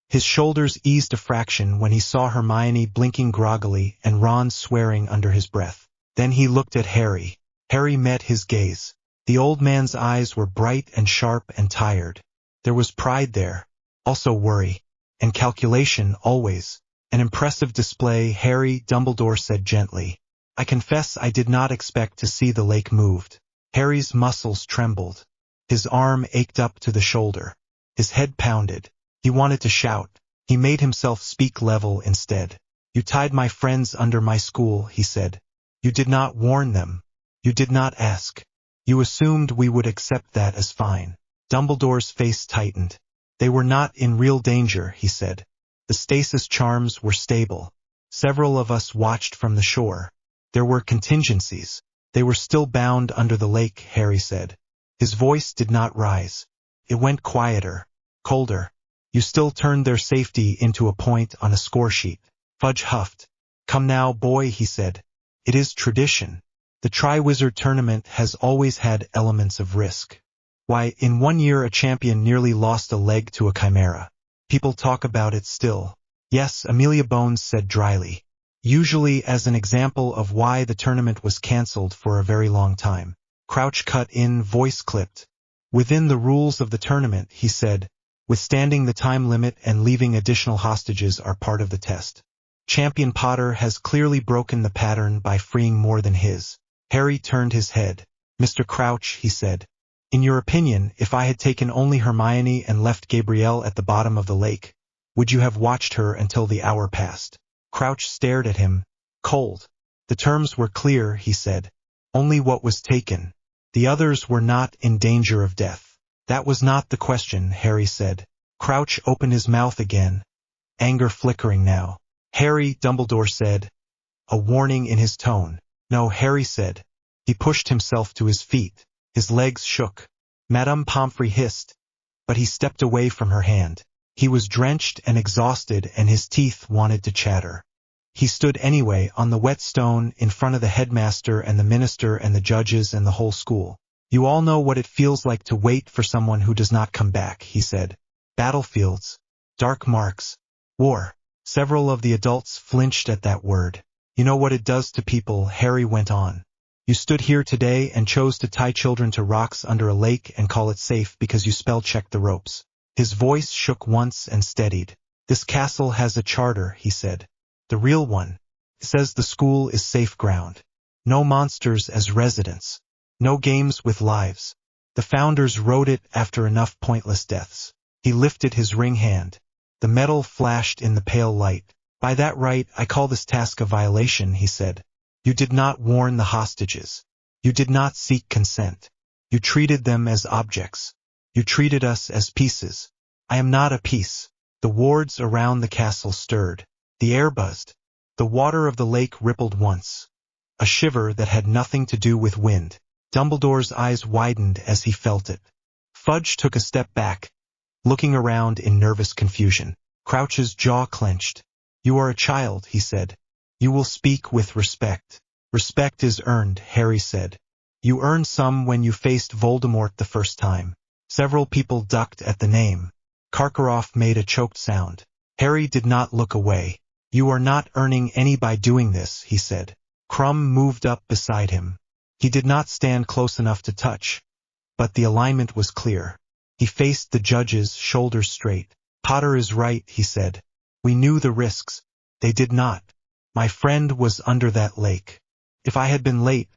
His shoulders eased a fraction when he saw Hermione blinking groggily and Ron swearing under his breath. Then he looked at Harry. Harry met his gaze. The old man's eyes were bright and sharp and tired. There was pride there, also worry, and calculation always. An impressive display, Harry, Dumbledore said gently. "I confess I did not expect to see the lake moved." Harry's muscles trembled. His arm ached up to the shoulder. His head pounded. He wanted to shout. He made himself speak level instead. "You tied my friends under my school," he said. "You did not warn them. You did not ask. You assumed we would accept that as fine." Dumbledore's face tightened. "They were not in real danger," he said. "The stasis charms were stable. Several of us watched from the shore. There were contingencies. They were still bound under the lake," Harry said. His voice did not rise. It went quieter, colder. "You still turned their safety into a point on a score sheet." Fudge huffed. "Come now, boy," he said. "It is tradition. The Triwizard Tournament has always had elements of risk. Why, in 1 year a champion nearly lost a leg to a chimera. People talk about it still." "Yes," Amelia Bones said dryly. "Usually as an example of why the tournament was cancelled for a very long time." Crouch cut in, voice clipped. "Within the rules of the tournament," he said, "withstanding the time limit and leaving additional hostages are part of the test. Champion Potter has clearly broken the pattern by freeing more than his." Harry turned his head. "Mr. Crouch," he said, "in your opinion, if I had taken only Hermione and left Gabrielle at the bottom of the lake, would you have watched her until the hour passed?" Crouch stared at him, cold. "The terms were clear," he said. "Only what was taken. The others were not in danger of death." "That was not the question," Harry said. Crouch opened his mouth again, anger flickering now. "Harry," Dumbledore said, a warning in his tone. "No," Harry said. He pushed himself to his feet. His legs shook. Madame Pomfrey hissed, but he stepped away from her hand. He was drenched and exhausted and his teeth wanted to chatter. He stood anyway on the wet stone in front of the headmaster and the minister and the judges and the whole school. "You all know what it feels like to wait for someone who does not come back," he said. "Battlefields, dark marks, war." Several of the adults flinched at that word. "You know what it does to people," Harry went on. "You stood here today and chose to tie children to rocks under a lake and call it safe because you spell-checked the ropes." His voice shook once and steadied. "This castle has a charter," he said. "The real one. It says the school is safe ground. No monsters as residents. No games with lives. The founders wrote it after enough pointless deaths." He lifted his ring hand. The metal flashed in the pale light. By that right, I call this task a violation, he said. You did not warn the hostages. You did not seek consent. You treated them as objects. You treated us as pieces. I am not a piece. The wards around the castle stirred. The air buzzed. The water of the lake rippled once. A shiver that had nothing to do with wind. Dumbledore's eyes widened as he felt it. Fudge took a step back, looking around in nervous confusion. Crouch's jaw clenched. You are a child, he said. You will speak with respect. Respect is earned, Harry said. You earned some when you faced Voldemort the first time. Several people ducked at the name. Karkaroff made a choked sound. Harry did not look away. You are not earning any by doing this, he said. Crumb moved up beside him. He did not stand close enough to touch, but the alignment was clear. He faced the judges, shoulders straight. Potter is right, he said. We knew the risks. They did not. My friend was under that lake. If I had been late,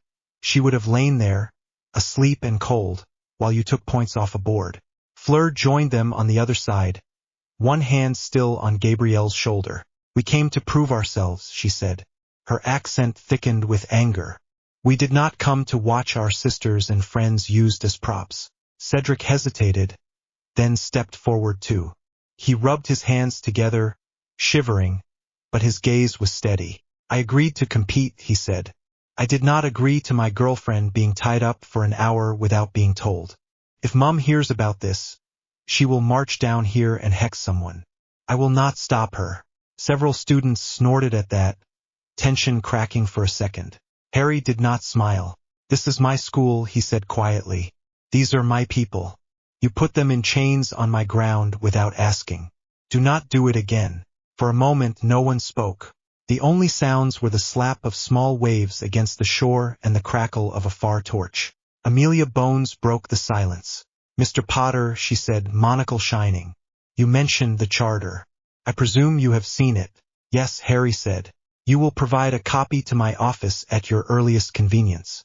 she would have lain there, asleep and cold, while you took points off a board. Fleur joined them on the other side, one hand still on Gabrielle's shoulder. We came to prove ourselves, she said. Her accent thickened with anger. We did not come to watch our sisters and friends used as props. Cedric hesitated, then stepped forward too. He rubbed his hands together, shivering, but his gaze was steady. I agreed to compete, he said. I did not agree to my girlfriend being tied up for an hour without being told. If Mum hears about this, she will march down here and hex someone. I will not stop her. Several students snorted at that, tension cracking for a second. Harry did not smile. This is my school, he said quietly. These are my people. You put them in chains on my ground without asking. Do not do it again. For a moment no one spoke. The only sounds were the slap of small waves against the shore and the crackle of a far torch. Amelia Bones broke the silence. Mr. Potter, she said, monocle shining. You mentioned the charter. I presume you have seen it. Yes, Harry said. You will provide a copy to my office at your earliest convenience,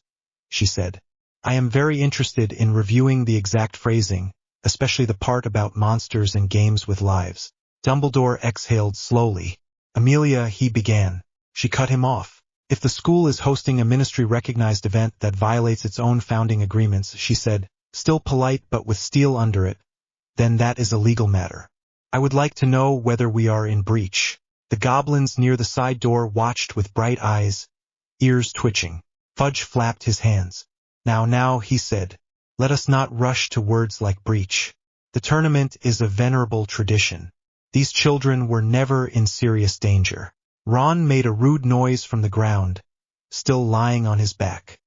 she said. I am very interested in reviewing the exact phrasing, especially the part about monsters and games with lives. Dumbledore exhaled slowly. Amelia, he began. She cut him off. If the school is hosting a ministry-recognized event that violates its own founding agreements, she said, still polite but with steel under it, then that is a legal matter. I would like to know whether we are in breach. The goblins near the side door watched with bright eyes, ears twitching. Fudge flapped his hands. Now, he said, let us not rush to words like breach. The tournament is a venerable tradition. These children were never in serious danger. Ron made a rude noise from the ground, still lying on his back.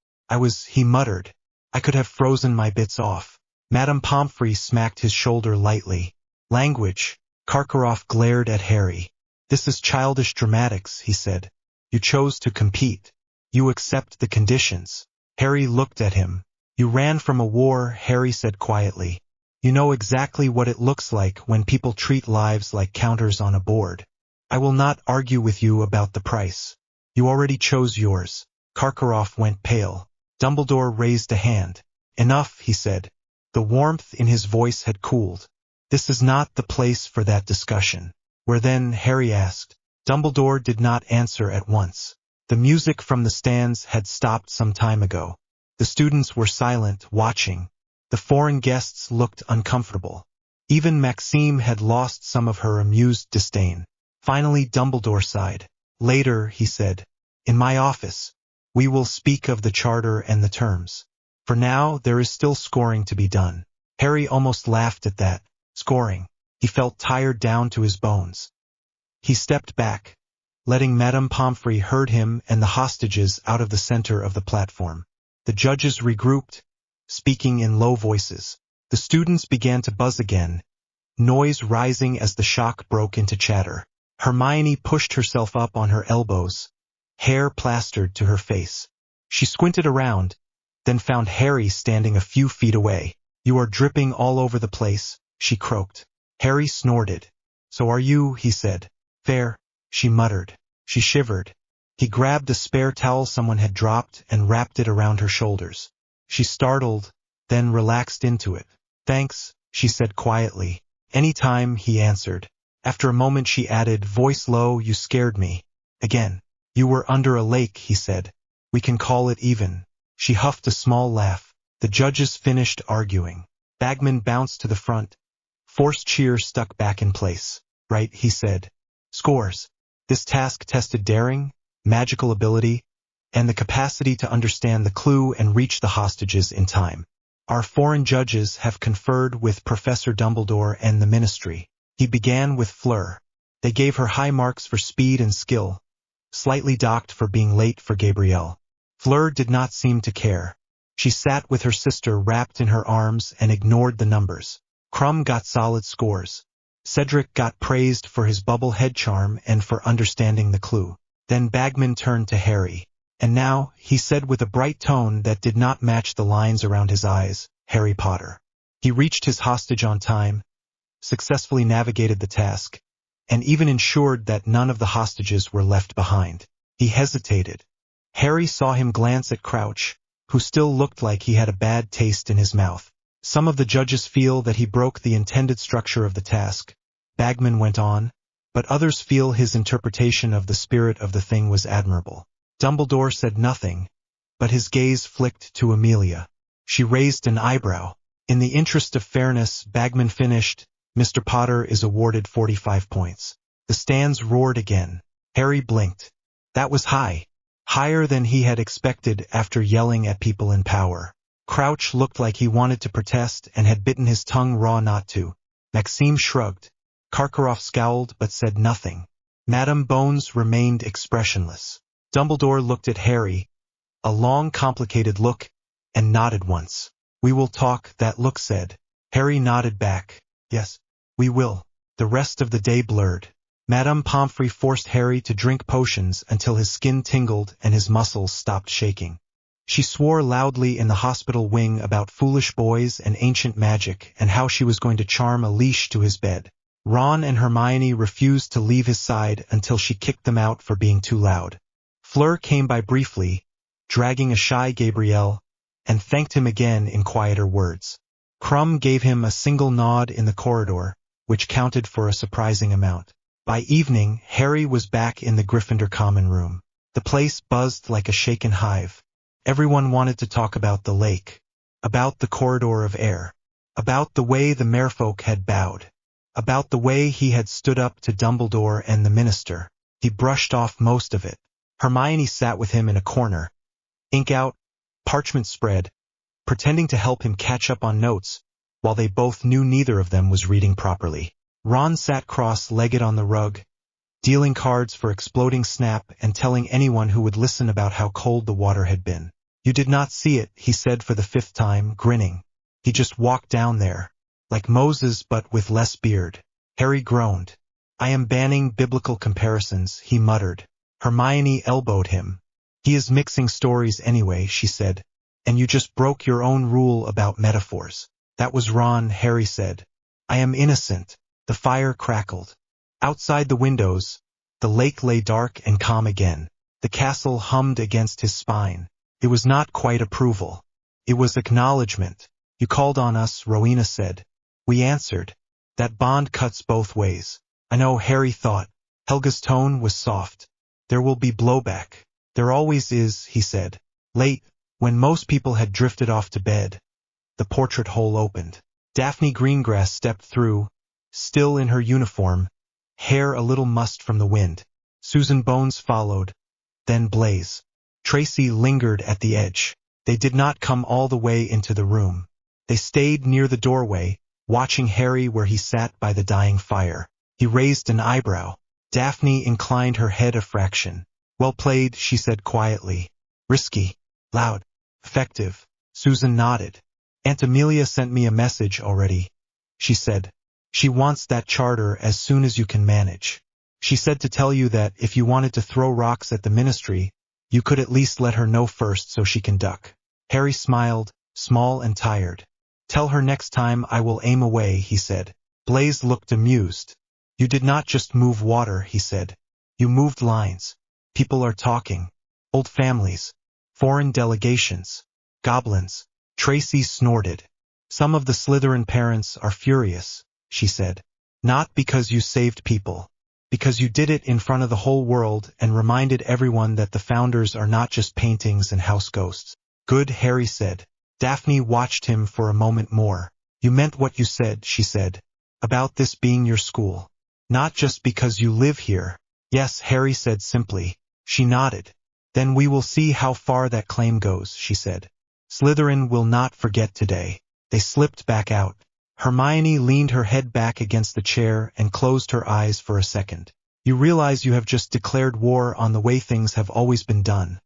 He muttered. I could have frozen my bits off. Madame Pomfrey smacked his shoulder lightly. Language. Karkaroff glared at Harry. This is childish dramatics, he said. You chose to compete. You accept the conditions. Harry looked at him. You ran from a war, Harry said quietly. You know exactly what it looks like when people treat lives like counters on a board. I will not argue with you about the price. You already chose yours. Karkaroff went pale. Dumbledore raised a hand. Enough, he said. The warmth in his voice had cooled. This is not the place for that discussion. Where then? Harry asked. Dumbledore did not answer at once. The music from the stands had stopped some time ago. The students were silent, watching. The foreign guests looked uncomfortable. Even Maxime had lost some of her amused disdain. Finally Dumbledore sighed. Later, he said, in my office, we will speak of the charter and the terms. For now, there is still scoring to be done. Harry almost laughed at that. Scoring. He felt tired down to his bones. He stepped back, letting Madame Pomfrey herd him and the hostages out of the center of the platform. The judges regrouped, speaking in low voices. The students began to buzz again, noise rising as the shock broke into chatter. Hermione pushed herself up on her elbows, hair plastered to her face. She squinted around, then found Harry standing a few feet away. You are dripping all over the place, she croaked. Harry snorted. So are you, he said. Fair, she muttered. She shivered. He grabbed a spare towel someone had dropped and wrapped it around her shoulders. She startled, then relaxed into it. Thanks, she said quietly. Anytime, he answered. After a moment she added, voice low, you scared me. Again. You were under a lake, he said. We can call it even. She huffed a small laugh. The judges finished arguing. Bagman bounced to the front. Forced cheer stuck back in place. Right, he said. Scores. This task tested daring, magical ability, and the capacity to understand the clue and reach the hostages in time. Our foreign judges have conferred with Professor Dumbledore and the Ministry. He began with Fleur. They gave her high marks for speed and skill, slightly docked for being late for Gabrielle. Fleur did not seem to care. She sat with her sister wrapped in her arms and ignored the numbers. Crumb got solid scores. Cedric got praised for his bubble head charm and for understanding the clue. Then Bagman turned to Harry. And now, he said with a bright tone that did not match the lines around his eyes, Harry Potter. He reached his hostage on time, successfully navigated the task, and even ensured that none of the hostages were left behind. He hesitated. Harry saw him glance at Crouch, who still looked like he had a bad taste in his mouth. Some of the judges feel that he broke the intended structure of the task, Bagman went on, but others feel his interpretation of the spirit of the thing was admirable. Dumbledore said nothing, but his gaze flicked to Amelia. She raised an eyebrow. In the interest of fairness, Bagman finished, Mr. Potter is awarded 45 points. The stands roared again. Harry blinked. That was high. Higher than he had expected after yelling at people in power. Crouch looked like he wanted to protest and had bitten his tongue raw not to. Maxime shrugged. Karkaroff scowled but said nothing. Madame Bones remained expressionless. Dumbledore looked at Harry, a long, complicated look, and nodded once. We will talk, that look said. Harry nodded back. Yes, we will. The rest of the day blurred. Madame Pomfrey forced Harry to drink potions until his skin tingled and his muscles stopped shaking. She swore loudly in the hospital wing about foolish boys and ancient magic and how she was going to charm a leash to his bed. Ron and Hermione refused to leave his side until she kicked them out for being too loud. Fleur came by briefly, dragging a shy Gabrielle, and thanked him again in quieter words. Crumb gave him a single nod in the corridor, which counted for a surprising amount. By evening, Harry was back in the Gryffindor common room. The place buzzed like a shaken hive. Everyone wanted to talk about the lake, about the corridor of air, about the way the merfolk had bowed, about the way he had stood up to Dumbledore and the minister. He brushed off most of it. Hermione sat with him in a corner, ink out, parchment spread, pretending to help him catch up on notes, while they both knew neither of them was reading properly. Ron sat cross-legged on the rug, dealing cards for exploding snap and telling anyone who would listen about how cold the water had been. You did not see it, he said for the 5th time, grinning. He just walked down there, like Moses but with less beard. Harry groaned. I am banning biblical comparisons, he muttered. Hermione elbowed him. He is mixing stories anyway, she said. And you just broke your own rule about metaphors. That was Ron, Harry said. I am innocent. The fire crackled. Outside the windows, the lake lay dark and calm again. The castle hummed against his spine. It was not quite approval. It was acknowledgement. You called on us, Rowena said. We answered. That bond cuts both ways. I know, Harry thought. Helga's tone was soft. There will be blowback. There always is, he said. Late, when most people had drifted off to bed, the portrait hole opened. Daphne Greengrass stepped through, still in her uniform, hair a little mussed from the wind. Susan Bones followed, then Blaise. Tracy lingered at the edge. They did not come all the way into the room. They stayed near the doorway, watching Harry where he sat by the dying fire. He raised an eyebrow. Daphne inclined her head a fraction. Well played, she said quietly. Risky. Loud. Effective. Susan nodded. Aunt Amelia sent me a message already, she said. She wants that charter as soon as you can manage. She said to tell you that if you wanted to throw rocks at the ministry, you could at least let her know first so she can duck. Harry smiled, small and tired. Tell her next time I will aim away, he said. Blaise looked amused. You did not just move water, he said. You moved lines. People are talking. Old families. Foreign delegations. Goblins. Tracy snorted. Some of the Slytherin parents are furious, she said. Not because you saved people. Because you did it in front of the whole world and reminded everyone that the founders are not just paintings and house ghosts. Good, Harry said. Daphne watched him for a moment more. You meant what you said, she said. About this being your school. Not just because you live here. Yes, Harry said simply. She nodded. Then we will see how far that claim goes, she said. Slytherin will not forget today. They slipped back out. Hermione leaned her head back against the chair and closed her eyes for a second. You realize you have just declared war on the way things have always been done,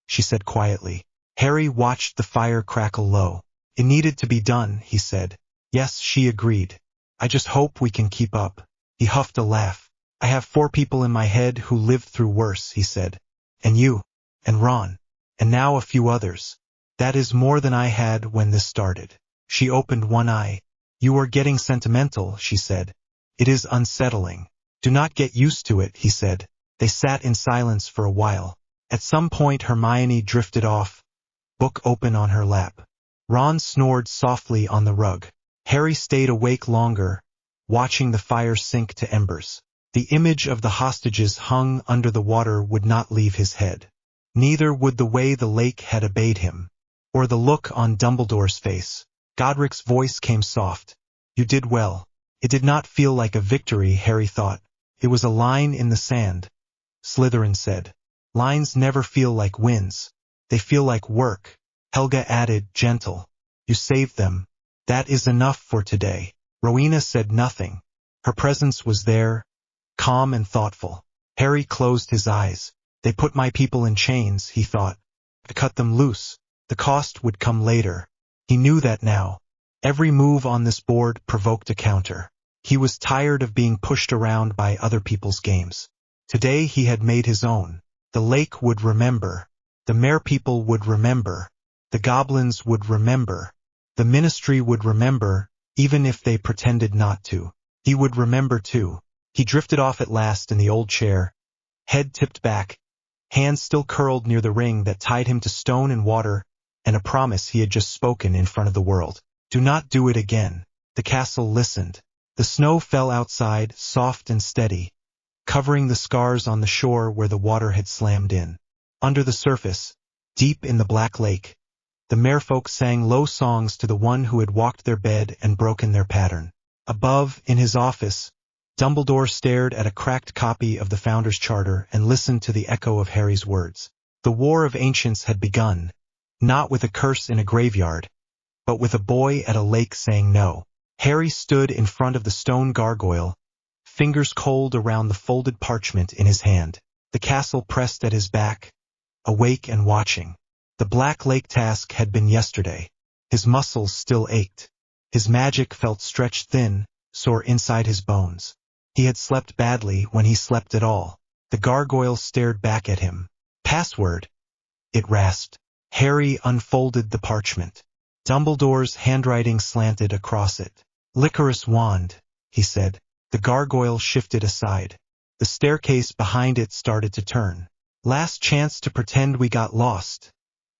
she said quietly. Harry watched the fire crackle low. It needed to be done, he said. Yes, she agreed. I just hope we can keep up. He huffed a laugh. I have 4 people in my head who lived through worse, he said. And you. And Ron. And now a few others. That is more than I had when this started. She opened one eye. You are getting sentimental, she said. It is unsettling. Do not get used to it, he said. They sat in silence for a while. At some point Hermione drifted off, book open on her lap. Ron snored softly on the rug. Harry stayed awake longer, watching the fire sink to embers. The image of the hostages hung under the water would not leave his head. Neither would the way the lake had obeyed him, or the look on Dumbledore's face. Godric's voice came soft. You did well. It did not feel like a victory, Harry thought. It was a line in the sand. Slytherin said. Lines never feel like wins. They feel like work. Helga added, gentle. You saved them. That is enough for today. Rowena said nothing. Her presence was there, calm and thoughtful. Harry closed his eyes. They put my people in chains, he thought. To cut them loose. The cost would come later. He knew that now. Every move on this board provoked a counter. He was tired of being pushed around by other people's games. Today he had made his own. The lake would remember. The Mare people would remember. The goblins would remember. The ministry would remember, even if they pretended not to. He would remember too. He drifted off at last in the old chair, head tipped back, hands still curled near the ring that tied him to stone and water, and a promise he had just spoken in front of the world. Do not do it again. The castle listened. The snow fell outside, soft and steady, covering the scars on the shore where the water had slammed in. Under the surface, deep in the black lake, the merfolk sang low songs to the one who had walked their bed and broken their pattern. Above, in his office, Dumbledore stared at a cracked copy of the Founder's Charter and listened to the echo of Harry's words. The War of Ancients had begun, not with a curse in a graveyard, but with a boy at a lake saying no. Harry stood in front of the stone gargoyle, fingers cold around the folded parchment in his hand. The castle pressed at his back, awake and watching. The Black Lake task had been yesterday. His muscles still ached. His magic felt stretched thin, sore inside his bones. He had slept badly when he slept at all. The gargoyle stared back at him. Password, it rasped. Harry unfolded the parchment. Dumbledore's handwriting slanted across it. Licorice wand, he said. The gargoyle shifted aside. The staircase behind it started to turn. Last chance to pretend we got lost,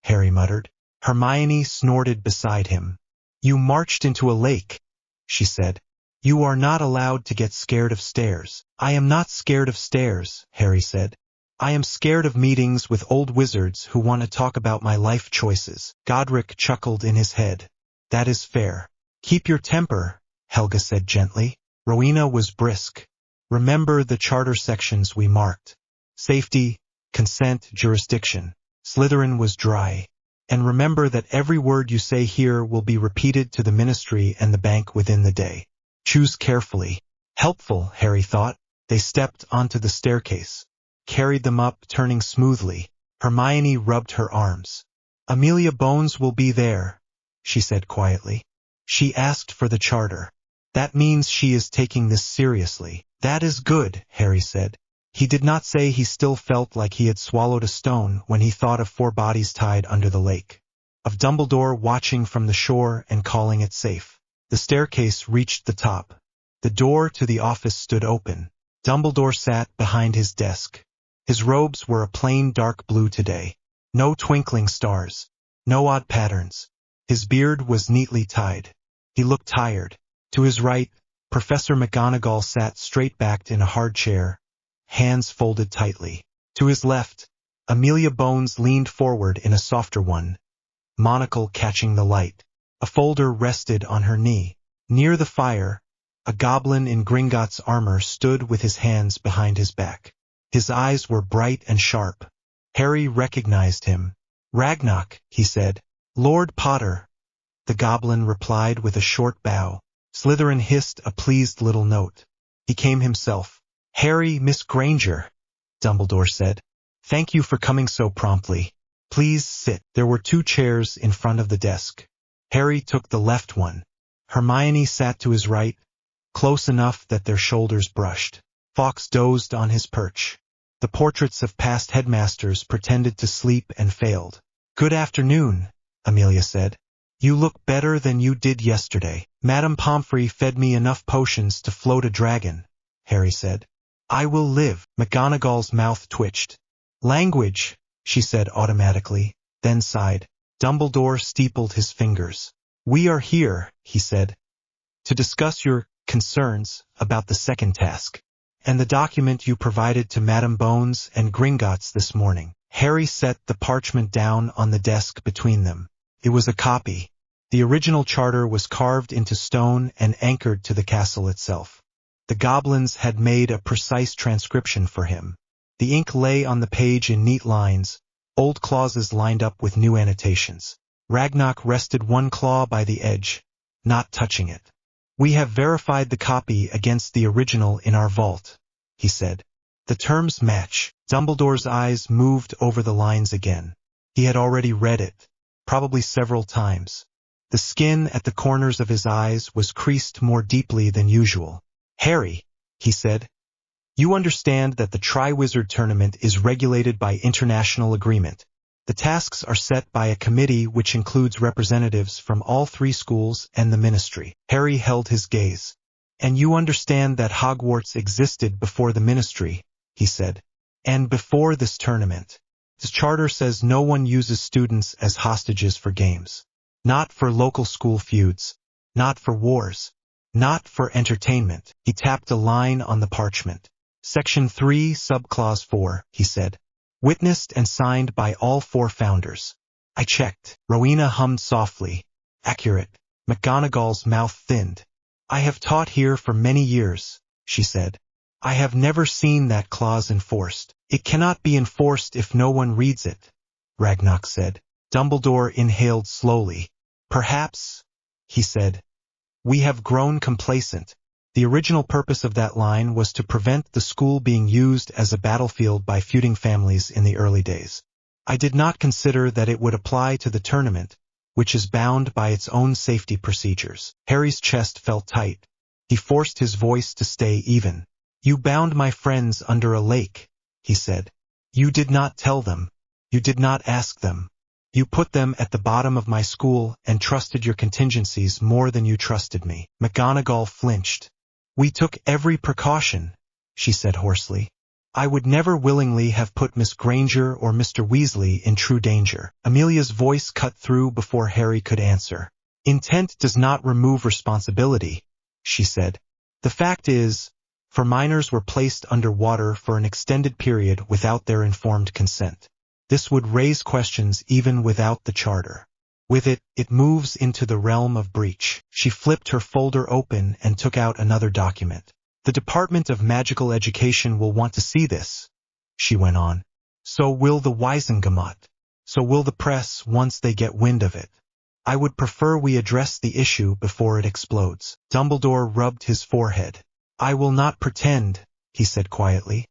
Harry muttered. Hermione snorted beside him. You marched into a lake, she said. You are not allowed to get scared of stairs. I am not scared of stairs, Harry said. I am scared of meetings with old wizards who want to talk about my life choices. Godric chuckled in his head. That is fair. Keep your temper, Helga said gently. Rowena was brisk. Remember the charter sections we marked. Safety, consent, jurisdiction. Slytherin was dry. And remember that every word you say here will be repeated to the ministry and the bank within the day. Choose carefully. Helpful, Harry thought. They stepped onto the staircase, carried them up, turning smoothly. Hermione rubbed her arms. Amelia Bones will be there, she said quietly. She asked for the charter. That means she is taking this seriously. That is good, Harry said. He did not say he still felt like he had swallowed a stone when he thought of 4 bodies tied under the lake, of Dumbledore watching from the shore and calling it safe. The staircase reached the top. The door to the office stood open. Dumbledore sat behind his desk. His robes were a plain dark blue today. No twinkling stars. No odd patterns. His beard was neatly tied. He looked tired. To his right, Professor McGonagall sat straight-backed in a hard chair, hands folded tightly. To his left, Amelia Bones leaned forward in a softer one, monocle catching the light. A folder rested on her knee. Near the fire, a goblin in Gringotts armor stood with his hands behind his back. His eyes were bright and sharp. Harry recognized him. "Ragnarok," he said. "Lord Potter." The goblin replied with a short bow. Slytherin hissed a pleased little note. He came himself. "Harry, Miss Granger," Dumbledore said. "Thank you for coming so promptly. Please sit." There were 2 chairs in front of the desk. Harry took the left one. Hermione sat to his right, close enough that their shoulders brushed. Fawkes dozed on his perch. The portraits of past headmasters pretended to sleep and failed. "Good afternoon," Amelia said. "You look better than you did yesterday." "Madame Pomfrey fed me enough potions to float a dragon," Harry said. "I will live." McGonagall's mouth twitched. "Language," she said automatically, then sighed. Dumbledore steepled his fingers. "We are here," he said, "to discuss your concerns about the second task, and the document you provided to Madame Bones and Gringotts this morning." Harry set the parchment down on the desk between them. It was a copy. The original charter was carved into stone and anchored to the castle itself. The goblins had made a precise transcription for him. The ink lay on the page in neat lines, old clauses lined up with new annotations. Ragnarok rested one claw by the edge, not touching it. "We have verified the copy against the original in our vault," he said. "The terms match." Dumbledore's eyes moved over the lines again. He had already read it, probably several times. The skin at the corners of his eyes was creased more deeply than usual. "Harry," he said, "you understand that the Triwizard Tournament is regulated by international agreement. The tasks are set by a committee which includes representatives from all 3 schools and the Ministry." Harry held his gaze. "And you understand that Hogwarts existed before the Ministry," he said. "And before this tournament. This charter says no one uses students as hostages for games. Not for local school feuds. Not for wars. Not for entertainment." He tapped a line on the parchment. "Section 3, Subclause 4, he said. "Witnessed and signed by all 4 founders." I checked. Rowena hummed softly. "Accurate." McGonagall's mouth thinned. "I have taught here for many years," she said. "I have never seen that clause enforced." "It cannot be enforced if no one reads it," Ragnarok said. Dumbledore inhaled slowly. "Perhaps," he said, "we have grown complacent. The original purpose of that line was to prevent the school being used as a battlefield by feuding families in the early days. I did not consider that it would apply to the tournament, which is bound by its own safety procedures." Harry's chest felt tight. He forced his voice to stay even. "You bound my friends under a lake," he said. "You did not tell them. You did not ask them. You put them at the bottom of my school and trusted your contingencies more than you trusted me." McGonagall flinched. "We took every precaution," she said hoarsely. "I would never willingly have put Miss Granger or Mr. Weasley in true danger." Amelia's voice cut through before Harry could answer. "Intent does not remove responsibility," she said. "The fact is, for minors were placed under water for an extended period without their informed consent. This would raise questions even without the charter. With it, it moves into the realm of breach." She flipped her folder open and took out another document. "The Department of Magical Education will want to see this," she went on. "So will the Wisengamot. So will the press once they get wind of it. I would prefer we address the issue before it explodes." Dumbledore rubbed his forehead. "I will not pretend," he said quietly,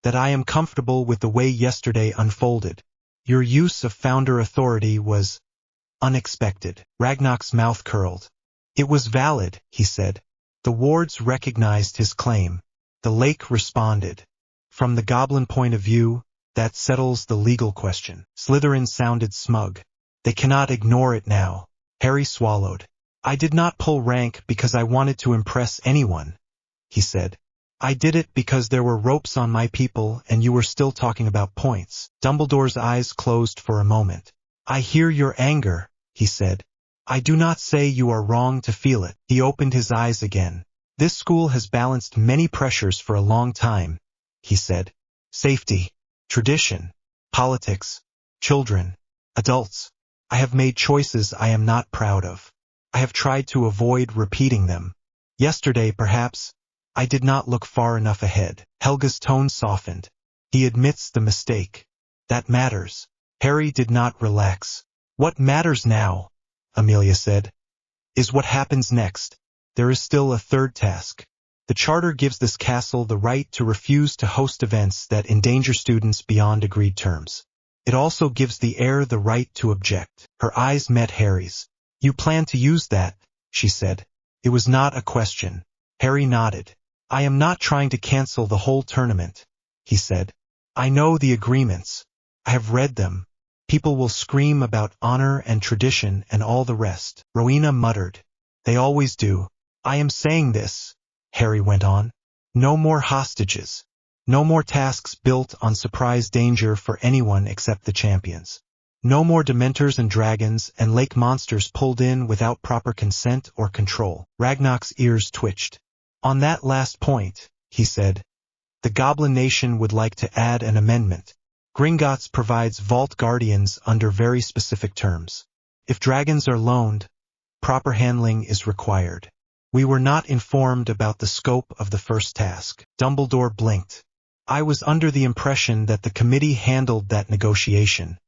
"that I am comfortable with the way yesterday unfolded. Your use of founder authority was unexpected." Ragnarok's mouth curled. "It was valid," he said. "The wards recognized his claim. The lake responded. From the goblin point of view, that settles the legal question." Slytherin sounded smug. "They cannot ignore it now." Harry swallowed. "I did not pull rank because I wanted to impress anyone," he said. "I did it because there were ropes on my people and you were still talking about points." Dumbledore's eyes closed for a moment. "I hear your anger," he said. "I do not say you are wrong to feel it." He opened his eyes again. This school has balanced many pressures for a long time, he said. Safety, tradition, politics, children, adults. I have made choices I am not proud of. I have tried to avoid repeating them. Yesterday, perhaps, I did not look far enough ahead. Helga's tone softened. He admits the mistake. That matters. Harry did not relax. What matters now, Amelia said, is what happens next. There is still a third task. The charter gives this castle the right to refuse to host events that endanger students beyond agreed terms. It also gives the heir the right to object. Her eyes met Harry's. You plan to use that, she said. It was not a question. Harry nodded. I am not trying to cancel the whole tournament, he said. I know the agreements. I have read them. People will scream about honor and tradition and all the rest. Rowena muttered. They always do. I am saying this, Harry went on. No more hostages. No more tasks built on surprise danger for anyone except the champions. No more dementors and dragons and lake monsters pulled in without proper consent or control. Ragnarok's ears twitched. On that last point, he said, the Goblin Nation would like to add an amendment. Gringotts provides vault guardians under very specific terms. If dragons are loaned, proper handling is required. We were not informed about the scope of the first task. Dumbledore blinked. I was under the impression that the committee handled that negotiation,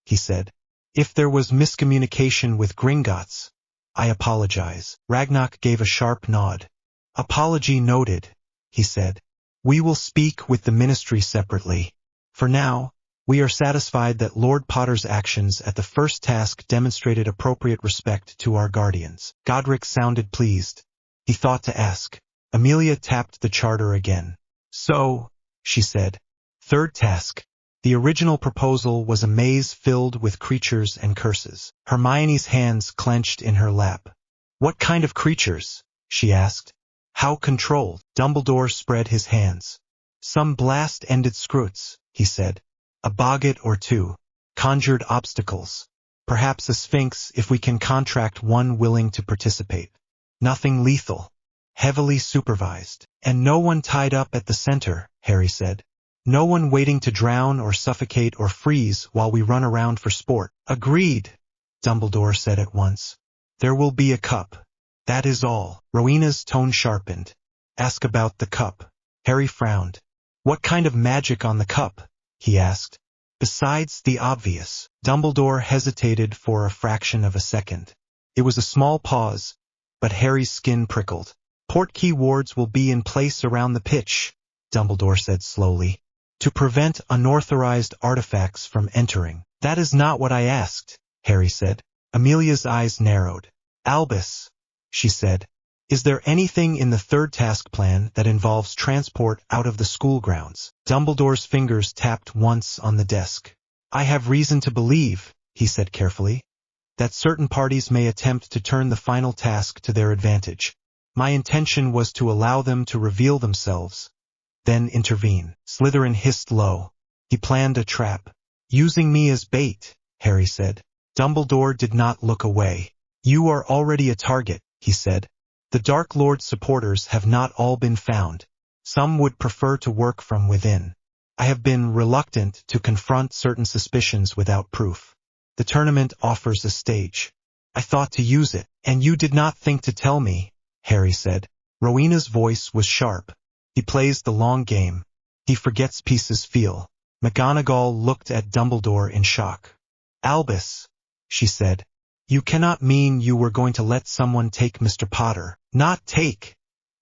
he said. If there was miscommunication with Gringotts, I apologize. Ragnarok gave a sharp nod. Apology noted, he said. We will speak with the ministry separately. For now, we are satisfied that Lord Potter's actions at the first task demonstrated appropriate respect to our guardians. Godric sounded pleased. He thought to ask. Amelia tapped the charter again. So, she said. Third task. The original proposal was a maze filled with creatures and curses. Hermione's hands clenched in her lap. What kind of creatures? She asked. How controlled? Dumbledore spread his hands. Some blast-ended scroots, he said. A boggart or two. Conjured obstacles. Perhaps a sphinx if we can contract one willing to participate. Nothing lethal. Heavily supervised. And no one tied up at the center, Harry said. No one waiting to drown or suffocate or freeze while we run around for sport. Agreed, Dumbledore said at once. There will be a cup. That is all. Rowena's tone sharpened. Ask about the cup. Harry frowned. What kind of magic on the cup? He asked. Besides the obvious. Dumbledore hesitated for a fraction of a second. It was a small pause, but Harry's skin prickled. Portkey wards will be in place around the pitch, Dumbledore said slowly, to prevent unauthorized artifacts from entering. That is not what I asked, Harry said. Amelia's eyes narrowed. Albus, she said, is there anything in the third task plan that involves transport out of the school grounds? Dumbledore's fingers tapped once on the desk. I have reason to believe, he said carefully, that certain parties may attempt to turn the final task to their advantage. My intention was to allow them to reveal themselves, then intervene. Slytherin hissed low. He planned a trap. Using me as bait, Harry said. Dumbledore did not look away. You are already a target, he said. The Dark Lord's supporters have not all been found. Some would prefer to work from within. I have been reluctant to confront certain suspicions without proof. The tournament offers a stage. I thought to use it, and you did not think to tell me, Harry said. Rowena's voice was sharp. He plays the long game. He forgets pieces feel. McGonagall looked at Dumbledore in shock. Albus, she said, you cannot mean you were going to let someone take Mr. Potter. Not take,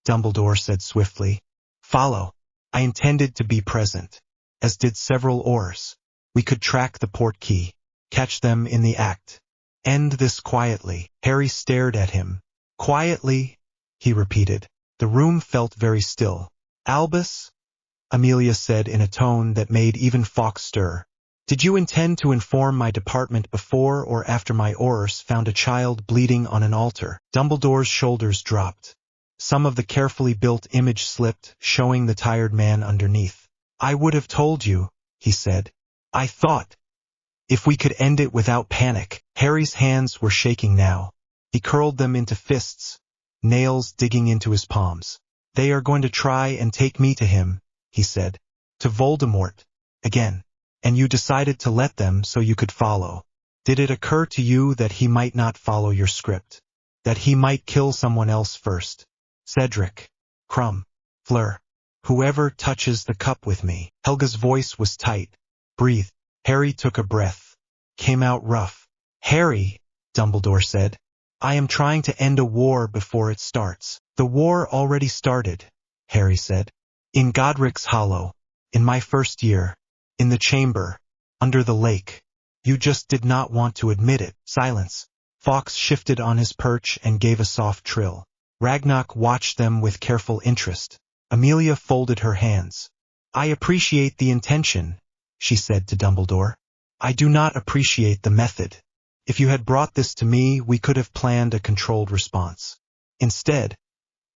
Dumbledore said swiftly. Follow. I intended to be present, as did several Aurors. We could track the Portkey, catch them in the act. End this quietly. Harry stared at him. Quietly, he repeated. The room felt very still. Albus, Amelia said in a tone that made even Fawkes stir. Did you intend to inform my department before or after my Aurors found a child bleeding on an altar? Dumbledore's shoulders dropped. Some of the carefully built image slipped, showing the tired man underneath. I would have told you, he said. I thought. If we could end it without panic. Harry's hands were shaking now. He curled them into fists, nails digging into his palms. They are going to try and take me to him, he said. To Voldemort. Again. And you decided to let them so you could follow. Did it occur to you that he might not follow your script? That he might kill someone else first? Cedric. Crumb. Fleur. Whoever touches the cup with me. Helga's voice was tight. Breathe. Harry took a breath. Came out rough. Harry, Dumbledore said. I am trying to end a war before it starts. The war already started, Harry said. In Godric's Hollow. In my first year. In the chamber. Under the lake. You just did not want to admit it. Silence. Fawkes shifted on his perch and gave a soft trill. Ragnarok watched them with careful interest. Amelia folded her hands. I appreciate the intention, she said to Dumbledore. I do not appreciate the method. If you had brought this to me, we could have planned a controlled response. Instead,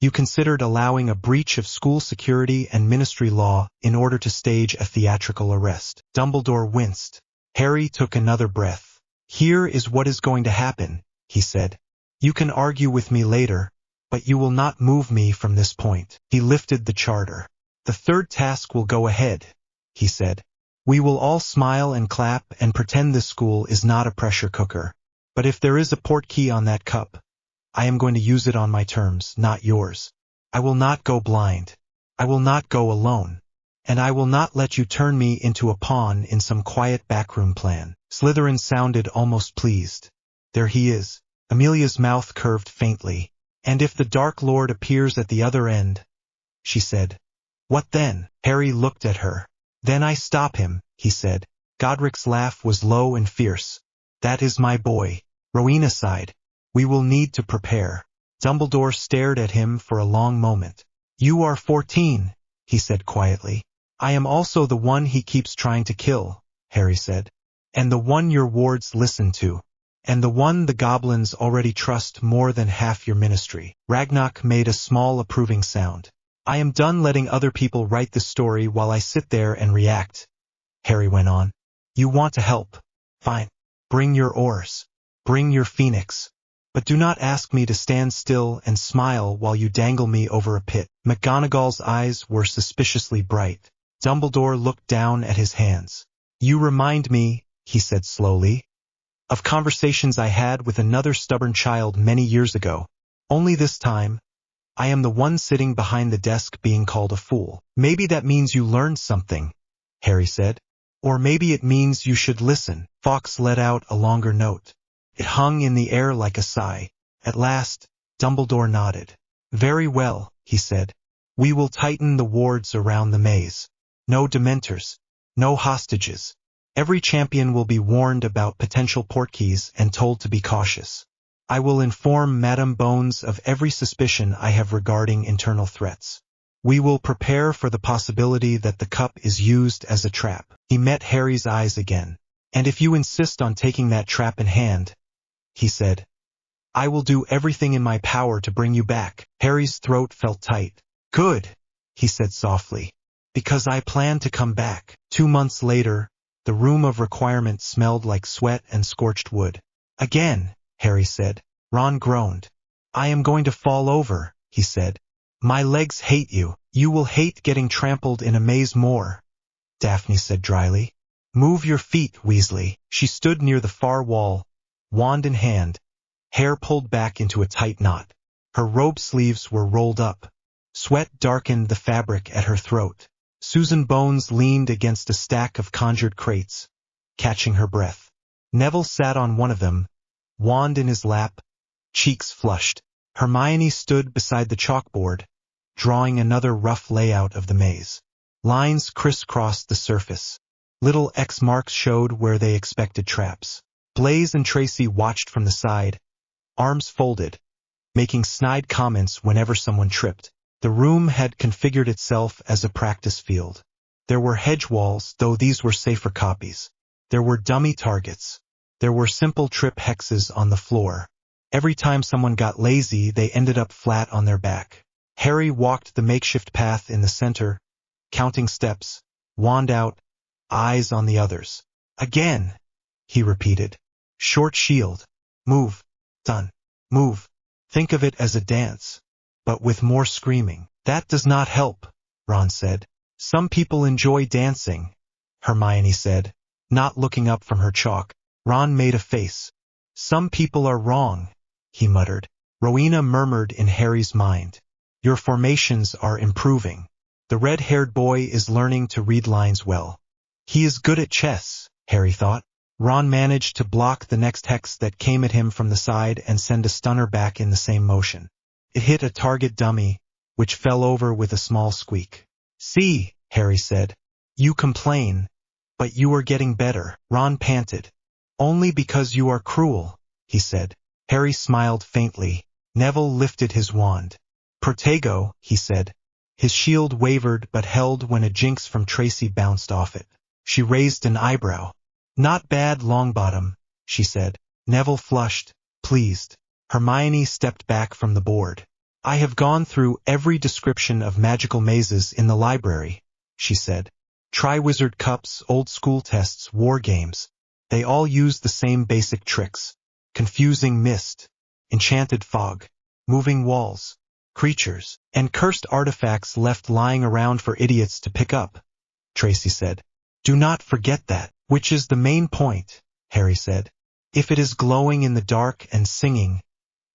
you considered allowing a breach of school security and ministry law in order to stage a theatrical arrest. Dumbledore winced. Harry took another breath. Here is what is going to happen, he said. You can argue with me later, but you will not move me from this point. He lifted the charter. The third task will go ahead, he said. We will all smile and clap and pretend this school is not a pressure cooker. But if there is a portkey on that cup, I am going to use it on my terms, not yours. I will not go blind. I will not go alone. And I will not let you turn me into a pawn in some quiet backroom plan. Slytherin sounded almost pleased. There he is. Amelia's mouth curved faintly. And if the Dark Lord appears at the other end, she said. What then? Harry looked at her. Then I stop him, he said. Godric's laugh was low and fierce. That is my boy. Rowena sighed. We will need to prepare. Dumbledore stared at him for a long moment. You are 14, he said quietly. I am also the one he keeps trying to kill, Harry said. And the one your wards listen to. And the one the goblins already trust more than half your ministry. Ragnarok made a small approving sound. I am done letting other people write the story while I sit there and react, Harry went on. You want to help? Fine. Bring your oars. Bring your phoenix. But do not ask me to stand still and smile while you dangle me over a pit. McGonagall's eyes were suspiciously bright. Dumbledore looked down at his hands. You remind me, he said slowly, of conversations I had with another stubborn child many years ago. Only this time, I am the one sitting behind the desk being called a fool. Maybe that means you learned something, Harry said. Or maybe it means you should listen. Fawkes let out a longer note. It hung in the air like a sigh. At last, Dumbledore nodded. Very well, he said. We will tighten the wards around the maze. No Dementors. No hostages. Every champion will be warned about potential portkeys and told to be cautious. I will inform Madame Bones of every suspicion I have regarding internal threats. We will prepare for the possibility that the cup is used as a trap. He met Harry's eyes again. And if you insist on taking that trap in hand, he said, I will do everything in my power to bring you back. Harry's throat felt tight. Good, he said softly, because I plan to come back. 2 months later, the room of requirement smelled like sweat and scorched wood. Again, Harry said. Ron groaned. I am going to fall over, he said. My legs hate you. You will hate getting trampled in a maze more, Daphne said dryly. Move your feet, Weasley. She stood near the far wall, wand in hand, hair pulled back into a tight knot. Her robe sleeves were rolled up. Sweat darkened the fabric at her throat. Susan Bones leaned against a stack of conjured crates, catching her breath. Neville sat on one of them, wand in his lap, cheeks flushed. Hermione stood beside the chalkboard, drawing another rough layout of the maze. Lines crisscrossed the surface. Little X marks showed where they expected traps. Blaise and Tracy watched from the side, arms folded, making snide comments whenever someone tripped. The room had configured itself as a practice field. There were hedge walls, though these were safer copies. There were dummy targets. There were simple trip hexes on the floor. Every time someone got lazy, they ended up flat on their back. Harry walked the makeshift path in the center, counting steps, wand out, eyes on the others. Again, he repeated. Short shield. Move. Done. Move. Think of it as a dance, but with more screaming. That does not help, Ron said. Some people enjoy dancing, Hermione said, not looking up from her chalk. Ron made a face. Some people are wrong, he muttered. Rowena murmured in Harry's mind. Your formations are improving. The red-haired boy is learning to read lines well. He is good at chess, Harry thought. Ron managed to block the next hex that came at him from the side and send a stunner back in the same motion. It hit a target dummy, which fell over with a small squeak. See, Harry said. You complain, but you are getting better. Ron panted. Only because you are cruel, he said. Harry smiled faintly. Neville lifted his wand. Protego, he said. His shield wavered but held when a jinx from Tracy bounced off it. She raised an eyebrow. Not bad, Longbottom, she said. Neville flushed, pleased. Hermione stepped back from the board. I have gone through every description of magical mazes in the library, she said. Triwizard Cups, old school tests, war games. They all use the same basic tricks. Confusing mist, enchanted fog, moving walls, creatures, and cursed artifacts left lying around for idiots to pick up, Tracy said. Do not forget that, which is the main point, Harry said. If it is glowing in the dark and singing,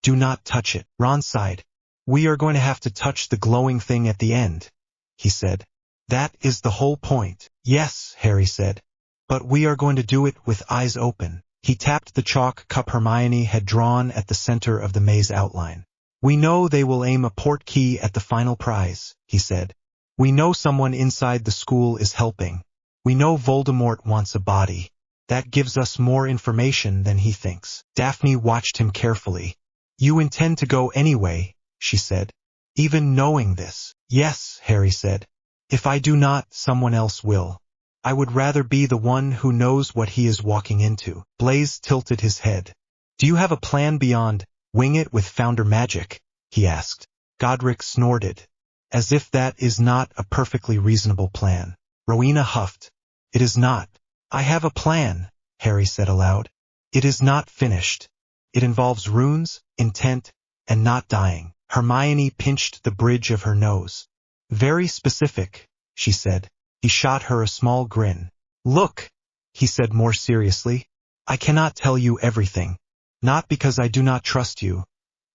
do not touch it. Ron sighed. We are going to have to touch the glowing thing at the end, he said. That is the whole point. Yes, Harry said. But we are going to do it with eyes open. He tapped the chalk cup Hermione had drawn at the center of the maze outline. We know they will aim a portkey at the final prize, he said. We know someone inside the school is helping. We know Voldemort wants a body. That gives us more information than he thinks. Daphne watched him carefully. You intend to go anyway, she said. Even knowing this. Yes, Harry said. If I do not, someone else will. I would rather be the one who knows what he is walking into. Blaise tilted his head. Do you have a plan beyond wing it with founder magic? He asked. Godric snorted. As if that is not a perfectly reasonable plan. Rowena huffed. It is not. I have a plan, Harry said aloud. It is not finished. It involves runes, intent, and not dying. Hermione pinched the bridge of her nose. Very specific, she said. He shot her a small grin. Look, he said more seriously. I cannot tell you everything. Not because I do not trust you,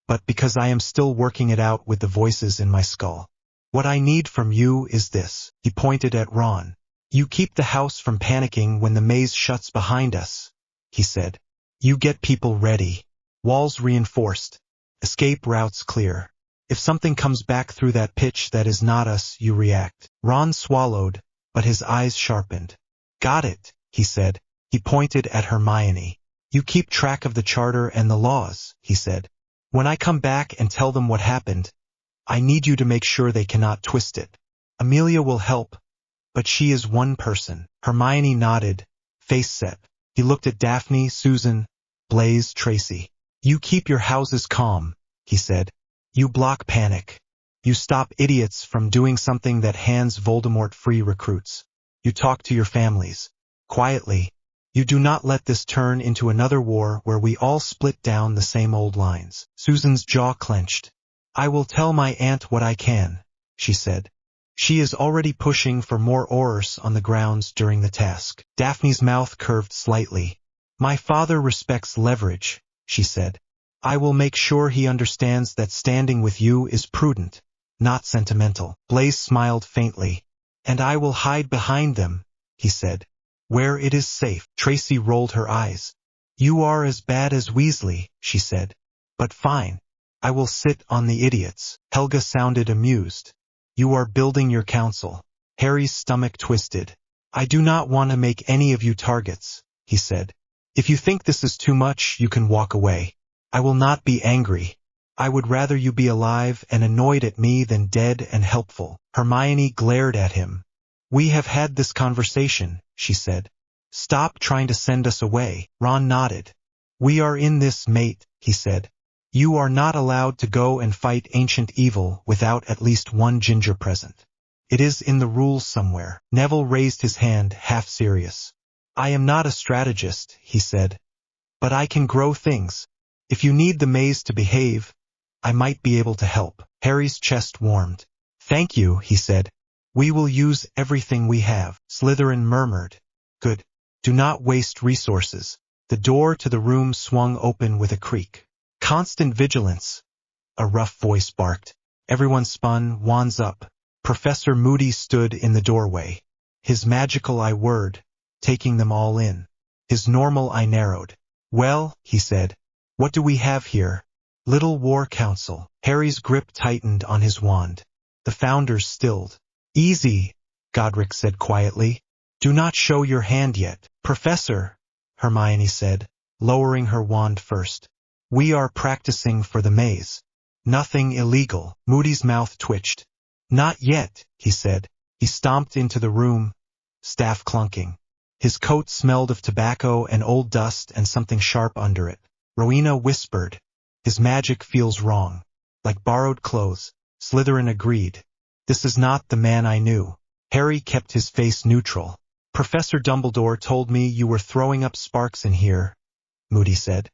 but because I am still working it out with the voices in my skull. What I need from you is this. He pointed at Ron. You keep the house from panicking when the maze shuts behind us, he said. You get people ready. Walls reinforced. Escape routes clear. If something comes back through that pitch that is not us, you react. Ron swallowed, but his eyes sharpened. Got it, he said. He pointed at Hermione. You keep track of the charter and the laws, he said. When I come back and tell them what happened, I need you to make sure they cannot twist it. Amelia will help, but she is one person. Hermione nodded, face set. He looked at Daphne, Susan, Blaise, Tracy. You keep your houses calm, he said. You block panic. You stop idiots from doing something that hands Voldemort free recruits. You talk to your families. Quietly. You do not let this turn into another war where we all split down the same old lines. Susan's jaw clenched. I will tell my aunt what I can, she said. She is already pushing for more Aurors on the grounds during the task. Daphne's mouth curved slightly. My father respects leverage, she said. I will make sure he understands that standing with you is prudent, not sentimental. Blaise smiled faintly. And I will hide behind them, he said. Where it is safe. Tracy rolled her eyes. You are as bad as Weasley, she said. But fine. I will sit on the idiots. Helga sounded amused. You are building your council. Harry's stomach twisted. I do not want to make any of you targets, he said. If you think this is too much, you can walk away. I will not be angry. I would rather you be alive and annoyed at me than dead and helpful. Hermione glared at him. We have had this conversation, she said. Stop trying to send us away. Ron nodded. We are in this, mate, he said. You are not allowed to go and fight ancient evil without at least one ginger present. It is in the rules somewhere. Neville raised his hand, half serious. I am not a strategist, he said. But I can grow things. If you need the maze to behave, I might be able to help. Harry's chest warmed. Thank you, he said. We will use everything we have. Slytherin murmured. Good. Do not waste resources. The door to the room swung open with a creak. Constant vigilance, a rough voice barked. Everyone spun, wands up. Professor Moody stood in the doorway. His magical eye whirred, taking them all in. His normal eye narrowed. Well, he said, what do we have here? Little War Council. Harry's grip tightened on his wand. The founders stilled. Easy, Godric said quietly. Do not show your hand yet. Professor, Hermione said, lowering her wand first. We are practicing for the maze. Nothing illegal. Moody's mouth twitched. Not yet, he said. He stomped into the room, staff clunking. His coat smelled of tobacco and old dust and something sharp under it. Rowena whispered. His magic feels wrong. Like borrowed clothes. Slytherin agreed. This is not the man I knew. Harry kept his face neutral. Professor Dumbledore told me you were throwing up sparks in here, Moody said.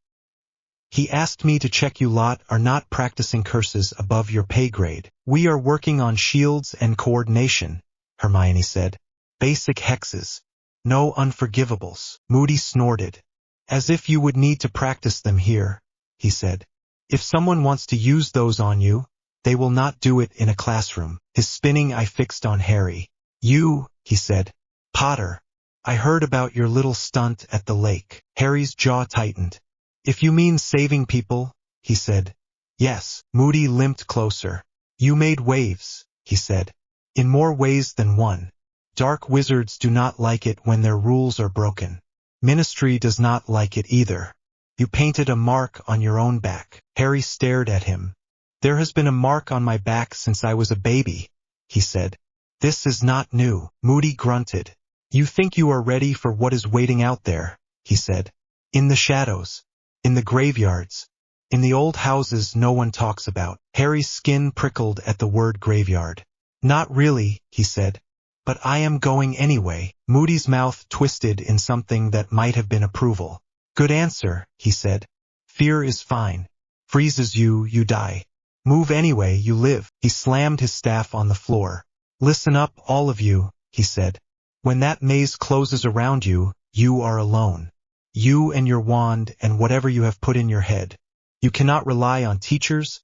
He asked me to check you lot are not practicing curses above your pay grade. We are working on shields and coordination, Hermione said. Basic hexes. No unforgivables. Moody snorted. As if you would need to practice them here, he said. If someone wants to use those on you, they will not do it in a classroom. His spinning eye fixed on Harry. You, he said. Potter. I heard about your little stunt at the lake. Harry's jaw tightened. If you mean saving people, he said. Yes. Moody limped closer. You made waves, he said. In more ways than one. Dark wizards do not like it when their rules are broken. Ministry does not like it either. You painted a mark on your own back. Harry stared at him. There has been a mark on my back since I was a baby, he said. This is not new. Moody grunted. You think you are ready for what is waiting out there, he said. In the shadows. In the graveyards. In the old houses no one talks about. Harry's skin prickled at the word graveyard. Not really, he said. But I am going anyway. Moody's mouth twisted in something that might have been approval. Good answer, he said. Fear is fine. Freezes you, you die. Move anyway, you live. He slammed his staff on the floor. Listen up, all of you, he said. When that maze closes around you, you are alone. You and your wand and whatever you have put in your head. You cannot rely on teachers,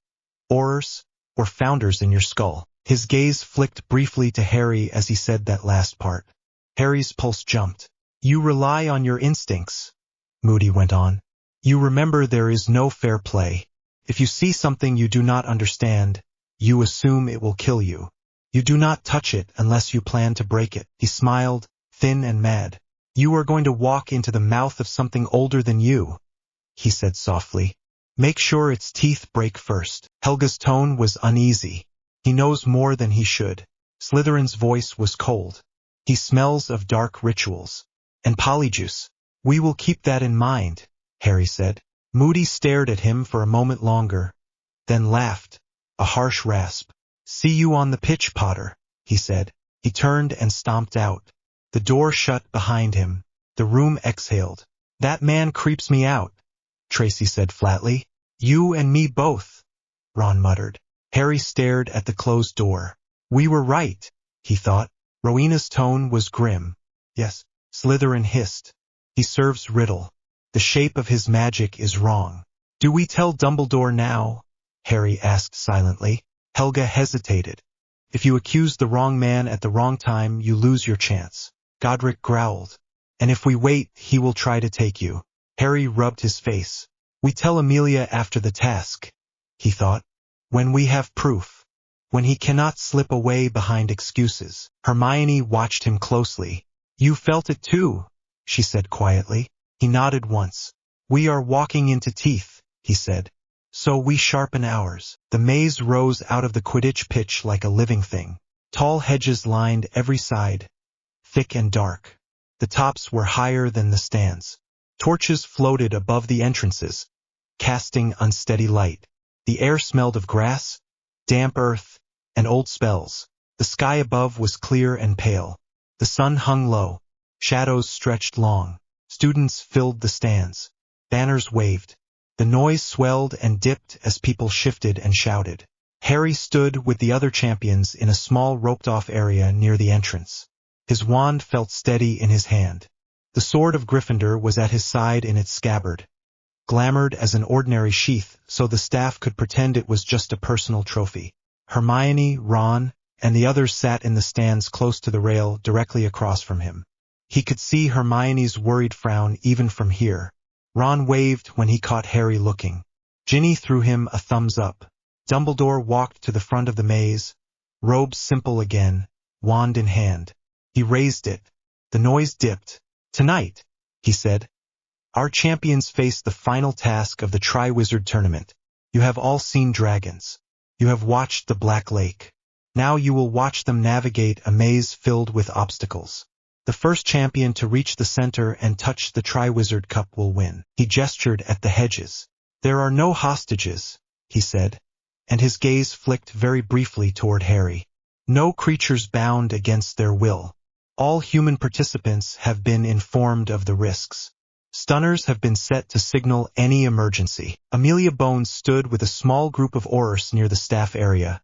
aurors, or founders in your skull. His gaze flicked briefly to Harry as he said that last part. Harry's pulse jumped. You rely on your instincts, Moody went on. You remember there is no fair play. If you see something you do not understand, you assume it will kill you. You do not touch it unless you plan to break it. He smiled, thin and mad. You are going to walk into the mouth of something older than you, he said softly. Make sure its teeth break first. Helga's tone was uneasy. He knows more than he should. Slytherin's voice was cold. He smells of dark rituals. And polyjuice. We will keep that in mind, Harry said. Moody stared at him for a moment longer, then laughed, a harsh rasp. See you on the pitch, Potter, he said. He turned and stomped out. The door shut behind him. The room exhaled. That man creeps me out, Tracy said flatly. You and me both, Ron muttered. Harry stared at the closed door. We were right, he thought. Rowena's tone was grim. Yes, Slytherin hissed. He serves riddle. The shape of his magic is wrong. Do we tell Dumbledore now? Harry asked silently. Helga hesitated. If you accuse the wrong man at the wrong time, you lose your chance. Godric growled. And if we wait, he will try to take you. Harry rubbed his face. We tell Amelia after the task, he thought. When we have proof. When he cannot slip away behind excuses. Hermione watched him closely. You felt it too, she said quietly. He nodded once. We are walking into teeth, he said. So we sharpen ours. The maze rose out of the Quidditch pitch like a living thing. Tall hedges lined every side, thick and dark. The tops were higher than the stands. Torches floated above the entrances, casting unsteady light. The air smelled of grass, damp earth, and old spells. The sky above was clear and pale. The sun hung low. Shadows stretched long. Students filled the stands. Banners waved. The noise swelled and dipped as people shifted and shouted. Harry stood with the other champions in a small roped-off area near the entrance. His wand felt steady in his hand. The sword of Gryffindor was at his side in its scabbard, glamored as an ordinary sheath so the staff could pretend it was just a personal trophy. Hermione, Ron, and the others sat in the stands close to the rail directly across from him. He could see Hermione's worried frown even from here. Ron waved when he caught Harry looking. Ginny threw him a thumbs up. Dumbledore walked to the front of the maze, robes simple again, wand in hand. He raised it. The noise dipped. "Tonight," he said, "our champions face the final task of the Triwizard Tournament. You have all seen dragons. You have watched the Black Lake. Now you will watch them navigate a maze filled with obstacles. The first champion to reach the center and touch the Triwizard Cup will win." He gestured at the hedges. "There are no hostages," he said, and his gaze flicked very briefly toward Harry. "No creatures bound against their will. All human participants have been informed of the risks. Stunners have been set to signal any emergency." Amelia Bones stood with a small group of Aurors near the staff area,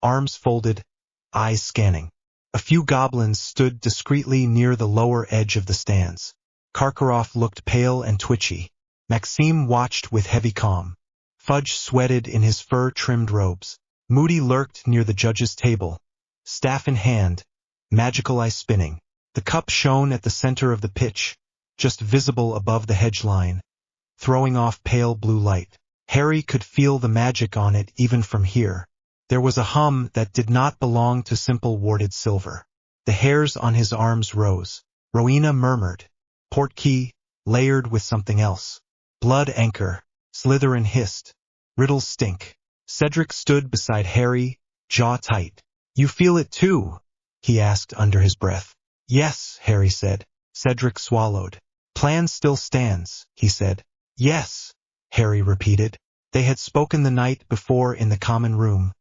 arms folded, eyes scanning. A few goblins stood discreetly near the lower edge of the stands. Karkaroff looked pale and twitchy. Maxime watched with heavy calm. Fudge sweated in his fur-trimmed robes. Moody lurked near the judge's table, staff in hand, magical eye spinning. The cup shone at the center of the pitch, just visible above the hedge line, throwing off pale blue light. Harry could feel the magic on it even from here. There was a hum that did not belong to simple warded silver. The hairs on his arms rose. Rowena murmured, "Portkey, layered with something else. Blood anchor." Slytherin hissed, "Riddles stink." Cedric stood beside Harry, jaw tight. "You feel it too?" he asked under his breath. "Yes," Harry said. Cedric swallowed. "Plan still stands," he said. "Yes," Harry repeated. They had spoken the night before in the common room,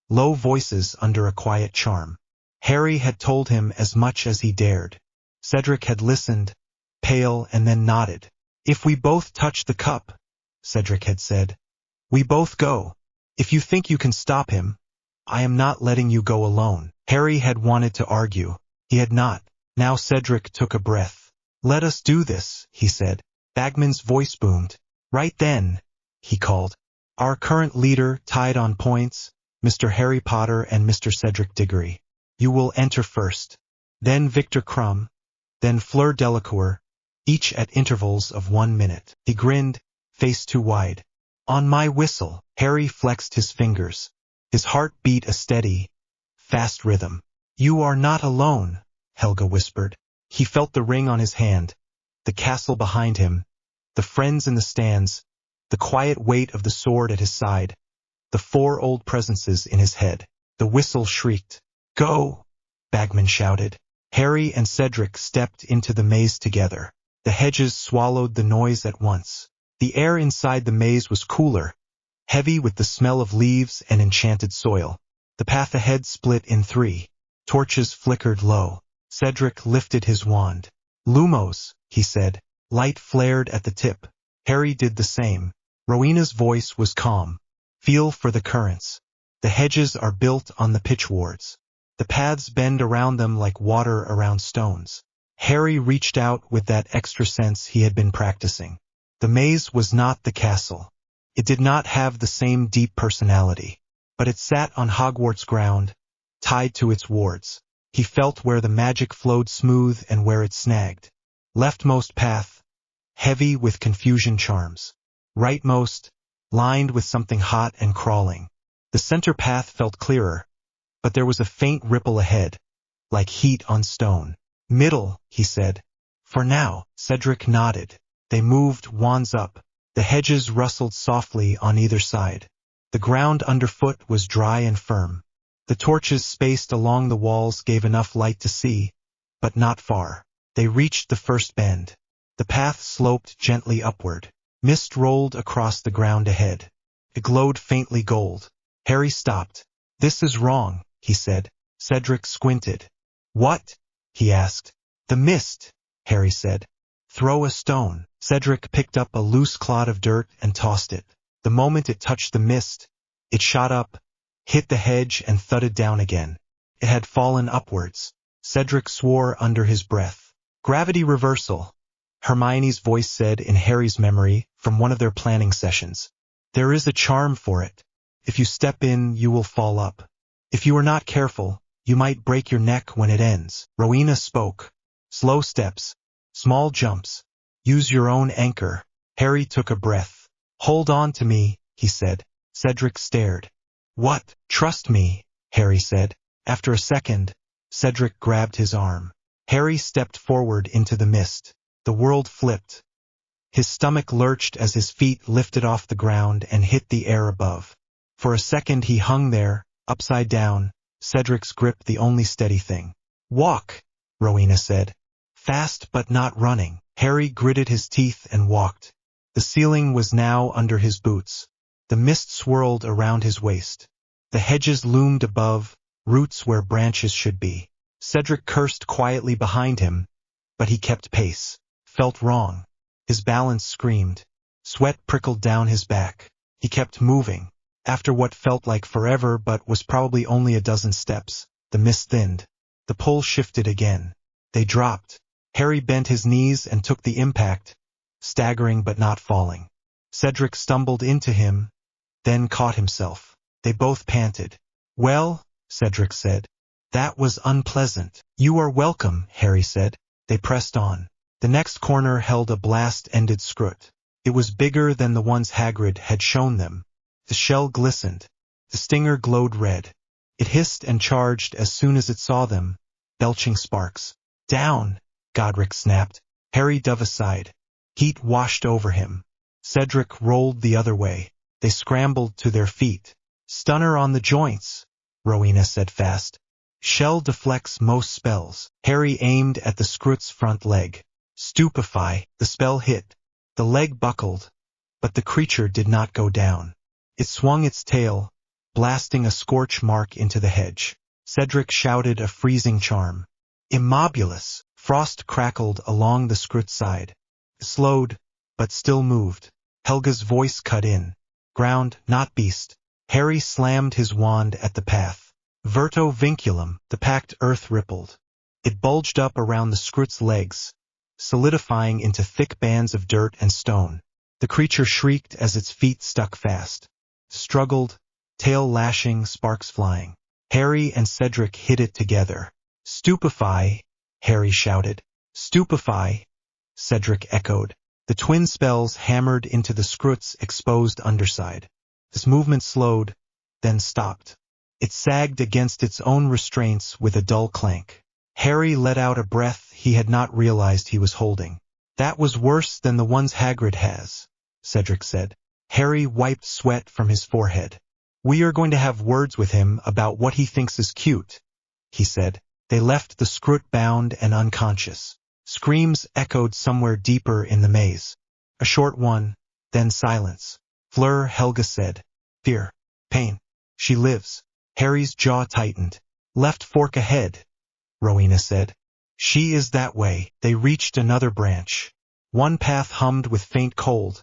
low voices under a quiet charm. Harry had told him as much as he dared. Cedric had listened, pale, and then nodded. "If we both touch the cup," Cedric had said, "we both go. If you think you can stop him, I am not letting you go alone." Harry had wanted to argue. He had not. Now Cedric took a breath. "Let us do this," he said. Bagman's voice boomed. "Right then," he called. "Our current leader tied on points, Mr. Harry Potter and Mr. Cedric Diggory. You will enter first. Then Victor Crumb. Then Fleur Delacour, each at intervals of 1 minute. He grinned, face too wide. "On my whistle." Harry flexed his fingers. His heart beat a steady, fast rhythm. "You are not alone," Helga whispered. He felt the ring on his hand, the castle behind him, the friends in the stands, the quiet weight of the sword at his side, the 4 old presences in his head. The whistle shrieked. "Go!" Bagman shouted. Harry and Cedric stepped into the maze together. The hedges swallowed the noise at once. The air inside the maze was cooler, heavy with the smell of leaves and enchanted soil. The path ahead split in 3. Torches flickered low. Cedric lifted his wand. "Lumos," he said. Light flared at the tip. Harry did the same. Rowena's voice was calm. "Feel for the currents. The hedges are built on the pitch wards. The paths bend around them like water around stones." Harry reached out with that extra sense he had been practicing. The maze was not the castle. It did not have the same deep personality, but it sat on Hogwarts ground, tied to its wards. He felt where the magic flowed smooth and where it snagged. Leftmost path, heavy with confusion charms. Rightmost, lined with something hot and crawling. The center path felt clearer, but there was a faint ripple ahead, like heat on stone. "Middle," he said. "For now." Cedric nodded. They moved wands up. The hedges rustled softly on either side. The ground underfoot was dry and firm. The torches spaced along the walls gave enough light to see, but not far. They reached the first bend. The path sloped gently upward. Mist rolled across the ground ahead. It glowed faintly gold. Harry stopped. "This is wrong," he said. Cedric squinted. "What?" he asked. "The mist," Harry said. Throw a stone. Cedric picked up a loose clod of dirt and tossed it. The moment it touched the mist, it shot up, hit the hedge and thudded down again. It had fallen upwards. Cedric swore under his breath. Gravity reversal, Hermione's voice said in Harry's memory from one of their planning sessions. There is a charm for it. If you step in, you will fall up. If you are not careful, you might break your neck when it ends. Rowena spoke. Slow steps, small jumps. Use your own anchor. Harry took a breath. Hold on to me, he said. Cedric stared. What? Trust me, Harry said. After a second, Cedric grabbed his arm. Harry stepped forward into the mist. The world flipped. His stomach lurched as his feet lifted off the ground and hit the air above. For a second he hung there, upside down, Cedric's grip the only steady thing. Walk, Rowena said. Fast but not running. Harry gritted his teeth and walked. The ceiling was now under his boots. The mist swirled around his waist. The hedges loomed above, roots where branches should be. Cedric cursed quietly behind him, but he kept pace. Felt wrong. His balance screamed. Sweat prickled down his back. He kept moving. After what felt like forever but was probably only a dozen steps, the mist thinned. The pull shifted again. They dropped. Harry bent his knees and took the impact, staggering but not falling. Cedric stumbled into him, then caught himself. They both panted. Well, Cedric said. That was unpleasant. You are welcome, Harry said. They pressed on. The next corner held a blast-ended scrut. It was bigger than the ones Hagrid had shown them. The shell glistened. The stinger glowed red. It hissed and charged as soon as it saw them, belching sparks. Down, Godric snapped. Harry dove aside. Heat washed over him. Cedric rolled the other way. They scrambled to their feet. Stunner on the joints, Rowena said fast. Shell deflects most spells. Harry aimed at the scrut's front leg. Stupefy, the spell hit. The leg buckled, but the creature did not go down. It swung its tail, blasting a scorch mark into the hedge. Cedric shouted a freezing charm. Immobulus! Frost crackled along the scrut's side. It slowed, but still moved. Helga's voice cut in. Ground, not beast. Harry slammed his wand at the path. Verto vinculum, the packed earth rippled. It bulged up around the scrut's legs, solidifying into thick bands of dirt and stone. The creature shrieked as its feet stuck fast. Struggled, tail lashing, sparks flying. Harry and Cedric hit it together. Stupefy, Harry shouted. Stupefy, Cedric echoed. The twin spells hammered into the scrut's exposed underside. This movement slowed, then stopped. It sagged against its own restraints with a dull clank. Harry let out a breath he had not realized he was holding. That was worse than the ones Hagrid has, Cedric said. Harry wiped sweat from his forehead. We are going to have words with him about what he thinks is cute, he said. They left the scrut bound and unconscious. Screams echoed somewhere deeper in the maze. A short one, then silence. Fleur, Helga said. Fear. Pain. She lives. Harry's jaw tightened. Left fork ahead, Rowena said. She is that way. They reached another branch. One path hummed with faint cold,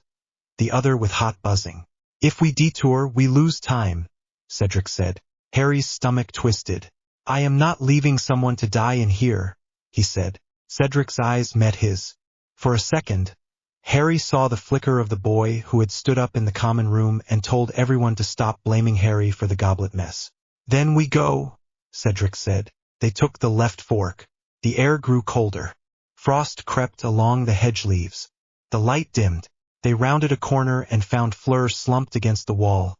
the other with hot buzzing. If we detour, we lose time, Cedric said. Harry's stomach twisted. I am not leaving someone to die in here, he said. Cedric's eyes met his. For a second, Harry saw the flicker of the boy who had stood up in the common room and told everyone to stop blaming Harry for the goblet mess. Then we go, Cedric said. They took the left fork. The air grew colder. Frost crept along the hedge leaves. The light dimmed. They rounded a corner and found Fleur slumped against the wall,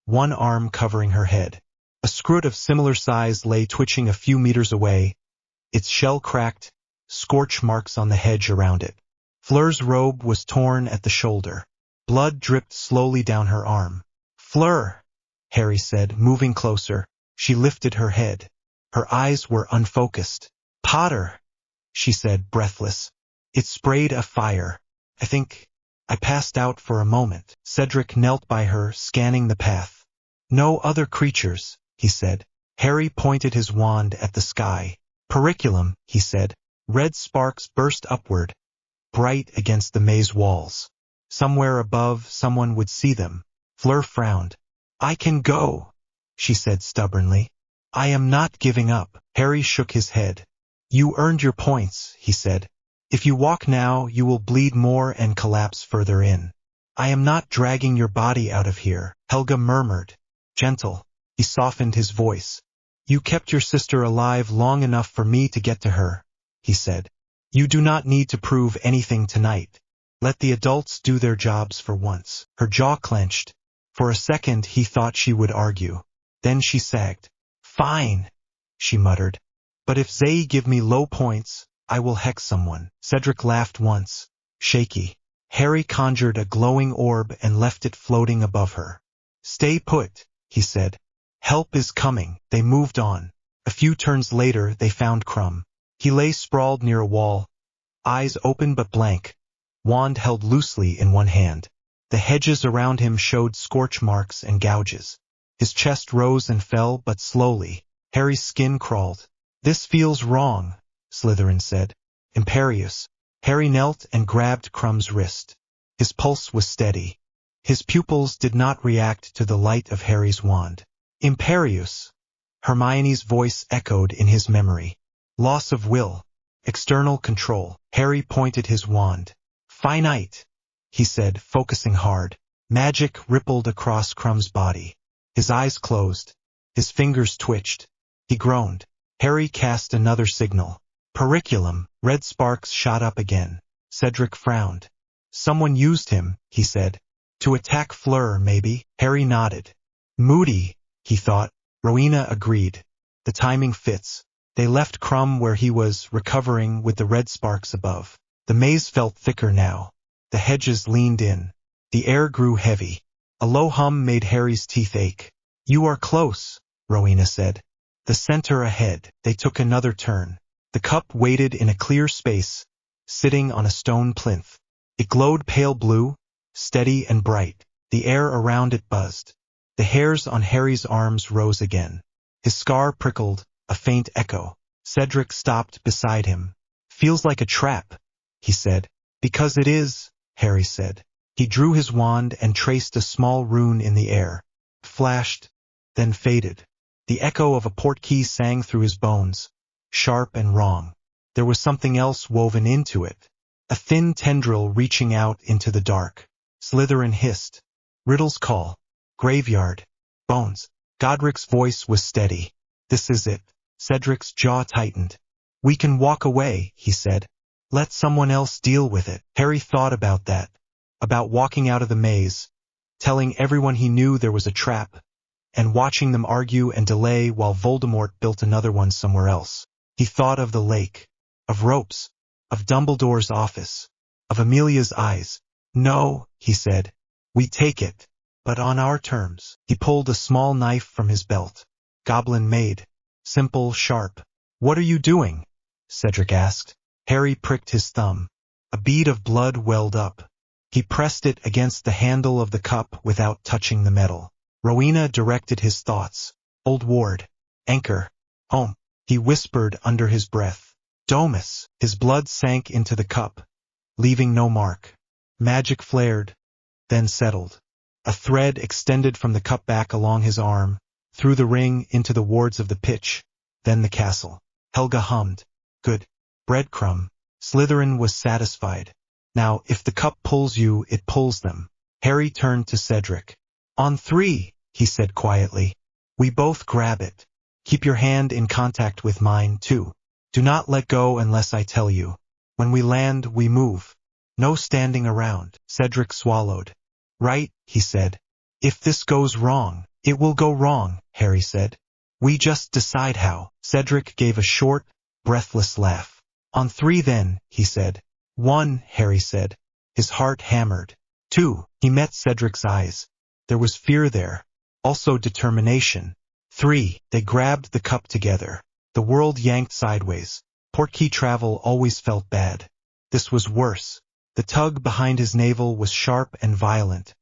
one arm covering her head. A scrut of similar size lay twitching a few meters away, its shell cracked, scorch marks on the hedge around it. Fleur's robe was torn at the shoulder. Blood dripped slowly down her arm. Fleur, Harry said, moving closer. She lifted her head. Her eyes were unfocused. Potter, she said, breathless. It sprayed a fire. I think I passed out for a moment. Cedric knelt by her, scanning the path. No other creatures, he said. Harry pointed his wand at the sky. Periculum, he said. Red sparks burst upward, bright against the maze walls. Somewhere above, someone would see them. Fleur frowned. "I can go," she said stubbornly. "I am not giving up." Harry shook his head. "You earned your points," he said. "If you walk now, you will bleed more and collapse further in." "I am not dragging your body out of here," Helga murmured. Gentle. He softened his voice. "You kept your sister alive long enough for me to get to her," he said. "You do not need to prove anything tonight. Let the adults do their jobs for once." Her jaw clenched. For a second he thought she would argue. Then she sagged. "Fine," she muttered. "But if they give me low points, I will hex someone." Cedric laughed once. Shaky. Harry conjured a glowing orb and left it floating above her. "Stay put," he said. "Help is coming." They moved on. A few turns later they found Crumb. He lay sprawled near a wall, eyes open but blank, wand held loosely in one hand. The hedges around him showed scorch marks and gouges. His chest rose and fell, but slowly. Harry's skin crawled. "This feels wrong," Slytherin said. "Imperious." Harry knelt and grabbed Crumb's wrist. His pulse was steady. His pupils did not react to the light of Harry's wand. "Imperious," Hermione's voice echoed in his memory. "Loss of will. External control." Harry pointed his wand. "Finite," he said, focusing hard. Magic rippled across Crumb's body. His eyes closed. His fingers twitched. He groaned. Harry cast another signal. "Periculum." Red sparks shot up again. Cedric frowned. "Someone used him," he said. "To attack Fleur, maybe." Harry nodded. "Moody," he thought. Rowena agreed. "The timing fits." They left Crumb where he was, recovering with the red sparks above. The maze felt thicker now. The hedges leaned in. The air grew heavy. A low hum made Harry's teeth ache. "You are close," Rowena said. "The center ahead." They took another turn. The cup waited in a clear space, sitting on a stone plinth. It glowed pale blue, steady and bright. The air around it buzzed. The hairs on Harry's arms rose again. His scar prickled, a faint echo. Cedric stopped beside him. "Feels like a trap," he said. "Because it is," Harry said. He drew his wand and traced a small rune in the air. Flashed, then faded. The echo of a portkey sang through his bones, sharp and wrong. There was something else woven into it. A thin tendril reaching out into the dark. Slytherin hissed. "Riddle's call. Graveyard. Bones." Godric's voice was steady. "This is it." Cedric's jaw tightened. "We can walk away," he said. "Let someone else deal with it." Harry thought about that. About walking out of the maze, telling everyone he knew there was a trap, and watching them argue and delay while Voldemort built another one somewhere else. He thought of the lake, of ropes, of Dumbledore's office, of Amelia's eyes. "No," he said. "We take it, but on our terms." He pulled a small knife from his belt. Goblin made. Simple, sharp. "What are you doing?" Cedric asked. Harry pricked his thumb. A bead of blood welled up. He pressed it against the handle of the cup without touching the metal. Rowena directed his thoughts. "Old ward. Anchor. Home." He whispered under his breath. "Domus." His blood sank into the cup, leaving no mark. Magic flared, then settled. A thread extended from the cup back along his arm, through the ring into the wards of the pitch, then the castle. Helga hummed. "Good. Breadcrumb." Slytherin was satisfied. "Now, if the cup pulls you, it pulls them." Harry turned to Cedric. "On 3, he said quietly. "We both grab it. Keep your hand in contact with mine, too. Do not let go unless I tell you. When we land, we move. No standing around." Cedric swallowed. "Right," he said. "If this goes wrong, it will go wrong," Harry said. "We just decide how." Cedric gave a short, breathless laugh. "On 3 then," he said. 1, Harry said. His heart hammered. 2, he met Cedric's eyes. There was fear there, also determination. 3, they grabbed the cup together. The world yanked sideways. Portkey travel always felt bad. This was worse. The tug behind his navel was sharp and violent,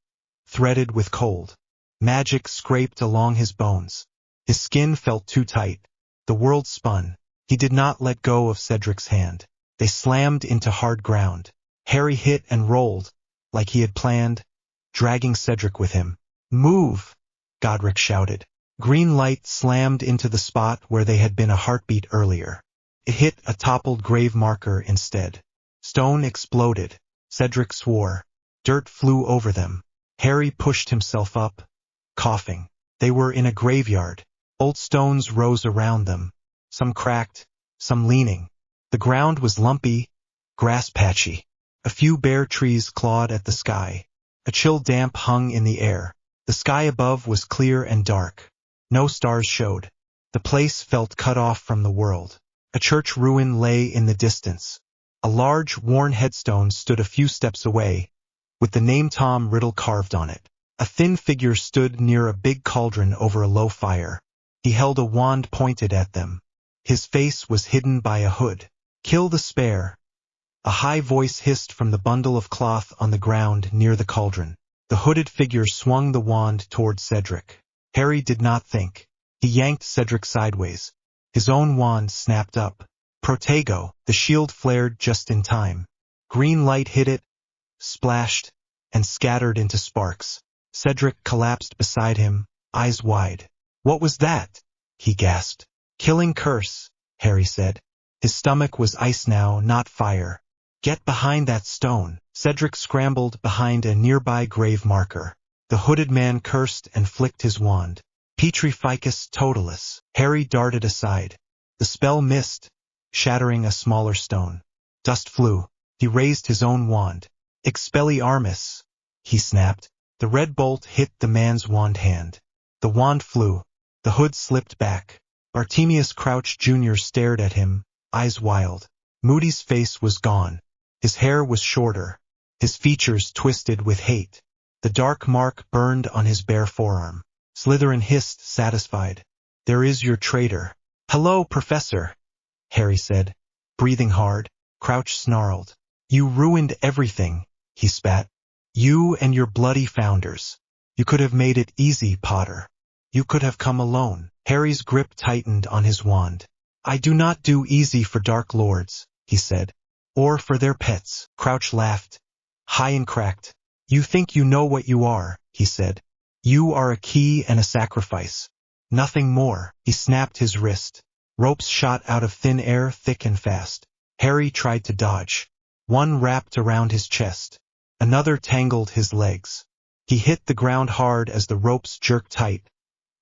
threaded with cold. Magic scraped along his bones. His skin felt too tight. The world spun. He did not let go of Cedric's hand. They slammed into hard ground. Harry hit and rolled, like he had planned, dragging Cedric with him. "Move!" Godric shouted. Green light slammed into the spot where they had been a heartbeat earlier. It hit a toppled grave marker instead. Stone exploded. Cedric swore. Dirt flew over them. Harry pushed himself up, coughing. They were in a graveyard. Old stones rose around them, some cracked, some leaning. The ground was lumpy, grass patchy. A few bare trees clawed at the sky. A chill damp hung in the air. The sky above was clear and dark. No stars showed. The place felt cut off from the world. A church ruin lay in the distance. A large, worn headstone stood a few steps away, with the name Tom Riddle carved on it. A thin figure stood near a big cauldron over a low fire. He held a wand pointed at them. His face was hidden by a hood. "Kill the spare." A high voice hissed from the bundle of cloth on the ground near the cauldron. The hooded figure swung the wand toward Cedric. Harry did not think. He yanked Cedric sideways. His own wand snapped up. Protego, the shield flared just in time. Green light hit it, splashed, and scattered into sparks. Cedric collapsed beside him, eyes wide. "What was that?" he gasped. "Killing curse," Harry said. His stomach was ice now, not fire. "Get behind that stone." Cedric scrambled behind a nearby grave marker. The hooded man cursed and flicked his wand. "Petrificus totalis." Harry darted aside. The spell missed, shattering a smaller stone. Dust flew. He raised his own wand. "Expelliarmus," he snapped. The red bolt hit the man's wand hand. The wand flew. The hood slipped back. Bartemius Crouch Jr. stared at him, eyes wild. Moody's face was gone. His hair was shorter. His features twisted with hate. The dark mark burned on his bare forearm. Slytherin hissed, satisfied. "There is your traitor." "Hello, Professor," Harry said, breathing hard. Crouch snarled. "You ruined everything," he spat. "You and your bloody founders. You could have made it easy, Potter. You could have come alone." Harry's grip tightened on his wand. "I do not do easy for Dark Lords," he said. "Or for their pets." Crouch laughed, high and cracked. "You think you know what you are," he said. "You are a key and a sacrifice. Nothing more." He snapped his wrist. Ropes shot out of thin air, thick and fast. Harry tried to dodge. One wrapped around his chest. Another tangled his legs. He hit the ground hard as the ropes jerked tight,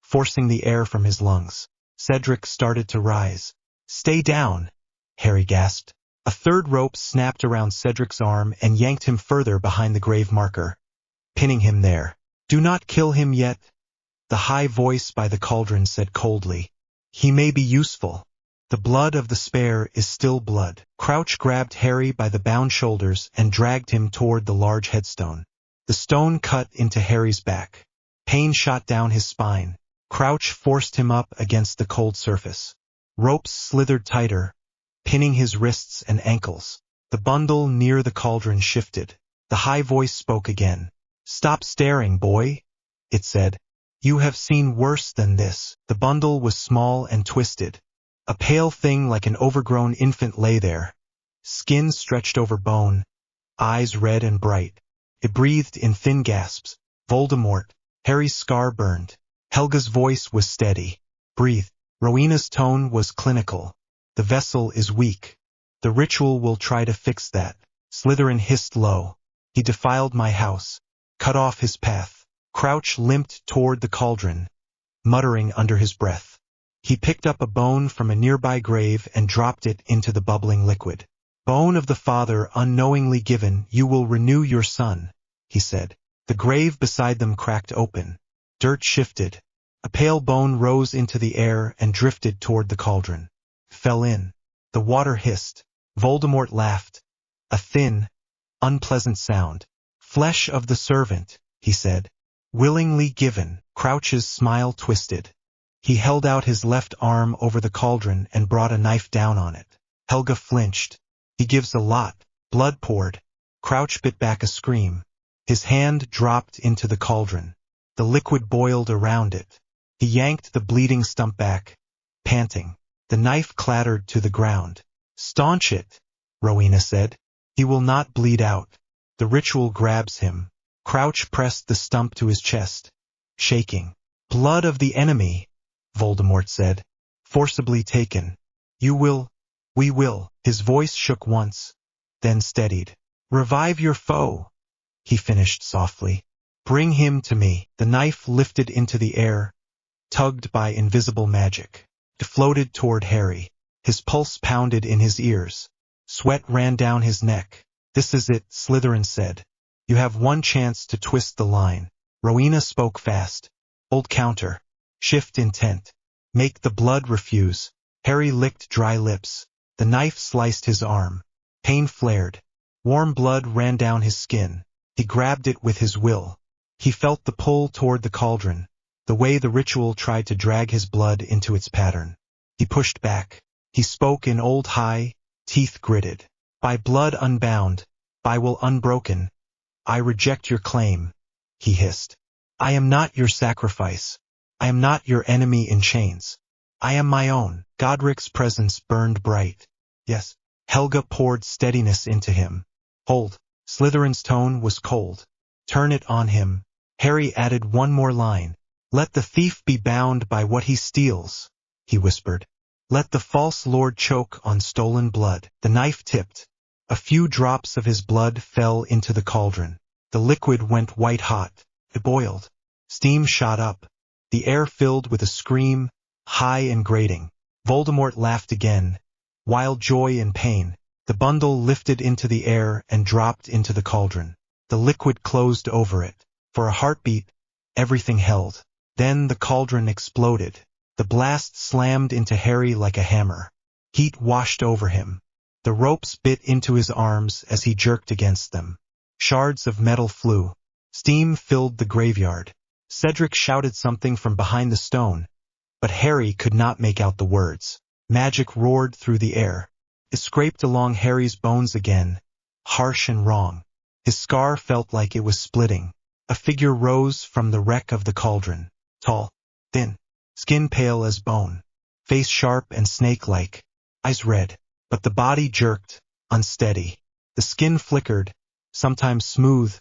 forcing the air from his lungs. Cedric started to rise. "Stay down," Harry gasped. A third rope snapped around Cedric's arm and yanked him further behind the grave marker, pinning him there. "Do not kill him yet," the high voice by the cauldron said coldly. "He may be useful. The blood of the spare is still blood." Crouch grabbed Harry by the bound shoulders and dragged him toward the large headstone. The stone cut into Harry's back. Pain shot down his spine. Crouch forced him up against the cold surface. Ropes slithered tighter, pinning his wrists and ankles. The bundle near the cauldron shifted. The high voice spoke again. "Stop staring, boy," it said. "You have seen worse than this." The bundle was small and twisted. A pale thing like an overgrown infant lay there. Skin stretched over bone, eyes red and bright. It breathed in thin gasps. "Voldemort." Harry's scar burned. Helga's voice was steady. "Breathe." Rowena's tone was clinical. "The vessel is weak. The ritual will try to fix that." Slytherin hissed low. "He defiled my house. Cut off his path." Crouch limped toward the cauldron, muttering under his breath. He picked up a bone from a nearby grave and dropped it into the bubbling liquid. "Bone of the father unknowingly given, you will renew your son," he said. The grave beside them cracked open. Dirt shifted. A pale bone rose into the air and drifted toward the cauldron. Fell in. The water hissed. Voldemort laughed. A thin, unpleasant sound. "Flesh of the servant," he said. "Willingly given." Crouch's smile twisted. He held out his left arm over the cauldron and brought a knife down on it. Helga flinched. "He gives a lot." Blood poured. Crouch bit back a scream. His hand dropped into the cauldron. The liquid boiled around it. He yanked the bleeding stump back, panting. The knife clattered to the ground. "Staunch it," Rowena said. He will not bleed out. The ritual grabs him. Crouch pressed the stump to his chest, shaking. Blood of the enemy, Voldemort said, forcibly taken. You will, we will. His voice shook once, then steadied. Revive your foe, he finished softly. Bring him to me. The knife lifted into the air, tugged by invisible magic. It floated toward Harry. His pulse pounded in his ears. Sweat ran down his neck. This is it, Slytherin said. You have one chance to twist the line. Rowena spoke fast. Hold counter. Shift intent. Make the blood refuse. Harry licked dry lips. The knife sliced his arm. Pain flared. Warm blood ran down his skin. He grabbed it with his will. He felt the pull toward the cauldron, the way the ritual tried to drag his blood into its pattern. He pushed back. He spoke in old high, teeth gritted. By blood unbound, by will unbroken, I reject your claim, he hissed. I am not your sacrifice. I am not your enemy in chains. I am my own. Godric's presence burned bright. Yes. Helga poured steadiness into him. Hold. Slytherin's tone was cold. Turn it on him. Harry added one more line. Let the thief be bound by what he steals, he whispered. Let the false lord choke on stolen blood. The knife tipped. A few drops of his blood fell into the cauldron. The liquid went white hot. It boiled. Steam shot up. The air filled with a scream, high and grating. Voldemort laughed again. Wild joy and pain. The bundle lifted into the air and dropped into the cauldron. The liquid closed over it. For a heartbeat, everything held. Then the cauldron exploded. The blast slammed into Harry like a hammer. Heat washed over him. The ropes bit into his arms as he jerked against them. Shards of metal flew. Steam filled the graveyard. Cedric shouted something from behind the stone, but Harry could not make out the words. Magic roared through the air. It scraped along Harry's bones again, harsh and wrong. His scar felt like it was splitting. A figure rose from the wreck of the cauldron. Tall, thin, skin pale as bone, face sharp and snake-like, eyes red. But the body jerked, unsteady. The skin flickered, sometimes smooth,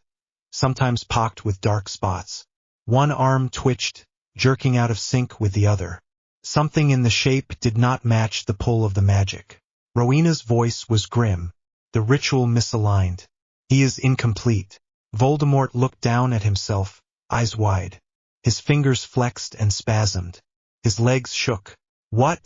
sometimes pocked with dark spots. One arm twitched, jerking out of sync with the other. Something in the shape did not match the pull of the magic. Rowena's voice was grim. The ritual misaligned. He is incomplete. Voldemort looked down at himself, eyes wide. His fingers flexed and spasmed. His legs shook. What?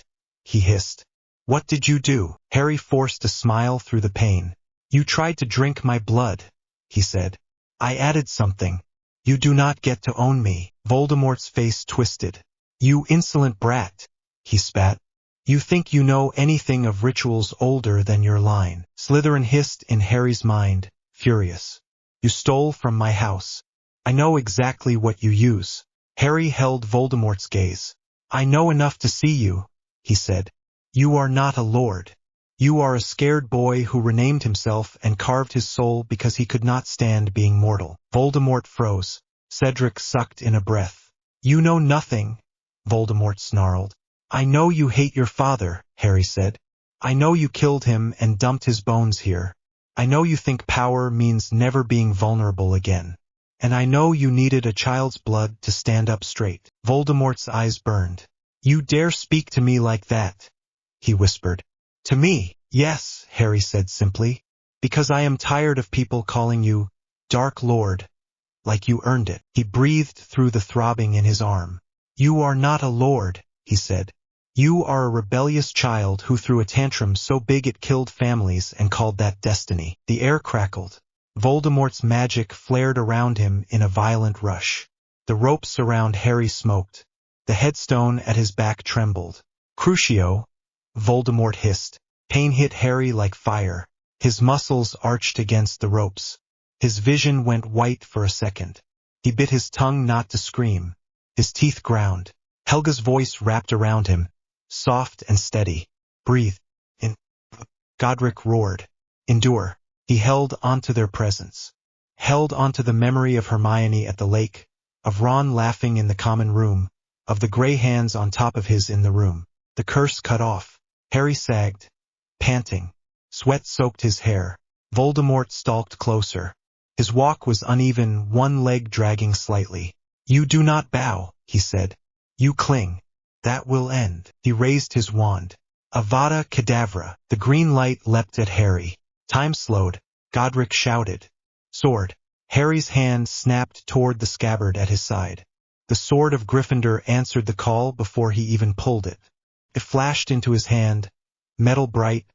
He hissed. What did you do? Harry forced a smile through the pain. You tried to drink my blood, he said. I added something. You do not get to own me. Voldemort's face twisted. You insolent brat, he spat. You think you know anything of rituals older than your line. Slytherin hissed in Harry's mind, furious. You stole from my house. I know exactly what you use. Harry held Voldemort's gaze. I know enough to see you, he said. You are not a lord. You are a scared boy who renamed himself and carved his soul because he could not stand being mortal. Voldemort froze. Cedric sucked in a breath. You know nothing, Voldemort snarled. I know you hate your father, Harry said. I know you killed him and dumped his bones here. I know you think power means never being vulnerable again. And I know you needed a child's blood to stand up straight. Voldemort's eyes burned. You dare speak to me like that, he whispered. To me, yes, Harry said simply, because I am tired of people calling you Dark Lord, like you earned it. He breathed through the throbbing in his arm. You are not a lord, he said. You are a rebellious child who threw a tantrum so big it killed families and called that destiny. The air crackled. Voldemort's magic flared around him in a violent rush. The ropes around Harry smoked. The headstone at his back trembled. Crucio, Voldemort hissed. Pain hit Harry like fire. His muscles arched against the ropes. His vision went white for a second. He bit his tongue not to scream. His teeth ground. Helga's voice wrapped around him, soft and steady. Breathe. Godric roared. Endure. He held onto their presence. Held onto the memory of Hermione at the lake, of Ron laughing in the common room, of the gray hands on top of his in the room. The curse cut off. Harry sagged, panting. Sweat soaked his hair. Voldemort stalked closer. His walk was uneven, one leg dragging slightly. "You do not bow," he said. "You cling. That will end." He raised his wand. Avada Kedavra. The green light leapt at Harry. Time slowed. Godric shouted. "Sword." Harry's hand snapped toward the scabbard at his side. The sword of Gryffindor answered the call before he even pulled it. It flashed into his hand, metal bright,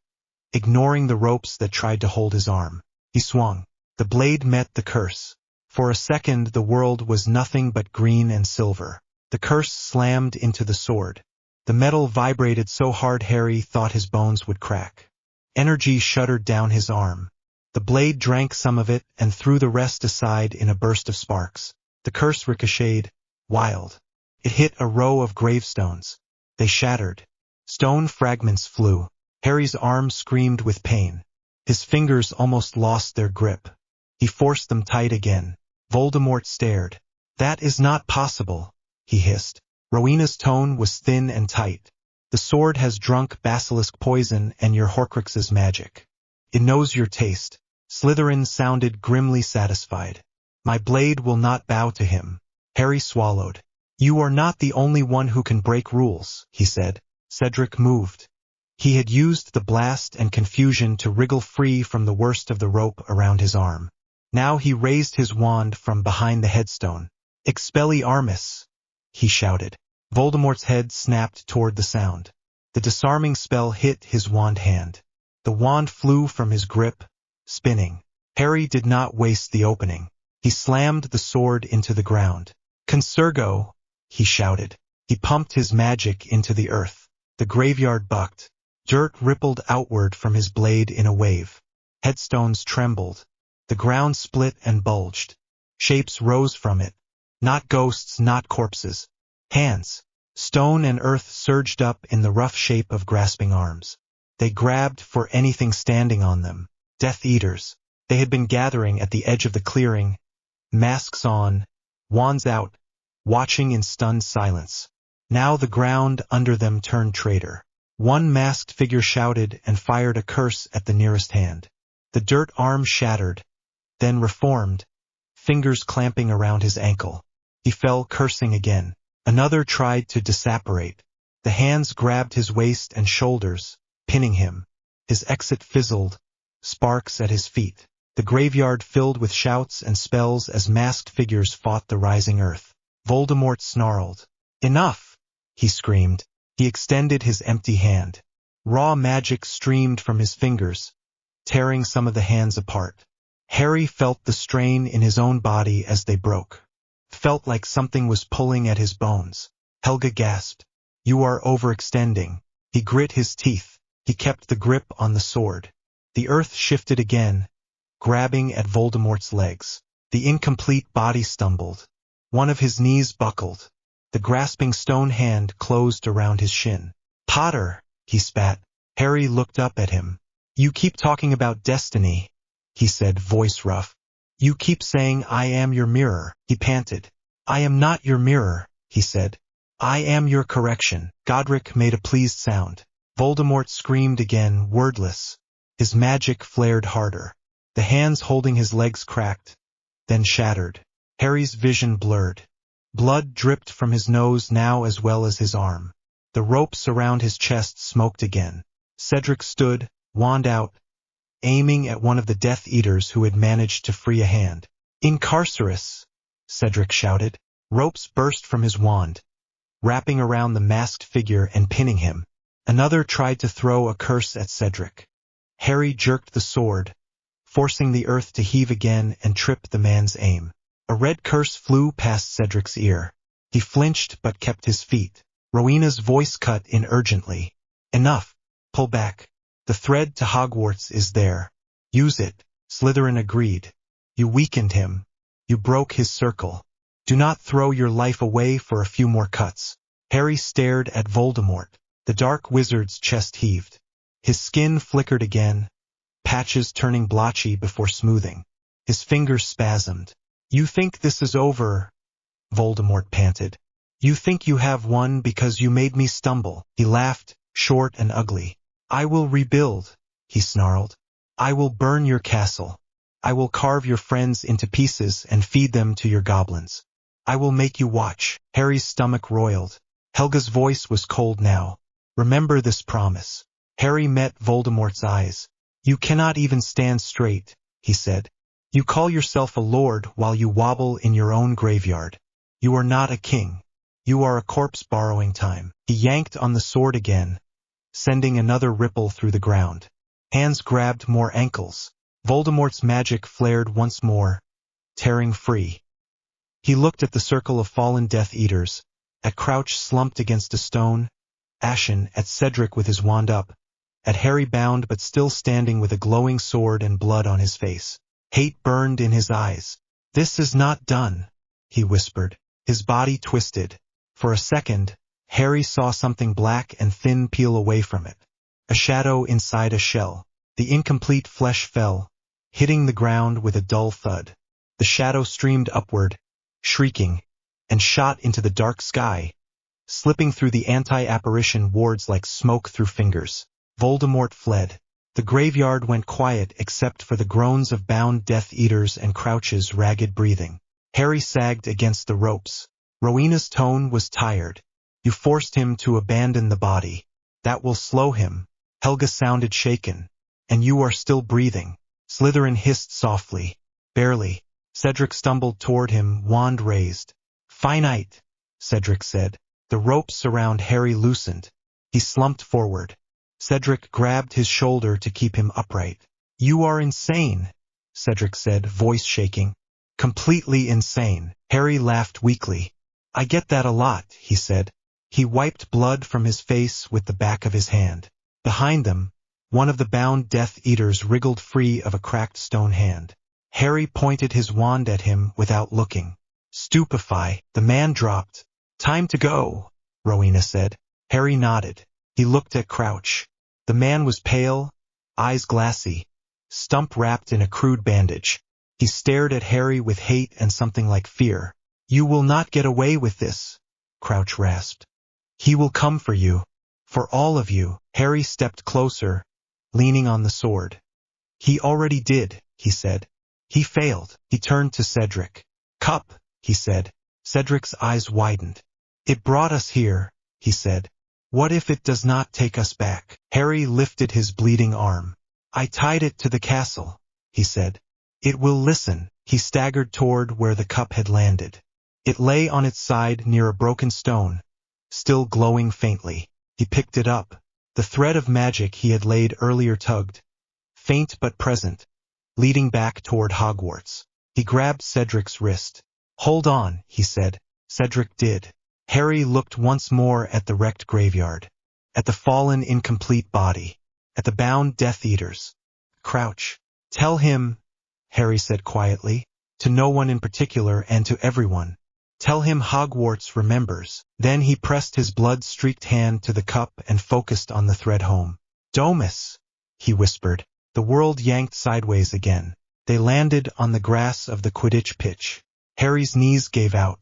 ignoring the ropes that tried to hold his arm. He swung. The blade met the curse. For a second the world was nothing but green and silver. The curse slammed into the sword. The metal vibrated so hard Harry thought his bones would crack. Energy shuddered down his arm. The blade drank some of it and threw the rest aside in a burst of sparks. The curse ricocheted, wild. It hit a row of gravestones. They shattered. Stone fragments flew. Harry's arm screamed with pain. His fingers almost lost their grip. He forced them tight again. Voldemort stared. "That is not possible," he hissed. Rowena's tone was thin and tight. "The sword has drunk basilisk poison and your Horcrux's magic. It knows your taste." Slytherin sounded grimly satisfied. "My blade will not bow to him." Harry swallowed. "You are not the only one who can break rules," he said. Cedric moved. He had used the blast and confusion to wriggle free from the worst of the rope around his arm. Now he raised his wand from behind the headstone. "Expelliarmus!" he shouted. Voldemort's head snapped toward the sound. The disarming spell hit his wand hand. The wand flew from his grip, spinning. Harry did not waste the opening. He slammed the sword into the ground. "Consurgo!" he shouted. He pumped his magic into the earth. The graveyard bucked. Dirt rippled outward from his blade in a wave. Headstones trembled. The ground split and bulged. Shapes rose from it. Not ghosts, not corpses. Hands. Stone and earth surged up in the rough shape of grasping arms. They grabbed for anything standing on them. Death Eaters. They had been gathering at the edge of the clearing, masks on, wands out, watching in stunned silence. Now the ground under them turned traitor. One masked figure shouted and fired a curse at the nearest hand. The dirt arm shattered, then reformed, fingers clamping around his ankle. He fell cursing again. Another tried to disapparate. The hands grabbed his waist and shoulders, pinning him. His exit fizzled, sparks at his feet. The graveyard filled with shouts and spells as masked figures fought the rising earth. Voldemort snarled. "Enough!" he screamed. He extended his empty hand. Raw magic streamed from his fingers, tearing some of the hands apart. Harry felt the strain in his own body as they broke. Felt like something was pulling at his bones. Helga gasped. "You are overextending." He grit his teeth. He kept the grip on the sword. The earth shifted again, grabbing at Voldemort's legs. The incomplete body stumbled. One of his knees buckled. The grasping stone hand closed around his shin. "Potter," he spat. Harry looked up at him. "You keep talking about destiny," he said, voice rough. "You keep saying I am your mirror," he panted. "I am not your mirror," he said. "I am your correction." Godric made a pleased sound. Voldemort screamed again, wordless. His magic flared harder. The hands holding his legs cracked, then shattered. Harry's vision blurred. Blood dripped from his nose now as well as his arm. The ropes around his chest smoked again. Cedric stood, wand out, aiming at one of the Death Eaters who had managed to free a hand. "Incarcerus!" Cedric shouted. Ropes burst from his wand, wrapping around the masked figure and pinning him. Another tried to throw a curse at Cedric. Harry jerked the sword, forcing the earth to heave again and trip the man's aim. A red curse flew past Cedric's ear. He flinched but kept his feet. Rowena's voice cut in urgently. "Enough. Pull back. The thread to Hogwarts is there. Use it." Slytherin agreed. "You weakened him. You broke his circle. Do not throw your life away for a few more cuts." Harry stared at Voldemort. The dark wizard's chest heaved. His skin flickered again, patches turning blotchy before smoothing. His fingers spasmed. "You think this is over?" Voldemort panted. "You think you have won because you made me stumble." He laughed, short and ugly. "I will rebuild," he snarled. I will burn your castle. I will carve your friends into pieces and feed them to your goblins. I will make you watch. Harry's stomach roiled. Helga's voice was cold now. Remember this promise. Harry met Voldemort's eyes. You cannot even stand straight, he said. You call yourself a lord while you wobble in your own graveyard. You are not a king. You are a corpse borrowing time. He yanked on the sword again, sending another ripple through the ground. Hands grabbed more ankles. Voldemort's magic flared once more, tearing free. He looked at the circle of fallen Death Eaters, at Crouch slumped against a stone, ashen, at Cedric with his wand up, at Harry bound but still standing with a glowing sword and blood on his face. Hate burned in his eyes. This is not done, he whispered. His body twisted. For a second, Harry saw something black and thin peel away from it. A shadow inside a shell. The incomplete flesh fell, hitting the ground with a dull thud. The shadow streamed upward, shrieking, and shot into the dark sky, slipping through the anti-apparition wards like smoke through fingers. Voldemort fled. The graveyard went quiet except for the groans of bound Death Eaters and Crouch's ragged breathing. Harry sagged against the ropes. Rowena's tone was tired. You forced him to abandon the body. That will slow him. Helga sounded shaken. And you are still breathing. Slytherin hissed softly. Barely. Cedric stumbled toward him, wand raised. Finite, Cedric said. The ropes around Harry loosened. He slumped forward. Cedric grabbed his shoulder to keep him upright. You are insane, Cedric said, voice shaking. Completely insane. Harry laughed weakly. I get that a lot, he said. He wiped blood from his face with the back of his hand. Behind them, one of the bound Death Eaters wriggled free of a cracked stone hand. Harry pointed his wand at him without looking. Stupefy, the man dropped. Time to go, Rowena said. Harry nodded. He looked at Crouch. The man was pale, eyes glassy, stump wrapped in a crude bandage. He stared at Harry with hate and something like fear. You will not get away with this, Crouch rasped. He will come for you. For all of you. Harry stepped closer, leaning on the sword. He already did, he said. He failed. He turned to Cedric. Cup, he said. Cedric's eyes widened. It brought us here, he said. What if it does not take us back? Harry lifted his bleeding arm. I tied it to the castle, he said. It will listen. He staggered toward where the cup had landed. It lay on its side near a broken stone, still glowing faintly. He picked it up. The thread of magic he had laid earlier tugged, faint but present, leading back toward Hogwarts. He grabbed Cedric's wrist. Hold on, he said. Cedric did. Harry looked once more at the wrecked graveyard, at the fallen incomplete body, at the bound Death Eaters. Crouch. Tell him, Harry said quietly, to no one in particular and to everyone. Tell him Hogwarts remembers. Then he pressed his blood-streaked hand to the cup and focused on the thread home. Domus, he whispered. The world yanked sideways again. They landed on the grass of the Quidditch pitch. Harry's knees gave out.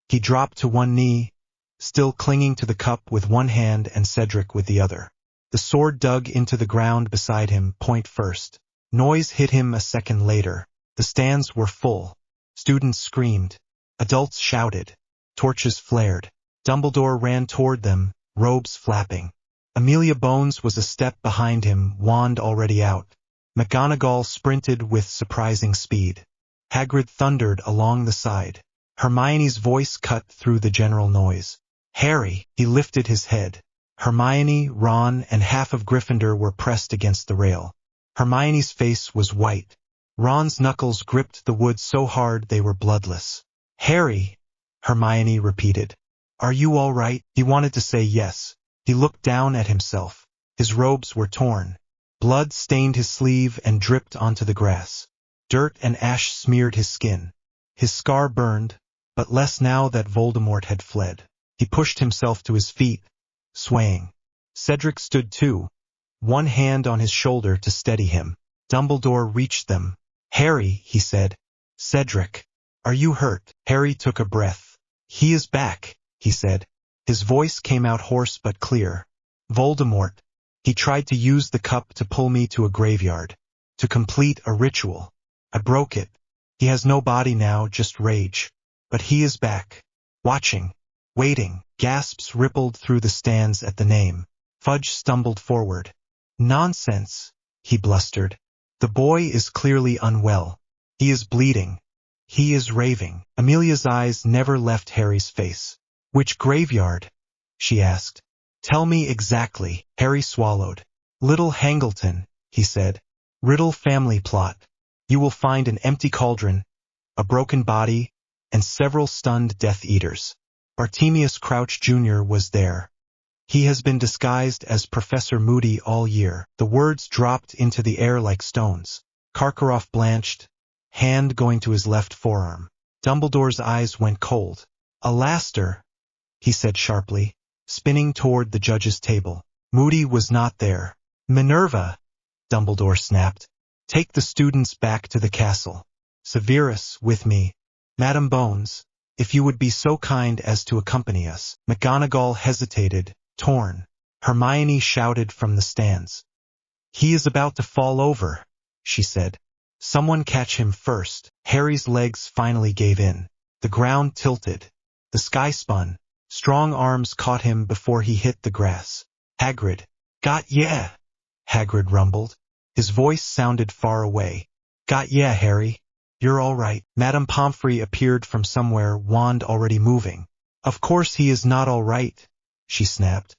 He dropped to one knee, still clinging to the cup with one hand and Cedric with the other. The sword dug into the ground beside him, point first. Noise hit him a second later. The stands were full. Students screamed. Adults shouted. Torches flared. Dumbledore ran toward them, robes flapping. Amelia Bones was a step behind him, wand already out. McGonagall sprinted with surprising speed. Hagrid thundered along the side. Hermione's voice cut through the general noise. Harry, he lifted his head. Hermione, Ron, and half of Gryffindor were pressed against the rail. Hermione's face was white. Ron's knuckles gripped the wood so hard they were bloodless. Harry, Hermione repeated. Are you all right? He wanted to say yes. He looked down at himself. His robes were torn. Blood stained his sleeve and dripped onto the grass. Dirt and ash smeared his skin. His scar burned, but less now that Voldemort had fled. He pushed himself to his feet, swaying. Cedric stood too, one hand on his shoulder to steady him. Dumbledore reached them. Harry, he said. Cedric, are you hurt? Harry took a breath. He is back, he said. His voice came out hoarse but clear. Voldemort. He tried to use the cup to pull me to a graveyard. to complete a ritual. I broke it. He has no body now, just rage. But he is back. Watching. Waiting. Gasps rippled through the stands at the name. Fudge stumbled forward. Nonsense, he blustered. The boy is clearly unwell. He is bleeding. He is raving. Amelia's eyes never left Harry's face. Which graveyard? She asked. Tell me exactly. Harry swallowed. Little Hangleton, he said. Riddle family plot. You will find an empty cauldron, a broken body, and several stunned Death Eaters. Bartemius Crouch Jr. was there. He has been disguised as Professor Moody all year. The words dropped into the air like stones. Karkaroff blanched, hand going to his left forearm. Dumbledore's eyes went cold. Alastair, he said sharply, spinning toward the judge's table. Moody was not there. Minerva, Dumbledore snapped. Take the students back to the castle. Severus, with me. Madam Bones, if you would be so kind as to accompany us. McGonagall hesitated, torn. Hermione shouted from the stands. He is about to fall over, she said. Someone catch him first. Harry's legs finally gave in. The ground tilted. The sky spun. Strong arms caught him before he hit the grass. Hagrid. Got ya! Hagrid rumbled. His voice sounded far away. Got ya, Harry. You're all right. Madame Pomfrey appeared from somewhere, wand already moving. Of course he is not all right, she snapped.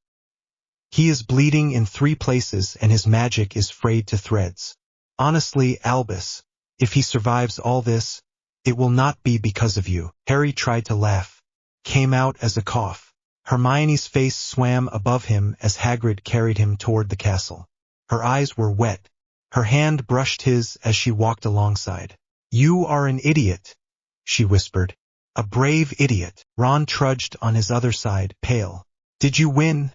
He is bleeding in 3 places and his magic is frayed to threads. Honestly, Albus, if he survives all this, it will not be because of you. Harry tried to laugh. Came out as a cough. Hermione's face swam above him as Hagrid carried him toward the castle. Her eyes were wet. Her hand brushed his as she walked alongside. You are an idiot, she whispered. A brave idiot. Ron trudged on his other side, pale. Did you win?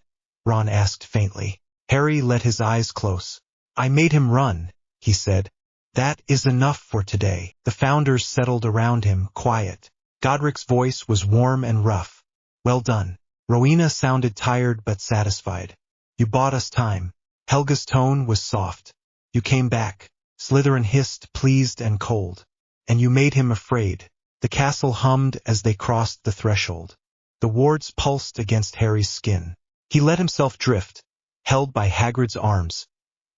Ron asked faintly. Harry let his eyes close. I made him run, he said. That is enough for today. The founders settled around him, quiet. Godric's voice was warm and rough. Well done. Rowena sounded tired but satisfied. You bought us time. Helga's tone was soft. You came back. Slytherin hissed, pleased and cold. And you made him afraid. The castle hummed as they crossed the threshold. The wards pulsed against Harry's skin. He let himself drift, held by Hagrid's arms,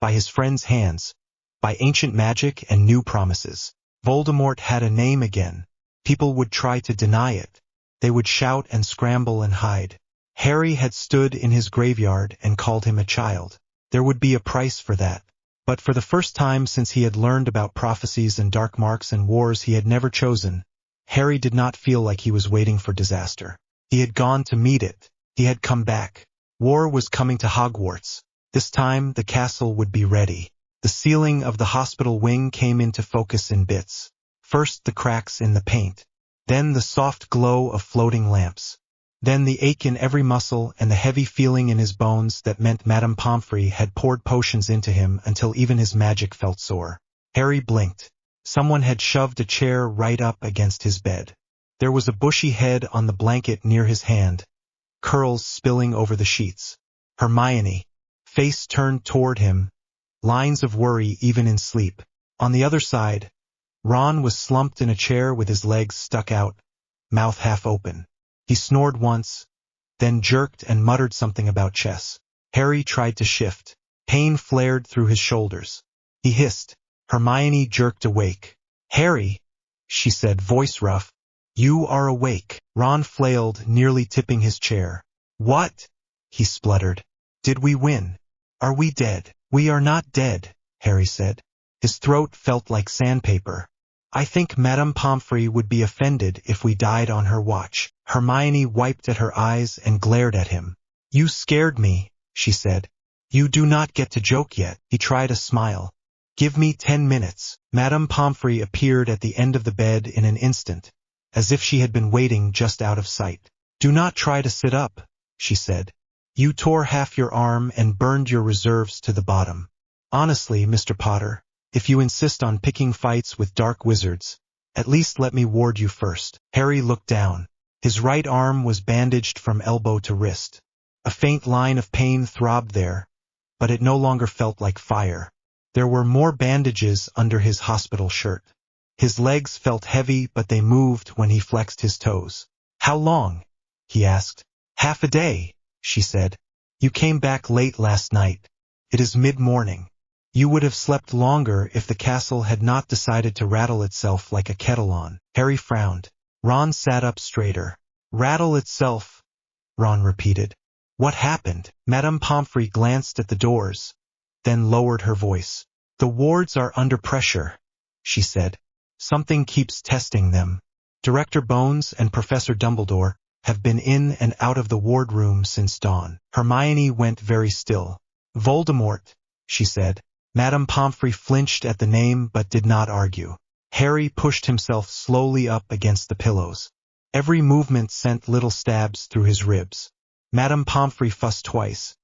by his friends' hands, by ancient magic and new promises. Voldemort had a name again. People would try to deny it. They would shout and scramble and hide. Harry had stood in his graveyard and called him a child. There would be a price for that. But for the first time since he had learned about prophecies and dark marks and wars he had never chosen, Harry did not feel like he was waiting for disaster. He had gone to meet it. He had come back. War was coming to Hogwarts. This time the castle would be ready. The ceiling of the hospital wing came into focus in bits. First the cracks in the paint. Then the soft glow of floating lamps. Then the ache in every muscle and the heavy feeling in his bones that meant Madame Pomfrey had poured potions into him until even his magic felt sore. Harry blinked. Someone had shoved a chair right up against his bed. There was a bushy head on the blanket near his hand, curls spilling over the sheets. Hermione, face turned toward him, lines of worry even in sleep. On the other side, Ron was slumped in a chair with his legs stuck out, mouth half open. He snored once, then jerked and muttered something about chess. Harry tried to shift. Pain flared through his shoulders. He hissed. Hermione jerked awake. Harry, she said, voice rough. You are awake. Ron flailed, nearly tipping his chair. What? He spluttered. Did we win? Are we dead? We are not dead, Harry said. His throat felt like sandpaper. I think Madame Pomfrey would be offended if we died on her watch. Hermione wiped at her eyes and glared at him. You scared me, she said. You do not get to joke yet. He tried a smile. Give me 10 minutes. Madame Pomfrey appeared at the end of the bed in an instant, as if she had been waiting just out of sight. Do not try to sit up, she said. You tore half your arm and burned your reserves to the bottom. Honestly, Mr. Potter, if you insist on picking fights with dark wizards, at least let me ward you first. Harry looked down. His right arm was bandaged from elbow to wrist. A faint line of pain throbbed there, but it no longer felt like fire. There were more bandages under his hospital shirt. His legs felt heavy, but they moved when he flexed his toes. "How long?" he asked. "Half a day," she said. "You came back late last night. It is mid-morning. You would have slept longer if the castle had not decided to rattle itself like a kettle on." Harry frowned. Ron sat up straighter. "Rattle itself," Ron repeated. "What happened?" Madame Pomfrey glanced at the doors, then lowered her voice. "The wards are under pressure," she said. "Something keeps testing them. Director Bones and Professor Dumbledore have been in and out of the ward room since dawn." Hermione went very still. "Voldemort," she said. Madame Pomfrey flinched at the name but did not argue. Harry pushed himself slowly up against the pillows. Every movement sent little stabs through his ribs. Madame Pomfrey fussed twice,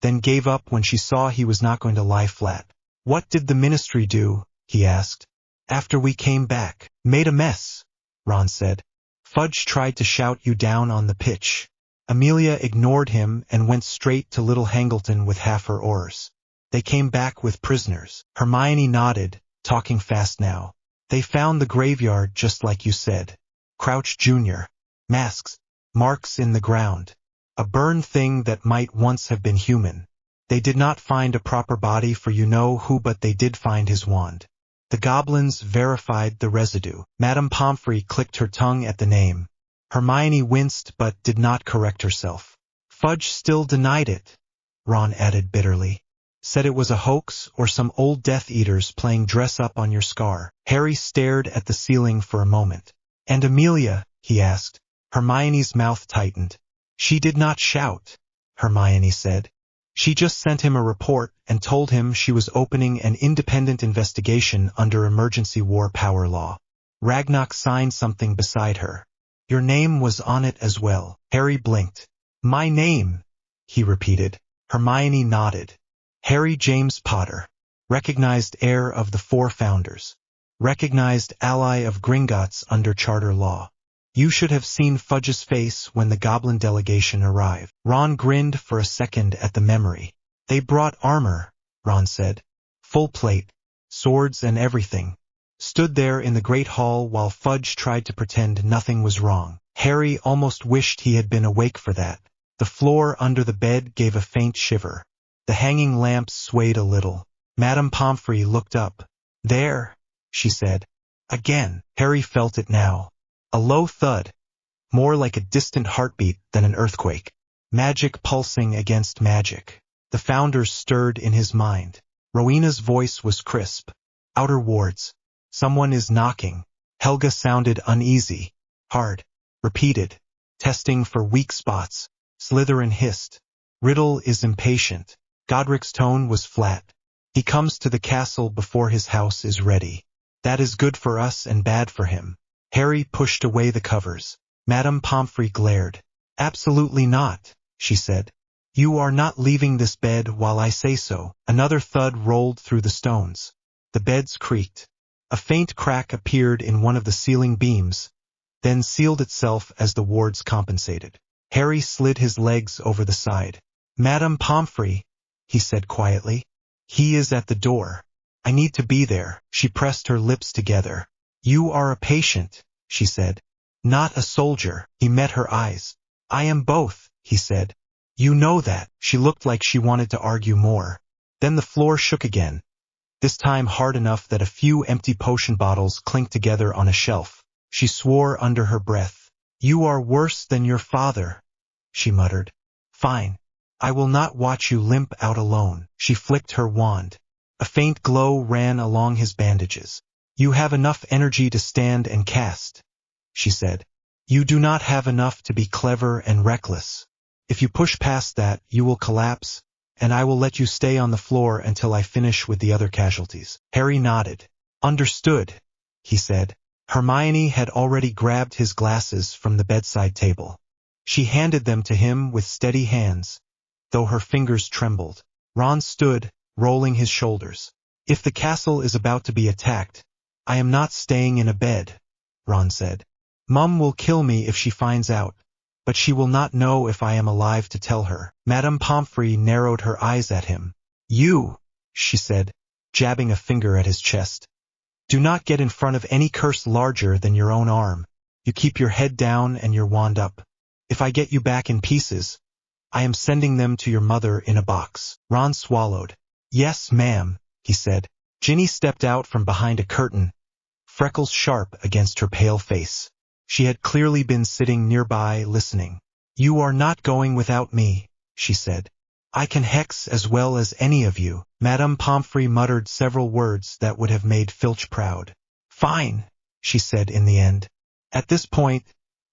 then gave up when she saw he was not going to lie flat. "What did the ministry do?" he asked. "After we came back. Made a mess," Ron said. "Fudge tried to shout you down on the pitch." Amelia ignored him and went straight to Little Hangleton with half her oars. "They came back with prisoners." Hermione nodded, talking fast now. "They found the graveyard just like you said. Crouch Jr. Masks. Marks in the ground. A burned thing that might once have been human. They did not find a proper body for you know who, but they did find his wand. The goblins verified the residue." Madame Pomfrey clicked her tongue at the name. Hermione winced but did not correct herself. "Fudge still denied it," Ron added bitterly. "Said it was a hoax or some old Death Eaters playing dress-up on your scar." Harry stared at the ceiling for a moment. "And Amelia?" he asked. Hermione's mouth tightened. "She did not shout," Hermione said. "She just sent him a report and told him she was opening an independent investigation under emergency war power law. Ragnock signed something beside her. Your name was on it as well." Harry blinked. "My name?" he repeated. Hermione nodded. "Harry James Potter. Recognized heir of the 4 founders. Recognized ally of Gringotts under charter law. You should have seen Fudge's face when the goblin delegation arrived." Ron grinned for a second at the memory. "They brought armor," Ron said. "Full plate. Swords and everything. Stood there in the great hall while Fudge tried to pretend nothing was wrong." Harry almost wished he had been awake for that. The floor under the bed gave a faint shiver. The hanging lamps swayed a little. Madame Pomfrey looked up. "There," she said. "Again." Harry felt it now. A low thud, more like a distant heartbeat than an earthquake. Magic pulsing against magic. The founders stirred in his mind. Rowena's voice was crisp. "Outer wards. Someone is knocking." Helga sounded uneasy. "Hard." Repeated. "Testing for weak spots." Slytherin hissed. "Riddle is impatient." Godric's tone was flat. "He comes to the castle before his house is ready. That is good for us and bad for him." Harry pushed away the covers. Madame Pomfrey glared. "Absolutely not," she said. "You are not leaving this bed while I say so." Another thud rolled through the stones. The beds creaked. A faint crack appeared in one of the ceiling beams, then sealed itself as the wards compensated. Harry slid his legs over the side. "Madame Pomfrey," he said quietly. "He is at the door. I need to be there." She pressed her lips together. "You are a patient," she said. "Not a soldier." He met her eyes. "I am both," he said. "You know that." She looked like she wanted to argue more. Then the floor shook again, this time hard enough that a few empty potion bottles clinked together on a shelf. She swore under her breath. "You are worse than your father," she muttered. "Fine. I will not watch you limp out alone." She flicked her wand. A faint glow ran along his bandages. "You have enough energy to stand and cast," she said. "You do not have enough to be clever and reckless. If you push past that, you will collapse, and I will let you stay on the floor until I finish with the other casualties." Harry nodded. "Understood," he said. Hermione had already grabbed his glasses from the bedside table. She handed them to him with steady hands, though her fingers trembled. Ron stood, rolling his shoulders. "If the castle is about to be attacked, I am not staying in a bed," Ron said. "Mum will kill me if she finds out, but she will not know if I am alive to tell her." Madame Pomfrey narrowed her eyes at him. "You," she said. jabbing a finger at his chest. Do not get in front of any curse larger than your own arm. You keep your head down and your wand up. If I get you back in pieces, I am sending them to your mother in a box. Ron swallowed. Yes, ma'am, he said. Ginny stepped out from behind a curtain, freckles sharp against her pale face. She had clearly been sitting nearby listening. You are not going without me, she said. I can hex as well as any of you. Madame Pomfrey muttered several words that would have made Filch proud. Fine, she said in the end. At this point,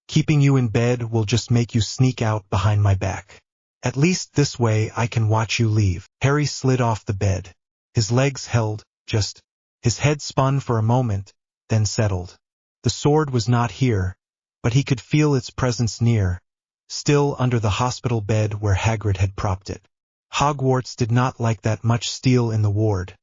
keeping you in bed will just make you sneak out behind my back. At least this way I can watch you leave. Harry slid off the bed. His legs held, his head spun for a moment, then settled. The sword was not here, but he could feel its presence near, still under the hospital bed where Hagrid had propped it. Hogwarts did not like that much steel in the ward.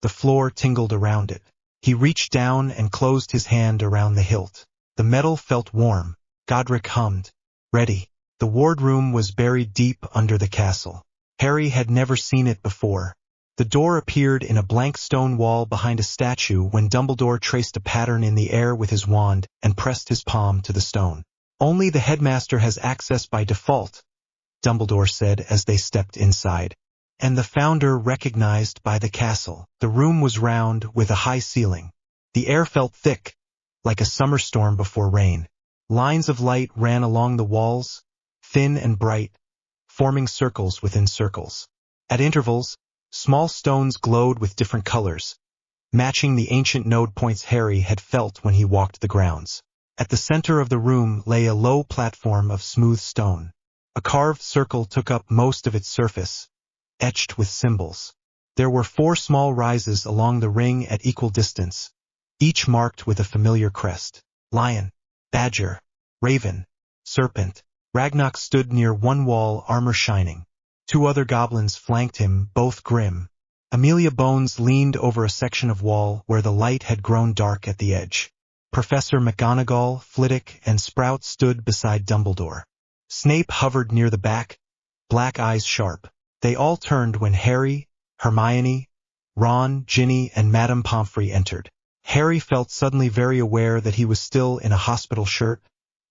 The floor tingled around it. He reached down and closed his hand around the hilt. The metal felt warm. Godric hummed. Ready. The wardroom was buried deep under the castle. Harry had never seen it before. The door appeared in a blank stone wall behind a statue when Dumbledore traced a pattern in the air with his wand and pressed his palm to the stone. Only the headmaster has access by default, Dumbledore said as they stepped inside. And the founder recognized by the castle. The room was round with a high ceiling. The air felt thick, like a summer storm before rain. Lines of light ran along the walls, thin and bright, forming circles within circles. At intervals, small stones glowed with different colors, matching the ancient node points Harry had felt when he walked the grounds. At the center of the room lay a low platform of smooth stone. A carved circle took up most of its surface, etched with symbols. There were 4 small rises along the ring at equal distance, each marked with a familiar crest. Lion, badger, raven, serpent. Ragnarok stood near one wall, armor shining. 2 other goblins flanked him, both grim. Amelia Bones leaned over a section of wall where the light had grown dark at the edge. Professor McGonagall, Flitwick, and Sprout stood beside Dumbledore. Snape hovered near the back, black eyes sharp. They all turned when Harry, Hermione, Ron, Ginny, and Madame Pomfrey entered. Harry felt suddenly very aware that he was still in a hospital shirt,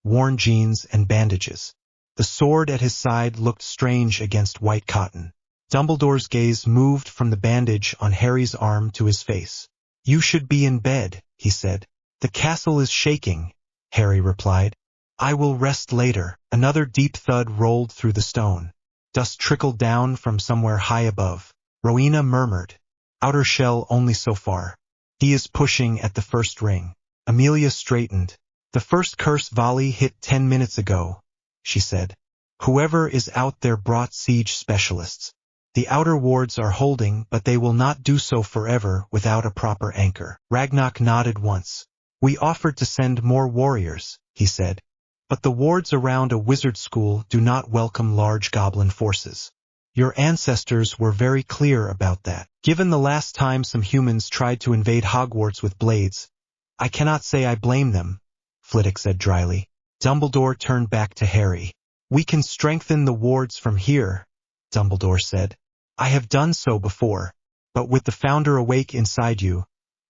worn jeans, and bandages. The sword at his side looked strange against white cotton. Dumbledore's gaze moved from the bandage on Harry's arm to his face. You should be in bed, he said. The castle is shaking, Harry replied. I will rest later. Another deep thud rolled through the stone. Dust trickled down from somewhere high above. Rowena murmured, outer shell only so far. He is pushing at the first ring. Amelia straightened. The first curse volley hit 10 minutes ago, she said. Whoever is out there brought siege specialists. The outer wards are holding, but they will not do so forever without a proper anchor. Ragnarok nodded once. We offered to send more warriors, he said. But the wards around a wizard school do not welcome large goblin forces. Your ancestors were very clear about that. Given the last time some humans tried to invade Hogwarts with blades, I cannot say I blame them, Flitwick said dryly. Dumbledore turned back to Harry. We can strengthen the wards from here, Dumbledore said. I have done so before, but with the founder awake inside you,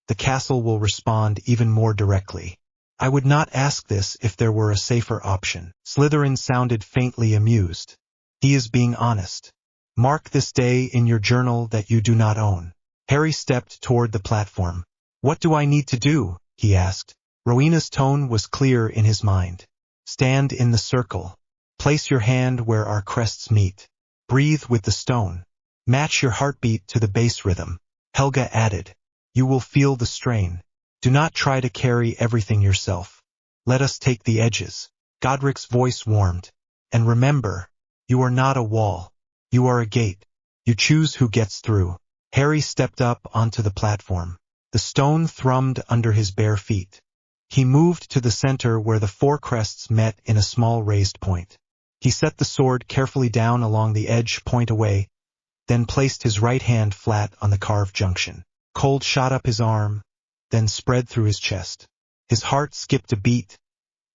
the castle will respond even more directly. I would not ask this if there were a safer option. Slytherin sounded faintly amused. He is being honest. Mark this day in your journal that you do not own. Harry stepped toward the platform. What do I need to do? He asked. Rowena's tone was clear in his mind. Stand in the circle. Place your hand where our crests meet. Breathe with the stone. Match your heartbeat to the bass rhythm. Helga added. You will feel the strain. Do not try to carry everything yourself. Let us take the edges. Godric's voice warmed. And remember, you are not a wall. You are a gate. You choose who gets through. Harry stepped up onto the platform. The stone thrummed under his bare feet. He moved to the center where the 4 crests met in a small raised point. He set the sword carefully down along the edge, point away, then placed his right hand flat on the carved junction. Cold shot up his arm, then spread through his chest. His heart skipped a beat,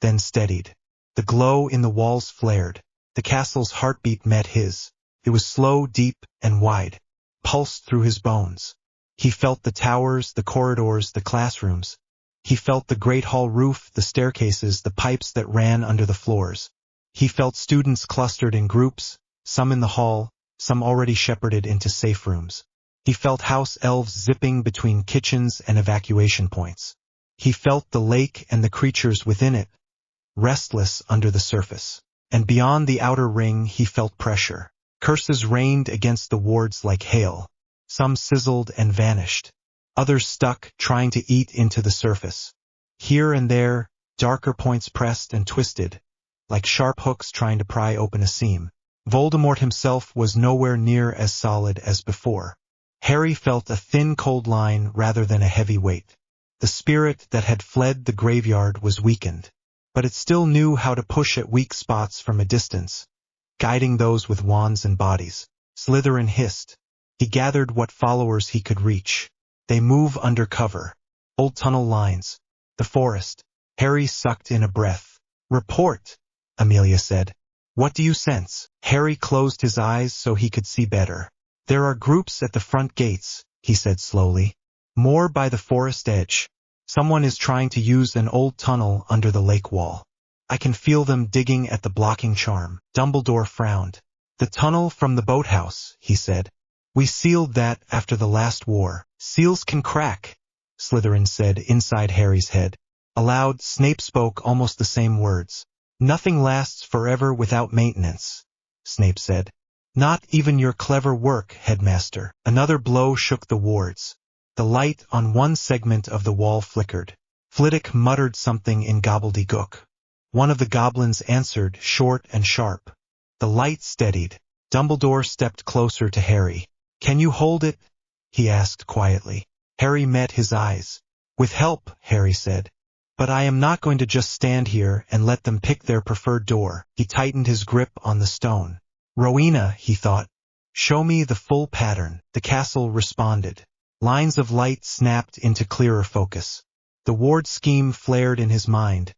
then steadied. The glow in the walls flared. The castle's heartbeat met his. It was slow, deep, and wide, pulsed through his bones. He felt the towers, the corridors, the classrooms. He felt the great hall roof, the staircases, the pipes that ran under the floors. He felt students clustered in groups, some in the hall, some already shepherded into safe rooms. He felt house elves zipping between kitchens and evacuation points. He felt the lake and the creatures within it, restless under the surface. And beyond the outer ring he felt pressure. Curses rained against the wards like hail. Some sizzled and vanished. Others stuck, trying to eat into the surface. Here and there, darker points pressed and twisted, like sharp hooks trying to pry open a seam. Voldemort himself was nowhere near as solid as before. Harry felt a thin cold line rather than a heavy weight. The spirit that had fled the graveyard was weakened, but it still knew how to push at weak spots from a distance, guiding those with wands and bodies. Slytherin hissed. He gathered what followers he could reach. They move under cover. Old tunnel lines. The forest. Harry sucked in a breath. Report, Amelia said. What do you sense? Harry closed his eyes so he could see better. There are groups at the front gates, he said slowly. More by the forest edge. Someone is trying to use an old tunnel under the lake wall. I can feel them digging at the blocking charm. Dumbledore frowned. The tunnel from the boathouse, he said. We sealed that after the last war. Seals can crack, Slytherin said inside Harry's head. Aloud, Snape spoke almost the same words. Nothing lasts forever without maintenance, Snape said. Not even your clever work, headmaster. Another blow shook the wards. The light on one segment of the wall flickered. Flitwick muttered something in gobbledygook. One of the goblins answered, short and sharp. The light steadied. Dumbledore stepped closer to Harry. Can you hold it? He asked quietly. Harry met his eyes. With help, Harry said. But I am not going to just stand here and let them pick their preferred door. He tightened his grip on the stone. Rowena, he thought. Show me the full pattern. The castle responded. Lines of light snapped into clearer focus. The ward scheme flared in his mind,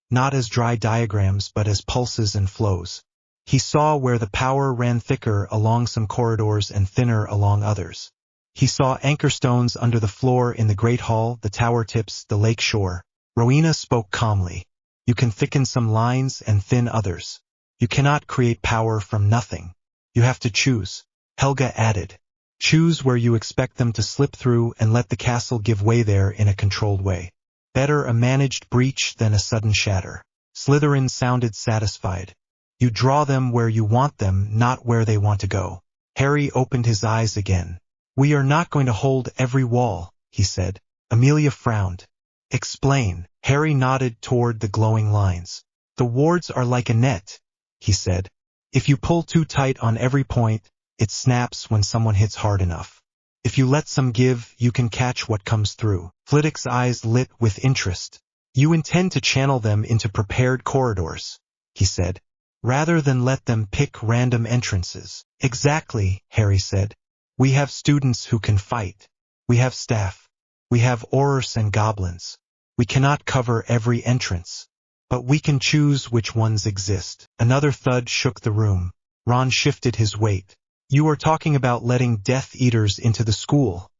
not as dry diagrams but as pulses and flows. He saw where the power ran thicker along some corridors and thinner along others. He saw anchor stones under the floor in the Great Hall, the tower tips, the lake shore. Rowena spoke calmly. You can thicken some lines and thin others. You cannot create power from nothing. You have to choose. Helga added. Choose where you expect them to slip through and let the castle give way there in a controlled way. Better a managed breach than a sudden shatter. Slytherin sounded satisfied. You draw them where you want them, not where they want to go. Harry opened his eyes again. We are not going to hold every wall, he said. Amelia frowned. Explain. Harry nodded toward the glowing lines. The wards are like a net, he said. If you pull too tight on every point, it snaps when someone hits hard enough. If you let some give, you can catch what comes through. Flitwick's eyes lit with interest. You intend to channel them into prepared corridors, he said, rather than let them pick random entrances. Exactly, Harry said. We have students who can fight. We have staff. We have aurors and goblins. We cannot cover every entrance, but we can choose which ones exist. Another thud shook the room. Ron shifted his weight. You are talking about letting Death Eaters into the school,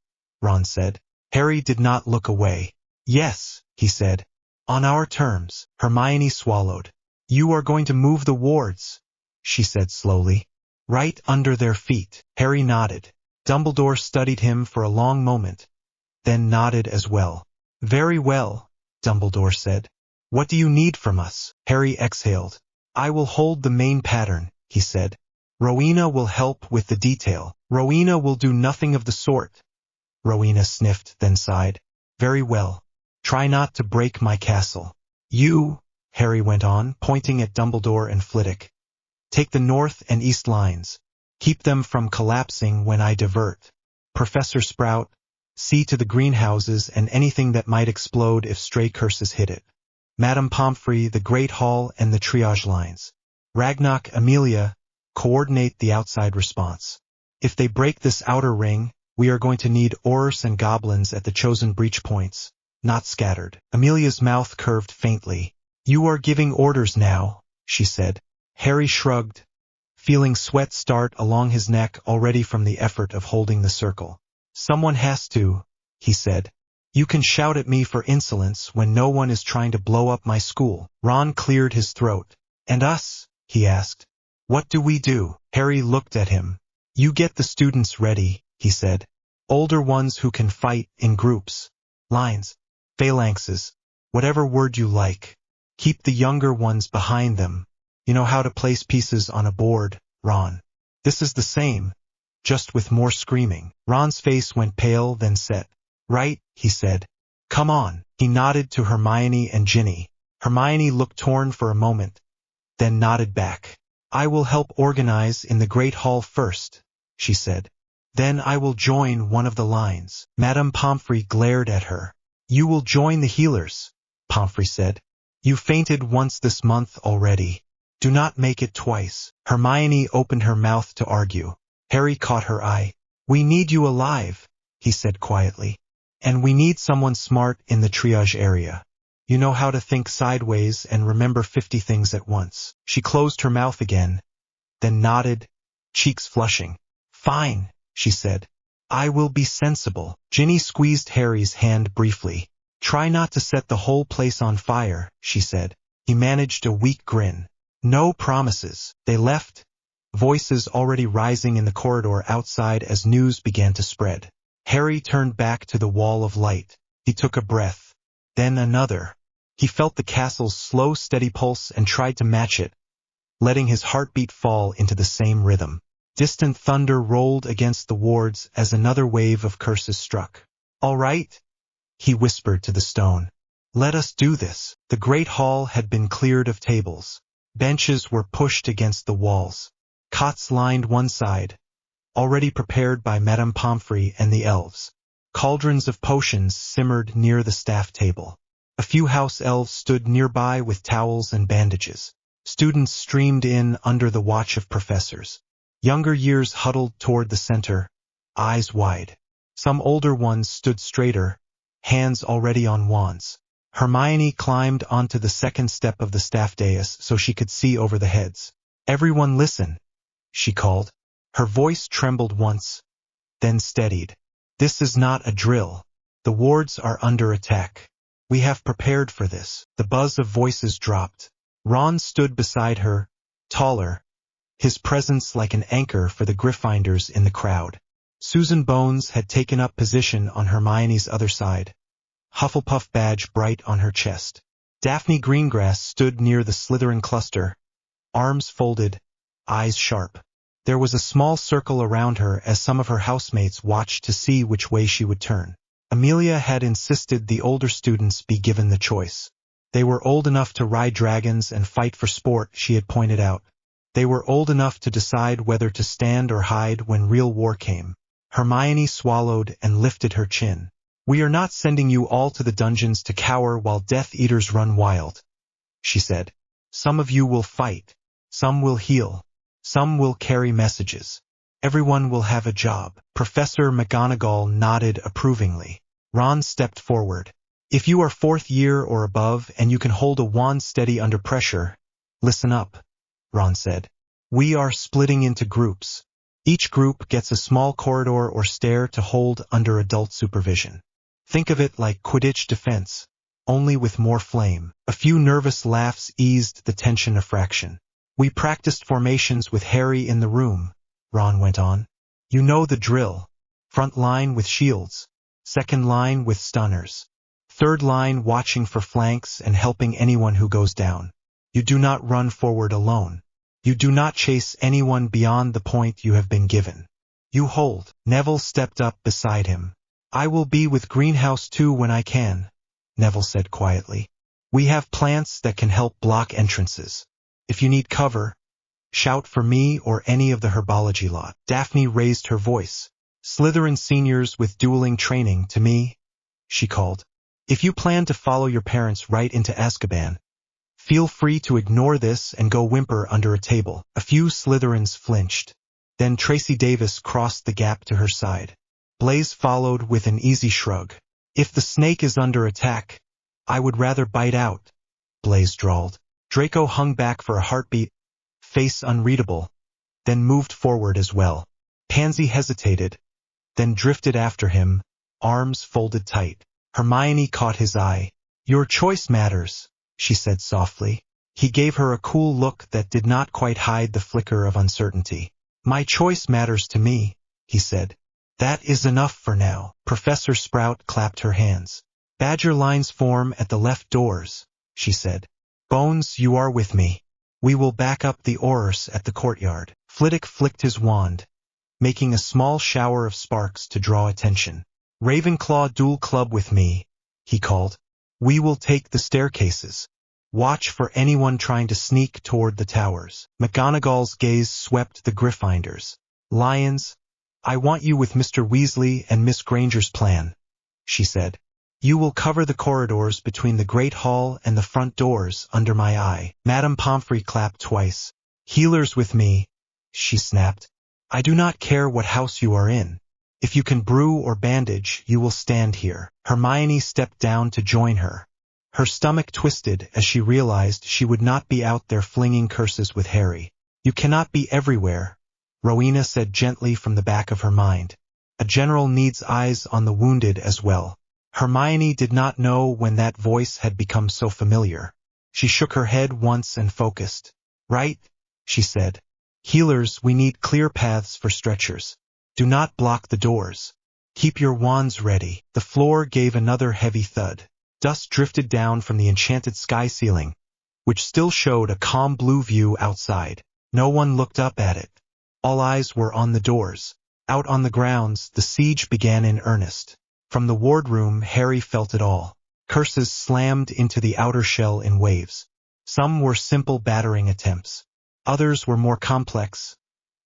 Ron said. Harry did not look away. Yes, he said. On our terms. Hermione swallowed. You are going to move the wards, she said slowly. Right under their feet. Harry nodded. Dumbledore studied him for a long moment, then nodded as well. Very well, Dumbledore said. What do you need from us? Harry exhaled. I will hold the main pattern, he said. Rowena will help with the detail. Rowena will do nothing of the sort. Rowena sniffed, then sighed. Very well. Try not to break my castle. You, Harry went on, pointing at Dumbledore and Flitwick. Take the north and east lines. Keep them from collapsing when I divert. Professor Sprout, see to the greenhouses and anything that might explode if stray curses hit it. Madame Pomfrey, the Great Hall and the triage lines. Ragnarok, Amelia, coordinate the outside response. If they break this outer ring, we are going to need aurors and goblins at the chosen breach points, not scattered. Amelia's mouth curved faintly. You are giving orders now, she said. Harry shrugged, feeling sweat start along his neck already from the effort of holding the circle. Someone has to, he said. You can shout at me for insolence when no one is trying to blow up my school. Ron cleared his throat. And us? He asked. What do we do? Harry looked at him. You get the students ready, he said. Older ones who can fight in groups, lines, phalanxes, whatever word you like. Keep the younger ones behind them. You know how to place pieces on a board, Ron. This is the same, just with more screaming. Ron's face went pale, then set. Right, he said. Come on. He nodded to Hermione and Ginny. Hermione looked torn for a moment, then nodded back. I will help organize in the Great Hall first, she said. Then I will join one of the lines. Madame Pomfrey glared at her. You will join the healers, Pomfrey said. You fainted once this month already. Do not make it twice. Hermione opened her mouth to argue. Harry caught her eye. We need you alive, he said quietly. And we need someone smart in the triage area. You know how to think sideways and remember 50 things at once. She closed her mouth again, then nodded, cheeks flushing. Fine, she said. I will be sensible. Ginny squeezed Harry's hand briefly. Try not to set the whole place on fire, she said. He managed a weak grin. No promises. They left, voices already rising in the corridor outside as news began to spread. Harry turned back to the wall of light. He took a breath, then another. He felt the castle's slow, steady pulse and tried to match it, letting his heartbeat fall into the same rhythm. Distant thunder rolled against the wards as another wave of curses struck. All right, he whispered to the stone. Let us do this. The great hall had been cleared of tables. Benches were pushed against the walls. Cots lined one side, already prepared by Madame Pomfrey and the elves. Cauldrons of potions simmered near the staff table. A few house elves stood nearby with towels and bandages. Students streamed in under the watch of professors. Younger years huddled toward the center, eyes wide. Some older ones stood straighter, hands already on wands. Hermione climbed onto the second step of the staff dais so she could see over the heads. Everyone listen, she called. Her voice trembled once, then steadied. This is not a drill. The wards are under attack. We have prepared for this. The buzz of voices dropped. Ron stood beside her, taller, his presence like an anchor for the Gryffindors in the crowd. Susan Bones had taken up position on Hermione's other side, Hufflepuff badge bright on her chest. Daphne Greengrass stood near the Slytherin cluster, arms folded, eyes sharp. There was a small circle around her as some of her housemates watched to see which way she would turn. Amelia had insisted the older students be given the choice. They were old enough to ride dragons and fight for sport, she had pointed out. They were old enough to decide whether to stand or hide when real war came. Hermione swallowed and lifted her chin. We are not sending you all to the dungeons to cower while Death Eaters run wild, she said. Some of you will fight. Some will heal. Some will carry messages. Everyone will have a job. Professor McGonagall nodded approvingly. Ron stepped forward. If you are 4th year or above and you can hold a wand steady under pressure, listen up, Ron said. We are splitting into groups. Each group gets a small corridor or stair to hold under adult supervision. Think of it like Quidditch defense, only with more flame. A few nervous laughs eased the tension a fraction. We practiced formations with Harry in the room, Ron went on. You know the drill. Front line with shields, second line with stunners, third line watching for flanks and helping anyone who goes down. You do not run forward alone. You do not chase anyone beyond the point you have been given. You hold. Neville stepped up beside him. I will be with Greenhouse too when I can, Neville said quietly. We have plants that can help block entrances. If you need cover, shout for me or any of the herbology lot. Daphne raised her voice. Slytherin seniors with dueling training to me, she called. If you plan to follow your parents right into Azkaban, feel free to ignore this and go whimper under a table. A few Slytherins flinched. Then Tracy Davis crossed the gap to her side. Blaise followed with an easy shrug. If the snake is under attack, I would rather bite out, Blaise drawled. Draco hung back for a heartbeat, face unreadable, then moved forward as well. Pansy hesitated, then drifted after him, arms folded tight. Hermione caught his eye. "Your choice matters," she said softly. He gave her a cool look that did not quite hide the flicker of uncertainty. "My choice matters to me," he said. "That is enough for now." Professor Sprout clapped her hands. "Badger lines form at the left doors," she said. "Bones, you are with me. We will back up the Aurors at the courtyard." Flitwick flicked his wand, making a small shower of sparks to draw attention. "Ravenclaw, dual club with me," he called. "We will take the staircases. Watch for anyone trying to sneak toward the towers." McGonagall's gaze swept the Gryffindors. "Lions, I want you with Mr. Weasley and Miss Granger's plan," she said. "You will cover the corridors between the Great Hall and the front doors under my eye." Madame Pomfrey clapped twice. "Healers with me," she snapped. "I do not care what house you are in. If you can brew or bandage, you will stand here." Hermione stepped down to join her. Her stomach twisted as she realized she would not be out there flinging curses with Harry. "You cannot be everywhere," Rowena said gently from the back of her mind. "A general needs eyes on the wounded as well." Hermione did not know when that voice had become so familiar. She shook her head once and focused. "Right," she said. "Healers, we need clear paths for stretchers. Do not block the doors. Keep your wands ready." The floor gave another heavy thud. Dust drifted down from the enchanted sky ceiling, which still showed a calm blue view outside. No one looked up at it. All eyes were on the doors. Out on the grounds, the siege began in earnest. From the wardroom, Harry felt it all. Curses slammed into the outer shell in waves. Some were simple battering attempts. Others were more complex,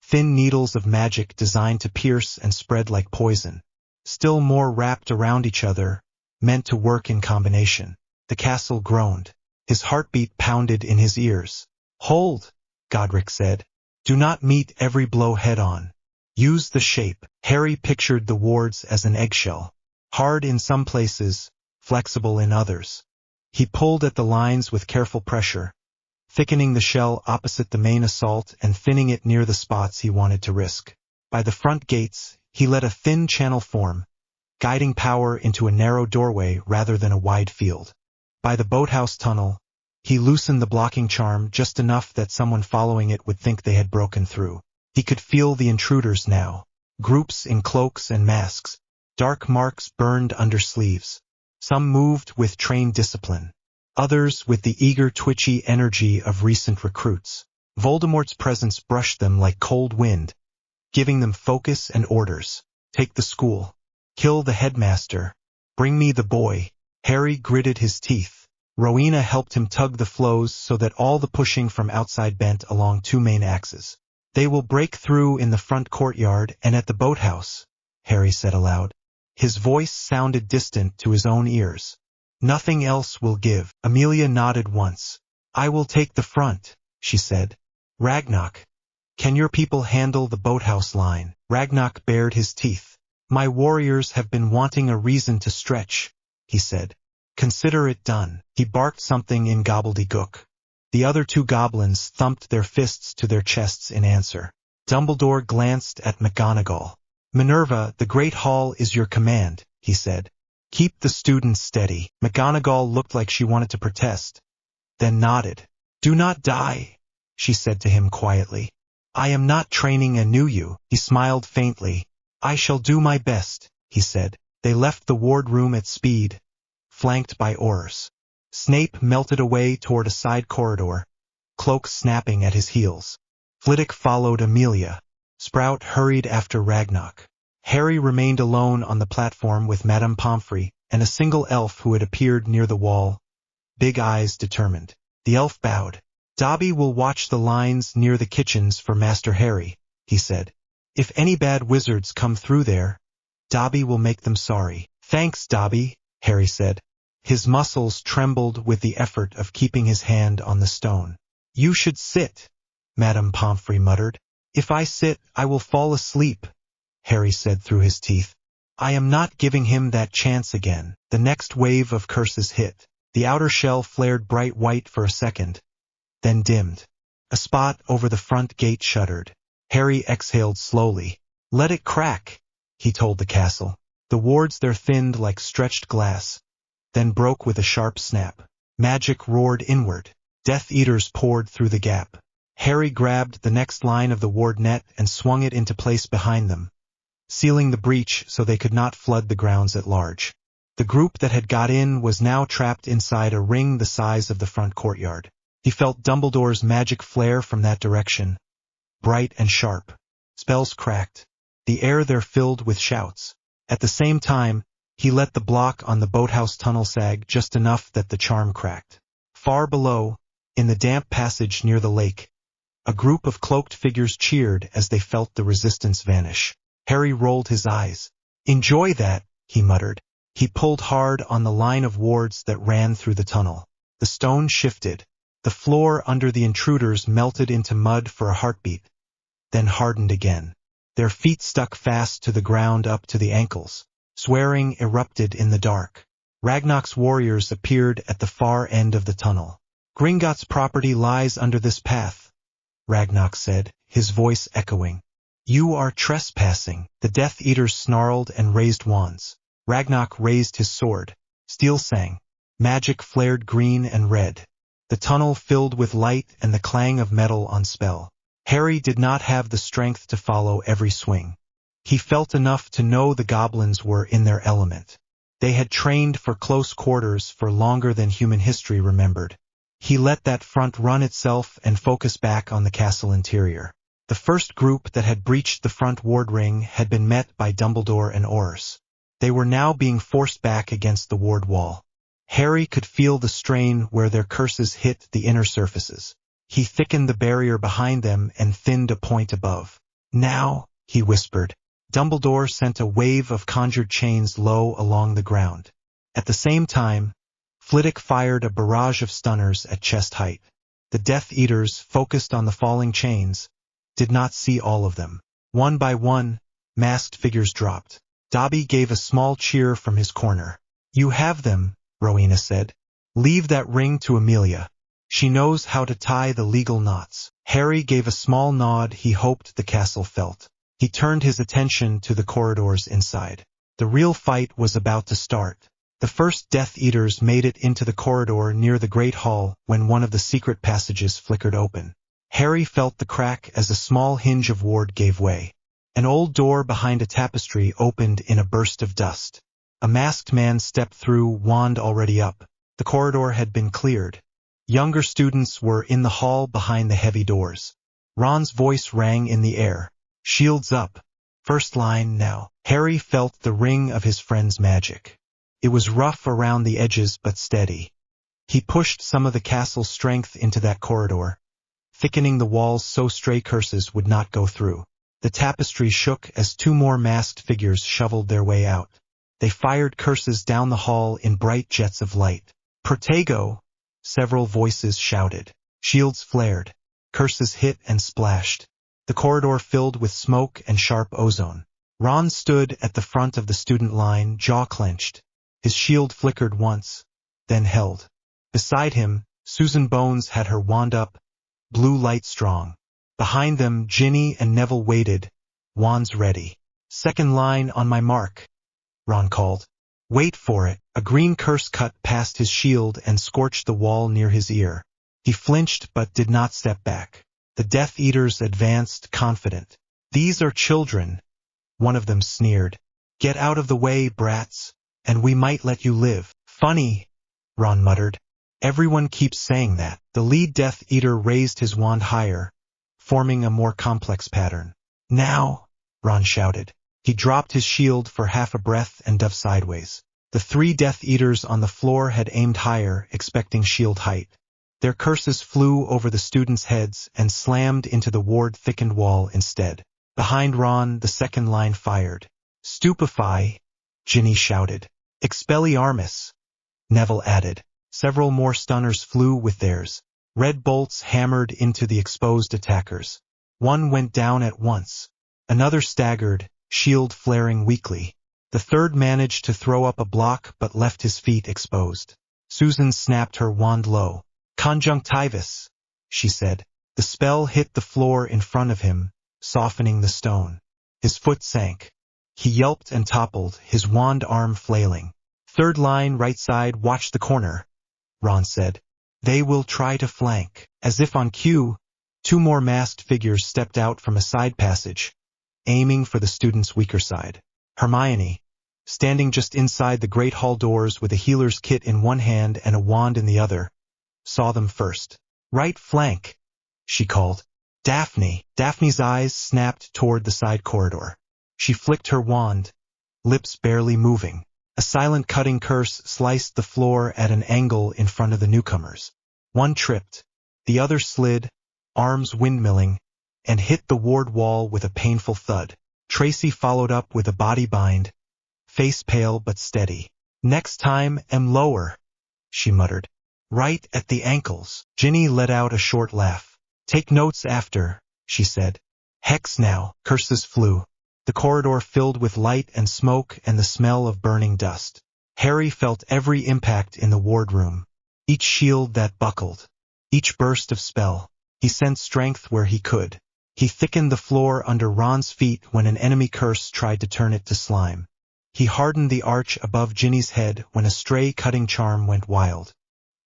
thin needles of magic designed to pierce and spread like poison. Still more wrapped around each other, meant to work in combination. The castle groaned. His heartbeat pounded in his ears. "Hold," Godric said. "Do not meet every blow head-on. Use the shape." Harry pictured the wards as an eggshell. Hard in some places, flexible in others. He pulled at the lines with careful pressure, thickening the shell opposite the main assault and thinning it near the spots he wanted to risk. By the front gates, he let a thin channel form, guiding power into a narrow doorway rather than a wide field. By the boathouse tunnel, he loosened the blocking charm just enough that someone following it would think they had broken through. He could feel the intruders now. Groups in cloaks and masks, dark marks burned under sleeves. Some moved with trained discipline. Others with the eager, twitchy energy of recent recruits. Voldemort's presence brushed them like cold wind, giving them focus and orders. "Take the school. Kill the headmaster. Bring me the boy." Harry gritted his teeth. Rowena helped him tug the flows so that all the pushing from outside bent along two main axes. "They will break through in the front courtyard and at the boathouse," Harry said aloud. His voice sounded distant to his own ears. "Nothing else will give." Amelia nodded once. "I will take the front," she said. "Ragnarok, can your people handle the boathouse line?" Ragnarok bared his teeth. "My warriors have been wanting a reason to stretch," he said. "Consider it done." He barked something in gobbledygook. The other two goblins thumped their fists to their chests in answer. Dumbledore glanced at McGonagall. "Minerva, the Great Hall is your command," he said. "Keep the students steady." McGonagall looked like she wanted to protest, then nodded. "Do not die," she said to him quietly. "I am not training anew you." He smiled faintly. "I shall do my best," he said. They left the wardroom at speed, flanked by Aurors. Snape melted away toward a side corridor, cloak snapping at his heels. Flitwick followed Amelia. Sprout hurried after Ragnarok. Harry remained alone on the platform with Madame Pomfrey and a single elf who had appeared near the wall, big eyes determined. The elf bowed. "Dobby will watch the lines near the kitchens for Master Harry," he said. "If any bad wizards come through there, Dobby will make them sorry." "Thanks, Dobby," Harry said. His muscles trembled with the effort of keeping his hand on the stone. "You should sit," Madame Pomfrey muttered. "If I sit, I will fall asleep," Harry said through his teeth. "I am not giving him that chance again." The next wave of curses hit. The outer shell flared bright white for a second, then dimmed. A spot over the front gate shuddered. Harry exhaled slowly. "Let it crack," he told the castle. The wards there thinned like stretched glass, then broke with a sharp snap. Magic roared inward. Death Eaters poured through the gap. Harry grabbed the next line of the ward net and swung it into place behind them, sealing the breach so they could not flood the grounds at large. The group that had got in was now trapped inside a ring the size of the front courtyard. He felt Dumbledore's magic flare from that direction, bright and sharp. Spells cracked. The air there filled with shouts. At the same time, he let the block on the boathouse tunnel sag just enough that the charm cracked. Far below, in the damp passage near the lake, a group of cloaked figures cheered as they felt the resistance vanish. Harry rolled his eyes. "Enjoy that," he muttered. He pulled hard on the line of wards that ran through the tunnel. The stone shifted. The floor under the intruders melted into mud for a heartbeat, then hardened again. Their feet stuck fast to the ground up to the ankles. Swearing erupted in the dark. Ragnarok's warriors appeared at the far end of the tunnel. "Gringotts' property lies under this path," Ragnarok said, his voice echoing. "You are trespassing." The Death Eaters snarled and raised wands. Ragnarok raised his sword. Steel sang. Magic flared green and red. The tunnel filled with light and the clang of metal on spell. Harry did not have the strength to follow every swing. He felt enough to know the goblins were in their element. They had trained for close quarters for longer than human history remembered. He let that front run itself and focus back on the castle interior. The first group that had breached the front ward ring had been met by Dumbledore and Aurors. They were now being forced back against the ward wall. Harry could feel the strain where their curses hit the inner surfaces. He thickened the barrier behind them and thinned a point above. "Now," he whispered. Dumbledore sent a wave of conjured chains low along the ground. At the same time, Flitwick fired a barrage of stunners at chest height. The Death Eaters, focused on the falling chains, did not see all of them. One by one, masked figures dropped. Dobby gave a small cheer from his corner. "You have them," Rowena said. "Leave that ring to Amelia. She knows how to tie the legal knots." Harry gave a small nod he hoped the castle felt. He turned his attention to the corridors inside. The real fight was about to start. The first Death Eaters made it into the corridor near the Great Hall when one of the secret passages flickered open. Harry felt the crack as a small hinge of ward gave way. An old door behind a tapestry opened in a burst of dust. A masked man stepped through, wand already up. The corridor had been cleared. Younger students were in the hall behind the heavy doors. Ron's voice rang in the air. "Shields up. First line now." Harry felt the ring of his friend's magic. It was rough around the edges but steady. He pushed some of the castle's strength into that corridor, thickening the walls so stray curses would not go through. The tapestry shook as two more masked figures shoveled their way out. They fired curses down the hall in bright jets of light. "Protego!" several voices shouted. Shields flared. Curses hit and splashed. The corridor filled with smoke and sharp ozone. Ron stood at the front of the student line, jaw clenched. His shield flickered once, then held. Beside him, Susan Bones had her wand up, blue light strong. Behind them, Ginny and Neville waited, wands ready. "Second line on my mark," Ron called. "Wait for it." A green curse cut past his shield and scorched the wall near his ear. He flinched but did not step back. The Death Eaters advanced, confident. "These are children," one of them sneered. "Get out of the way, brats, and we might let you live." "Funny," Ron muttered. "Everyone keeps saying that." The lead Death Eater raised his wand higher, forming a more complex pattern. "Now," Ron shouted. He dropped his shield for half a breath and dove sideways. The three Death Eaters on the floor had aimed higher, expecting shield height. Their curses flew over the students' heads and slammed into the ward-thickened wall instead. Behind Ron, the second line fired. "Stupefy," Ginny shouted. "Expelliarmus," Neville added. Several more stunners flew with theirs. Red bolts hammered into the exposed attackers. One went down at once. Another staggered, shield flaring weakly. The third managed to throw up a block but left his feet exposed. Susan snapped her wand low. "Conjunctivus," she said. The spell hit the floor in front of him, softening the stone. His foot sank. He yelped and toppled, his wand arm flailing. "Third line, right side, watch the corner," Ron said. "They will try to flank." As if on cue, two more masked figures stepped out from a side passage, aiming for the students' weaker side. Hermione, standing just inside the great hall doors with a healer's kit in one hand and a wand in the other, saw them first. "Right flank," she called. Daphne's eyes snapped toward the side corridor. She flicked her wand, lips barely moving. A silent cutting curse sliced the floor at an angle in front of the newcomers. One tripped, the other slid, arms windmilling, and hit the ward wall with a painful thud. Tracy followed up with a body bind, face pale but steady. "Next time, aim lower," she muttered. "Right at the ankles." Ginny let out a short laugh. "Take notes after," she said. "Hex now." Curses flew. The corridor filled with light and smoke and the smell of burning dust. Harry felt every impact in the wardroom. Each shield that buckled. Each burst of spell. He sensed strength where he could. He thickened the floor under Ron's feet when an enemy curse tried to turn it to slime. He hardened the arch above Ginny's head when a stray cutting charm went wild.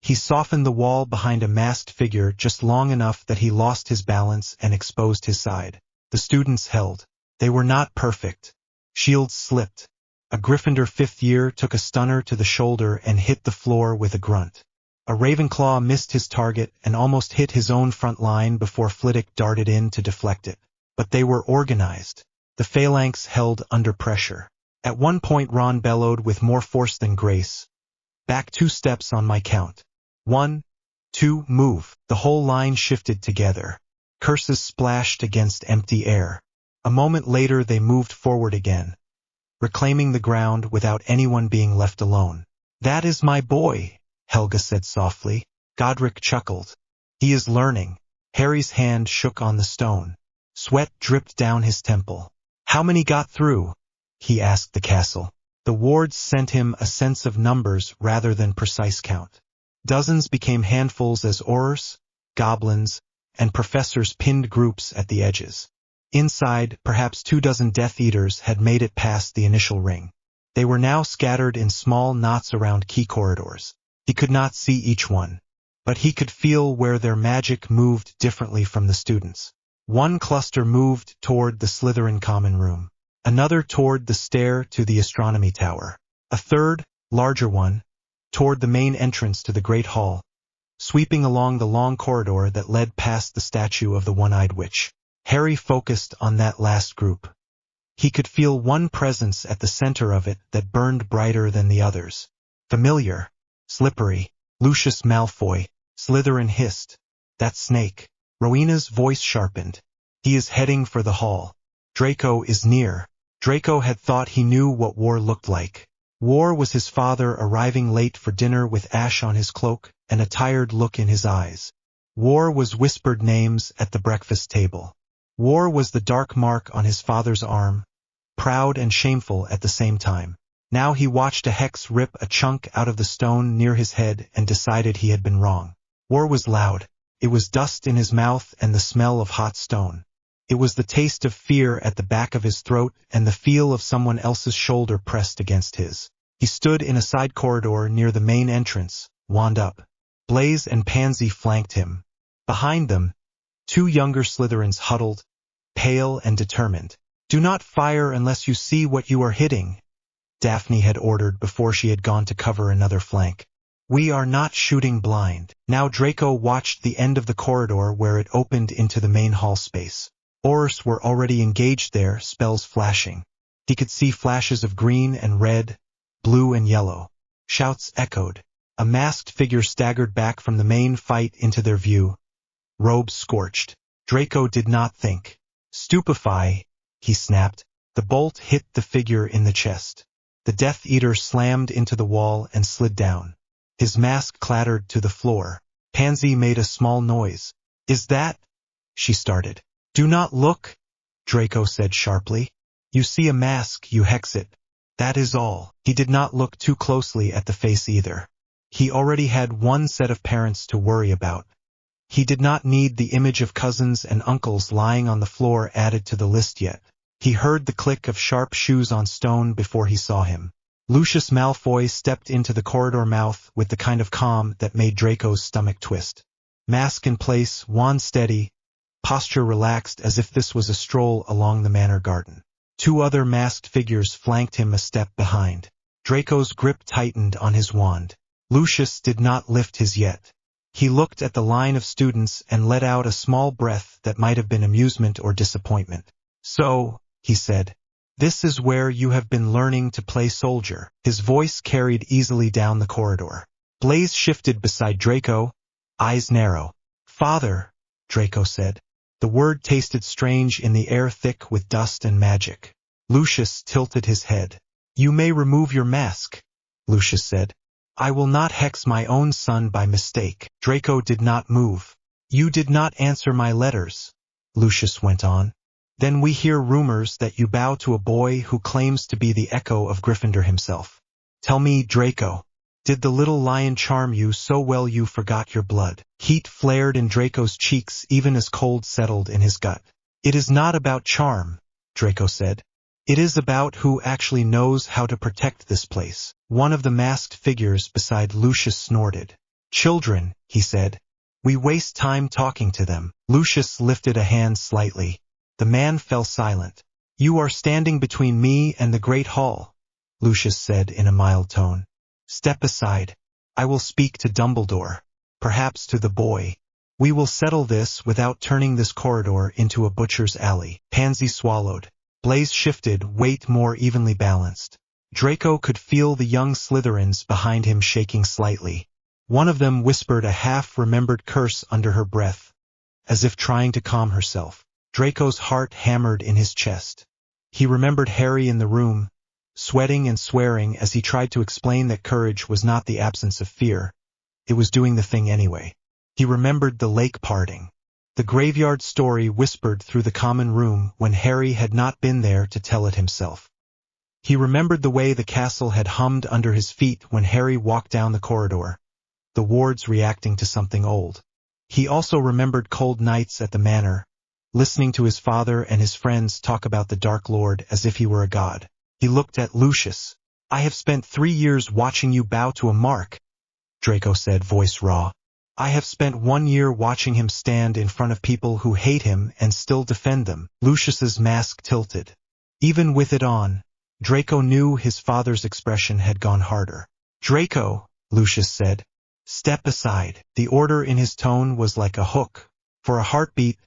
He softened the wall behind a masked figure just long enough that he lost his balance and exposed his side. The students held. They were not perfect. Shields slipped. A Gryffindor 5th year took a stunner to the shoulder and hit the floor with a grunt. A Ravenclaw missed his target and almost hit his own front line before Flitwick darted in to deflect it. But they were organized. The phalanx held under pressure. At one point Ron bellowed with more force than grace. "Back 2 steps on my count. 1, 2, move." The whole line shifted together. Curses splashed against empty air. A moment later they moved forward again, reclaiming the ground without anyone being left alone. "That is my boy," Helga said softly. Godric chuckled. "He is learning." Harry's hand shook on the stone. Sweat dripped down his temple. "How many got through?" he asked the castle. The wards sent him a sense of numbers rather than precise count. Dozens became handfuls as Aurors, goblins, and professors pinned groups at the edges. Inside, perhaps 24 Death Eaters had made it past the initial ring. They were now scattered in small knots around key corridors. He could not see each one, but he could feel where their magic moved differently from the students. One cluster moved toward the Slytherin common room, another toward the stair to the astronomy tower, a third, larger one, toward the main entrance to the Great Hall, sweeping along the long corridor that led past the statue of the One-Eyed Witch. Harry focused on that last group. He could feel one presence at the center of it that burned brighter than the others. Familiar, slippery. Lucius Malfoy. Slytherin hissed. "That snake." Rowena's voice sharpened. "He is heading for the hall. Draco is near." Draco had thought he knew what War looked like. War was his father arriving late for dinner with ash on his cloak and a tired look in his eyes. War was whispered names at the breakfast table. War was the dark mark on his father's arm, proud and shameful at the same time. Now he watched a hex rip a chunk out of the stone near his head and decided he had been wrong. War was loud. It was dust in his mouth and the smell of hot stone. It was the taste of fear at the back of his throat and the feel of someone else's shoulder pressed against his. He stood in a side corridor near the main entrance, wand up. Blaze and Pansy flanked him. Behind them, 2 younger Slytherins huddled, pale and determined. "Do not fire unless you see what you are hitting," Daphne had ordered before she had gone to cover another flank. "We are not shooting blind." Now Draco watched the end of the corridor where it opened into the main hall space. Aurors were already engaged there, spells flashing. He could see flashes of green and red, blue and yellow. Shouts echoed. A masked figure staggered back from the main fight into their view, robes scorched. Draco did not think. "Stupefy," he snapped. The bolt hit the figure in the chest. The Death Eater slammed into the wall and slid down. His mask clattered to the floor. Pansy made a small noise. "Is that?" she started. "Do not look," Draco said sharply. "You see a mask, you hex it. That is all." He did not look too closely at the face either. He already had one set of parents to worry about. He did not need the image of cousins and uncles lying on the floor added to the list yet. He heard the click of sharp shoes on stone before he saw him. Lucius Malfoy stepped into the corridor mouth with the kind of calm that made Draco's stomach twist. Mask in place, wand steady, posture relaxed as if this was a stroll along the manor garden. Two other masked figures flanked him a step behind. Draco's grip tightened on his wand. Lucius did not lift his yet. He looked at the line of students and let out a small breath that might have been amusement or disappointment. "So," he said, "this is where you have been learning to play soldier." His voice carried easily down the corridor. Blaise shifted beside Draco, eyes narrow. "Father," Draco said. The word tasted strange in the air, thick with dust and magic. Lucius tilted his head. "You may remove your mask," Lucius said. "I will not hex my own son by mistake." Draco did not move. "You did not answer my letters," Lucius went on. "Then we hear rumors that you bow to a boy who claims to be the echo of Gryffindor himself. Tell me, Draco, did the little lion charm you so well you forgot your blood?" Heat flared in Draco's cheeks even as cold settled in his gut. "It is not about charm," Draco said. "It is about who actually knows how to protect this place." One of the masked figures beside Lucius snorted. "Children," he said. "We waste time talking to them." Lucius lifted a hand slightly. The man fell silent. "You are standing between me and the Great Hall," Lucius said in a mild tone. "Step aside. I will speak to Dumbledore, perhaps to the boy. We will settle this without turning this corridor into a butcher's alley." Pansy swallowed. Blaise shifted, weight more evenly balanced. Draco could feel the young Slytherins behind him shaking slightly. One of them whispered a half-remembered curse under her breath, as if trying to calm herself. Draco's heart hammered in his chest. He remembered Harry in the room, sweating and swearing as he tried to explain that courage was not the absence of fear. It was doing the thing anyway. He remembered the lake parting. The graveyard story whispered through the common room when Harry had not been there to tell it himself. He remembered the way the castle had hummed under his feet when Harry walked down the corridor, the wards reacting to something old. He also remembered cold nights at the manor, listening to his father and his friends talk about the Dark Lord as if he were a god. He looked at Lucius. "I have spent 3 years watching you bow to a mark," Draco said, voice raw. "I have spent 1 year watching him stand in front of people who hate him and still defend them." Lucius's mask tilted. Even with it on, Draco knew his father's expression had gone harder. "Draco," Lucius said, "step aside." The order in his tone was like a hook. For a heartbeat,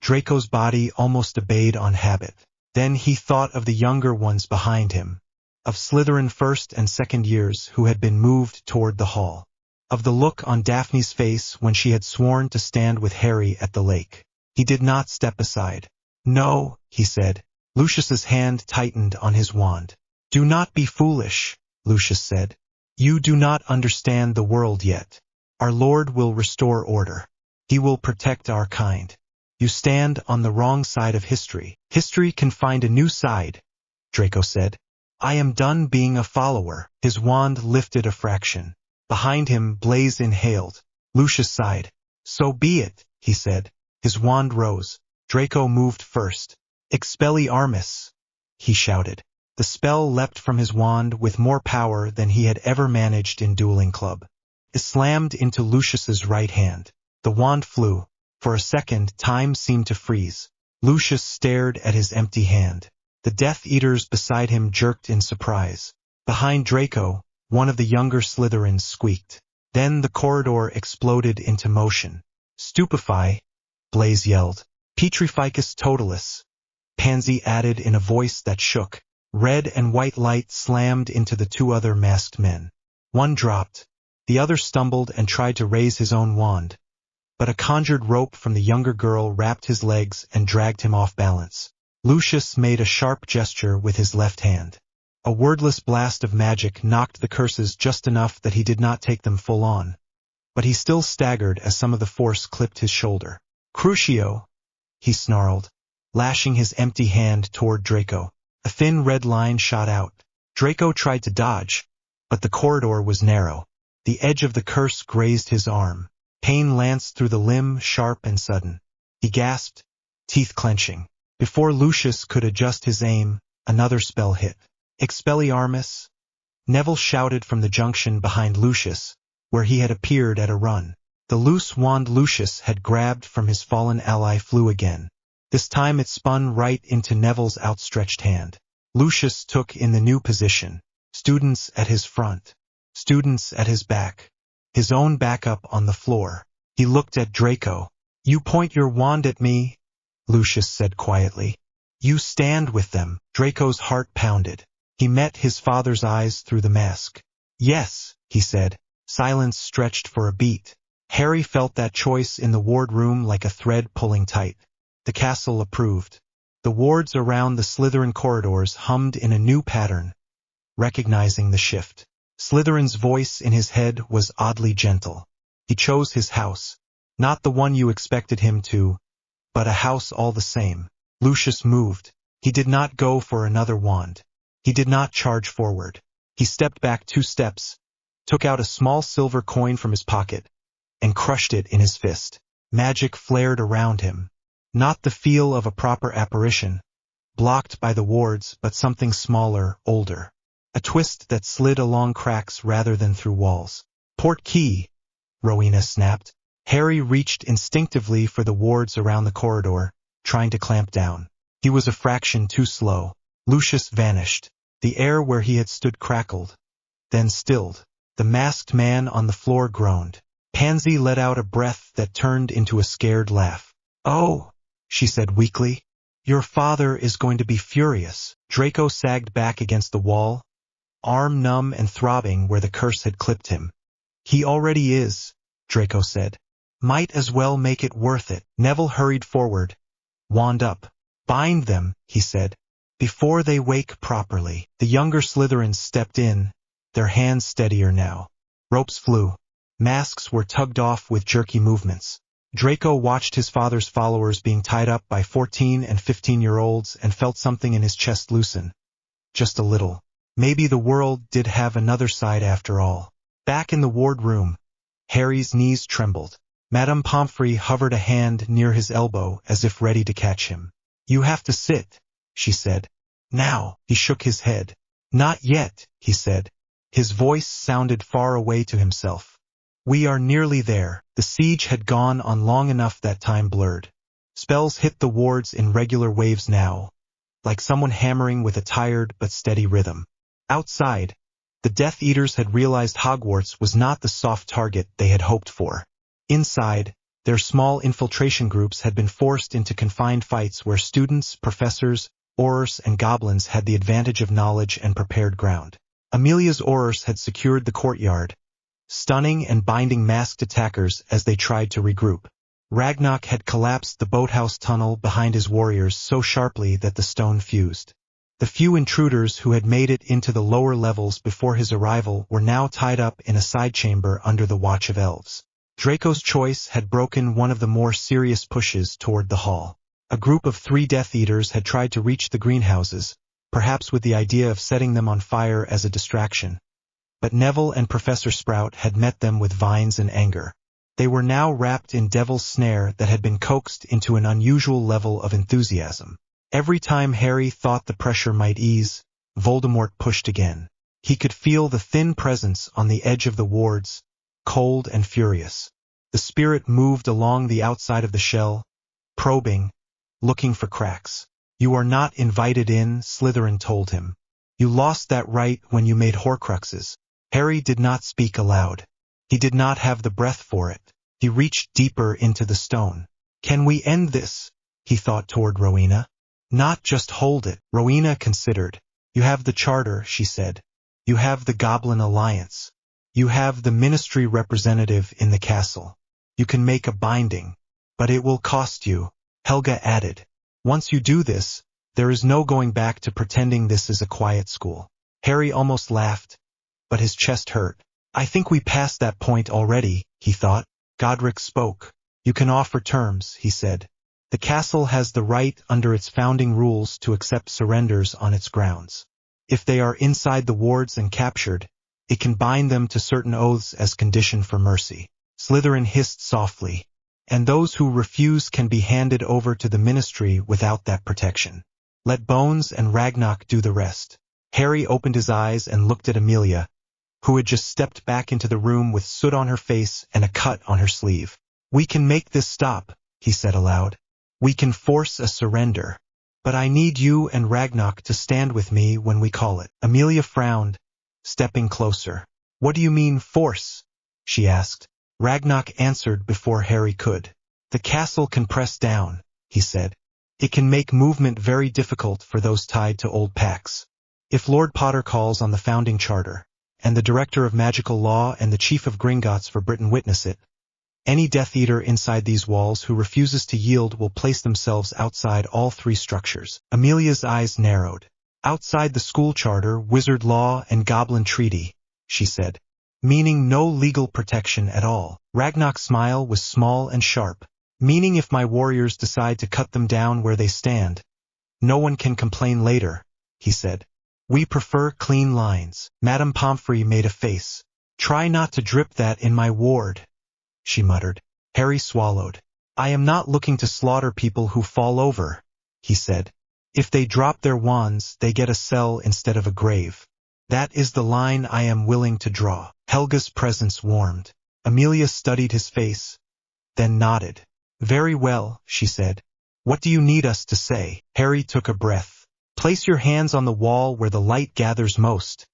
Draco's body almost obeyed on habit. Then he thought of the younger ones behind him, of Slytherin first and second years who had been moved toward the hall, of the look on Daphne's face when she had sworn to stand with Harry at the lake. He did not step aside. "No," he said. Lucius's hand tightened on his wand. "Do not be foolish," Lucius said. "You do not understand the world yet. Our Lord will restore order. He will protect our kind. You stand on the wrong side of history. History can find a new side," Draco said. "I am done being a follower." His wand lifted a fraction. Behind him, Blaise inhaled. Lucius sighed. "So be it," he said. His wand rose. Draco moved first. "Expelliarmus," he shouted. The spell leapt from his wand with more power than he had ever managed in Dueling Club. It slammed into Lucius's right hand. The wand flew. For a second, time seemed to freeze. Lucius stared at his empty hand. The Death Eaters beside him jerked in surprise. Behind Draco, one of the younger Slytherins squeaked. Then the corridor exploded into motion. "Stupefy," Blaise yelled. "Petrificus totalis," Pansy added in a voice that shook. Red and white light slammed into the 2 other masked men. One dropped. The other stumbled and tried to raise his own wand, but a conjured rope from the younger girl wrapped his legs and dragged him off balance. Lucius made a sharp gesture with his left hand. A wordless blast of magic knocked the curses just enough that he did not take them full on, but he still staggered as some of the force clipped his shoulder. "Crucio," he snarled, lashing his empty hand toward Draco. A thin red line shot out. Draco tried to dodge, but the corridor was narrow. The edge of the curse grazed his arm. Pain lanced through the limb, sharp and sudden. He gasped, teeth clenching. Before Lucius could adjust his aim, another spell hit. Expelliarmus! Neville shouted from the junction behind Lucius, where he had appeared at a run. The loose wand Lucius had grabbed from his fallen ally flew again. This time it spun right into Neville's outstretched hand. Lucius took in the new position. Students at his front. Students at his back. His own backup on the floor. He looked at Draco. "You point your wand at me," Lucius said quietly. "You stand with them." Draco's heart pounded. He met his father's eyes through the mask. "Yes," he said. Silence stretched for a beat. Harry felt that choice in the ward room like a thread pulling tight. The castle approved. The wards around the Slytherin corridors hummed in a new pattern, recognizing the shift. Slytherin's voice in his head was oddly gentle. He chose his house. Not the one you expected him to, but a house all the same. Lucius moved. He did not go for another wand. He did not charge forward. He stepped back 2 steps, took out a small silver coin from his pocket, and crushed it in his fist. Magic flared around him. Not the feel of a proper apparition, blocked by the wards, but something smaller, older. A twist that slid along cracks rather than through walls. "Port key," Rowena snapped. Harry reached instinctively for the wards around the corridor, trying to clamp down. He was a fraction too slow. Lucius vanished. The air where he had stood crackled, then stilled. The masked man on the floor groaned. Pansy let out a breath that turned into a scared laugh. "Oh," she said weakly. "Your father is going to be furious." Draco sagged back against the wall, arm numb and throbbing where the curse had clipped him. "He already is," Draco said. "Might as well make it worth it." Neville hurried forward. "Wand up. Bind them," he said, "before they wake properly." The younger Slytherins stepped in, their hands steadier now. Ropes flew. Masks were tugged off with jerky movements. Draco watched his father's followers being tied up by 14- and 15-year-olds and felt something in his chest loosen. Just a little. Maybe the world did have another side after all. Back in the ward room, Harry's knees trembled. Madame Pomfrey hovered a hand near his elbow as if ready to catch him. "You have to sit," she said. "Now." He shook his head. "Not yet," he said. His voice sounded far away to himself. "We are nearly there." The siege had gone on long enough that time blurred. Spells hit the wards in regular waves now, like someone hammering with a tired but steady rhythm. Outside, the Death Eaters had realized Hogwarts was not the soft target they had hoped for. Inside, their small infiltration groups had been forced into confined fights where students, professors, Aurors, and goblins had the advantage of knowledge and prepared ground. Amelia's Aurors had secured the courtyard, stunning and binding masked attackers as they tried to regroup. Ragnarok had collapsed the boathouse tunnel behind his warriors so sharply that the stone fused. The few intruders who had made it into the lower levels before his arrival were now tied up in a side chamber under the watch of elves. Draco's choice had broken one of the more serious pushes toward the hall. A group of 3 Death Eaters had tried to reach the greenhouses, perhaps with the idea of setting them on fire as a distraction. But Neville and Professor Sprout had met them with vines and anger. They were now wrapped in Devil's Snare that had been coaxed into an unusual level of enthusiasm. Every time Harry thought the pressure might ease, Voldemort pushed again. He could feel the thin presence on the edge of the wards, cold and furious. The spirit moved along the outside of the shell, probing, looking for cracks. "You are not invited in," Slytherin told him. "You lost that right when you made Horcruxes." Harry did not speak aloud. He did not have the breath for it. He reached deeper into the stone. "Can we end this?" he thought toward Rowena. "Not just hold it." Rowena considered. "You have the Charter," she said. "You have the Goblin Alliance. You have the Ministry representative in the castle. You can make a binding. But it will cost you," Helga added. "Once you do this, there is no going back to pretending this is a quiet school." Harry almost laughed, but his chest hurt. "I think we passed that point already," he thought. Godric spoke. "You can offer terms," he said. "The castle has the right under its founding rules to accept surrenders on its grounds. If they are inside the wards and captured, it can bind them to certain oaths as condition for mercy." Slytherin hissed softly. and those who refuse can be handed over to the ministry without that protection. Let Bones and Ragnak do the rest. Harry opened his eyes and looked at Amelia, who had just stepped back into the room with soot on her face and a cut on her sleeve. We can make this stop, he said aloud. We can force a surrender. But I need you and Ragnak to stand with me when we call it. Amelia frowned, stepping closer. What do you mean, force? She asked. Ragnak answered before Harry could. The castle can press down, he said. It can make movement very difficult for those tied to old pacts. If Lord Potter calls on the founding charter, and the Director of Magical Law and the Chief of Gringotts for Britain witness it, any Death Eater inside these walls who refuses to yield will place themselves outside all three structures. Amelia's eyes narrowed. Outside the school charter, wizard law, and goblin treaty, she said. Meaning no legal protection at all. Ragnak's smile was small and sharp. Meaning if my warriors decide to cut them down where they stand, no one can complain later, he said. We prefer clean lines. Madame Pomfrey made a face. Try not to drip that in my ward, she muttered. Harry swallowed. I am not looking to slaughter people who fall over, he said. If they drop their wands, they get a cell instead of a grave. That is the line I am willing to draw. Helga's presence warmed. Amelia studied his face, then nodded. Very well, she said. What do you need us to say? Harry took a breath. Place your hands on the wall where the light gathers most,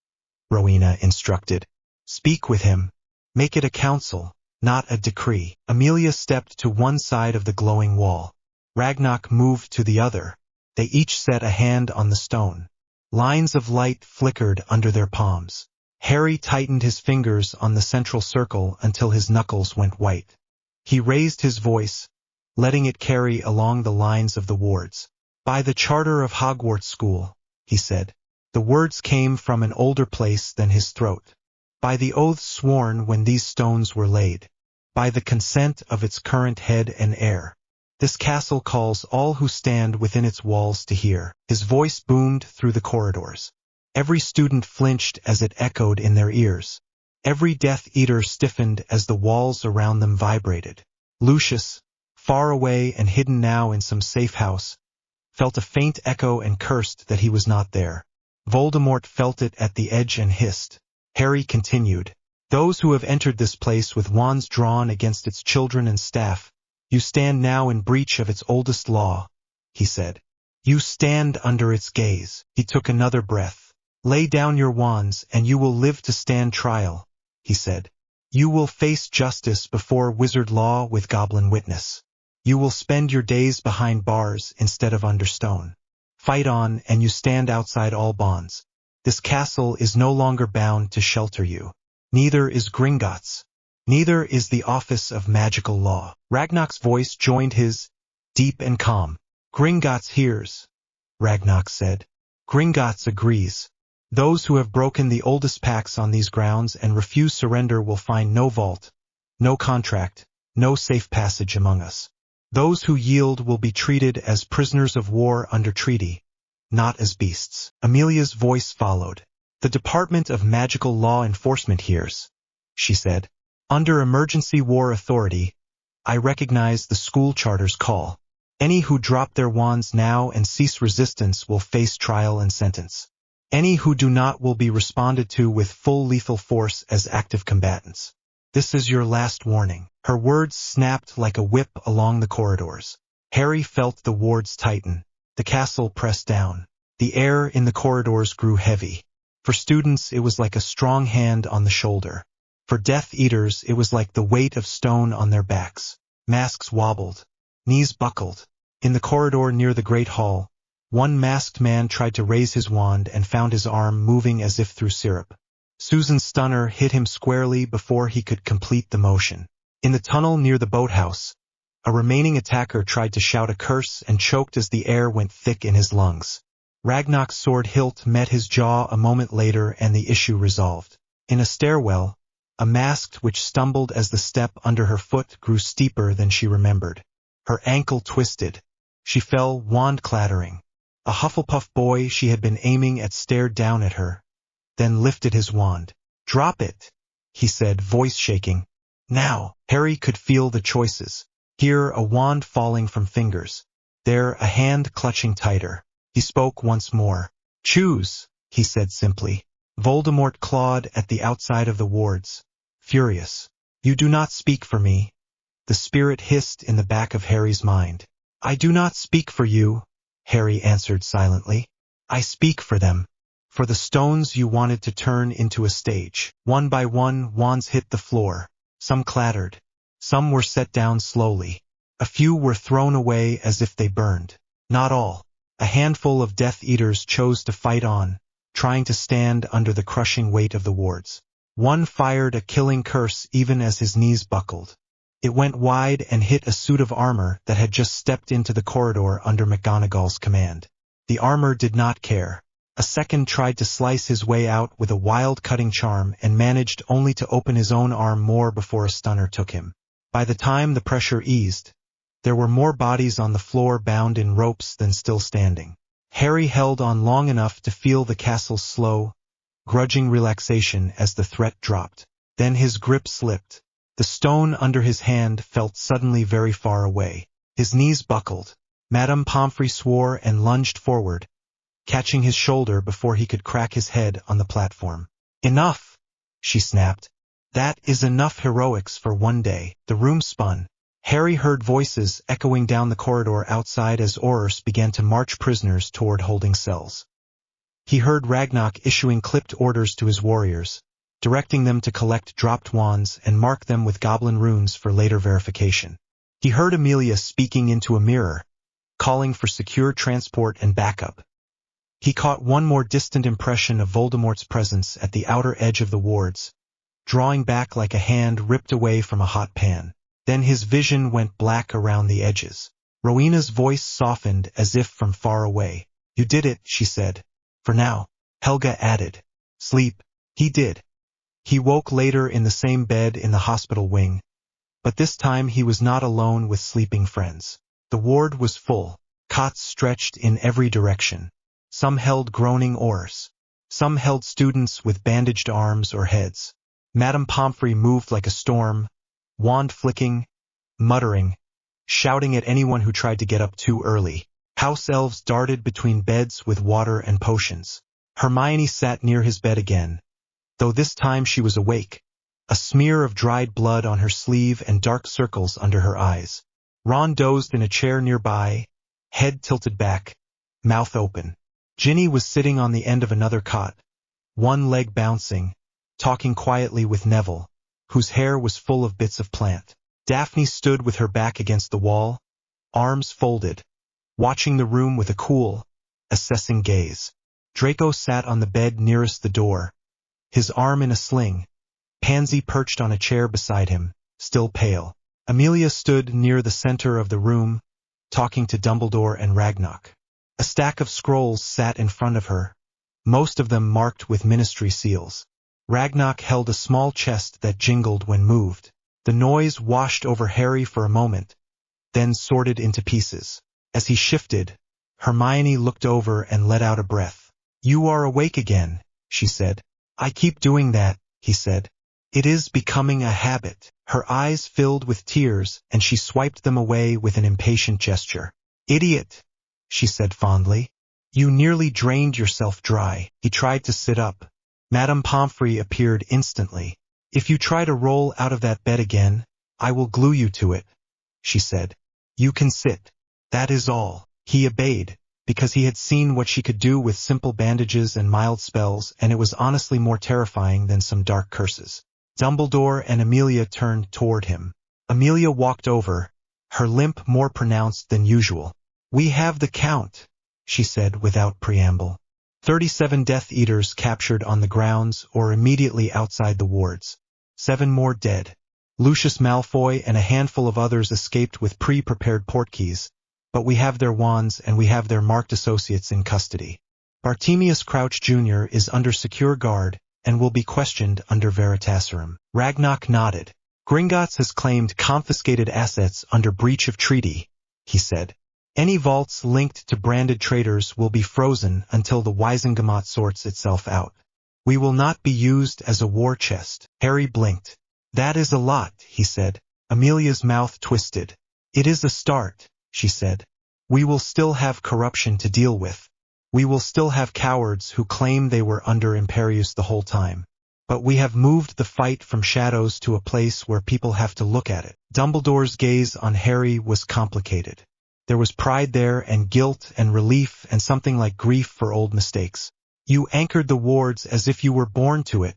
Rowena instructed. Speak with him. Make it a council, not a decree. Amelia stepped to one side of the glowing wall. Ragnak moved to the other. They each set a hand on the stone. Lines of light flickered under their palms. Harry tightened his fingers on the central circle until his knuckles went white. He raised his voice, letting it carry along the lines of the wards. By the charter of Hogwarts School, he said. The words came from an older place than his throat. By the oaths sworn when these stones were laid. By the consent of its current head and heir. This castle calls all who stand within its walls to hear. His voice boomed through the corridors. Every student flinched as it echoed in their ears. Every Death Eater stiffened as the walls around them vibrated. Lucius, far away and hidden now in some safe house, felt a faint echo and cursed that he was not there. Voldemort felt it at the edge and hissed. Harry continued. Those who have entered this place with wands drawn against its children and staff, you stand now in breach of its oldest law, he said. You stand under its gaze. He took another breath. Lay down your wands and you will live to stand trial, he said. You will face justice before wizard law with goblin witness. You will spend your days behind bars instead of under stone. Fight on and you stand outside all bonds. This castle is no longer bound to shelter you. Neither is Gringotts. Neither is the Office of Magical Law. Ragnak's voice joined his, deep and calm. Gringotts hears, Ragnak said. Gringotts agrees. Those who have broken the oldest pacts on these grounds and refuse surrender will find no vault, no contract, no safe passage among us. Those who yield will be treated as prisoners of war under treaty, not as beasts. Amelia's voice followed. The Department of Magical Law Enforcement hears, she said. Under emergency war authority, I recognize the school charter's call. Any who drop their wands now and cease resistance will face trial and sentence. Any who do not will be responded to with full lethal force as active combatants. This is your last warning. Her words snapped like a whip along the corridors. Harry felt the wards tighten. The castle pressed down. The air in the corridors grew heavy. For students, it was like a strong hand on the shoulder. For Death Eaters, it was like the weight of stone on their backs. Masks wobbled. Knees buckled. In the corridor near the Great Hall, one masked man tried to raise his wand and found his arm moving as if through syrup. Susan's stunner hit him squarely before he could complete the motion. In the tunnel near the boathouse, a remaining attacker tried to shout a curse and choked as the air went thick in his lungs. Ragnak's sword hilt met his jaw a moment later and the issue resolved. In a stairwell, a masked witch stumbled as the step under her foot grew steeper than she remembered. Her ankle twisted. She fell, wand clattering. A Hufflepuff boy she had been aiming at stared down at her, then lifted his wand. Drop it, he said, voice shaking. Now. Harry could feel the choices. Here a wand falling from fingers. There a hand clutching tighter. He spoke once more. "Choose," he said simply. Voldemort clawed at the outside of the wards, furious. "You do not speak for me," the spirit hissed in the back of Harry's mind. "I do not speak for you," Harry answered silently. "I speak for them. For the stones you wanted to turn into a stage." One by one, wands hit the floor. Some clattered. Some were set down slowly. A few were thrown away as if they burned. Not all. A handful of Death Eaters chose to fight on, trying to stand under the crushing weight of the wards. One fired a killing curse even as his knees buckled. It went wide and hit a suit of armor that had just stepped into the corridor under McGonagall's command. The armor did not care. A second tried to slice his way out with a wild cutting charm and managed only to open his own arm more before a stunner took him. By the time the pressure eased, there were more bodies on the floor bound in ropes than still standing. Harry held on long enough to feel the castle's slow, grudging relaxation as the threat dropped. Then his grip slipped. The stone under his hand felt suddenly very far away. His knees buckled. Madame Pomfrey swore and lunged forward, catching his shoulder before he could crack his head on the platform. "Enough!" she snapped. "That is enough heroics for one day." The room spun. Harry heard voices echoing down the corridor outside as Aurors began to march prisoners toward holding cells. He heard Ragnarok issuing clipped orders to his warriors, directing them to collect dropped wands and mark them with goblin runes for later verification. He heard Amelia speaking into a mirror, calling for secure transport and backup. He caught one more distant impression of Voldemort's presence at the outer edge of the wards, drawing back like a hand ripped away from a hot pan. Then his vision went black around the edges. Rowena's voice softened as if from far away. "You did it," she said. "For now." Helga added. "Sleep." He did. He woke later in the same bed in the hospital wing, but this time he was not alone with sleeping friends. The ward was full, cots stretched in every direction. Some held groaning Aurors. Some held students with bandaged arms or heads. Madame Pomfrey moved like a storm, wand flicking, muttering, shouting at anyone who tried to get up too early. House elves darted between beds with water and potions. Hermione sat near his bed again, though this time she was awake, a smear of dried blood on her sleeve and dark circles under her eyes. Ron dozed in a chair nearby, head tilted back, mouth open. Ginny was sitting on the end of another cot, one leg bouncing, talking quietly with Neville, whose hair was full of bits of plant. Daphne stood with her back against the wall, arms folded, watching the room with a cool, assessing gaze. Draco sat on the bed nearest the door, his arm in a sling. Pansy perched on a chair beside him, still pale. Amelia stood near the center of the room, talking to Dumbledore and Ragnarok. A stack of scrolls sat in front of her, most of them marked with ministry seals. Ragnarok held a small chest that jingled when moved. The noise washed over Harry for a moment, then sorted into pieces. As he shifted, Hermione looked over and let out a breath. "You are awake again," she said. "I keep doing that," he said. "It is becoming a habit." Her eyes filled with tears, and she swiped them away with an impatient gesture. "Idiot," she said fondly. "You nearly drained yourself dry." He tried to sit up. Madame Pomfrey appeared instantly. "If you try to roll out of that bed again, I will glue you to it," she said. "You can sit. That is all." He obeyed, because he had seen what she could do with simple bandages and mild spells, and it was honestly more terrifying than some dark curses. Dumbledore and Amelia turned toward him. Amelia walked over, her limp more pronounced than usual. "We have the count," she said without preamble. 37 Death Eaters captured on the grounds or immediately outside the wards. 7 more dead. Lucius Malfoy and a handful of others escaped with pre-prepared portkeys, but we have their wands and we have their marked associates in custody. Bartemius Crouch Jr. is under secure guard and will be questioned under Veritaserum. Ragnarok nodded. "Gringotts has claimed confiscated assets under breach of treaty," he said. "Any vaults linked to branded traitors will be frozen until the Wisengamot sorts itself out. We will not be used as a war chest." Harry blinked. "That is a lot," he said. Amelia's mouth twisted. It is a start, she said. We will still have corruption to deal with. We will still have cowards who claim they were under Imperius the whole time. But we have moved the fight from shadows to a place where people have to look at it. Dumbledore's gaze on Harry was complicated. There was pride there and guilt and relief and something like grief for old mistakes. You anchored the wards as if you were born to it,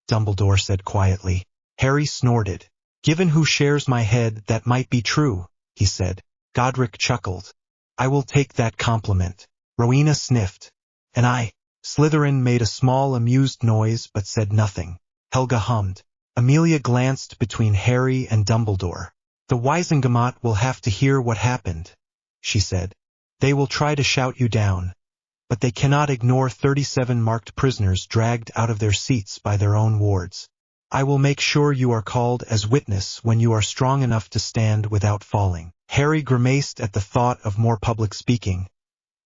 Dumbledore said quietly. Harry snorted. Given who shares my head, that might be true, he said. Godric chuckled. I will take that compliment. Rowena sniffed. And I. Slytherin made a small amused noise but said nothing. Helga hummed. Amelia glanced between Harry and Dumbledore. The Wisengamot will have to hear what happened, she said. They will try to shout you down. But they cannot ignore 37 marked prisoners dragged out of their seats by their own wards. I will make sure you are called as witness when you are strong enough to stand without falling. Harry grimaced at the thought of more public speaking,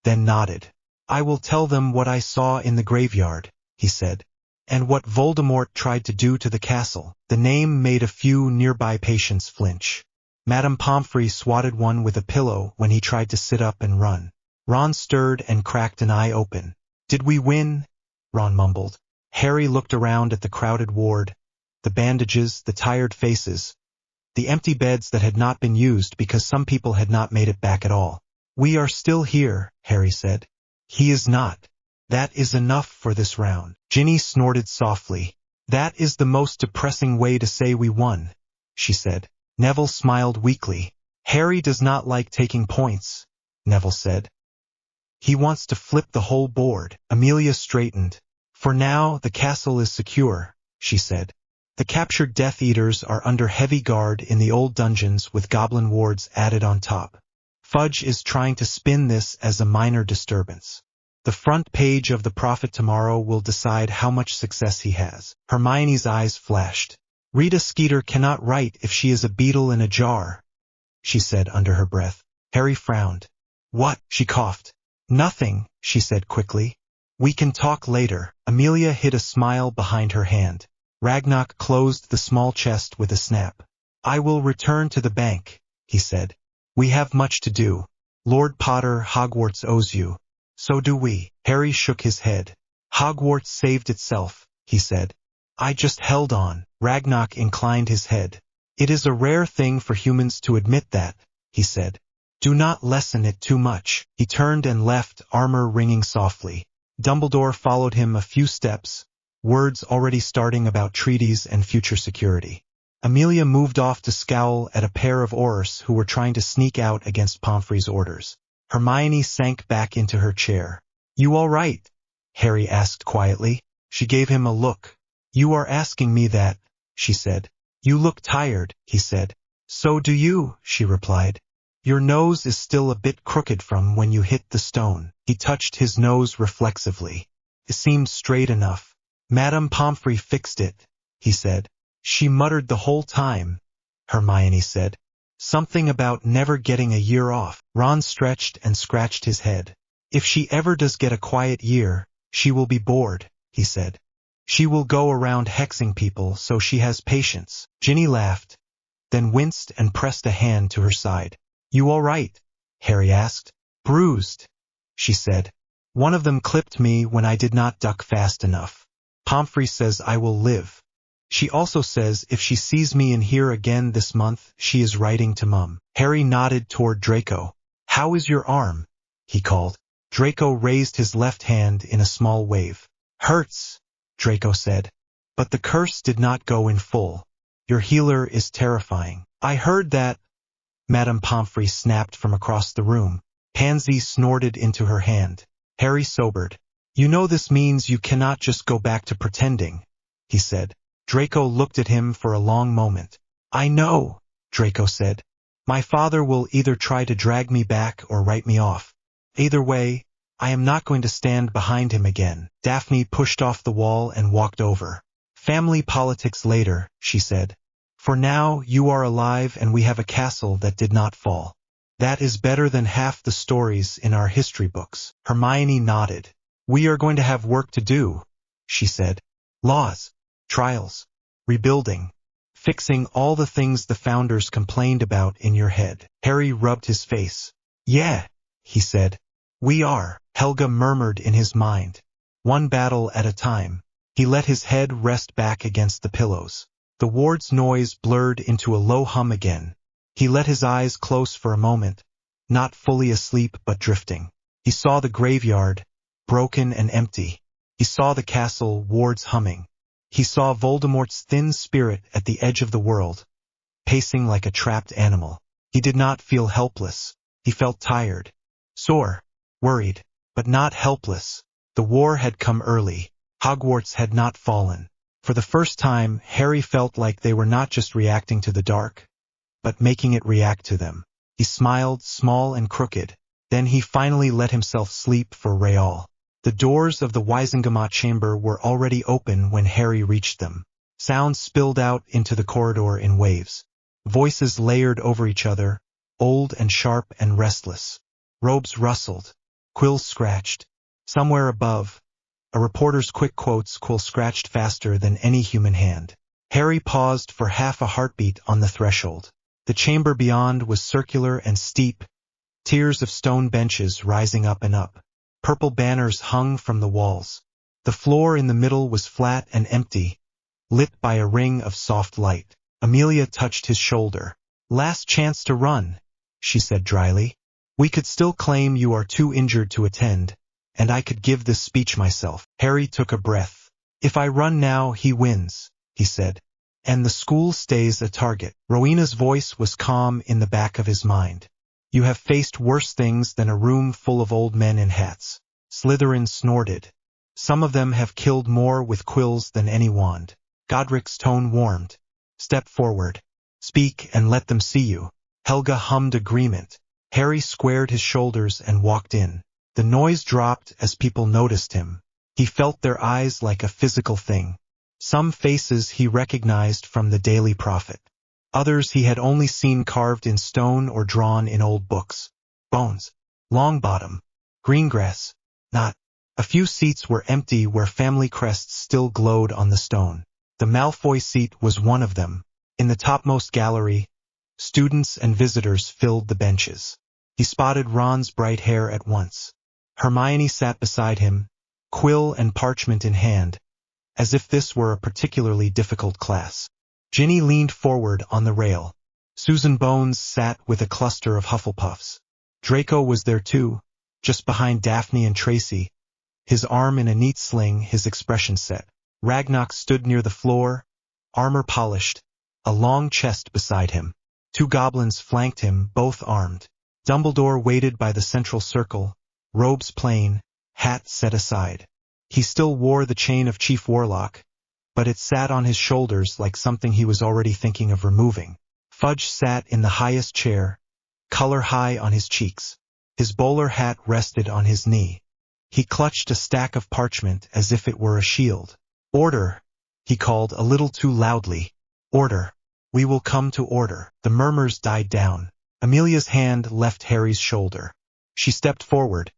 then nodded. I will tell them what I saw in the graveyard, he said, and what Voldemort tried to do to the castle. The name made a few nearby patients flinch. Madame Pomfrey swatted one with a pillow when he tried to sit up and run. Ron stirred and cracked an eye open. Did we win? Ron mumbled. Harry looked around at the crowded ward, the bandages, the tired faces, the empty beds that had not been used because some people had not made it back at all. We are still here, Harry said. He is not. That is enough for this round. Ginny snorted softly. That is the most depressing way to say we won, she said. Neville smiled weakly. Harry does not like taking points, Neville said. He wants to flip the whole board. Amelia straightened. For now, the castle is secure, she said. The captured Death Eaters are under heavy guard in the old dungeons with goblin wards added on top. Fudge is trying to spin this as a minor disturbance. The front page of the Prophet tomorrow will decide how much success he has. Hermione's eyes flashed. Rita Skeeter cannot write if she is a beetle in a jar, she said under her breath. Harry frowned. What? She coughed. Nothing, she said quickly. We can talk later. Amelia hid a smile behind her hand. Ragnarok closed the small chest with a snap. I will return to the bank, he said. We have much to do. Lord Potter, Hogwarts owes you. So do we. Harry shook his head. Hogwarts saved itself, he said. I just held on. Ragnarok inclined his head. It is a rare thing for humans to admit that, he said. Do not lessen it too much. He turned and left, armor ringing softly. Dumbledore followed him a few steps, words already starting about treaties and future security. Amelia moved off to scowl at a pair of Aurors who were trying to sneak out against Pomfrey's orders. Hermione sank back into her chair. You all right? Harry asked quietly. She gave him a look. You are asking me that, she said. You look tired, he said. So do you, she replied. Your nose is still a bit crooked from when you hit the stone. He touched his nose reflexively. It seemed straight enough. Madame Pomfrey fixed it, he said. She muttered the whole time, Hermione said. Something about never getting a year off. Ron stretched and scratched his head. If she ever does get a quiet year, she will be bored, he said. She will go around hexing people so she has patience. Ginny laughed, then winced and pressed a hand to her side. You all right? Harry asked. Bruised, she said. One of them clipped me when I did not duck fast enough. Pomfrey says I will live. She also says if she sees me in here again this month, she is writing to Mum. Harry nodded toward Draco. How is your arm? He called. Draco raised his left hand in a small wave. Hurts, Draco said. But the curse did not go in full. Your healer is terrifying. I heard that. Madame Pomfrey snapped from across the room. Pansy snorted into her hand. Harry sobered. You know this means you cannot just go back to pretending, he said. Draco looked at him for a long moment. I know, Draco said. My father will either try to drag me back or write me off. Either way, I am not going to stand behind him again. Daphne pushed off the wall and walked over. Family politics later, she said. For now, you are alive and we have a castle that did not fall. That is better than half the stories in our history books. Hermione nodded. We are going to have work to do, she said. Laws, trials, rebuilding, fixing all the things the founders complained about in your head. Harry rubbed his face. Yeah, he said. We are, Helga murmured in his mind. One battle at a time. He let his head rest back against the pillows. The ward's noise blurred into a low hum again. He let his eyes close for a moment, not fully asleep but drifting. He saw the graveyard, broken and empty. He saw the castle, wards humming. He saw Voldemort's thin spirit at the edge of the world, pacing like a trapped animal. He did not feel helpless. He felt tired, sore, worried, but not helpless. The war had come early. Hogwarts had not fallen. For the first time, Harry felt like they were not just reacting to the dark, but making it react to them. He smiled, small and crooked. Then he finally let himself sleep for real. The doors of the Wisengamot chamber were already open when Harry reached them. Sounds spilled out into the corridor in waves. Voices layered over each other, old and sharp and restless. Robes rustled. Quills scratched. Somewhere above, a reporter's quick quotes quill scratched faster than any human hand. Harry paused for half a heartbeat on the threshold. The chamber beyond was circular and steep, tiers of stone benches rising up and up. Purple banners hung from the walls. The floor in the middle was flat and empty, lit by a ring of soft light. Amelia touched his shoulder. Last chance to run, she said dryly. We could still claim you are too injured to attend, and I could give this speech myself. Harry took a breath. If I run now, he wins, he said. And the school stays a target. Rowena's voice was calm in the back of his mind. You have faced worse things than a room full of old men in hats. Slytherin snorted. Some of them have killed more with quills than any wand. Godric's tone warmed. Step forward. Speak and let them see you. Helga hummed agreement. Harry squared his shoulders and walked in. The noise dropped as people noticed him. He felt their eyes like a physical thing. Some faces he recognized from the Daily Prophet. Others he had only seen carved in stone or drawn in old books. Bones. Longbottom. Greengrass. Not. A few seats were empty where family crests still glowed on the stone. The Malfoy seat was one of them. In the topmost gallery, students and visitors filled the benches. He spotted Ron's bright hair at once. Hermione sat beside him, quill and parchment in hand, as if this were a particularly difficult class. Ginny leaned forward on the rail. Susan Bones sat with a cluster of Hufflepuffs. Draco was there too, just behind Daphne and Tracy, his arm in a neat sling, his expression set. Ragnarok stood near the floor, armor polished, a long chest beside him. Two goblins flanked him, both armed. Dumbledore waited by the central circle, robes plain, hat set aside. He still wore the chain of Chief Warlock, but it sat on his shoulders like something he was already thinking of removing. Fudge sat in the highest chair, color high on his cheeks. His bowler hat rested on his knee. He clutched a stack of parchment as if it were a shield. Order, he called a little too loudly. Order. We will come to order. The murmurs died down. Amelia's hand left Harry's shoulder. She stepped forward,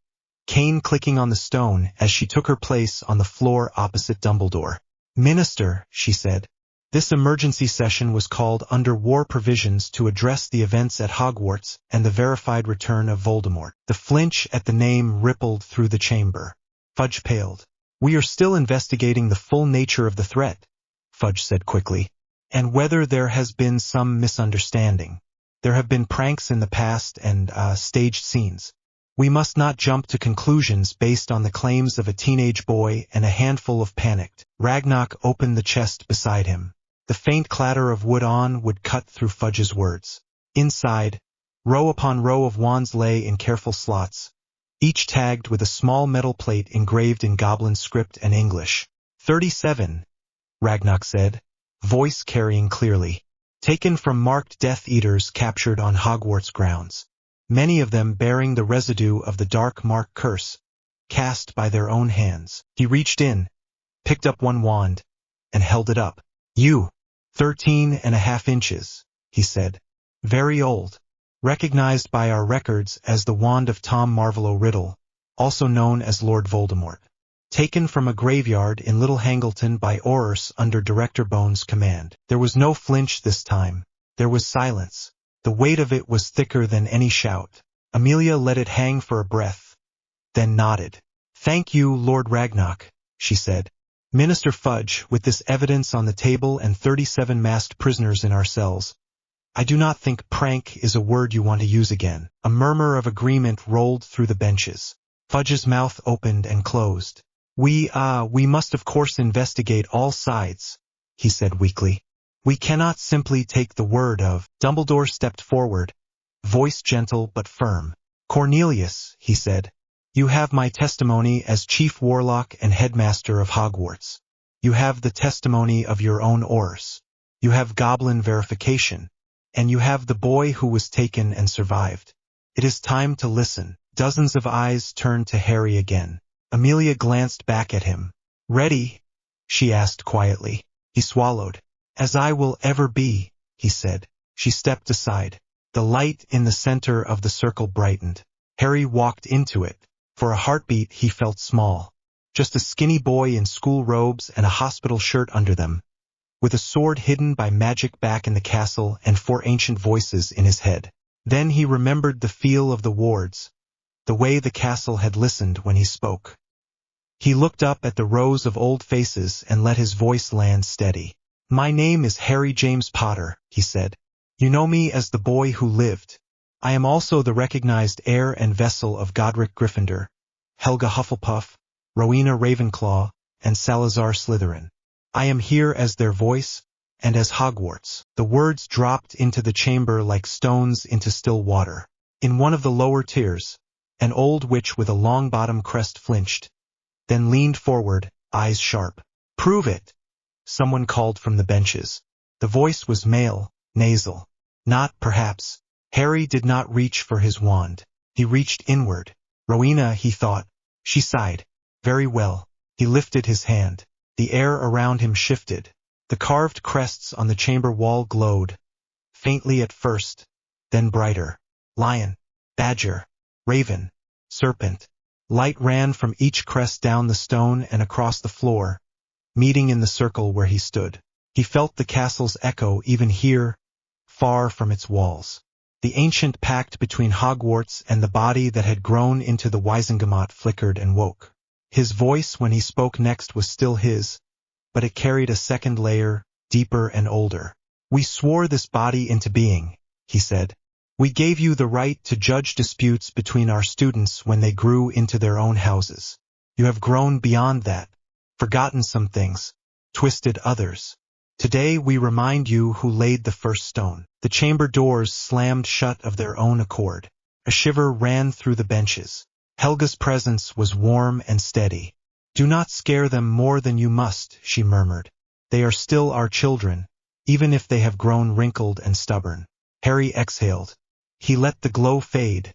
cane clicking on the stone as she took her place on the floor opposite Dumbledore. Minister, she said. This emergency session was called under war provisions to address the events at Hogwarts and the verified return of Voldemort. The flinch at the name rippled through the chamber. Fudge paled. We are still investigating the full nature of the threat, Fudge said quickly, and whether there has been some misunderstanding. There have been pranks in the past and staged scenes. We must not jump to conclusions based on the claims of a teenage boy and a handful of panicked. Ragnarok opened the chest beside him. The faint clatter of wood on would cut through Fudge's words. Inside, row upon row of wands lay in careful slots, each tagged with a small metal plate engraved in goblin script and English. 37, Ragnarok said, voice carrying clearly. Taken from marked Death Eaters captured on Hogwarts grounds. Many of them bearing the residue of the dark mark curse, cast by their own hands. He reached in, picked up one wand, and held it up. You, 13.5 inches, he said. Very old. Recognized by our records as the wand of Tom Marvolo Riddle, also known as Lord Voldemort. taken from a graveyard in Little Hangleton by Orrs under Director Bones' command. There was no flinch this time. There was silence. The weight of it was thicker than any shout. Amelia let it hang for a breath, then nodded. "Thank you, Lord Ragnarok," she said. "Minister Fudge, with this evidence on the table and 37 masked prisoners in our cells, I do not think prank is a word you want to use again." A murmur of agreement rolled through the benches. Fudge's mouth opened and closed. We must of course investigate all sides," he said weakly. "We cannot simply take the word of—" Dumbledore stepped forward, voice gentle but firm. "Cornelius," he said, "you have my testimony as Chief Warlock and Headmaster of Hogwarts. You have the testimony of your own Orrs. You have goblin verification. And you have the boy who was taken and survived. It is time to listen." Dozens of eyes turned to Harry again. Amelia glanced back at him. "Ready?" she asked quietly. He swallowed. "As I will ever be," he said. She stepped aside. The light in the center of the circle brightened. Harry walked into it. For a heartbeat he felt small. Just a skinny boy in school robes and a hospital shirt under them, with a sword hidden by magic back in the castle and 4 ancient voices in his head. Then he remembered the feel of the wards, the way the castle had listened when he spoke. He looked up at the rows of old faces and let his voice land steady. "My name is Harry James Potter," he said. "You know me as the boy who lived. I am also the recognized heir and vessel of Godric Gryffindor, Helga Hufflepuff, Rowena Ravenclaw, and Salazar Slytherin. I am here as their voice, and as Hogwarts." The words dropped into the chamber like stones into still water. In one of the lower tiers, an old witch with a long-bottom crest flinched, then leaned forward, eyes sharp. "Prove it," someone called from the benches. The voice was male, nasal. Not perhaps. Harry did not reach for his wand. He reached inward. "Rowena," he thought. She sighed. "Very well." He lifted his hand. The air around him shifted. The carved crests on the chamber wall glowed, faintly at first, then brighter. Lion, badger, raven, serpent. Light ran from each crest down the stone and across the floor, meeting in the circle where he stood. He felt the castle's echo even here, far from its walls. The ancient pact between Hogwarts and the body that had grown into the Wizengamot flickered and woke. His voice when he spoke next was still his, but it carried a second layer, deeper and older. "We swore this body into being," he said. "We gave you the right to judge disputes between our students when they grew into their own houses. You have grown beyond that, forgotten some things, twisted others. Today we remind you who laid the first stone." The chamber doors slammed shut of their own accord. A shiver ran through the benches. Helga's presence was warm and steady. "Do not scare them more than you must," she murmured. "They are still our children, even if they have grown wrinkled and stubborn." Harry exhaled. He let the glow fade,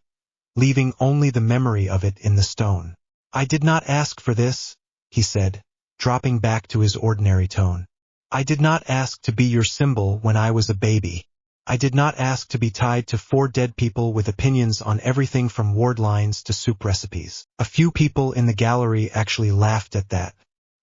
leaving only the memory of it in the stone. "I did not ask for this," he said, dropping back to his ordinary tone. "I did not ask to be your symbol when I was a baby. I did not ask to be tied to 4 dead people with opinions on everything from ward lines to soup recipes." A few people in the gallery actually laughed at that.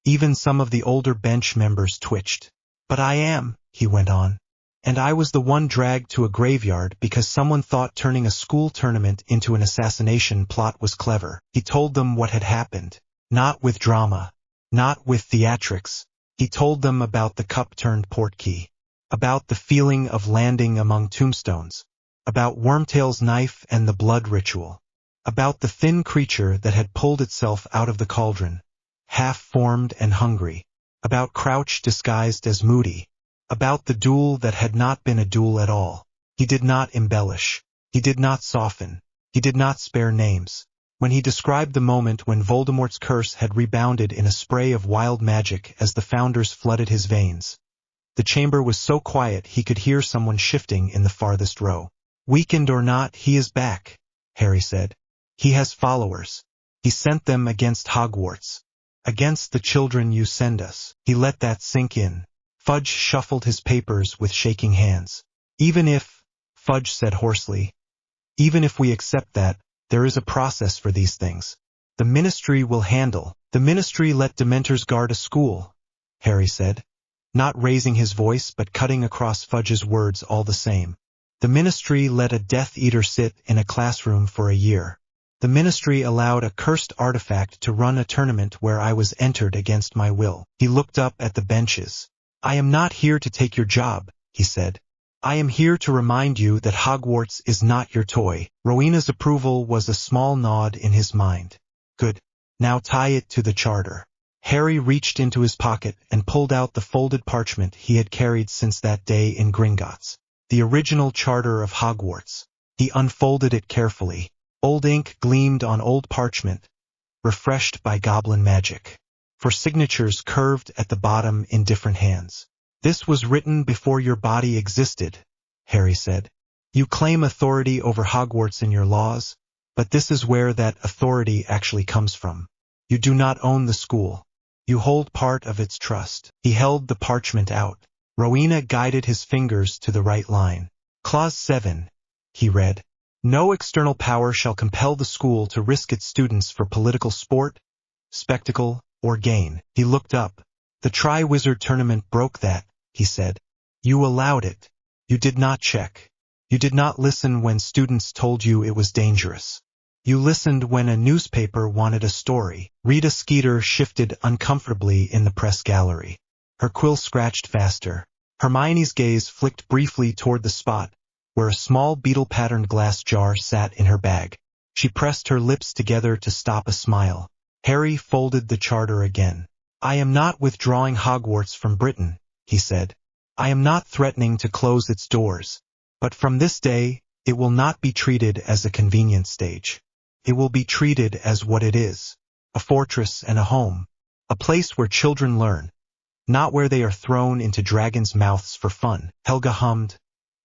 Even some of the older bench members twitched. "But I am," he went on. "And I was the one dragged to a graveyard because someone thought turning a school tournament into an assassination plot was clever." He told them what had happened. Not with drama, not with theatrics. He told them about the cup-turned-portkey, about the feeling of landing among tombstones, about Wormtail's knife and the blood ritual, about the thin creature that had pulled itself out of the cauldron, half-formed and hungry, about Crouch disguised as Moody, about the duel that had not been a duel at all. He did not embellish. He did not soften. He did not spare names. When he described the moment when Voldemort's curse had rebounded in a spray of wild magic as the Founders flooded his veins, the chamber was so quiet he could hear someone shifting in the farthest row. "Weakened or not, he is back," Harry said. "He has followers. He sent them against Hogwarts. Against the children you send us." He let that sink in. Fudge shuffled his papers with shaking hands. "Even if," Fudge said hoarsely, "even if we accept that, there is a process for these things. The Ministry will handle. The Ministry let Dementors guard a school, Harry said, not raising his voice but cutting across Fudge's words all the same. The Ministry let a Death Eater sit in a classroom for a year. The Ministry allowed a cursed artifact to run a tournament where I was entered against my will. He looked up at the benches. I am not here to take your job, he said. I am here to remind you that Hogwarts is not your toy. Rowena's approval was a small nod in his mind. Good. Now tie it to the charter. Harry reached into his pocket and pulled out the folded parchment he had carried since that day in Gringotts. The original charter of Hogwarts. He unfolded it carefully. Old ink gleamed on old parchment, refreshed by goblin magic. For signatures curved at the bottom in different hands. This was written before your body existed, Harry said. You claim authority over Hogwarts in your laws, but this is where that authority actually comes from. You do not own the school. You hold part of its trust. He held the parchment out. Rowena guided his fingers to the right line. Clause 7, he read. No external power shall compel the school to risk its students for political sport, spectacle, or gain. He looked up. The Triwizard Tournament broke that, he said. You allowed it. You did not check. You did not listen when students told you it was dangerous. You listened when a newspaper wanted a story. Rita Skeeter shifted uncomfortably in the press gallery. Her quill scratched faster. Hermione's gaze flicked briefly toward the spot where a small beetle-patterned glass jar sat in her bag. She pressed her lips together to stop a smile. Harry folded the charter again. I am not withdrawing Hogwarts from Britain, he said. I am not threatening to close its doors. But from this day, it will not be treated as a convenience stage. It will be treated as what it is, a fortress and a home, a place where children learn, not where they are thrown into dragons' mouths for fun. Helga hummed,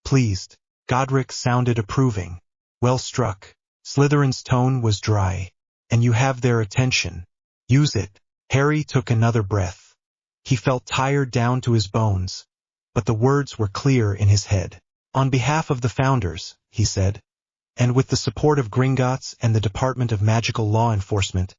pleased. Godric sounded approving. Well struck. Slytherin's tone was dry. And you have their attention. Use it. Harry took another breath. He felt tired down to his bones, but the words were clear in his head. On behalf of the Founders, he said, and with the support of Gringotts and the Department of Magical Law Enforcement,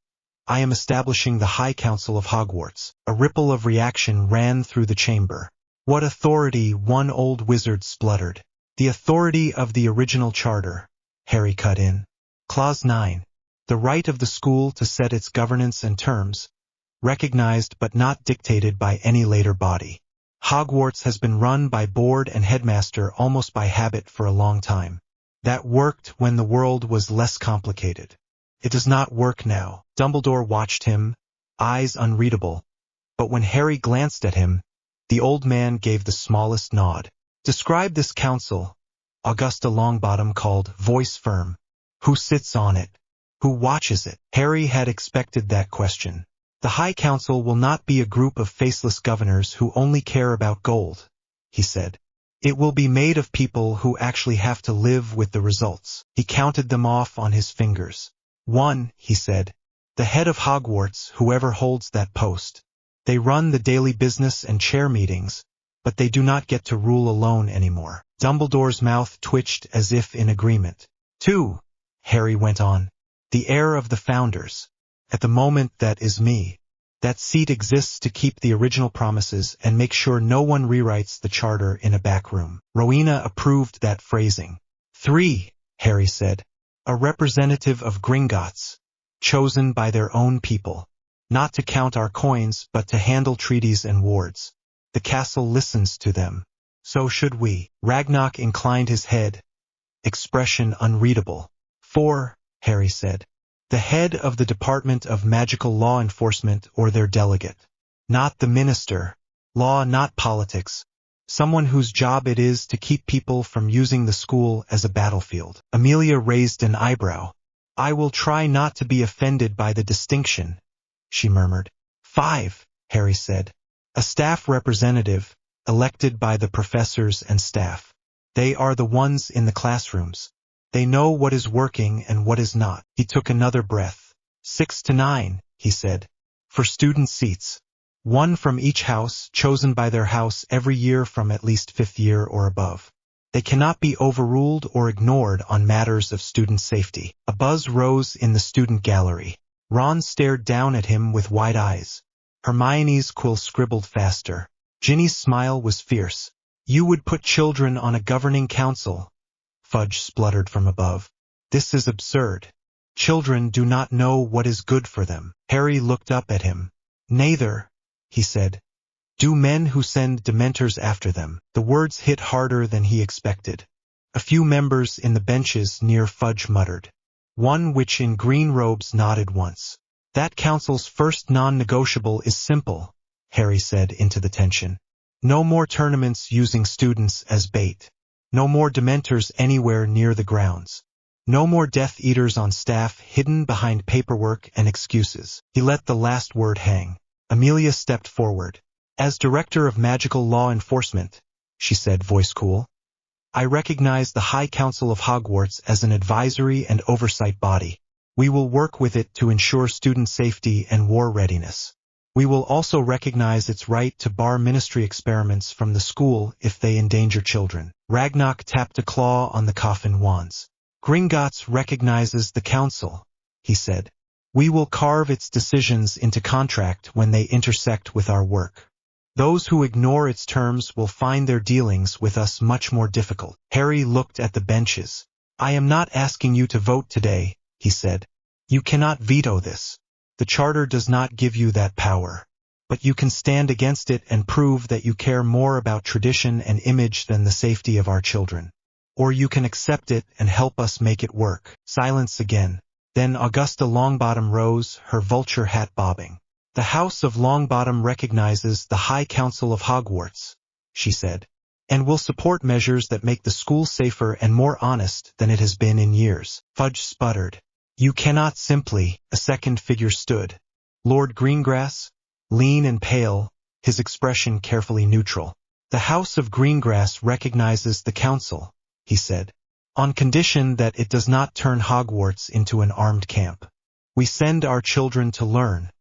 I am establishing the High Council of Hogwarts. A ripple of reaction ran through the chamber. What authority, one old wizard spluttered. The authority of the original charter, Harry cut in. Clause 9. The right of the school to set its governance and terms, recognized but not dictated by any later body. Hogwarts has been run by board and headmaster almost by habit for a long time. That worked when the world was less complicated. It does not work now. Dumbledore watched him, eyes unreadable, but when Harry glanced at him, the old man gave the smallest nod. Describe this council, Augusta Longbottom called, voice firm. Who sits on it? Who watches it? Harry had expected that question. The High Council will not be a group of faceless governors who only care about gold, he said. It will be made of people who actually have to live with the results. He counted them off on his fingers. 1, he said. The head of Hogwarts, whoever holds that post. They run the daily business and chair meetings, but they do not get to rule alone anymore. Dumbledore's mouth twitched as if in agreement. 2, Harry went on. The heir of the Founders. At the moment that is me. That seat exists to keep the original promises and make sure no one rewrites the charter in a back room. Rowena approved that phrasing. 3, Harry said. A representative of Gringotts, chosen by their own people. Not to count our coins, but to handle treaties and wards. The castle listens to them. So should we. Ragnarok inclined his head. Expression unreadable. 4, Harry said. The head of the Department of Magical Law Enforcement or their delegate. Not the minister. Law, not politics. Someone whose job it is to keep people from using the school as a battlefield. Amelia raised an eyebrow. I will try not to be offended by the distinction, she murmured. 5, Harry said. A staff representative, elected by the professors and staff. They are the ones in the classrooms. They know what is working and what is not. He took another breath. 6 to 9, he said. For student seats. 1 from each house, chosen by their house every year from at least 5th year or above. They cannot be overruled or ignored on matters of student safety. A buzz rose in the student gallery. Ron stared down at him with wide eyes. Hermione's quill scribbled faster. Ginny's smile was fierce. You would put children on a governing council, Fudge spluttered from above. This is absurd. Children do not know what is good for them. Harry looked up at him. Neither, he said, do men who send dementors after them. The words hit harder than he expected. A few members in the benches near Fudge muttered. One witch in green robes nodded once. That council's first non-negotiable is simple, Harry said into the tension. No more tournaments using students as bait. No more dementors anywhere near the grounds. No more Death Eaters on staff hidden behind paperwork and excuses. He let the last word hang. Amelia stepped forward. As Director of Magical Law Enforcement, she said, voice cool, I recognize the High Council of Hogwarts as an advisory and oversight body. We will work with it to ensure student safety and war readiness. We will also recognize its right to bar ministry experiments from the school if they endanger children. Ragnarok tapped a claw on the coffin wands. Gringotts recognizes the council, he said. We will carve its decisions into contract when they intersect with our work. Those who ignore its terms will find their dealings with us much more difficult. Harry looked at the benches. I am not asking you to vote today, he said. You cannot veto this. The charter does not give you that power. But you can stand against it and prove that you care more about tradition and image than the safety of our children. Or you can accept it and help us make it work. Silence again. Then Augusta Longbottom rose, her vulture hat bobbing. The House of Longbottom recognizes the High Council of Hogwarts, she said, and will support measures that make the school safer and more honest than it has been in years. Fudge sputtered. You cannot simply. A second figure stood. Lord Greengrass, lean and pale, his expression carefully neutral. The House of Greengrass recognizes the council, he said, on condition that it does not turn Hogwarts into an armed camp. We send our children to learn,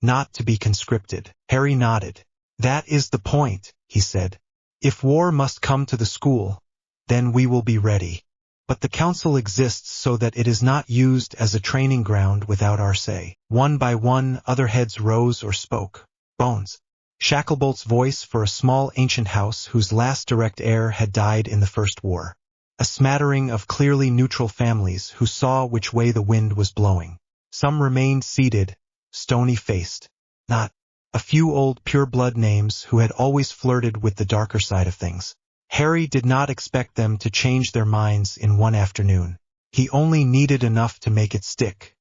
not to be conscripted. Harry nodded. That is the point, he said. If war must come to the school, then we will be ready. But the council exists so that it is not used as a training ground without our say. One by one, other heads rose or spoke. Bones. Shacklebolt's voice for a small ancient house whose last direct heir had died in the First War. A smattering of clearly neutral families who saw which way the wind was blowing. Some remained seated, stony-faced. Not a few old pure-blood names who had always flirted with the darker side of things. Harry did not expect them to change their minds in one afternoon. He only needed enough to make it stick.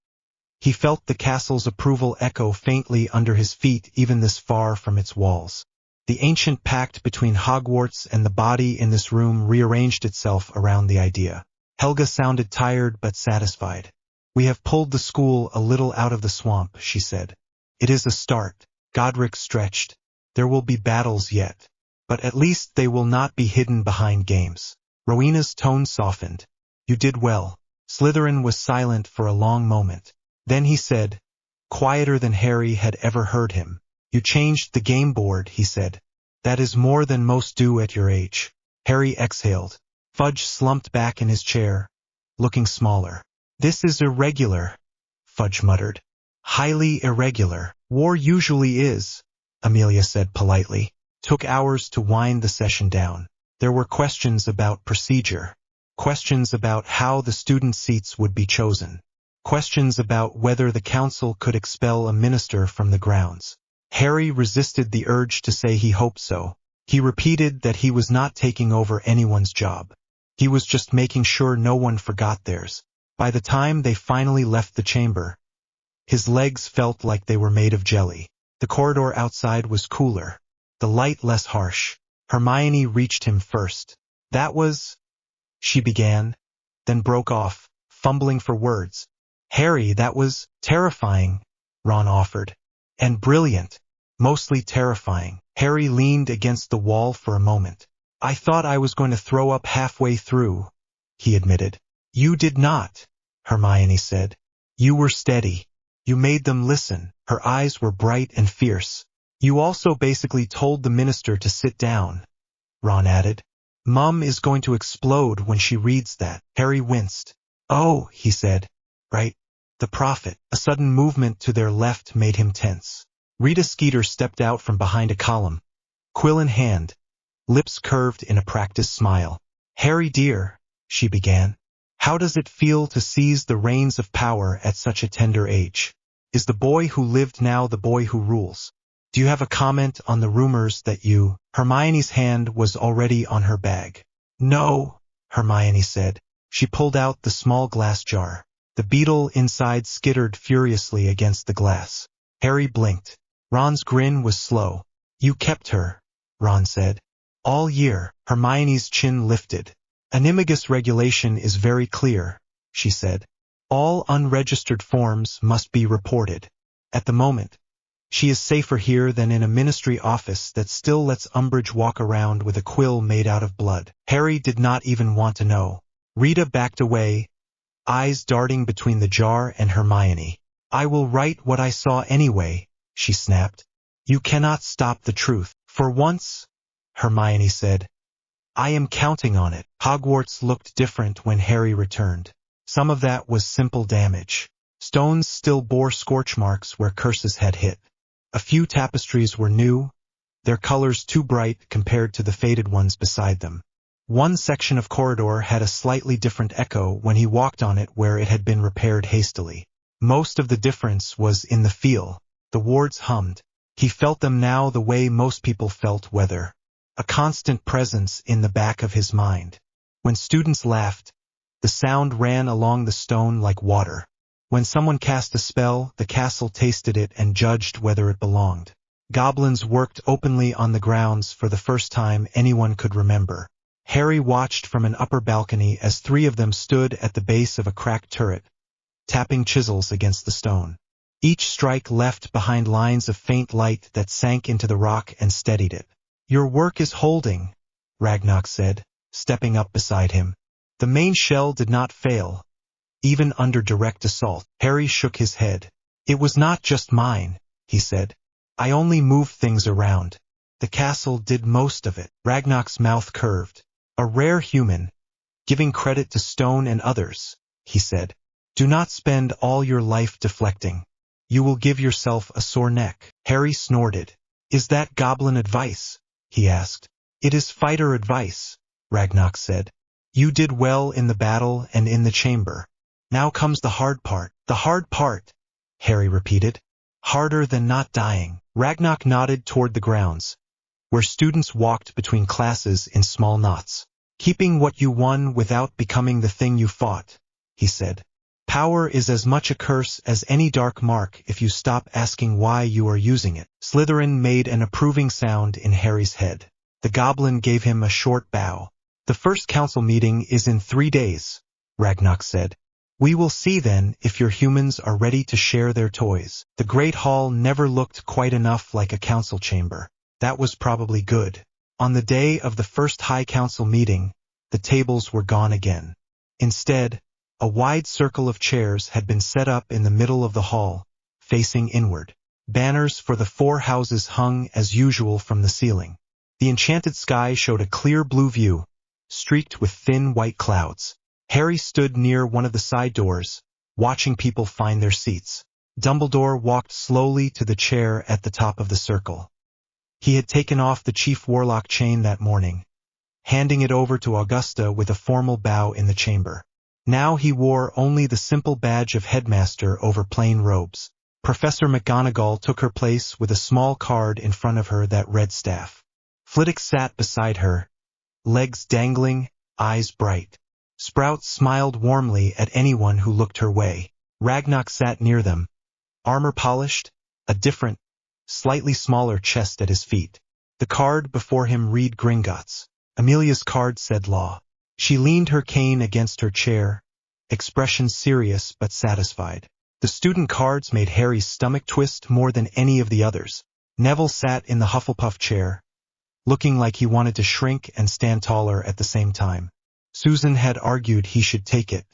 He felt the castle's approval echo faintly under his feet even this far from its walls. The ancient pact between Hogwarts and the body in this room rearranged itself around the idea. Helga sounded tired but satisfied. We have pulled the school a little out of the swamp, she said. It is a start. Godric stretched. There will be battles yet. But at least they will not be hidden behind games. Rowena's tone softened. You did well. Slytherin was silent for a long moment. Then he said, quieter than Harry had ever heard him. You changed the game board, he said. That is more than most do at your age. Harry exhaled. Fudge slumped back in his chair, looking smaller. This is irregular, Fudge muttered. Highly irregular. War usually is, Amelia said politely. Took hours to wind the session down. There were questions about procedure. Questions about how the student seats would be chosen. Questions about whether the council could expel a minister from the grounds. Harry resisted the urge to say he hoped so. He repeated that he was not taking over anyone's job. He was just making sure no one forgot theirs. By the time they finally left the chamber, his legs felt like they were made of jelly. The corridor outside was cooler, the light less harsh. Hermione reached him first. That was... she began, then broke off, fumbling for words. Harry, that was terrifying, Ron offered. And brilliant. Mostly terrifying. Harry leaned against the wall for a moment. I thought I was going to throw up halfway through, he admitted. You did not, Hermione said. You were steady. You made them listen. Her eyes were bright and fierce. You also basically told the minister to sit down, Ron added. Mum is going to explode when she reads that. Harry winced. Oh, he said. Right. The prophet. A sudden movement to their left made him tense. Rita Skeeter stepped out from behind a column, quill in hand, lips curved in a practiced smile. "Harry dear," she began, "how does it feel to seize the reins of power at such a tender age? Is the boy who lived now the boy who rules? Do you have a comment on the rumors that you—" Hermione's hand was already on her bag. "No," Hermione said. She pulled out the small glass jar. The beetle inside skittered furiously against the glass. Harry blinked. Ron's grin was slow. "You kept her," Ron said. "All year." Hermione's chin lifted. "Animagus regulation is very clear," she said. "All unregistered forms must be reported. At the moment, she is safer here than in a ministry office that still lets Umbridge walk around with a quill made out of blood." Harry did not even want to know. Rita backed away, eyes darting between the jar and Hermione. "I will write what I saw anyway," she snapped. "You cannot stop the truth." "For once," Hermione said, "I am counting on it." Hogwarts looked different when Harry returned. Some of that was simple damage. Stones still bore scorch marks where curses had hit. A few tapestries were new, their colors too bright compared to the faded ones beside them. One section of corridor had a slightly different echo when he walked on it where it had been repaired hastily. Most of the difference was in the feel. The wards hummed. He felt them now the way most people felt weather. A constant presence in the back of his mind. When students laughed, the sound ran along the stone like water. When someone cast a spell, the castle tasted it and judged whether it belonged. Goblins worked openly on the grounds for the first time anyone could remember. Harry watched from an upper balcony as 3 of them stood at the base of a cracked turret, tapping chisels against the stone. Each strike left behind lines of faint light that sank into the rock and steadied it. "Your work is holding," Ragnarok said, stepping up beside him. "The main shell did not fail, even under direct assault." Harry shook his head. "It was not just mine," he said. "I only moved things around. The castle did most of it." Ragnarok's mouth curved. "A rare human, giving credit to stone and others," he said. "Do not spend all your life deflecting. You will give yourself a sore neck." Harry snorted. "Is that goblin advice?" he asked. "It is fighter advice," Ragnarok said. "You did well in the battle and in the chamber. Now comes the hard part." "The hard part," Harry repeated. "Harder than not dying." Ragnarok nodded toward the grounds, where students walked between classes in small knots. "Keeping what you won without becoming the thing you fought," he said. "Power is as much a curse as any dark mark if you stop asking why you are using it." Slytherin made an approving sound in Harry's head. The goblin gave him a short bow. "The first council meeting is in 3 days," Ragnarok said. "We will see then if your humans are ready to share their toys." The Great Hall never looked quite enough like a council chamber. That was probably good. On the day of the first High Council meeting, the tables were gone again. Instead, a wide circle of chairs had been set up in the middle of the hall, facing inward. Banners for the 4 houses hung as usual from the ceiling. The enchanted sky showed a clear blue view, streaked with thin white clouds. Harry stood near one of the side doors, watching people find their seats. Dumbledore walked slowly to the chair at the top of the circle. He had taken off the Chief Warlock chain that morning, handing it over to Augusta with a formal bow in the chamber. Now he wore only the simple badge of headmaster over plain robes. Professor McGonagall took her place with a small card in front of her that read staff. Flitwick sat beside her, legs dangling, eyes bright. Sprout smiled warmly at anyone who looked her way. Ragnarok sat near them, armor polished, a different, slightly smaller chest at his feet. The card before him read Gringotts. Amelia's card said law. She leaned her cane against her chair, expression serious but satisfied. The student cards made Harry's stomach twist more than any of the others. Neville sat in the Hufflepuff chair, looking like he wanted to shrink and stand taller at the same time. Susan had argued he should take it.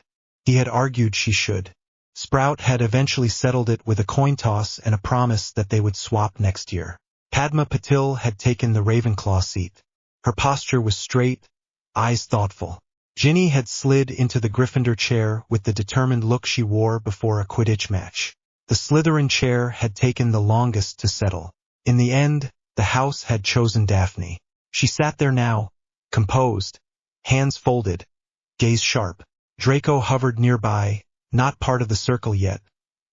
He had argued she should. Sprout had eventually settled it with a coin toss and a promise that they would swap next year. Padma Patil had taken the Ravenclaw seat. Her posture was straight, eyes thoughtful. Ginny had slid into the Gryffindor chair with the determined look she wore before a Quidditch match. The Slytherin chair had taken the longest to settle. In the end, the house had chosen Daphne. She sat there now, composed, hands folded, gaze sharp. Draco hovered nearby, not part of the circle yet,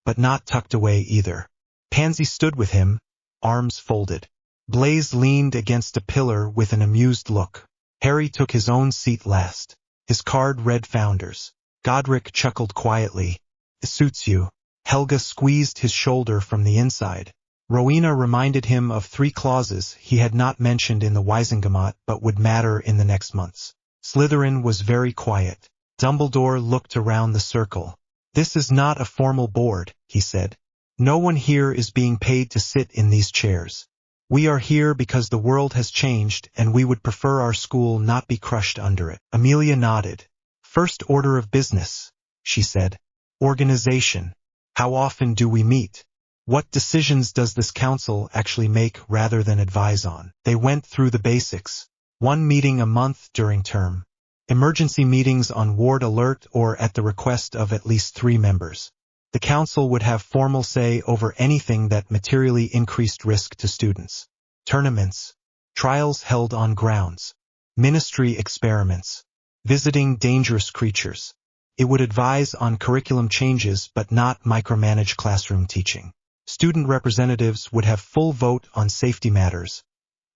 but not tucked away either. Pansy stood with him, arms folded. Blaise leaned against a pillar with an amused look. Harry took his own seat last. His card read Founders. Godric chuckled quietly. It suits you. Helga squeezed his shoulder from the inside. Rowena reminded him of 3 clauses he had not mentioned in the Wisengamot but would matter in the next months. Slytherin was very quiet. Dumbledore looked around the circle. This is not a formal board, he said. No one here is being paid to sit in these chairs. We are here because the world has changed and we would prefer our school not be crushed under it. Amelia nodded. First order of business, she said. Organization. How often do we meet? What decisions does this council actually make rather than advise on? They went through the basics. 1 meeting a month during term. Emergency meetings on ward alert or at the request of at least 3 members. The council would have formal say over anything that materially increased risk to students. Tournaments, trials held on grounds, ministry experiments, visiting dangerous creatures. It would advise on curriculum changes but not micromanage classroom teaching. Student representatives would have full vote on safety matters,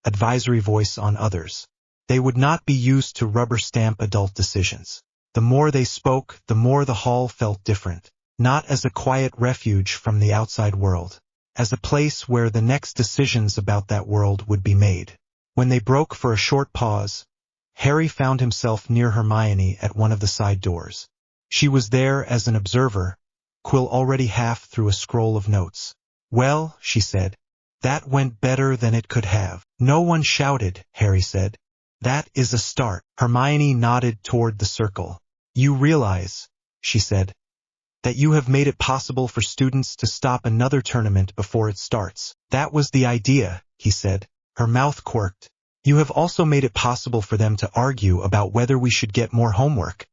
advisory voice on others. They would not be used to rubber stamp adult decisions. The more they spoke, the more the hall felt different. Not as a quiet refuge from the outside world, as a place where the next decisions about that world would be made. When they broke for a short pause, Harry found himself near Hermione at one of the side doors. She was there as an observer, quill already half through a scroll of notes. Well, she said, that went better than it could have. No one shouted, Harry said. That is a start. Hermione nodded toward the circle. You realize, she said, that you have made it possible for students to stop another tournament before it starts. That was the idea, he said. Her mouth quirked. You have also made it possible for them to argue about whether we should get more homework,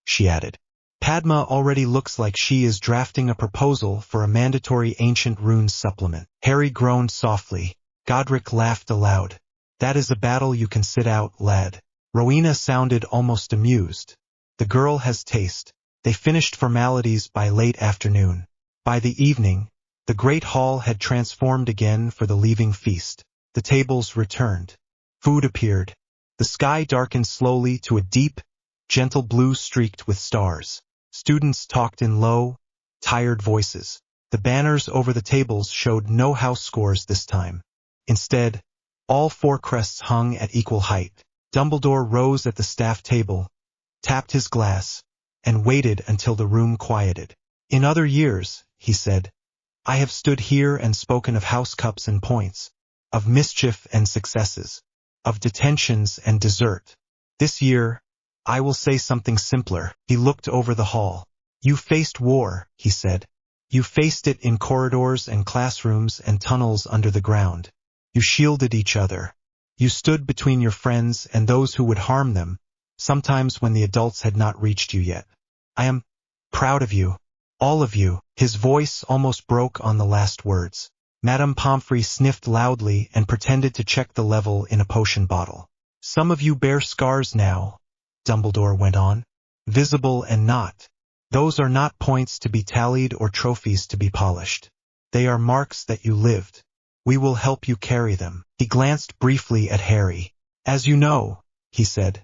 she added. Padma already looks like she is drafting a proposal for a mandatory ancient runes supplement. Harry groaned softly. Godric laughed aloud. That is a battle you can sit out, lad. Rowena sounded almost amused. The girl has taste. They finished formalities by late afternoon. By the evening, the great hall had transformed again for the leaving feast. The tables returned. Food appeared. The sky darkened slowly to a deep, gentle blue streaked with stars. Students talked in low, tired voices. The banners over the tables showed no house scores this time. Instead, all 4 crests hung at equal height. Dumbledore rose at the staff table, tapped his glass, and waited until the room quieted. In other years, he said, I have stood here and spoken of house cups and points, of mischief and successes, of detentions and desert. This year, I will say something simpler. He looked over the hall. You faced war, he said. You faced it in corridors and classrooms and tunnels under the ground. You shielded each other. You stood between your friends and those who would harm them, sometimes when the adults had not reached you yet. I am proud of you, all of you. His voice almost broke on the last words. Madame Pomfrey sniffed loudly and pretended to check the level in a potion bottle. Some of you bear scars now, Dumbledore went on, visible and not. Those are not points to be tallied or trophies to be polished. They are marks that you lived. We will help you carry them. He glanced briefly at Harry. As you know, he said,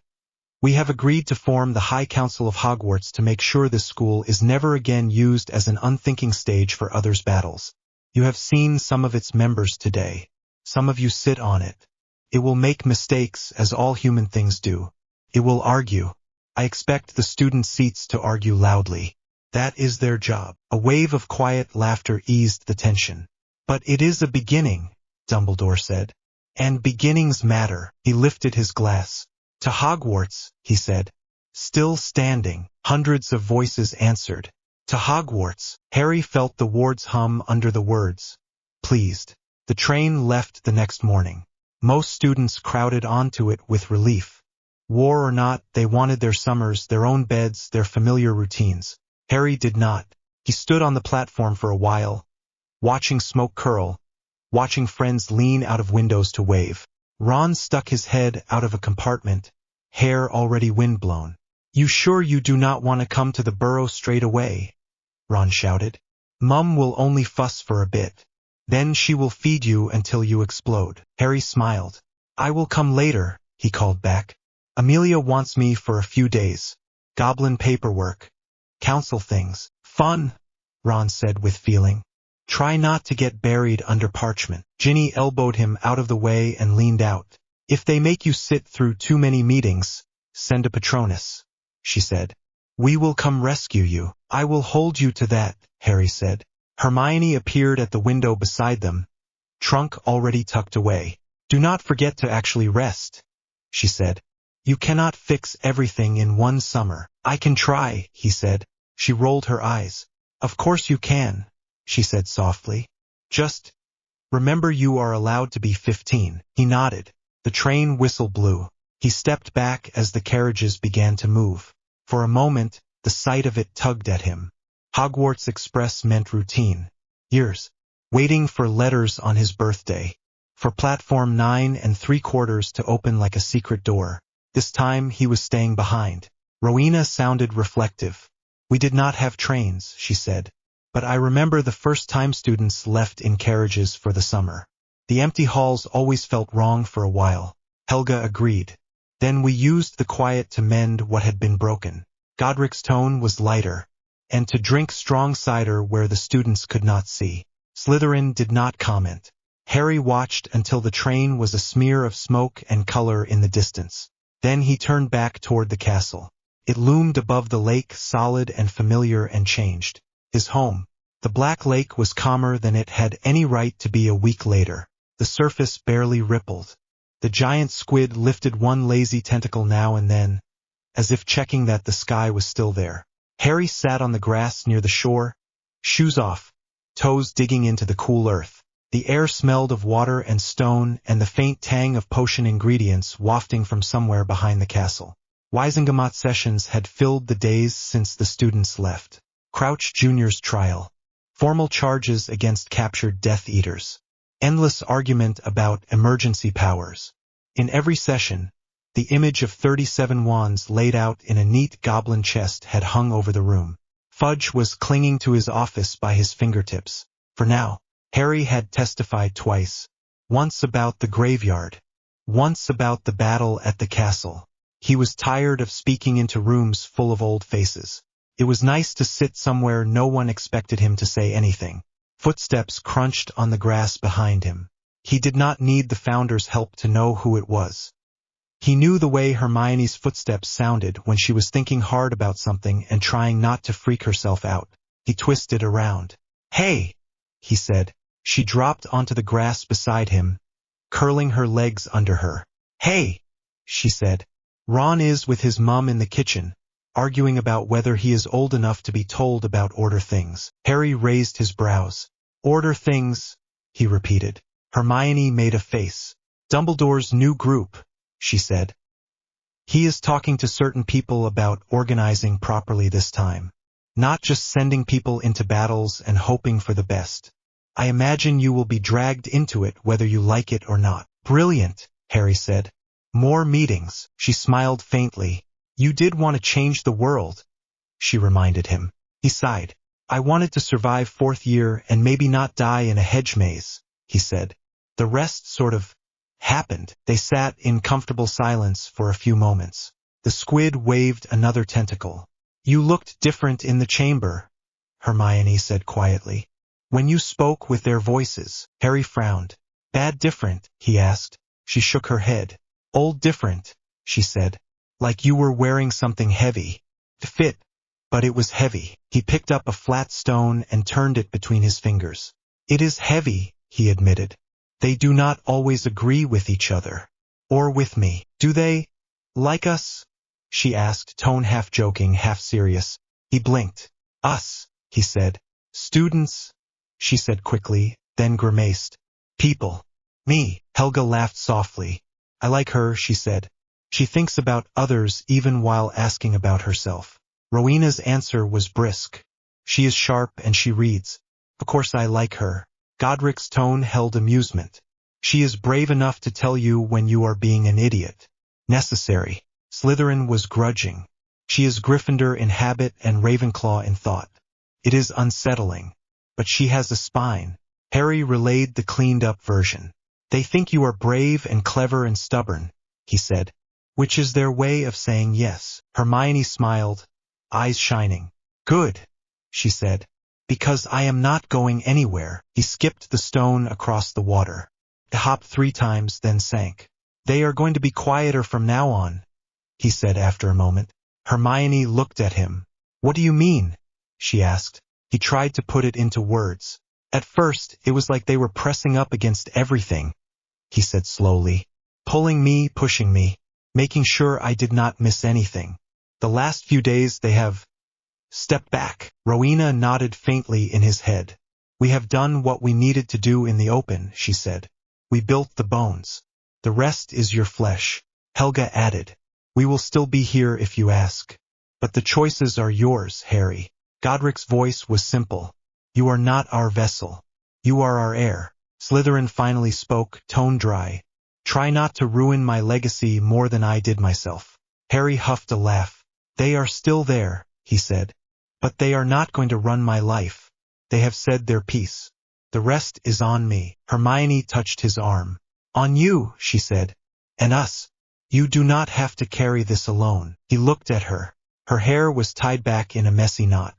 we have agreed to form the High Council of Hogwarts to make sure this school is never again used as an unthinking stage for others' battles. You have seen some of its members today. Some of you sit on it. It will make mistakes, as all human things do. It will argue. I expect the student seats to argue loudly. That is their job. A wave of quiet laughter eased the tension. But it is a beginning, Dumbledore said. And beginnings matter. He lifted his glass. To Hogwarts, he said. Still standing, hundreds of voices answered. To Hogwarts. Harry felt the wards hum under the words. Pleased. The train left the next morning. Most students crowded onto it with relief. War or not, they wanted their summers, their own beds, their familiar routines. Harry did not. He stood on the platform for a while, watching smoke curl, watching friends lean out of windows to wave. Ron stuck his head out of a compartment, hair already windblown. "You sure you do not want to come to the burrow straight away?" Ron shouted. "Mum will only fuss for a bit. Then she will feed you until you explode." Harry smiled. "I will come later," he called back. "Amelia wants me for a few days. Goblin paperwork. Council things. Fun," Ron said with feeling. "Try not to get buried under parchment." Ginny elbowed him out of the way and leaned out. "If they make you sit through too many meetings, send a Patronus," she said. "We will come rescue you." "I will hold you to that," Harry said. Hermione appeared at the window beside them, trunk already tucked away. "Do not forget to actually rest," she said. "You cannot fix everything in one summer." "I can try," he said. She rolled her eyes. "Of course you can," she said softly. "Just remember you are allowed to be 15. He nodded. The train whistle blew. He stepped back as the carriages began to move. For a moment, the sight of it tugged at him. Hogwarts Express meant routine. Years. Waiting for letters on his birthday. For platform 9 3/4 to open like a secret door. This time he was staying behind. Rowena sounded reflective. "We did not have trains," she said. "But I remember the first time students left in carriages for the summer. The empty halls always felt wrong for a while." Helga agreed. "Then we used the quiet to mend what had been broken." Godric's tone was lighter. "And to drink strong cider where the students could not see." Slytherin did not comment. Harry watched until the train was a smear of smoke and color in the distance. Then he turned back toward the castle. It loomed above the lake, solid and familiar and changed. His home. The Black Lake was calmer than it had any right to be a week later. The surface barely rippled. The giant squid lifted one lazy tentacle now and then, as if checking that the sky was still there. Harry sat on the grass near the shore, shoes off, toes digging into the cool earth. The air smelled of water and stone and the faint tang of potion ingredients wafting from somewhere behind the castle. Wisengamot sessions had filled the days since the students left. Crouch Jr.'s trial. Formal charges against captured Death Eaters. Endless argument about emergency powers. In every session, the image of 37 wands laid out in a neat goblin chest had hung over the room. Fudge was clinging to his office by his fingertips. For now, Harry had testified twice. Once about the graveyard. Once about the battle at the castle. He was tired of speaking into rooms full of old faces. It was nice to sit somewhere no one expected him to say anything. Footsteps crunched on the grass behind him. He did not need the Founder's help to know who it was. He knew the way Hermione's footsteps sounded when she was thinking hard about something and trying not to freak herself out. He twisted around. "Hey!" he said. She dropped onto the grass beside him, curling her legs under her. "Hey!" she said. "Ron is with his mum in the kitchen, arguing about whether he is old enough to be told about order things." Harry raised his brows. "Order things," he repeated. Hermione made a face. "Dumbledore's new group," she said. "He is talking to certain people about organizing properly this time. Not just sending people into battles and hoping for the best. I imagine you will be dragged into it whether you like it or not." "Brilliant," Harry said. "More meetings." She smiled faintly. "You did want to change the world," she reminded him. He sighed. "I wanted to survive fourth year and maybe not die in a hedge maze," he said. The rest sort of happened. They sat in comfortable silence for a few moments. The squid waved another tentacle. "You looked different in the chamber," Hermione said quietly. "When you spoke with their voices." Harry frowned. "Bad different?" he asked. She shook her head. "Old different," she said. "Like you were wearing something heavy. To fit, but it was heavy." He picked up a flat stone and turned it between his fingers. "It is heavy," he admitted. "They do not always agree with each other. Or with me. Do they? Like us?" she asked, tone half joking, half serious. He blinked. "Us," he said. "Students," she said quickly, then grimaced. "People." "Me." Helga laughed softly. "I like her," she said. She thinks about others even while asking about herself. Rowena's answer was brisk. She is sharp and she reads. Of course I like her. Godric's tone held amusement. She is brave enough to tell you when you are being an idiot. Necessary. Slytherin was grudging. She is Gryffindor in habit and Ravenclaw in thought. It is unsettling. But she has a spine. Harry relayed the cleaned-up version. They think you are brave and clever and stubborn, he said, which is their way of saying yes. Hermione smiled, eyes shining. Good, she said, because I am not going anywhere. He skipped the stone across the water. It hopped 3 times, then sank. They are going to be quieter from now on, he said after a moment. Hermione looked at him. What do you mean? She asked. He tried to put it into words. At first, it was like they were pressing up against everything, he said slowly. Pulling me, pushing me, making sure I did not miss anything. The last few days they have stepped back. Rowena nodded faintly in his head. We have done what we needed to do in the open, she said. We built the bones. The rest is your flesh. Helga added. We will still be here if you ask. But the choices are yours, Harry. Godric's voice was simple. You are not our vessel. You are our heir. Slytherin finally spoke, tone dry. Try not to ruin my legacy more than I did myself. Harry huffed a laugh. They are still there, he said. But they are not going to run my life. They have said their piece. The rest is on me. Hermione touched his arm. On you, she said. And us. You do not have to carry this alone. He looked at her. Her hair was tied back in a messy knot.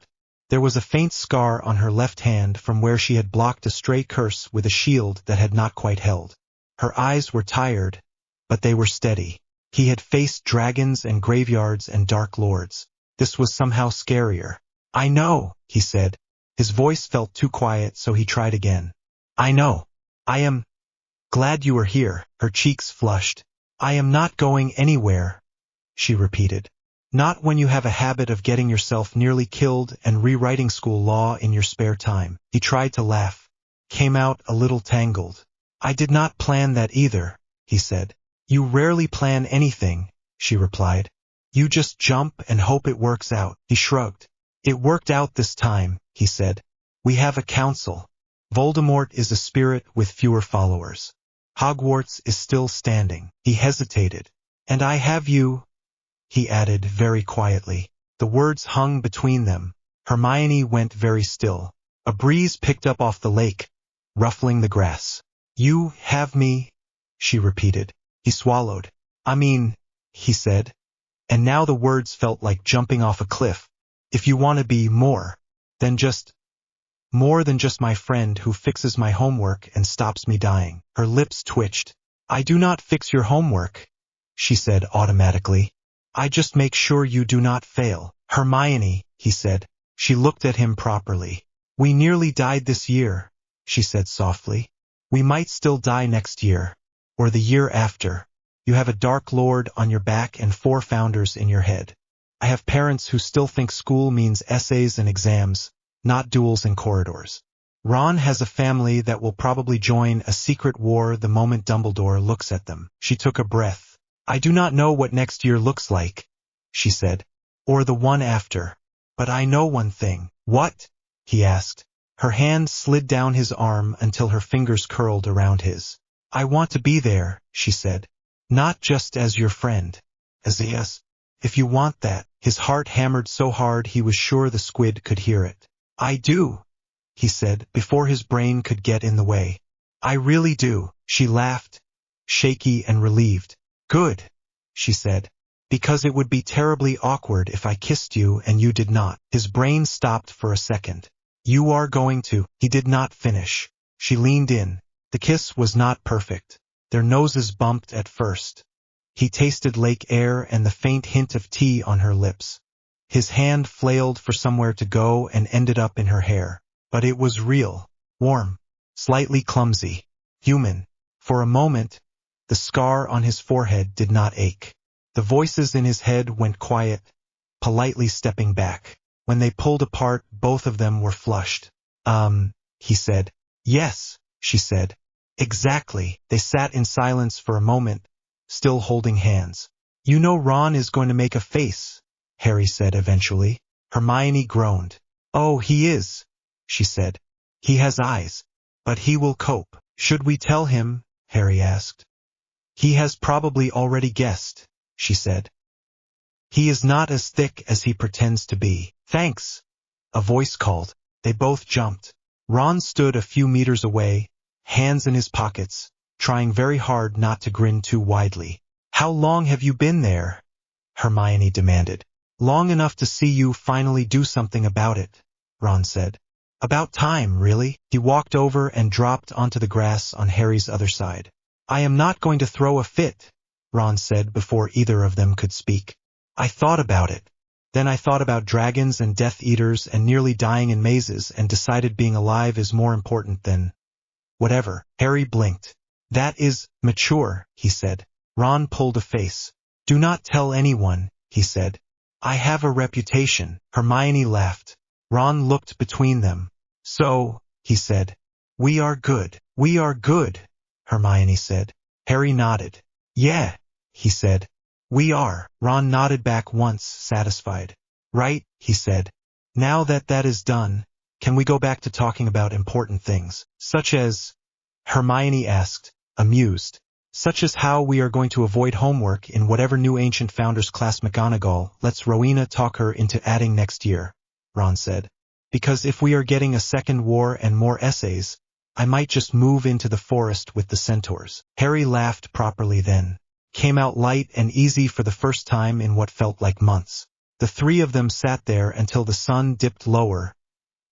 There was a faint scar on her left hand from where she had blocked a stray curse with a shield that had not quite held. Her eyes were tired, but they were steady. He had faced dragons and graveyards and dark lords. This was somehow scarier. I know, he said. His voice felt too quiet, so he tried again. I know. I am glad you are here. Her cheeks flushed. I am not going anywhere, she repeated. Not when you have a habit of getting yourself nearly killed and rewriting school law in your spare time. He tried to laugh. Came out a little tangled. I did not plan that either, he said. You rarely plan anything, she replied. You just jump and hope it works out. He shrugged. It worked out this time, he said. We have a council. Voldemort is a spirit with fewer followers. Hogwarts is still standing. He hesitated. And I have you, he added very quietly. The words hung between them. Hermione went very still. A breeze picked up off the lake, ruffling the grass. You have me, she repeated. He swallowed. I mean, he said. And now the words felt like jumping off a cliff. If you want to be more than just my friend who fixes my homework and stops me dying. Her lips twitched. I do not fix your homework, she said automatically. I just make sure you do not fail. Hermione, he said. She looked at him properly. We nearly died this year, she said softly. We might still die next year, or the year after. You have a Dark Lord on your back and 4 founders in your head. I have parents who still think school means essays and exams, not duels in corridors. Ron has a family that will probably join a secret war the moment Dumbledore looks at them. She took a breath. I do not know what next year looks like, she said, or the one after. But I know one thing. What? He asked. Her hand slid down his arm until her fingers curled around his. I want to be there, she said. Not just as your friend. As yes. If you want that. His heart hammered so hard he was sure the squid could hear it. I do, he said, before his brain could get in the way. I really do. She laughed, shaky and relieved. Good, she said, because it would be terribly awkward if I kissed you and you did not. His brain stopped for a second. You are going to. He did not finish. She leaned in. The kiss was not perfect. Their noses bumped at first. He tasted lake air and the faint hint of tea on her lips. His hand flailed for somewhere to go and ended up in her hair. But it was real, warm, slightly clumsy, human. For a moment, the scar on his forehead did not ache. The voices in his head went quiet, politely stepping back. When they pulled apart, both of them were flushed. He said. Yes, she said. Exactly. They sat in silence for a moment, still holding hands. You know Ron is going to make a face, Harry said eventually. Hermione groaned. Oh, he is, she said. He has eyes. But he will cope. Should we tell him? Harry asked. He has probably already guessed, she said. He is not as thick as he pretends to be. Thanks, a voice called. They both jumped. Ron stood a few meters away, hands in his pockets, trying very hard not to grin too widely. How long have you been there? Hermione demanded. Long enough to see you finally do something about it, Ron said. About time, really. He walked over and dropped onto the grass on Harry's other side. I am not going to throw a fit, Ron said before either of them could speak. I thought about it. Then I thought about dragons and Death Eaters and nearly dying in mazes and decided being alive is more important than… whatever. Harry blinked. That is mature, he said. Ron pulled a face. Do not tell anyone, he said. I have a reputation. Hermione laughed. Ron looked between them. So, he said. We are good. We are good, Hermione said. Harry nodded. Yeah, he said. We are. Ron nodded back once, satisfied. Right, he said. Now that that is done, can we go back to talking about important things, such as… Hermione asked, amused. Such as how we are going to avoid homework in whatever new Ancient Founders class McGonagall lets Rowena talk her into adding next year, Ron said. Because if we are getting a second war and more essays, I might just move into the forest with the centaurs. Harry laughed properly then. Came out light and easy for the first time in what felt like months. The three of them sat there until the sun dipped lower,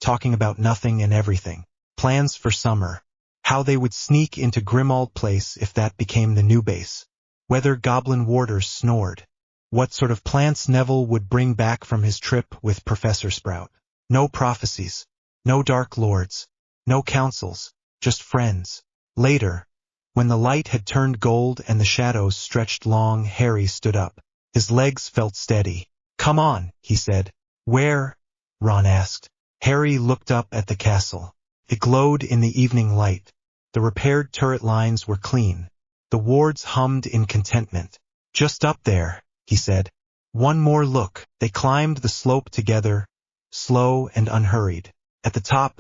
talking about nothing and everything. Plans for summer. How they would sneak into Grimmauld Place if that became the new base. Whether goblin warders snored. What sort of plants Neville would bring back from his trip with Professor Sprout. No prophecies. No Dark Lords. No councils. Just friends. Later, when the light had turned gold and the shadows stretched long, Harry stood up. His legs felt steady. Come on, he said. Where? Ron asked. Harry looked up at the castle. It glowed in the evening light. The repaired turret lines were clean. The wards hummed in contentment. Just up there, he said. One more look. They climbed the slope together, slow and unhurried. At the top,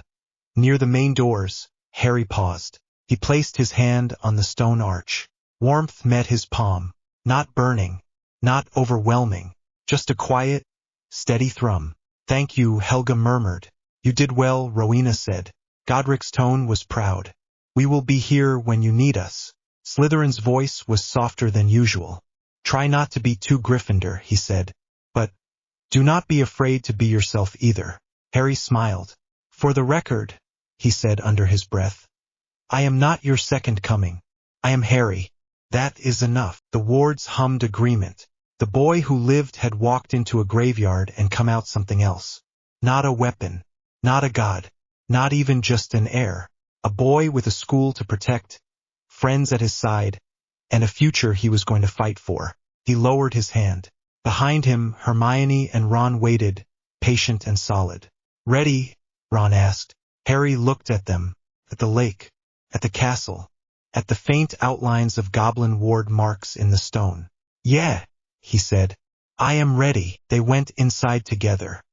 near the main doors, Harry paused. He placed his hand on the stone arch. Warmth met his palm. Not burning, not overwhelming, just a quiet, steady thrum. Thank you, Helga murmured. You did well, Rowena said. Godric's tone was proud. We will be here when you need us. Slytherin's voice was softer than usual. Try not to be too Gryffindor, he said. But do not be afraid to be yourself either. Harry smiled. For the record, he said under his breath, I am not your second coming. I am Harry. That is enough. The wards hummed agreement. The boy who lived had walked into a graveyard and come out something else. Not a weapon. Not a god. Not even just an heir. A boy with a school to protect, friends at his side, and a future he was going to fight for. He lowered his hand. Behind him, Hermione and Ron waited, patient and solid. Ready? Ron asked. Harry looked at them, at the lake, at the castle, at the faint outlines of goblin ward marks in the stone. Yeah, he said. I am ready. They went inside together.